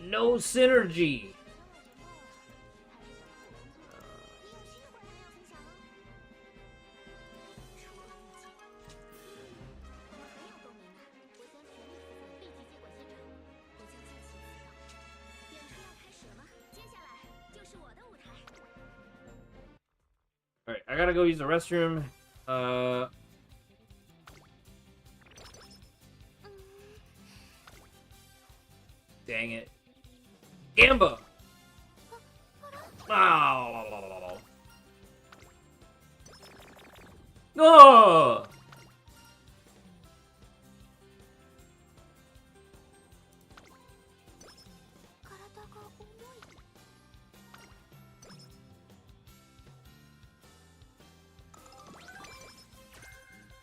No synergy. Alright, I gotta go use the restroom. Dang it. Gamba! Oh! No!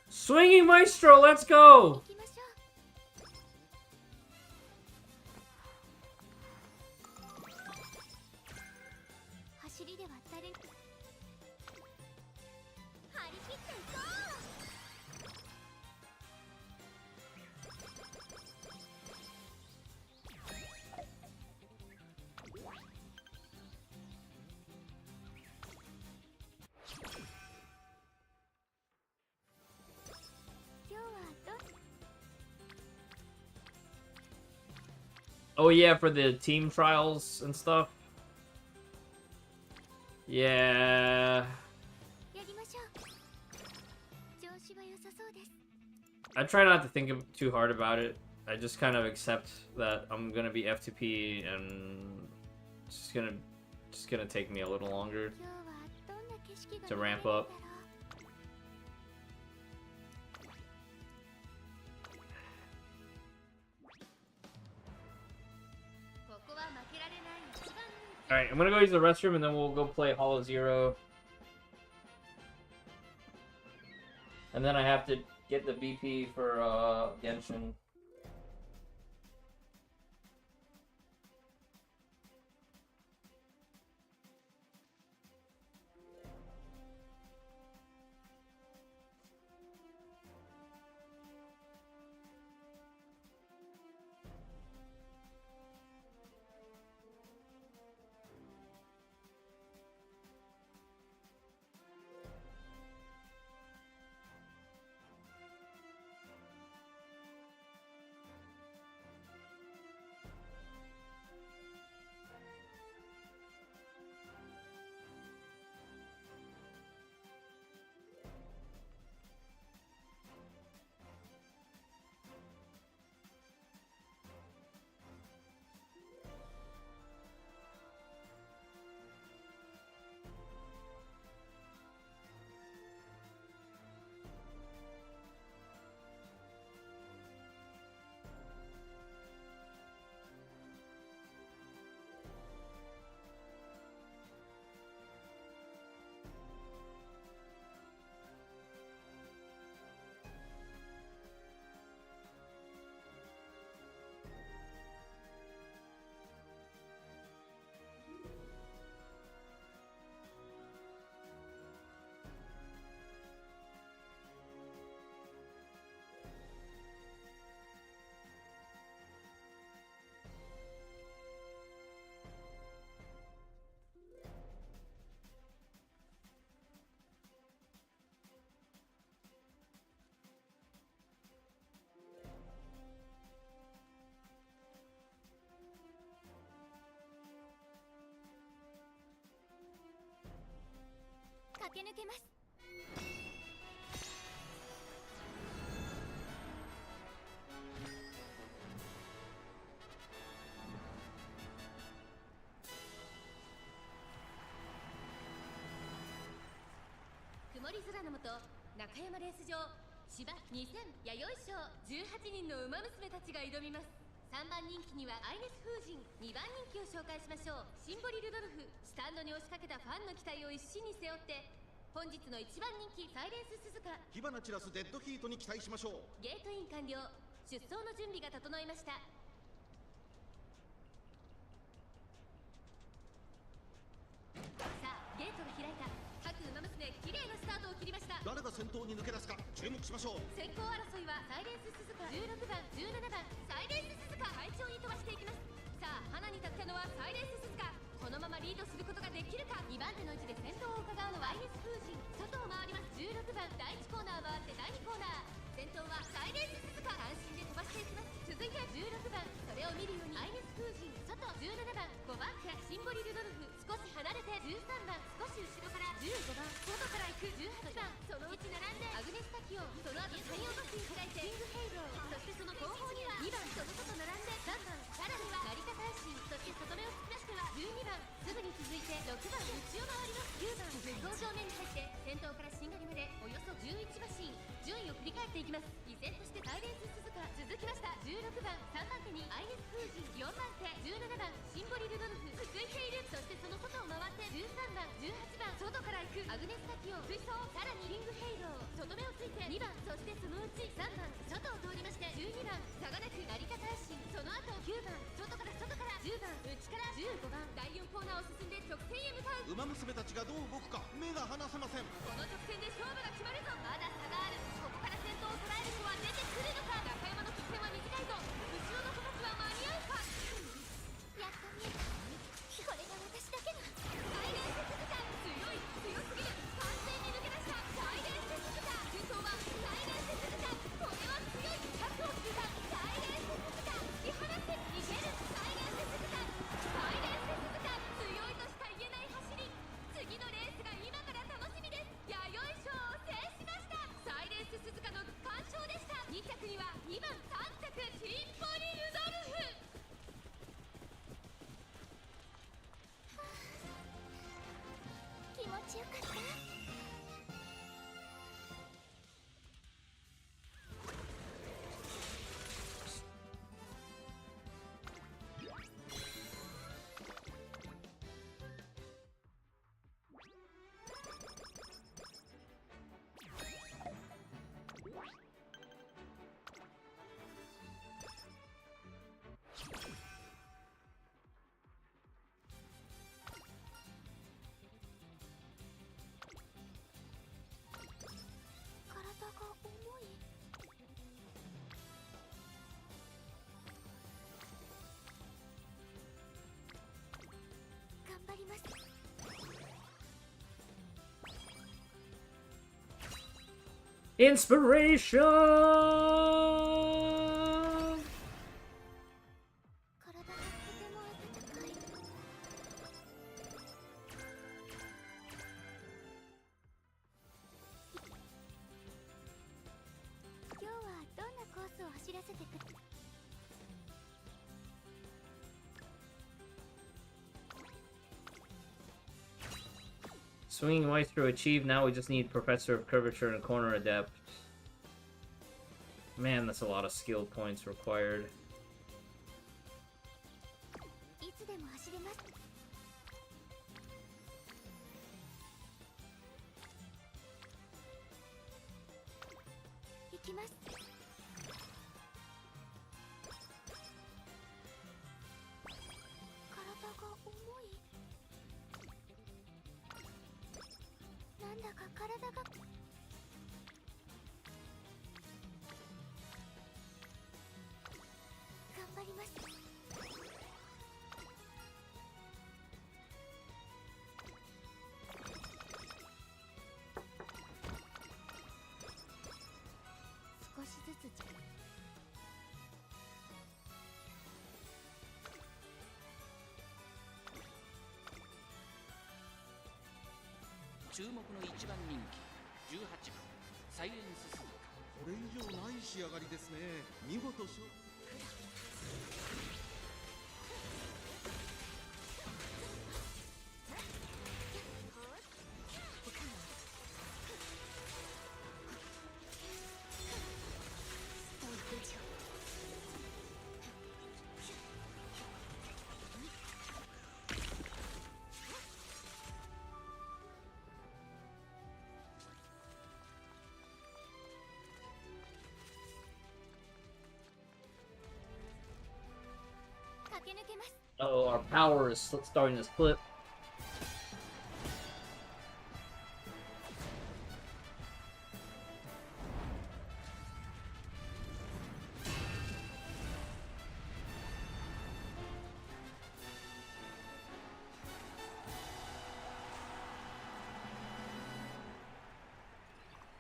Swinging Maestro, let's go! Oh yeah, for the team trials and stuff. Yeah. I try not to think too hard about it. I just kind of accept that I'm gonna be F2P and it's just gonna take me a little longer to ramp up. Alright, I'm gonna go use the restroom and then we'll go play Hollow Zero. And then I have to get the BP for Genshin. 駆け抜けます。曇り空の下、中山レース場芝2000弥生賞18人の馬娘たちが挑みます。3番人気にはアイネス風神、2番人気を紹介しましょう。シンボリ・ルドルフ、スタンドに押しかけたファンの期待を一身に背負って本日の1番人気サイレンス鈴鹿、火花散らすデッドヒートに期待しましょう。ゲートイン完了。出走の準備が整いました。さあゲートが開いた。各馬娘綺麗なスタートを切りました。誰が先頭に抜け出すか注目しましょう。先行争いはサイレンス鈴鹿、16番17番サイレンス鈴鹿、快調に飛ばしていきます。さあ花に立ったのはサイレンス鈴鹿、このままリードすることができるか。2番手の位置で先頭を伺うのはアイネス風神、外を回ります。16番第1コーナー回って第2コーナー、先頭はサイレンス鈴鹿、単身で飛ばしていきます。続いて16番、それを見るようにアイネス風神、外17番5番手シンボリルドルフ、少し離れて13番、少し後ろから15番、外から行く18番、そのうち並んでアグネスタキオン、その後サイオンバスに開いてキングヘイロー、そしてその後方には2番、その外並んで3番、さらには成田大臣、そして外目を突き出しては12番、すぐに続いて6番、内を回ります9番、向こう正面に入って先頭からしんがりまでおよそ11馬身、順位を振り返っていきます。依然としてサイレンス鈴鹿続きました。16番3番手にアイネス風神、4番手17番シンボリルドルフ続いている。そしてその外を回って13番18番、外から行くアグネスタキオン追走、さらにリングヘイロー、外目をついて2番、そしてそのうち3番、外を通りまして12番、差がなく成田大臣、その後9番、外から10番、内から15番、第4コーナーを進んで直線へ向かう。馬娘たちがどう動くか目が離せません。この直線で勝負が決まるぞ。まだ差がある。ここから先頭を捉える人は出てくるのか。中山の直線は短いぞ。後ろの子たちは間に合うか。やっと見えた。これが私だけのサイレンス鈴鹿、強い、強すぎる。完全に抜け出したサイレンス鈴鹿、先頭はサイレンス鈴鹿、これは強い。100を通過、サイレンス鈴鹿、突き放す、逃げるサイレンス鈴鹿、サイレンス鈴鹿、強いとしか言えない走り。次のレースが今から楽しみです。弥生賞を制しました。サイレンス鈴鹿の完勝でした。2着には2番3着シンボリルドルフ。気持ちよかった。体が重い。頑張ります。Inspiration! 体がとても温かい。今日はどんなコースを走らせてくれ。Swinging right through achieved. Now we just need Professor of Curvature and Corner Adept. Man, that's a lot of skill points required. いつでも走れます。行きます。体が重い。なんだか体が。頑張ります。少しずつ注目の一番人気18番サイレンススズカ。これ以上ない仕上がりですね。見事勝利。駆け抜けます。 Oh, our power is starting to split.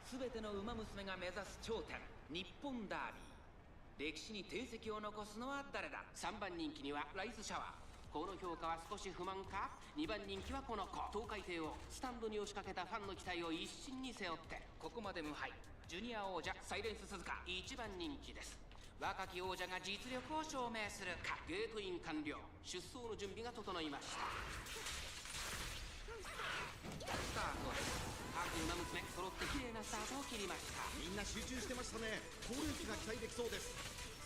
すべての馬娘が目指す頂点、日本ダービー。歴史に定石を残すのは誰だ。3番人気にはライズシャワー。この評価は少し不満か。2番人気はこの子。東海帝をスタンドに押しかけたファンの期待を一身に背負ってここまで無敗。ジュニア王者サイレンス鈴鹿1番人気です。若き王者が実力を証明するか。ゲートイン完了。出走の準備が整いました。スタートです。各馬娘揃って綺麗なスタートを切りました。みんな集中してましたね。好レースが期待できそうです。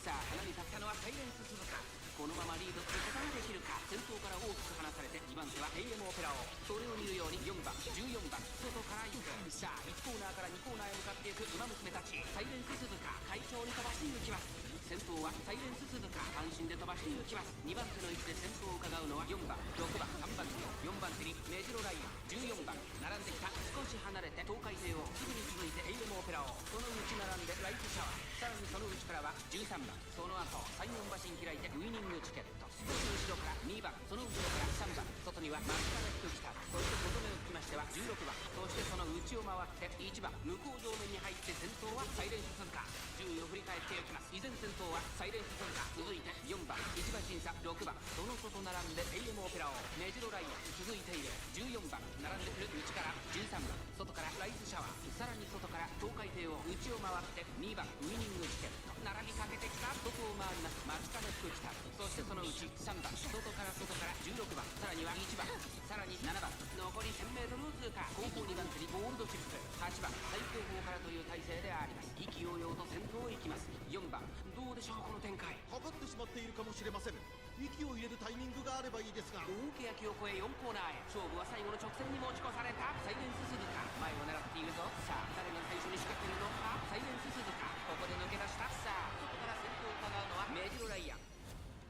さあ花に立ったのはサイレンス鈴鹿。このままリードすることができるか。先頭から大きく離されて2番手は AM オペラ王。それを見るように4番14番外から行く。さあ1コーナーから2コーナーへ向かっていく馬娘たち。サイレンス鈴鹿快調に飛ばしていきます。先頭はサイレンス鈴鹿半身で飛ばしていきます。2番手の位置で先頭を伺うのは4番6番3番手4番手にメジロライアン14番並んできた。少し離れて東海帝王すぐに続いて AM オペラ王。その内並んでライトシャワー。さらにその内からは13番。その後34馬身開いてウイニングチケット。少し後ろから2番。その後ろから3番。外には松金福来た。そして外目をつきましては16番。そしてその内を回って1番。向こう上面に入って先頭はサイレンス鈴鹿。順位を振り返っていきます。依然先頭はサイレンス鈴鹿。続いて4番1馬審査6番。その外並んで AM オペラ王メジロライアン。続いている14番並んでくる内から13番。外からライズシャワー。さらに外から東海帝王内を回って2番ウイニングチケット。並びかけてきた。外を回ります松金福来た。そしてその内3番。外から16番。さらには1番。さらに7番。残り 1000m を通過。後方2番手にゴールドチップ。8番最後方からという体勢であります。意気揚々と先頭を行きます。4番どうでしょうこの展開。かかってしまっているかもしれません。息を入れるタイミングがあればいいですが。大欅を越え4コーナーへ。勝負は最後の直線に持ち越された。サイレンス鈴鹿前を狙っているぞ。さあ誰が最初に仕掛けるのか。サイレンス鈴鹿ここで抜け出した。さあ外から先頭を伺うのはメジロライアン。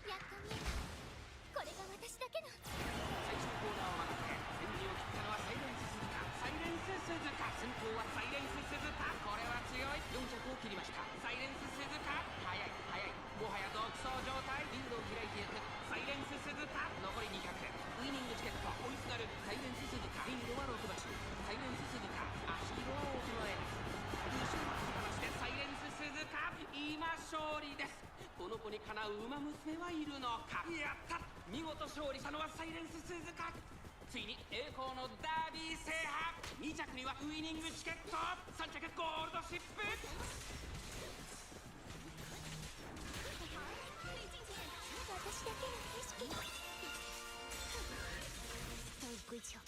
やっと見えた。これが私だけの。最終コーナーを曲がって先陣を切ったのはサイレンス鈴鹿。サイレンス鈴鹿先頭はサイレンス鈴鹿。これは強い。4着を切りました。サイレンス鈴鹿速い速い。もはや独走状態。リードを開いていくサイレンス鈴鹿。残り200ウイニングチケット追いすがるサイレンス鈴鹿。リードは6馬身。サイレンス鈴鹿足色は大きの絵。後ろにかましてサイレンス鈴鹿今勝利です。この子にかなう馬娘はいるのか。やった。見事勝利したのはサイレンス鈴鹿。ついに栄光のダービー制覇。2着にはウイニングチケット。3着ゴールドシップ。私だけの景色。どう归球。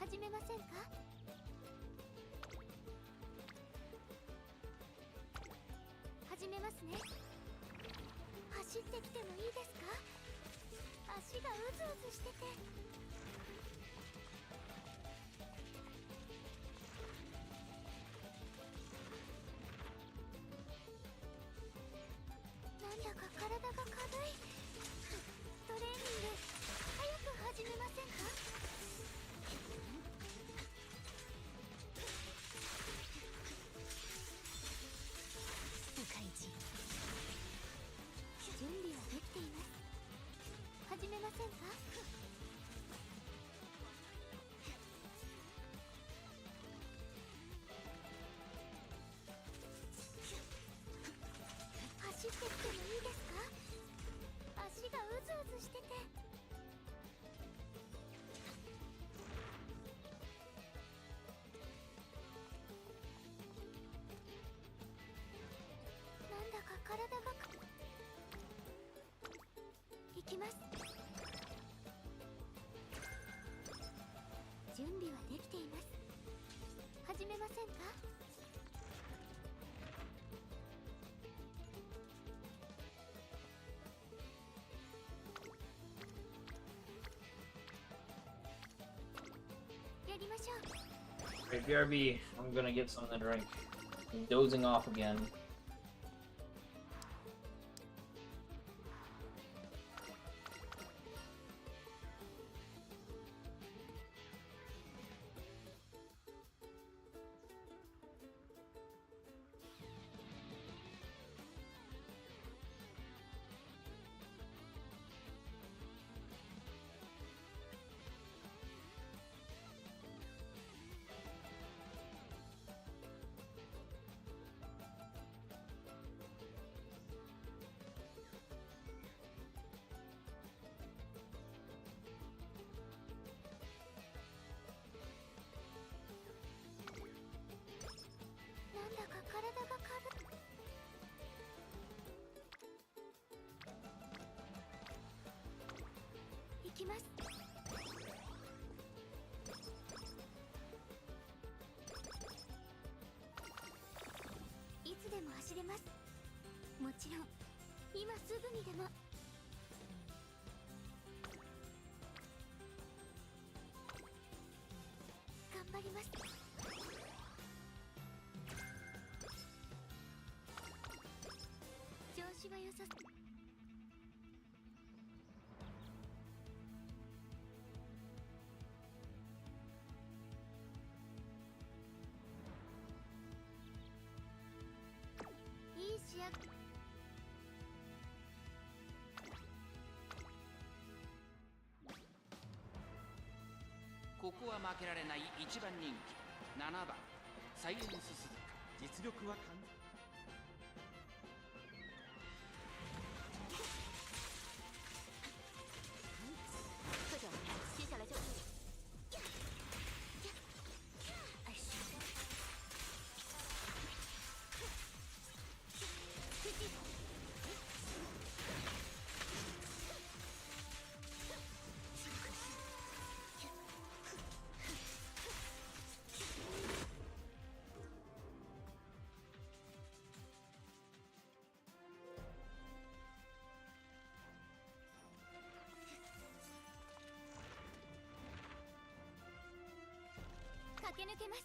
始めませんか？始めますね。走ってきてもいいですか？足がうずうずしてて。なんだか体が軽い。トレーニング早く始めませんか？準備はできています。始めませんか？走ってきてもいいですか？足がうずうずしてて。なんだか体が行きます。準備はできています。始めませんか？やりましょう。Hey, BRB, I'm gonna get something to drink. I'm dozing off again.なんだか体が軽い。行きます。いつでも走れます。もちろん今すぐにでも。頑張ります。調子は良さそう。いい仕上がり。ここは負けられない一番人気7番サイレンス鈴鹿。実力は完课长，接下来就是你。哎是。推进。駆け抜けます。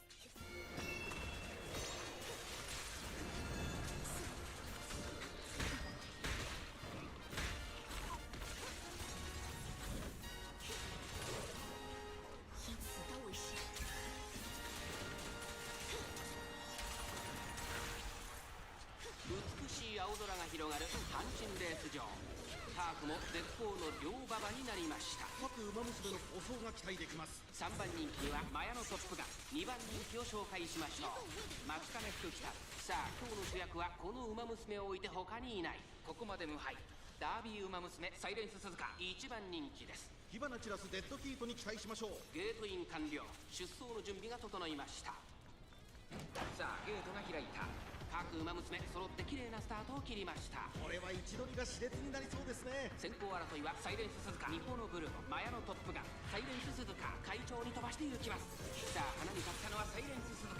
以此刀为誓。美しい青空が広がる阪神レース場。タークも絶好の両馬場になりました。各馬娘の舗装が期待できます。3番人気にはマヤのトップガン、2番人気を紹介しましょう。松金福来た。さあ今日の主役はこの馬娘を置いて他にいない。ここまで無敗ダービー馬娘サイレンス鈴鹿1番人気です。火花散らすデッドヒートに期待しましょう。ゲートイン完了。出走の準備が整いました。さあゲートが開いた。各馬娘揃って綺麗なスタートを切りました。これは位置取りが熾烈になりそうですね。先行争いはサイレンス鈴鹿、日本のブルーノ、マヤのトップガン、サイレンス鈴鹿、会長に飛ばしていきます。さあ花に立ったのはサイレンス鈴鹿。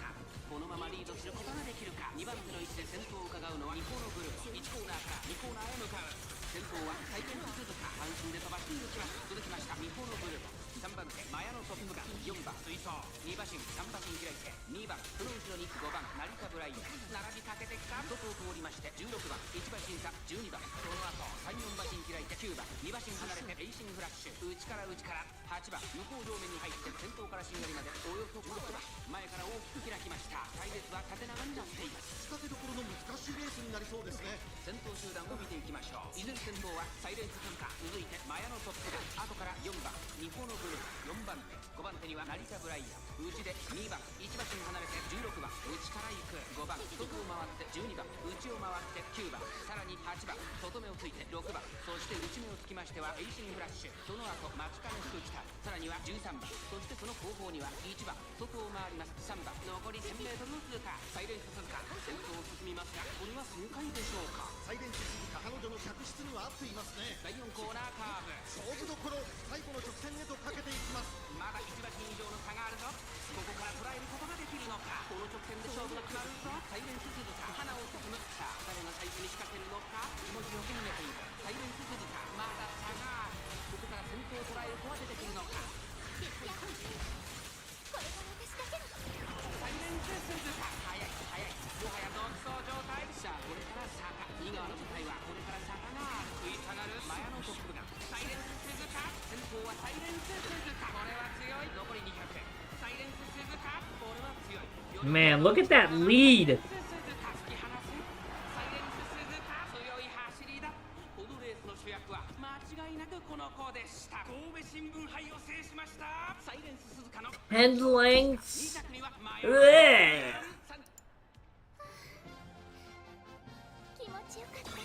このままリードすることができるか。2番手の位置で先頭を伺うのは日本のブルーノ。1コーナーから2コーナーへ向かう。先頭はサイレンス鈴鹿、半身で飛ばしていきます。続きました日本のブルーノ。3番手マヤのトップガン、4番水槽、2馬身3馬身開いて2番、その後ろに5番成田ブライアン、並びかけてきた。外を通りまして16番1馬身差、12番その後3、4馬身開いて9番2馬身離れてレイシングフラッシュ、内から8番向こう上面に入って先頭からしんがりまでおよそ16番、前から大きく開きました。隊列は縦長になっています。仕掛けどころの難しいレースになりそうですね。先頭集団を見ていきましょう。依然先頭はサイレンス鈴鹿、続いてマヤのトップガン、後から4番日本のブルー、4番手5番手には成田ブライアン、内で2番1馬身離れて16番内から行く、5番外を回って12番内を回って9番、さらに8番外目をついて6番、そして内目をつきましてはエイシングフラッシュ、その後待ちかね福来た、さらには13番、そしてその後方には1番外を回ります3番、残り 1000m の通過。サイレンス鈴鹿先頭を進みますが、これは正解でしょうか。サイレンス鈴鹿、彼女の客室には合っていますね。第4コーナーカーブ、勝負どころ、最後の直線へとかけていきます。まだ1馬身以上の差があるぞ。ここから捉えることができるのか。この直線で勝負が決まるぞ。サイレンス鈴鹿、花を進む。さあ誰が最初に仕掛けるのか。気持ちよく逃げているサイレンス鈴鹿、まだ差がある。ここから先頭を捉える子は出てくるのか。これが私だけのサイレンス鈴鹿、速い速い、もはや独走状態。さあこれから坂、右側の舞台はこれから坂がある。食い下がるマヤのトップガン、サイレンス鈴鹿、先頭はサイレンス鈴鹿、これは強い。残り200、サイレンス鈴鹿、これは強い。 Man, look at that lead. 突き放すサイレンス鈴鹿、強い走りだ。このレースの主役は間違いなくこの子でした。神戸新聞杯を制しましたサイレンス鈴鹿の Hand lengths. 2着にはマヤ Ugh. 気持ちよかった。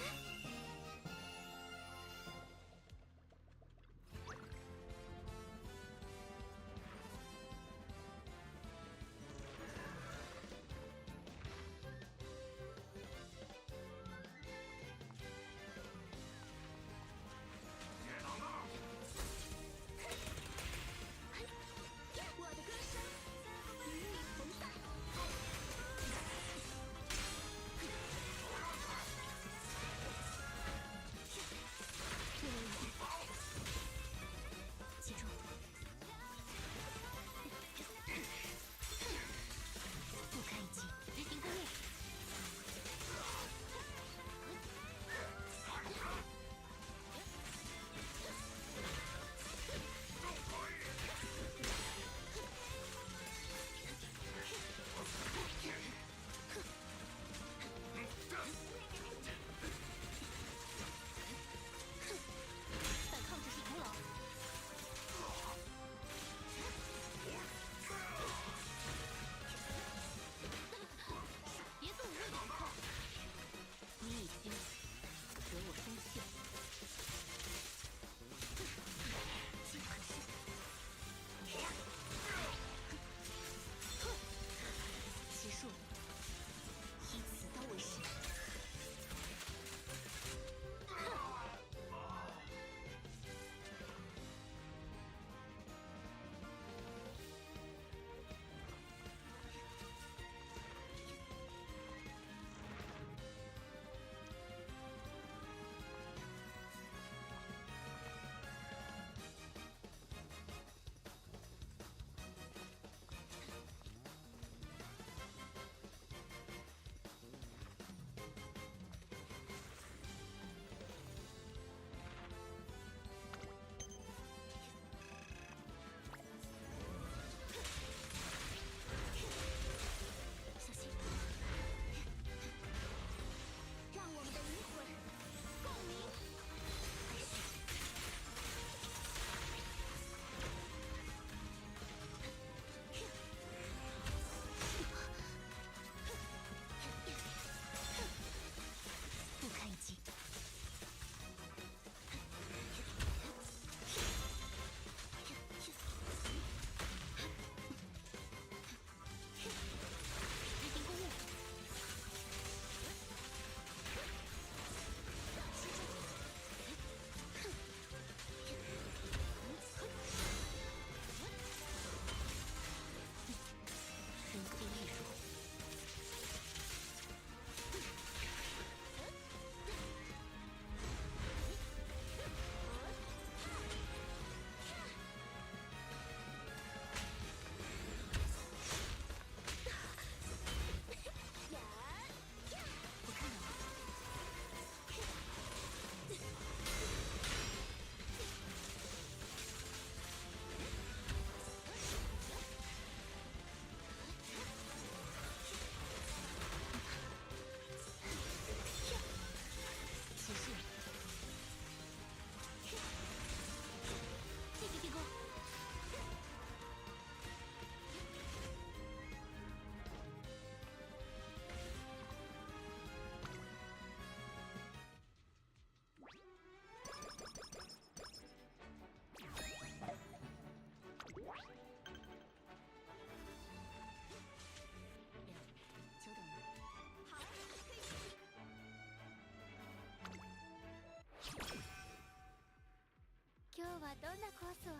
んなコースを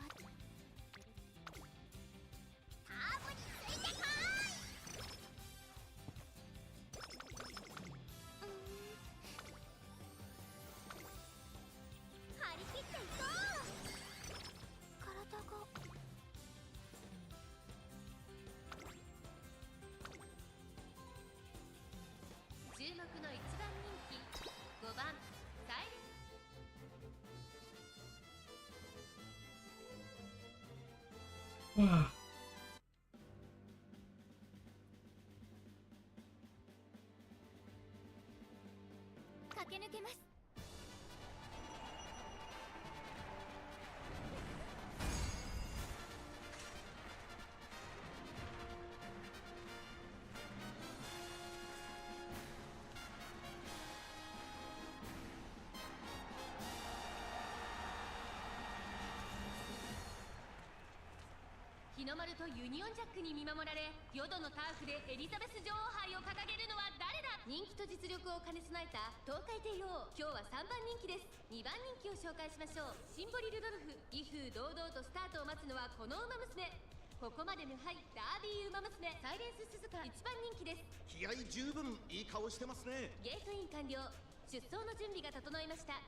ターボについてこい。張り切っていこう。体が注目の一番人気5番サイレン駆け抜けます。日の丸とユニオンジャックに見守られ、ヨドのターフでエリザベス女王杯を掲げるのは誰だ。人気と実力を兼ね備えた東海帝王、今日は3番人気です。2番人気を紹介しましょう。シンボリルドルフ。威風堂々とスタートを待つのはこの馬娘。ここまで無敗ダービー馬娘サイレンス鈴鹿1番人気です。気合十分いい顔してますね。ゲートイン完了。出走の準備が整いました。さ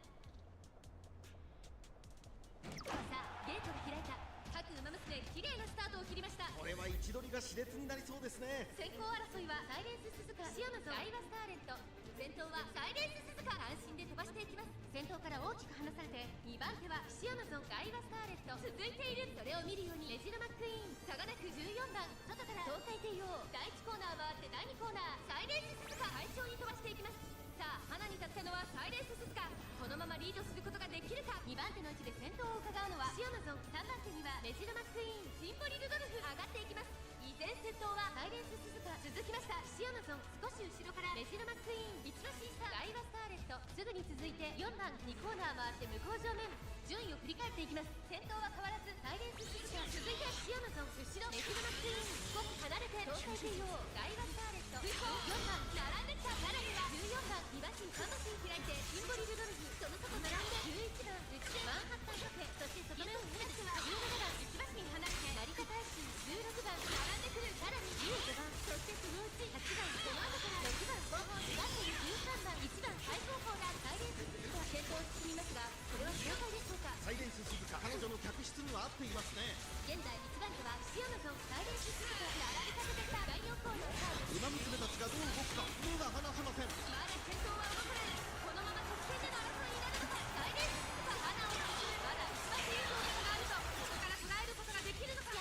あゲートが開いた。各馬娘綺麗なスタートを切りました。これは位置取りが熾烈になりそうですね。先行争いはサイレンス鈴鹿、シアムゾン、ガイバスターレット。先頭はサイレンス鈴鹿。安心で飛ばしていきます。先頭から大きく離されて2番手はシアムゾン、ガイバスターレット。続いている。それを見るようにレジロマックイーン、差がなく14番。外から東海帝王。第1コーナー回って第2コーナー、サイレンス鈴鹿。快調に飛ばしていきます。さあ花に立ったのはサイレンス鈴鹿。このままリードすることができるか。2番手の位置で先頭を伺うのはシアムゾン。3番手にはレジロマックイーン、シンボリルドルフ。上がっていきます。依然先頭はサイレンス鈴鹿。続きましたシアムゾン。少し後ろからレジロマックイーン、一番審査ガイバスターレット。すぐに続いて4番。2コーナー回って向こう上面。順位を振り返っていきます。先頭は変わらずサイレンス鈴鹿。続いてシアムゾン。後ろレジロマックイーン。少し離れて東海帝王、ガイバスターレット。追走4番。並んできた。さらには14番。2馬身3馬身開いてシンボリルドルフ。その外並んで11番。内でマンハッタンカフェ。そして外目を攻めては17番。1馬身離れて成田大使。16番。並んでくる。さらに15番。そしてそのうち8番。その後から6番。後方2番手に13番。1番最高峰がサイレンス鈴鹿。先頭を進みますが、これは正解でしょうか。サイレンス鈴鹿、彼女の客室には合っていますね。現在1番手はシアムゾン、サイレンス鈴鹿。並びかけてきた第4コーナースタート。馬娘たちがどう動くか目が離せません。まだ先頭は動かない。このまま直線での争いになるのか。サイレンス鈴鹿、花を含むまだ1馬身以上の差があると、ここから捉えることができるのか。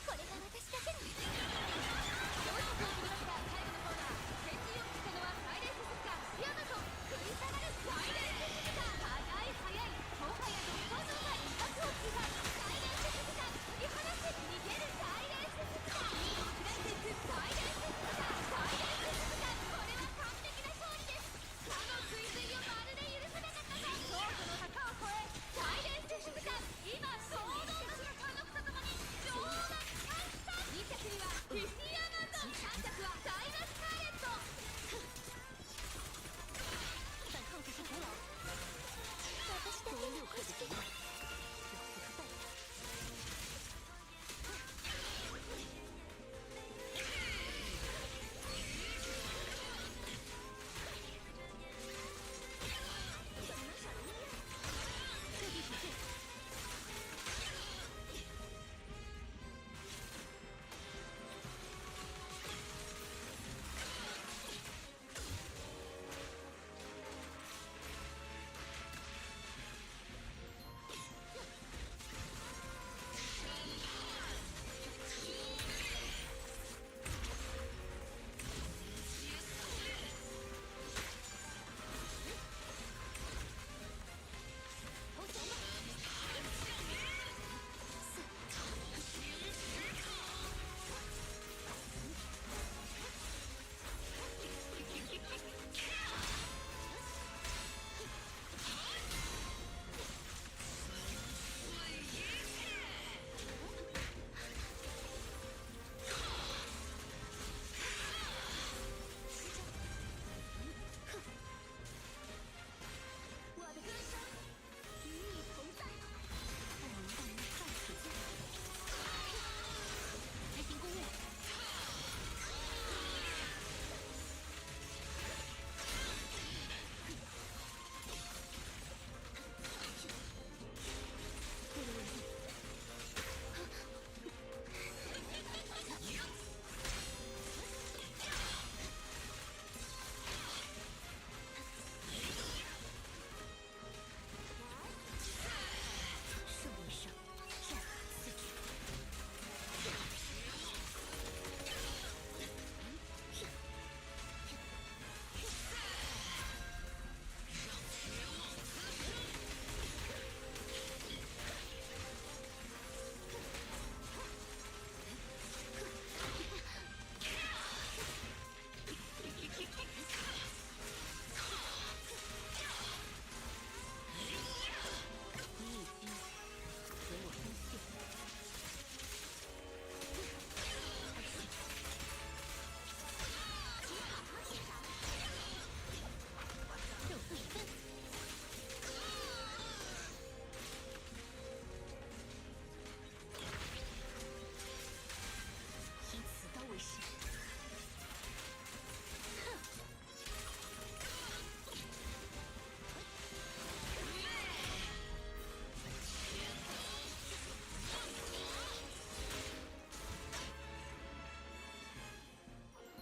これが私だけの4着を切りました。最後のコーナー、先陣を切ったのはサイレンス鈴鹿。シアムゾン、食い下がるサイレンス鈴鹿。速い速い、もはや独走状態。圧をついたサイレンス鈴鹿。突き放して逃げるサイレンス鈴鹿。リードを開いていくサイレンス鈴鹿。サイレンス鈴鹿、これは完璧な勝利です。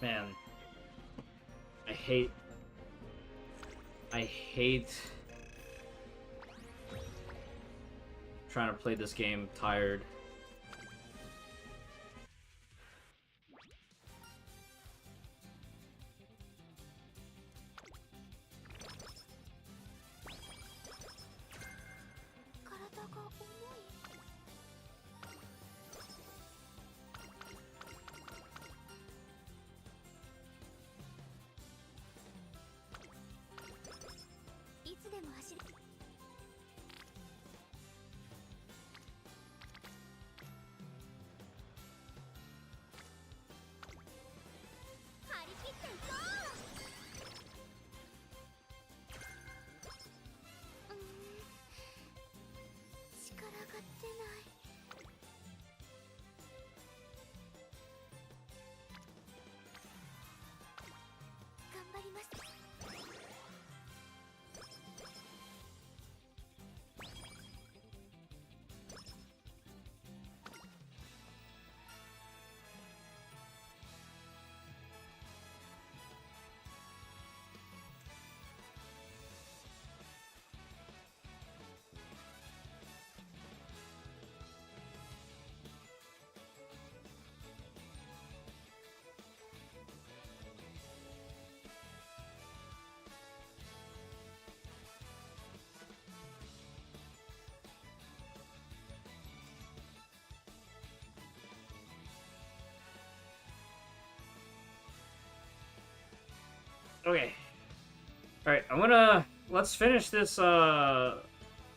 Man, I hate trying to play this game tired. Okay. Alright, let's finish this, Uma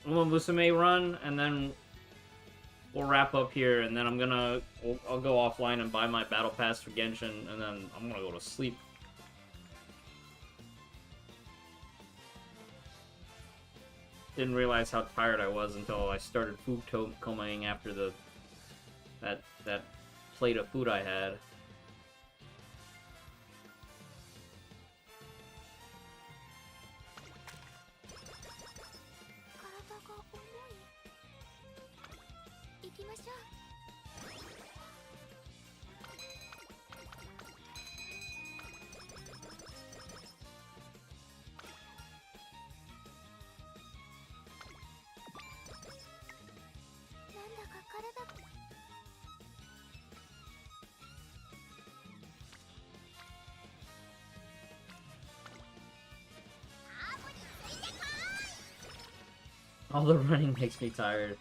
Musume run, and then we'll wrap up here, and then I'll go offline and buy my battle pass for Genshin, and then I'm gonna go to sleep. Didn't realize how tired I was until I started food comaing after that plate of food I had. All the running makes me tired.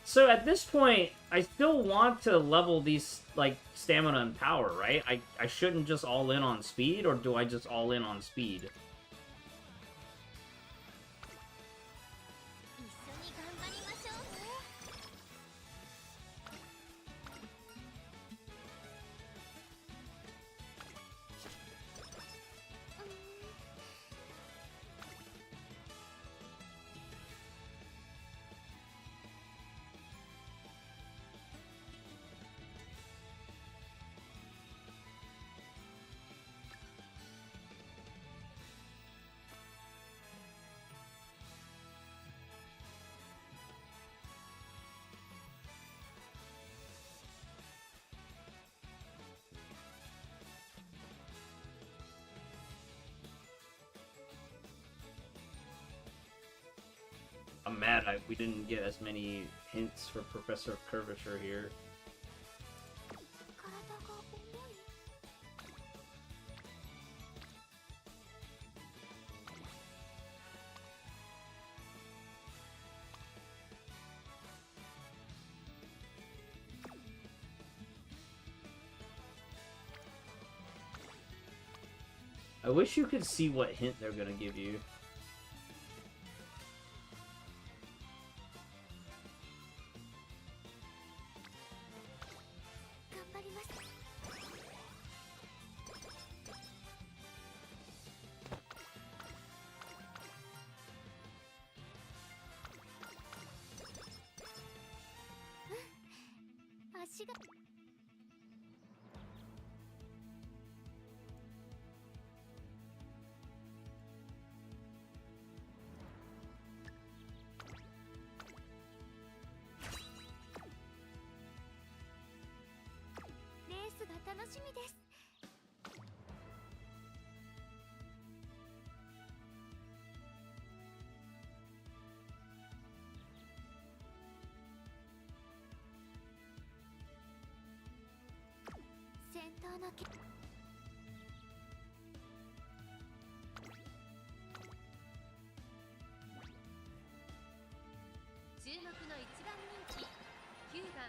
So at this point, I still want to level these, like, stamina and power, right? I shouldn't just all in on speed, or do I just all in on speed? I'm mad we didn't get as many hints for Professor Curvature here. I wish you could see what hint they're gonna give you. しみです。戦闘の注目の一番人気9番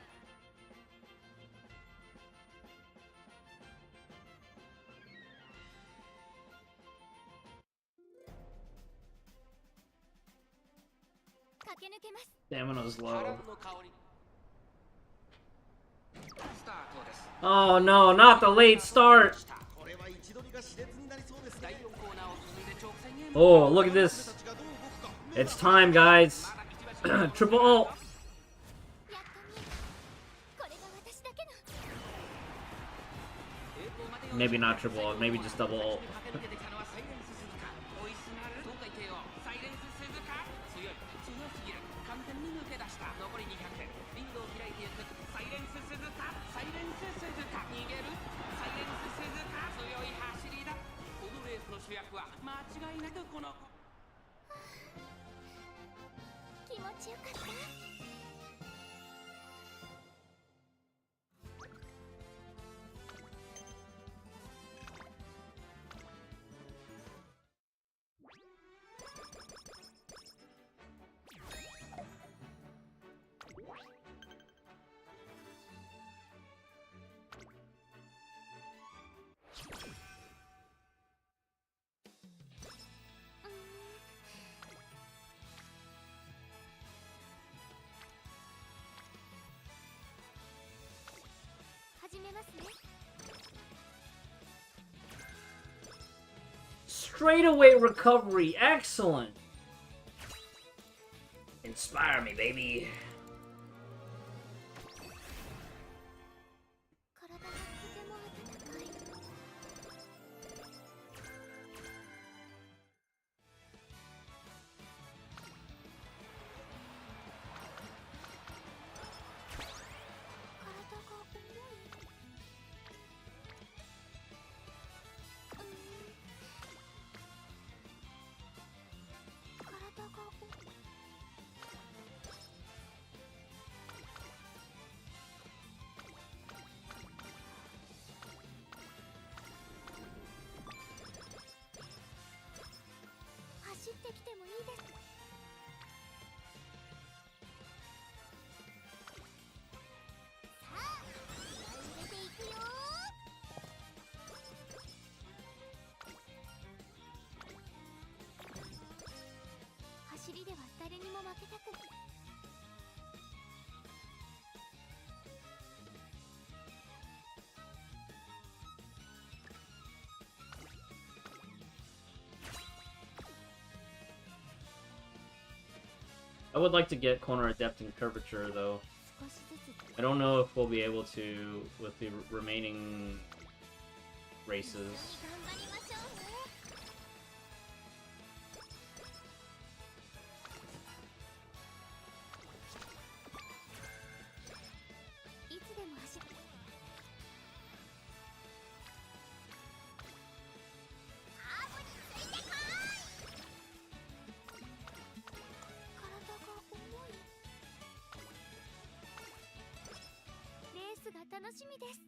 駆け抜けます。 Stamina's 波乱 low. の香りスタートです Oh no, not the late start. これは一度が熾烈になりそうです第ね。 4コーナーを進んで直線へ Oh, look at this. たちがどう動くか。 It's time, guys. Triple ult. やっと見えた。これが私だけの Maybe not triple ult, maybe just double ult. 駆け抜けてきたのはサイレンス鈴鹿追いすがる東海帝王サイレンス鈴鹿強すぎる完全に抜け出した残り200リードを開いていくサイレンス鈴鹿サイレンス鈴鹿逃げるサイレンス鈴鹿強い走りだこのレースの主役は間違いなくこの子気持ちよかった。始めますね。 Straightaway recovery. Excellent. Inspire me, baby. 体がとても温かい。体が重い。体が重い。走ってきてもいいです。さあ、気合い入れていくよ。走りでは誰にも負けたくない。I would like to get corner adept in curvature, though. 少しずつ I don't know if we'll be able to with the remaining races. 頑張りましょうね。いつでも走る。カーブについてこい。体が重い。レースが楽しみです。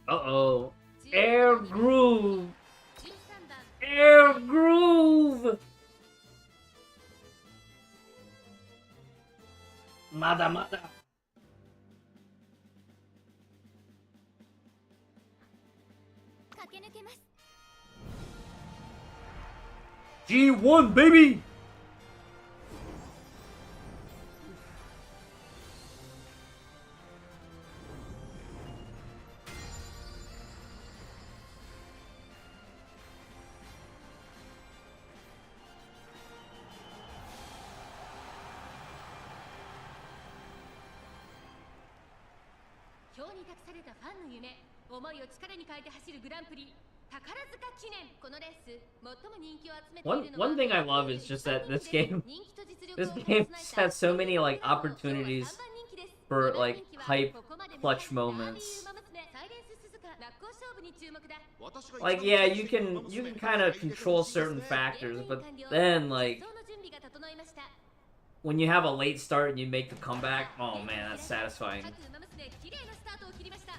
Uh-oh. Air groove. 13番 Air groove. Mada mada. 駆け抜けます。 G1, baby. 今日に託されたファンの夢思いを力に変えて走るグランプリ One thing I love is just that this game has so many like opportunities for like hype clutch moments. Like yeah, you can kind of control certain factors, but then like when you have a late start and you make a comeback, oh man, that's satisfying.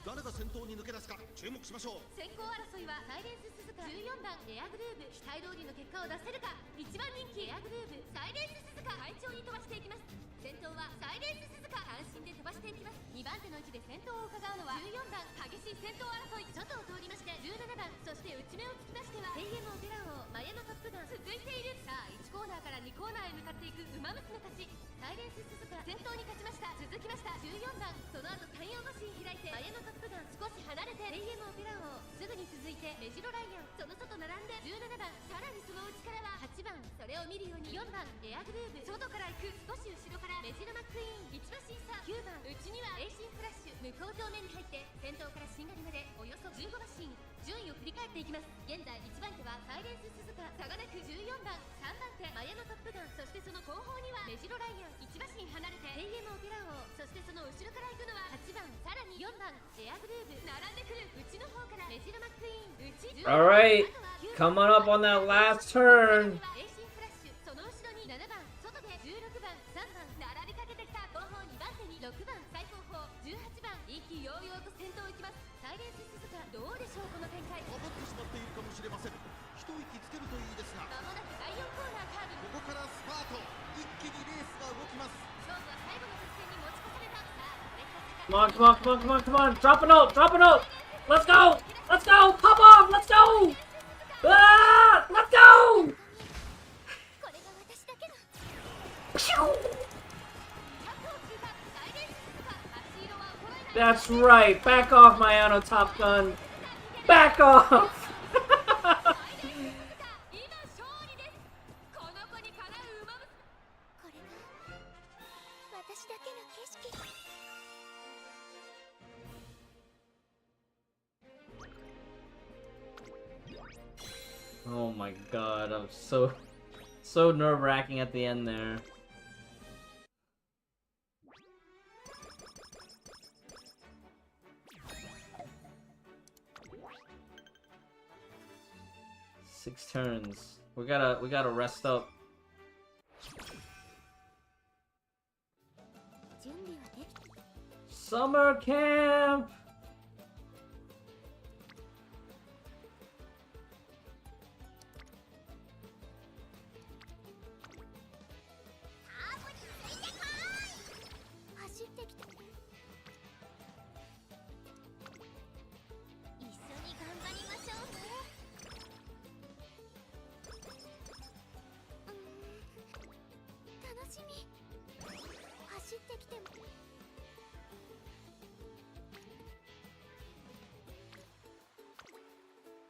誰が先頭に抜け出すか注目しましょう。先行争いはサイレンス鈴鹿14番エアグルーブ期待通りの結果を出せるか1番人気エアグルーブサイレンス鈴鹿快調に飛ばしていきます。先頭はサイレンス鈴鹿単身で飛ばしていきます。2番手の位置で先頭を伺うのは14番激しい先頭争い外を通りまして17番そして内目をつきましてはテイエムオペラ王マヤのトップガン続いている。さあ1コーナーから2コーナーへ向かっていく馬娘たち。サイレンス鈴鹿先頭に勝ちました。続きました14番その後太陽マシン開いてマヤのトップガン少し離れてテイエムオペラ王すぐに続いてメジロライアンその外並んで17番さらにその内からは8番それを見るように4番エアグルーブ外から行く少し後ろからメジロマックイーン1馬審査9番内にはエイシンフラッシュ向こう正面に入って先頭からしんがりまでおよそ15馬身順位を振り返っていきます。現在1番手はサイレンス鈴鹿差がなく14番3番手マヤのトップガンそしてその後方にはメジロライアン1馬身離れてテイエムオペラ王そしてその後ろから行くのは8番さらに4番エアグルーブ並んでくる内の方からメジロマックイーン内 Alright, coming up on that last turn. エイシンフラッシュその後ろに7番外で16番3番並びかけてきた後方2番手に6番最後方18番意気揚々と先頭行きます。サイレンス鈴鹿どうでしょうこの展開。かぶってしまっているかもしれません。一息つけるといいですがまもなく第4コーナーカーブここからスパート一気にレースが動きます。勝負は最後の直線に持ち越された。さあこれから Come on. Drop a note. Let's go. Pop off. Let's go. Ah, let's go. これが私だけの That's right. Back off, Mayano Top Gun. Back off. これが私だけの景色 Oh my god, I'm so nerve-wracking at the end there. Six turns. We gotta rest up. 準備はできた Summer camp. 走ってきた一緒に頑張りましょうね楽しみ走ってきても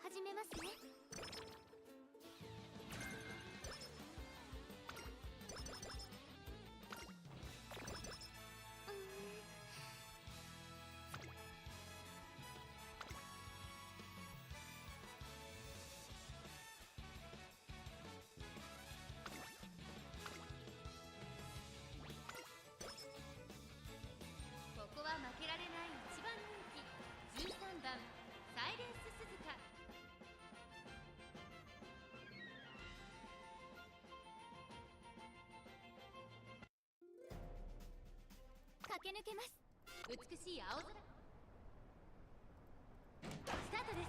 始めますねここは負けられない1番人気13番サイレンス鈴鹿。駆け抜けます美しい青空スタートです。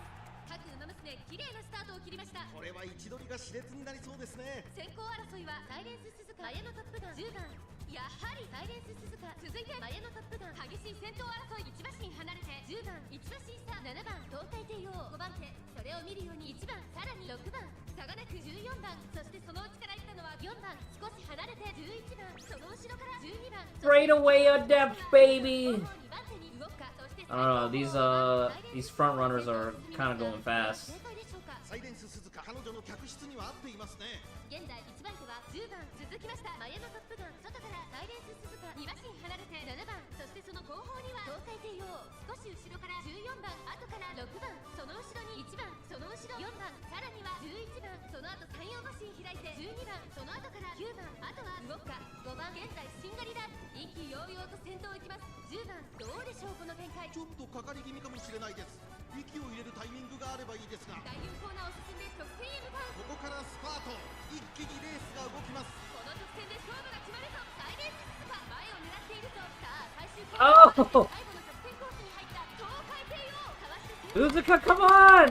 各馬娘綺麗なスタートを切りました。これは位置取りが熾烈になりそうですね。先行争いはサイレンス鈴鹿マヤのトップガン10番やはりサイレンス鈴鹿続いてマヤのトップガン激しい先頭争い1馬身離れて10番1馬身差7番東海帝王5番手それを見るように1番さらに6番差がなく14番そしてその内から行ったのは4番少し離れて11番その後ろから12番 Straight away adept, baby. 2番手に動くかそして I don't know. These front runners are kind of going fast. 正解でしょうか。サイレンス鈴鹿彼女の客室には合っていますね。現在1番手は10番続きましたマヤのトップガン外からサイレンス鈴鹿2馬身離れて7番そしてその後方には東海帝王少し後ろから14番後から6番その後ろに1番その後ろ4番さらには11番その後3、4馬身開いて12番その後から9番あとは動くか5番現在しんがりだ意気揚々と先頭行きます10番どうでしょうこの展開ちょっとかかり気味かもしれないです。息を入れるタイミングがあればいいですが、第4コーナーを進んで直線へ向かうここからスパート、一気にレースが動きます。この直線で勝負が決まるぞサイレンス鈴鹿前を狙っているぞさあ最終コーナー最後の直線コースに入った東海帝王かわして Suzuka, come on!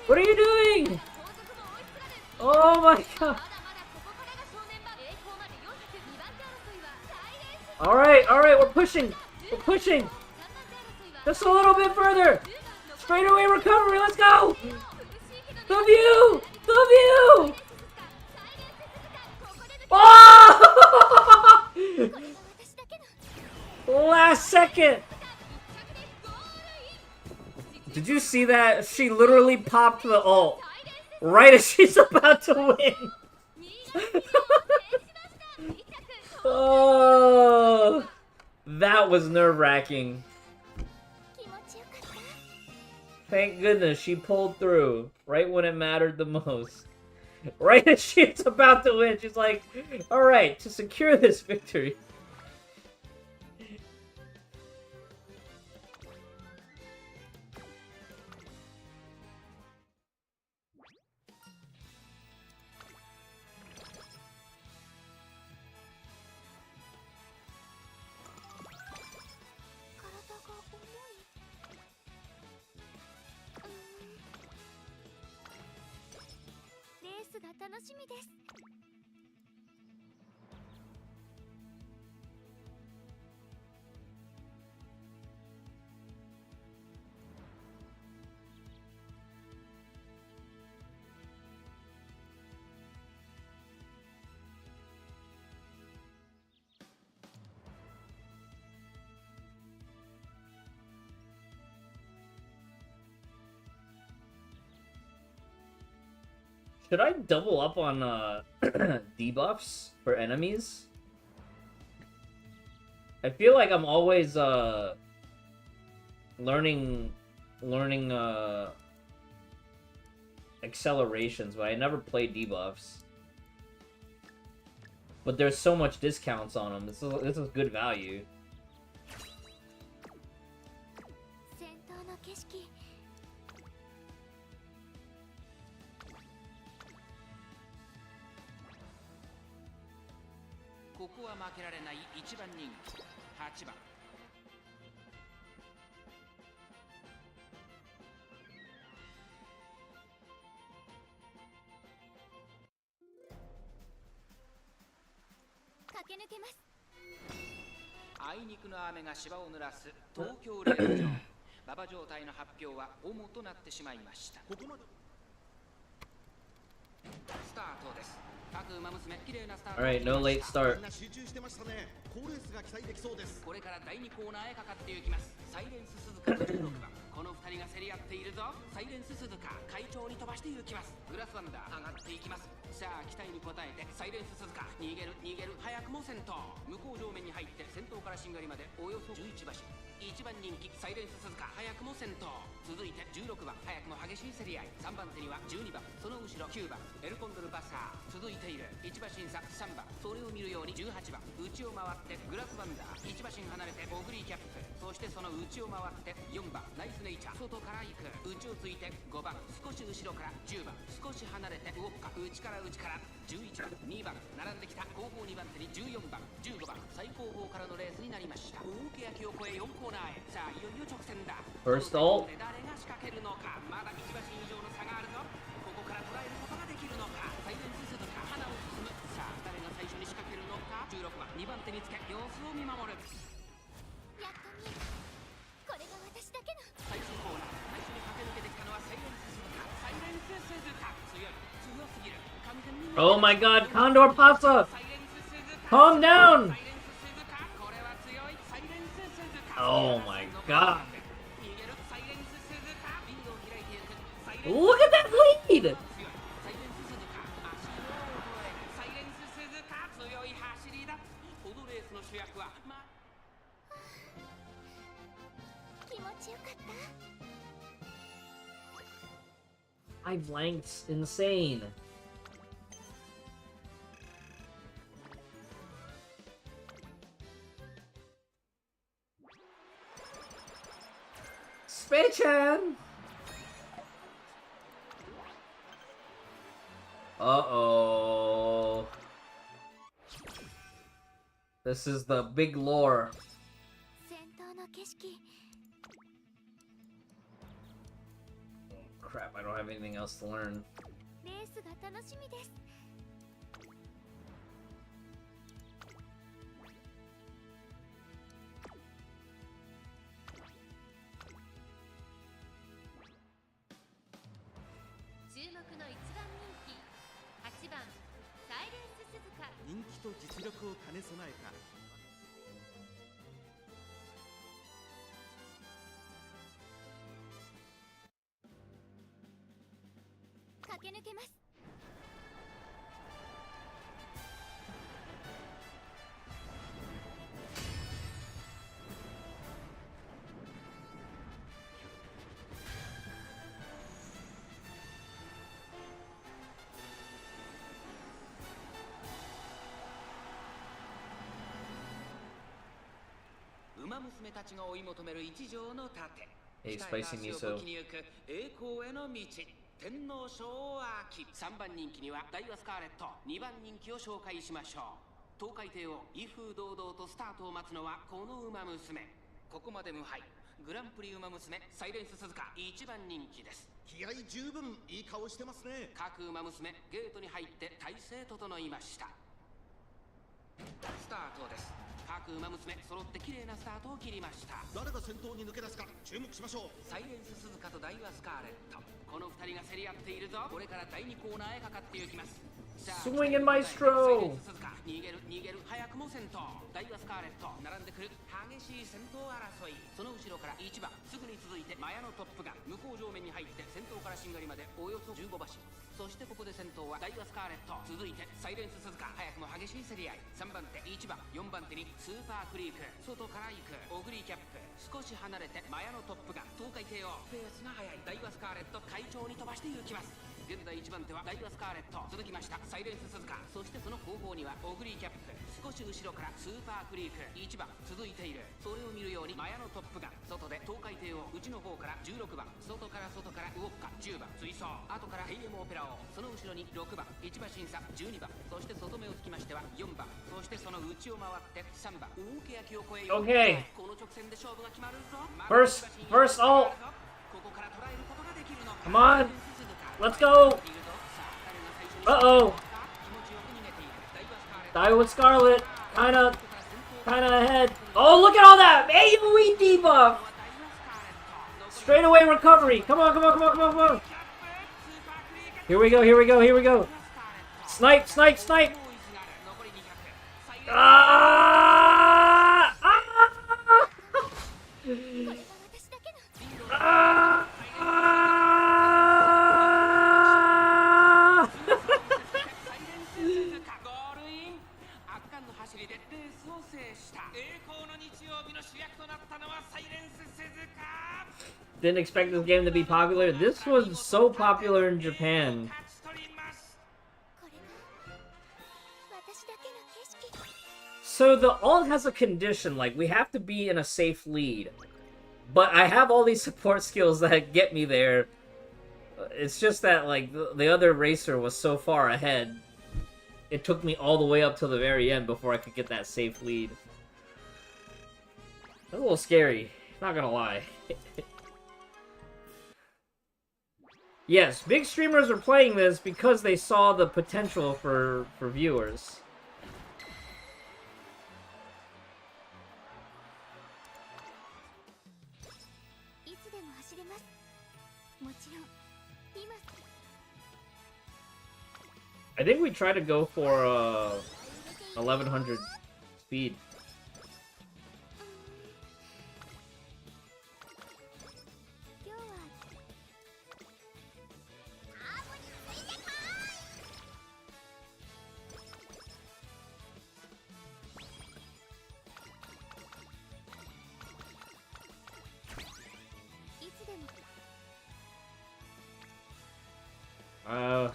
What are you doing? Oh my god! Alright, we're pushing! We're pushing! Just a little bit further! Straightaway recovery, let's go! The view! The view! Oh! Last second! Did you see that? She literally popped the ult right as she's about to win. Oh, that was nerve-wracking. Thank goodness she pulled through right when it mattered the most. Right as she's about to win, she's like, alright, to secure this victory. Should I double up on debuffs for enemies? I feel like I'm always learning accelerations, but I never play debuffs. But there's so much discounts on them. This is good value. ここは負けられない1番人気8番駆け抜けますあいにくの雨が芝を濡らす東京レール場馬場状態の発表は主となってしまいましたスタートです Alright, no late start. これから第2コーナーへかかっていきますサイレンス鈴鹿と16番この2人が競り合っているぞサイレンス鈴鹿会長に飛ばしていきますグラスワンダー上がっていきますさあ期待に応えてサイレンス鈴鹿逃げる早くも先頭向こう上面に入って先頭からしんがりまでおよそ11馬身1番人気サイレンス鈴鹿早くも先頭続いて16番早くも激しい競り合い3番手には12番その後ろ9番エルコンドルバッサー続いている1馬身差3番それを見るように18番内を回ってグラスワンダー1馬身離れてオグリーキャップそしてその内を回って4番ナイスネイチャー外から行く内をついて5番少し後ろから10番少し離れてウォッカ内から11番2番並んできた後方2番手に14番15番最後方からのレースになりました大欅を越え4コーナーへさあいよいよ直線だ First ult 誰が仕掛けるのかまだ1馬身以上の差があるぞここから捉えることができるのかサイレンス鈴鹿花を進むさあ誰が最初に仕掛けるのか16番2番手につけ様子を見守るやっと見えたこれが私だけの最終コーナー最初に駆け抜けてきたのはサイレンス鈴鹿サイレンス鈴鹿強すぎる完全に Oh my god, Condor Pasa! Calm down! Oh my god! Look at that lead! I blanked. Insane. Spei-chan! Uh-oh. This is the big lore. 戦闘の景色 Crap, I don't have anything else to learn. レースが楽しみです 注目の一番人気8番サイレンス鈴鹿人気と実力を兼ね備えた駆け抜けます 馬娘たちが追い求める一条の盾 Hey, 鍛えた spicy 足を miso. 武器に行く栄光への道天皇賞秋3番人気にはダイワスカーレット2番人気を紹介しましょう東海帝を威風堂々とスタートを待つのはこの馬娘ここまで無敗グランプリ馬娘サイレンス鈴鹿1番人気です気合十分いい顔してますね各馬娘ゲートに入って体勢整いましたスタートです各馬娘揃って綺麗なスタートを切りました誰が先頭に抜け出すか注目しましょうサイレンス鈴鹿とダイワスカーレットこの2人が競り合っているぞこれから第2コーナーへかかっていきます Swing and Maestro! 逃げる逃げる早くも先頭ダイワスカーレット並んでくる激しい先頭争いその後ろから1番すぐに続いてマヤのトップガン向こう上面に入って先頭からしんがりまでおよそ15馬身そしてここで先頭はダイワスカーレット続いてサイレンス鈴鹿早くも激しい競り合い3番手1番4番手にスーパークリーク外から行くオグリーキャップ少し離れてマヤのトップガン東海帝王ペースが速いダイワスカーレット快調に飛ばして行きます現在1番手はダイワスカーレット続きましたサイレンス鈴鹿そしてその後方にはオグリーキャップ少し後ろからスーパークリーク1番続いているそれを見るようにマヤのトップガン外で東海帝王内の方から16番外からウォッカ10番追走後からヘイエムオペラ王その後ろに6番1馬審査12番そして外目をつきましては4番そしてその内を回って3番大欅を越え Okay. この直線で勝負が決まるぞ First ult. ここから捉えることができるのか Come on. Let's go. Uh-oh. Die with Scarlet. Kinda ahead. Oh, look at all that. AoE debuff. Straight away recovery. Come on. Here we go. Snipe. Ah! Didn't expect this game to be popular. This was so popular in Japan. So the ult has a condition, like we have to be in a safe lead. But I have all these support skills that get me there. It's just that like the other racer was so far ahead. It took me all the way up to the very end before I could get that safe lead. That's a little scary, not gonna lie. Yes, big streamers are playing this because they saw the potential for viewers. I think we try to go for 1100 speed.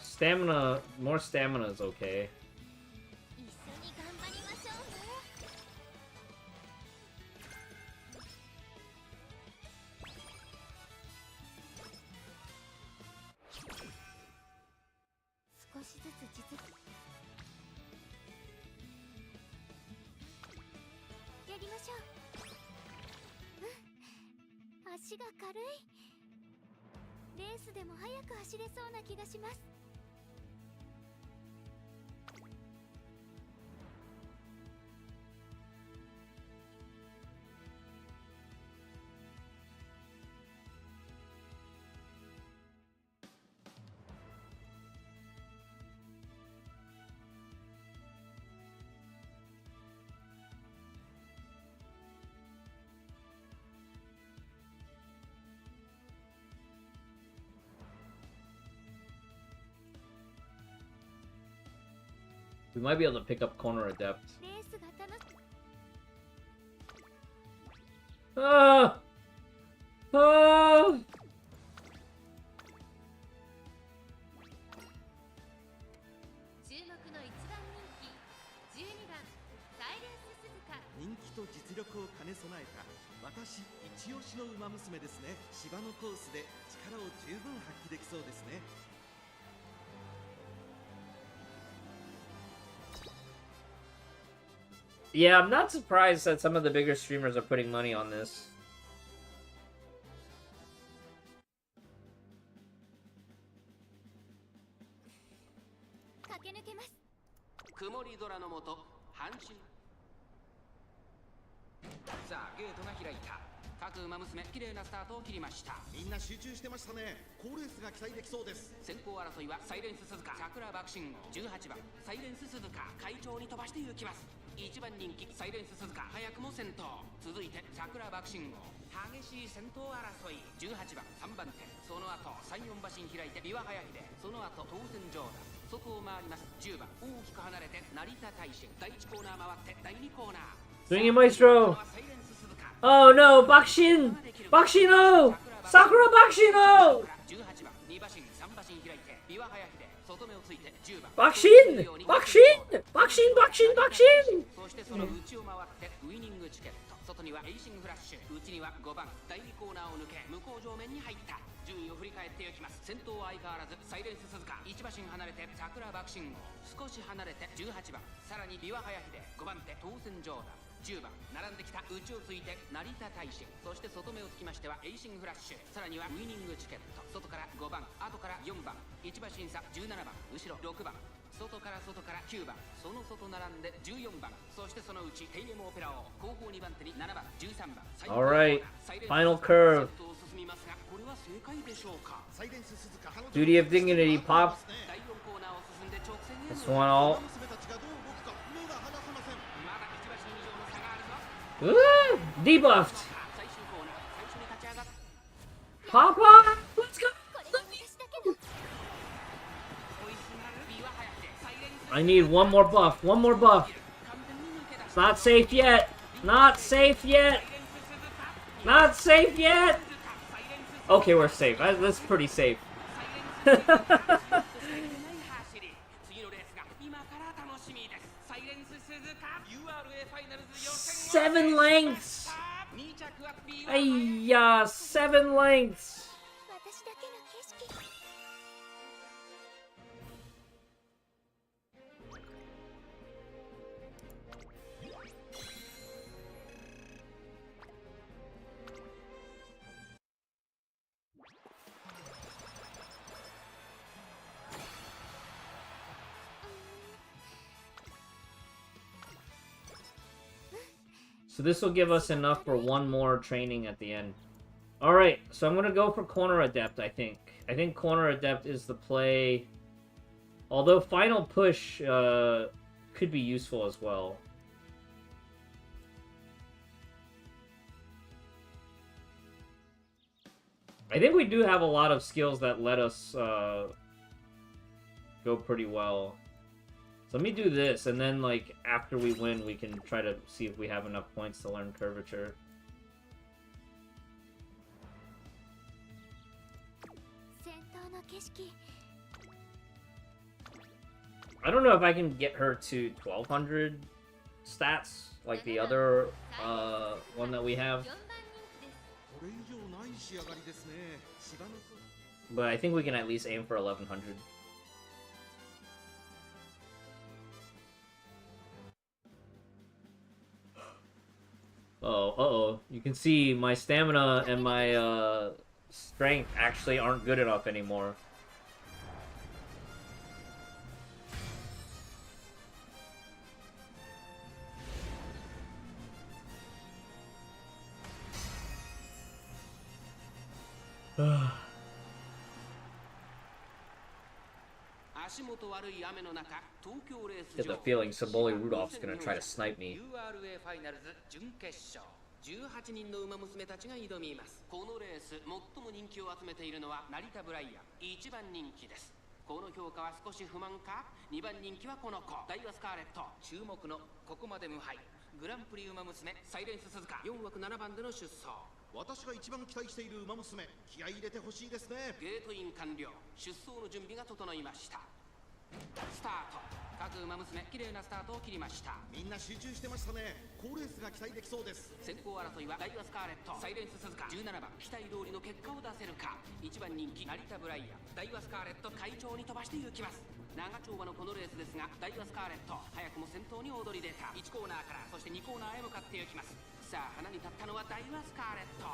Stamina, more stamina is okay. 一緒に頑張りましょうね。少しずつ実力やりましょう。足が軽い。レースでも速く走れそうな気がします。We might be able to pick up corner adept. レースが楽し Ah! Ah! 注目の一番人気12番サイレンス鈴鹿。人気と実力を兼ね備えた私一押しの馬娘ですね。芝のコースで力を十分発揮できそうですね。 Yeah, I'm not surprised that some of the bigger streamers are putting money on this. 駆け抜けます。曇り空の下半周。さあゲートが開いた。各馬娘綺麗なスタートを切りました。みんな集中してましたね。好レースが期待できそうです。先行争いはサイレンス鈴鹿、桜爆心号18番サイレンス鈴鹿会長に飛ばして行きます。1番人気サイレンス鈴鹿早くも先頭。続いて桜爆心号激しい先頭争い18番3番手。その後34馬身開いて琵琶早秀。その後当選上段外を回ります。10番大きく離れて成田大臣。第1コーナー回って第2コーナー Swing it, Maestro! Oh no, Bakshin! Bakshino! Sakura Bakshino! Bakshin! Bakshin! Bakshin! Bakshin! Bakshin! そしてその内を回ってウイニングチケット。外にはエイシングフラッシュ。内には5番第2コーナーを抜け向こう上面に入った。順位を振り返っていきます。先頭は相変わらずサイレンス鈴鹿。1馬身離れて桜爆心号。少し離れて18番。さらに琵琶早秀。5番手当選上段。10番並んできた。内をついて成田大臣。そして外目をつきましてはエイシングフラッシュ。さらにはウイニングチケット。外から5番後から4番1馬身差17番後ろ6番外から9番その外並んで14番そしてそのうちヘイエムオペラを後方2番手に7番13番 Alright, final curve. Duty of Dignity pop. This one all. Ooh, debuffed. Papa, let's go. I need one more buff. One more buff. It's not safe yet. Not safe yet. Not safe yet. Okay, we're safe. That's pretty safe. 7 lengths. Ayya, 7 lengths. 私だけの景色。 So this will give us enough for one more training at the end. Alright, so I'm going to go for Corner Adept, I think. I think Corner Adept is the play. Although Final Push could be useful as well. I think we do have a lot of skills that let us go pretty well. So let me do this, and then, like, after we win, we can try to see if we have enough points to learn Curvature. 先頭の景色 I don't know if I can get her to 1200 stats like the other one that we have. これ以上ない仕上がりですね。芝の But I think we can at least aim for 1100. Oh, uh-oh. You can see my stamina and my strength actually aren't good enough anymore. Get the feeling Saboli Rudolph's gonna try to snipe me. 18人の馬娘たちが挑みます。このレース最も人気を集めているのは成田ブライアン1番人気です。この評価は少し不満か。2番人気はこの子ダイワスカーレット。注目のここまで無敗グランプリ馬娘サイレンス鈴鹿4枠7番での出走。私が一番期待している馬娘、気合い入れてほしいですね。ゲートイン完了。出走の準備が整いました。スタート。各馬娘綺麗なスタートを切りました。みんな集中してましたね。好レースが期待できそうです。先行争いはダイワスカーレットサイレンス鈴鹿17番期待通りの結果を出せるか。1番人気成田ブライアンダイワスカーレット快調に飛ばして行きます。長丁場のこのレースですがダイワスカーレット早くも先頭に躍り出た。1コーナーからそして2コーナーへ向かって行きます。さあ花に立ったのはダイワスカーレット。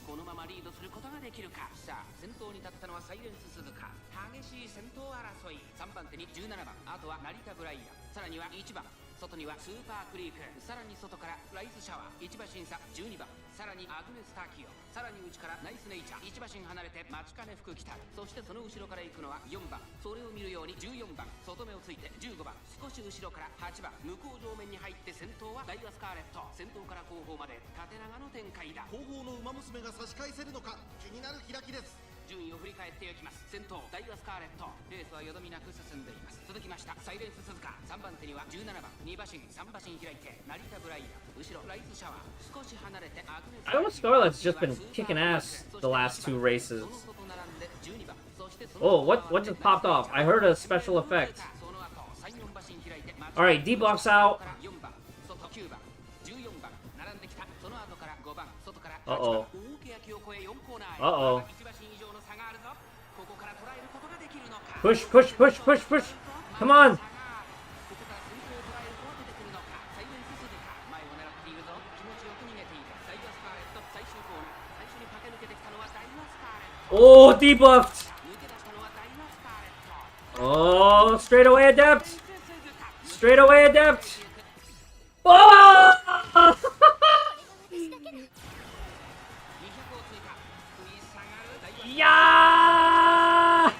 このままリードすることができるか。さあ先頭に立ったのはサイレンス鈴鹿。激しい先頭争い。3番手に17番あとは成田ブライアンさらには1番外にはスーパークリークさらに外からライスシャワー1馬審査12番さらにアグネスターキオさらに内からナイスネイチャー1馬身離れて待ちかね福来た。そしてその後ろから行くのは4番それを見るように14番外目をついて15番少し後ろから8番向こう上面に入って先頭はダイワスカーレット。先頭から後方まで縦長の展開だ。後方の馬娘が差し返せるのか気になる開きです。順位を振り返っていきます。先頭ダイワスカーレットレースはよどみなく進んでいます。続きましたサイレンス鈴鹿3番手には17番2馬身3馬身開いて成田ブライアン後ろライスシャワー少し離れてアグネス I know Scarlet's just been kicking ass the last two races. Oh, what just popped off? I heard a special effect. Alright, D-Box out. Uh-oh. Uh-oh. Push, push, push, push, push! Come on! Oh, debuffed! Oh, straight away adept! Straight away adept! Oh! Yeah!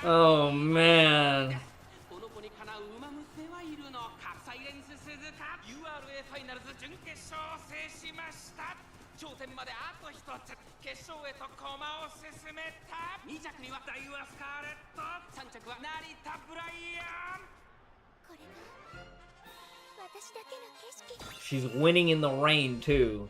Oh man. 頂点まであと一つ決勝へと駒を進めた。2着にはダイワスカーレット3着は成田ブライアン。これが私だけの景色。 She's winning in the rain too.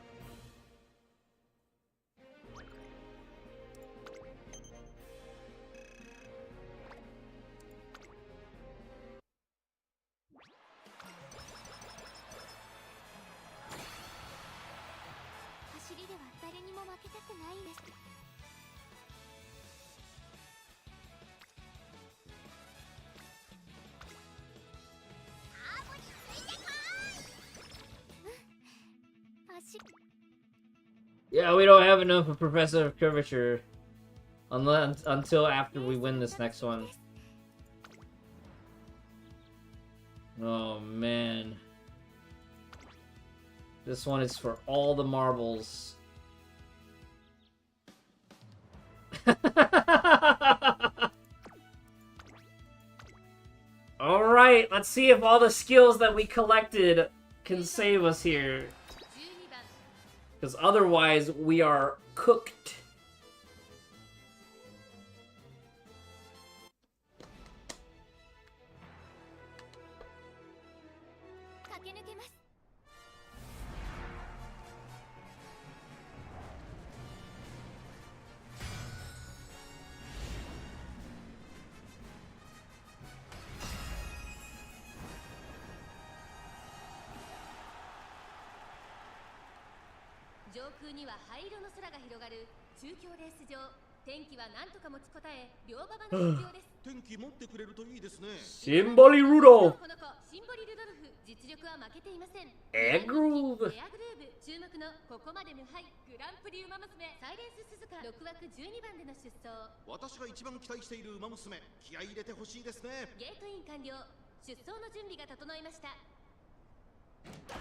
Yeah, we don't have enough of Professor of Curvature until after we win this next one. Oh man. This one is for all the marbles. Alright, let's see if all the skills that we collected can save us here. Because otherwise, we are cooked. 上空には灰色の空が広がる中京レース場。天気は何とか持ちこたえ、両馬場の必要です。天気持ってくれるといいですね。シンボリルドルフ。この子、シンボリルドルフ、実力は負けていません。エアグルーヴ。エアグルーヴ、注目のここまで無敗グランプリウマ娘サイレンス鈴鹿、6枠12番での出走。私が一番期待している馬娘、気合い入れてほしいですね。ゲートイン完了。出走の準備が整いました。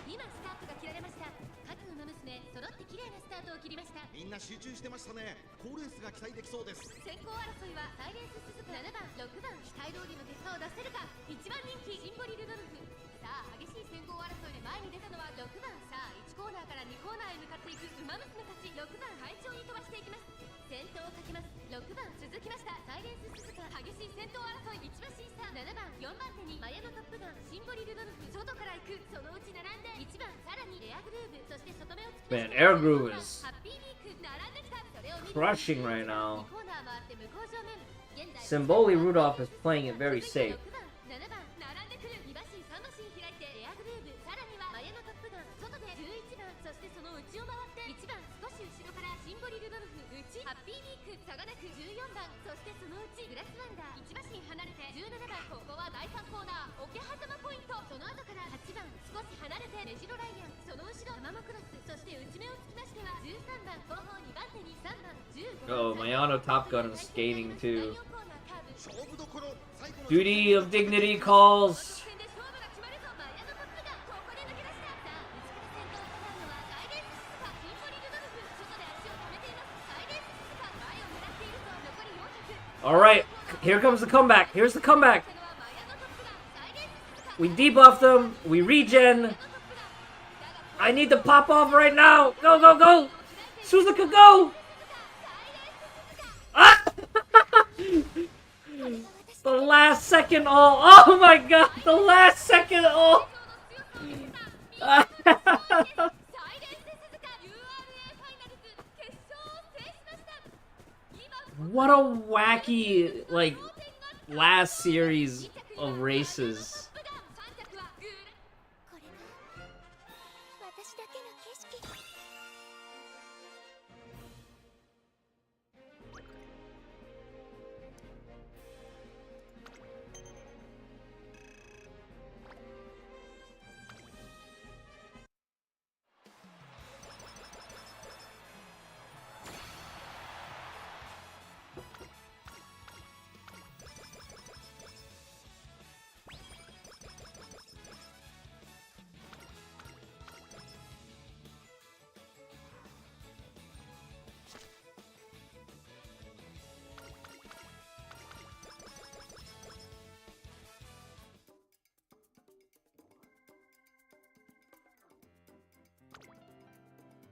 今スタートが切られました。各馬娘揃って綺麗なスタートを切りました。みんな集中してましたね。好レースが期待できそうです。先行争いはサイレンス鈴鹿、7番6番、期待通りの結果を出せるか。1番人気シンボリルドルフ。さあ激しい先行争いで前に出たのは6番。さあ1コーナーから2コーナーへ向かっていく馬娘たち。6番快調に飛ばしていきます。先頭をかけます。6番続きました。サイレンス鈴鹿、激しい先頭争い。1馬審査、7番4番手にマヤのトップガンシンボリルドルフ、外から行く。そのうち並んで1番、さらにエアグルーヴ、そして外目をつきました。 Man, Air Groove is ハッピーウィーク並んできた。それを見て crushing right now. 2コーナー回って向こう正面。現在 Symboli Rudolph is playing it very safe. 6番7番並んでくる。2馬身3馬身開いてエアグルーヴ、さらにはマヤのトップガン、外で11番、そしてその内を回って1番、少し後ろからシンボリルドルフ、内ハッピーウィーク、差がなく14番、そしてそのうちグラスワンダー、1馬身離れて17番。ここは第3コーナー桶狭間ポイント。その後から8番、少し離れてメジロライアン、その後ろタマモクロス、そして内目をつきましては13番、後方2番手に3番、15番。 Oh, Mayano Top Gun is skating too. 勝負どころ、最後の Duty of Dignity calls. All right, here comes the comeback. Here's the comeback. We debuff them. We regen. I need to pop off right now. Go, go, go. Suzuka, go. Ah! The last second all. Oh my god. The last second all. What a wacky, like, last series of races. これが私だけの景色。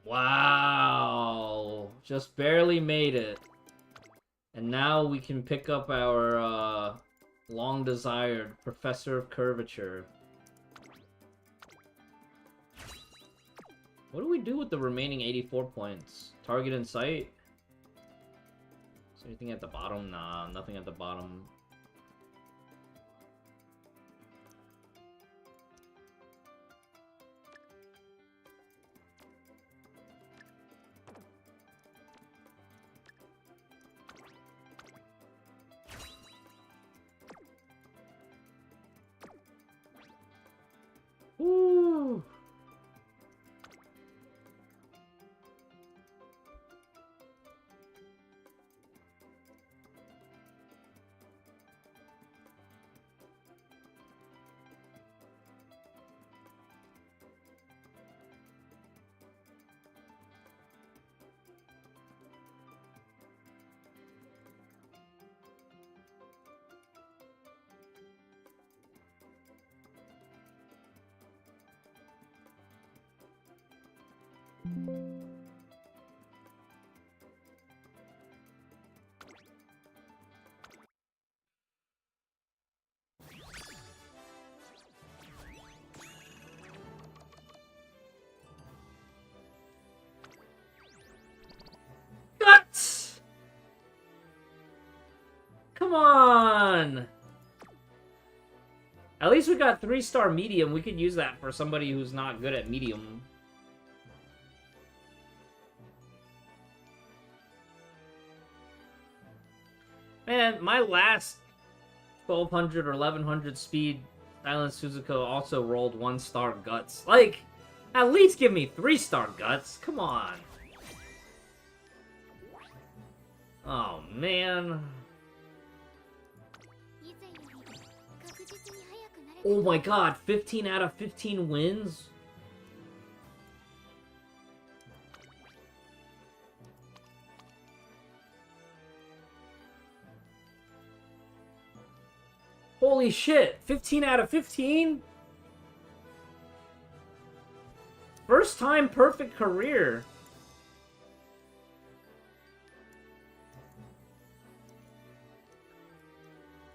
Wow. Just barely made it. And now we can pick up our long-desired Professor of Curvature. What do we do with the remaining 84 points? Target in sight? Is there anything at the bottom? Nah, nothing at the bottom. Woo! What? Come on! At least we got 3-star medium. We could use that for somebody who's not good at medium. Man, my last 1200 or 1100 speed Silent Suzuko also rolled 1-star guts. Like, at least give me 3-star guts. Come on. Oh, man. Oh my god, 15 out of 15 wins? Holy shit, 15 out of 15? First time perfect career.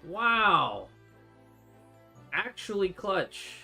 Wow. Actually clutch.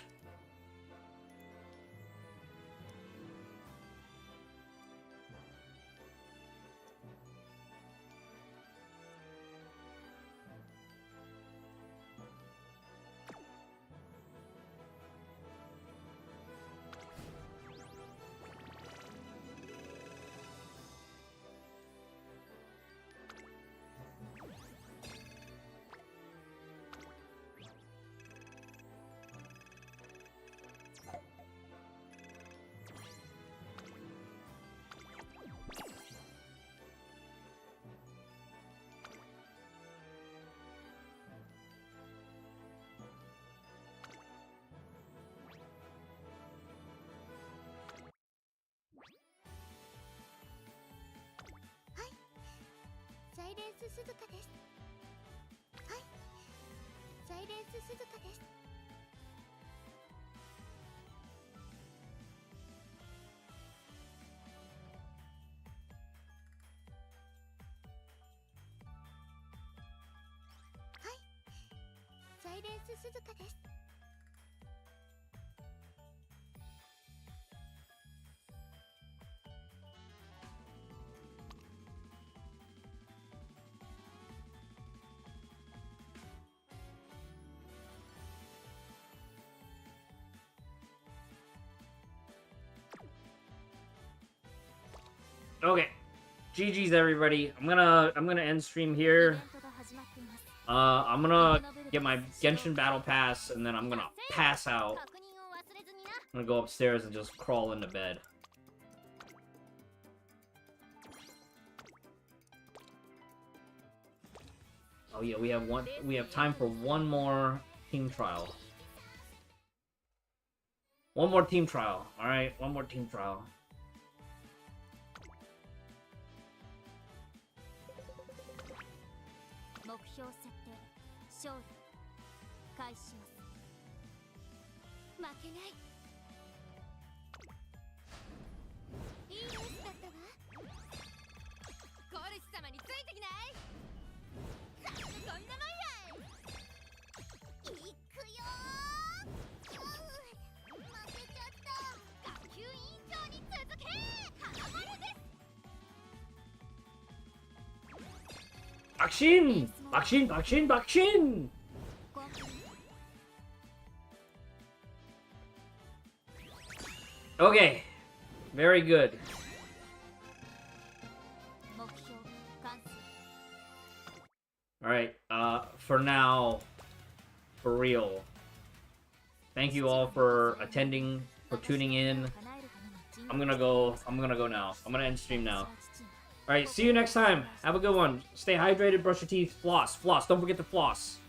Okay. GG's everybody. I'm gonna end stream here. I'm gonna get my Genshin Battle Pass and then I'm gonna pass out. I'm gonna go upstairs and just crawl into bed. Oh yeah, we have time for one more team trial. One more team trial. Alright, one more team trial. Bakshin! Bakshin! Bakshin! Bakshin! Okay. Very good. Alright, for now, for real. Thank you all for attending, for tuning in. I'm gonna go now. I'm gonna end stream now. Alright, see you next time. Have a good one. Stay hydrated, brush your teeth, floss. Floss. Don't forget to floss.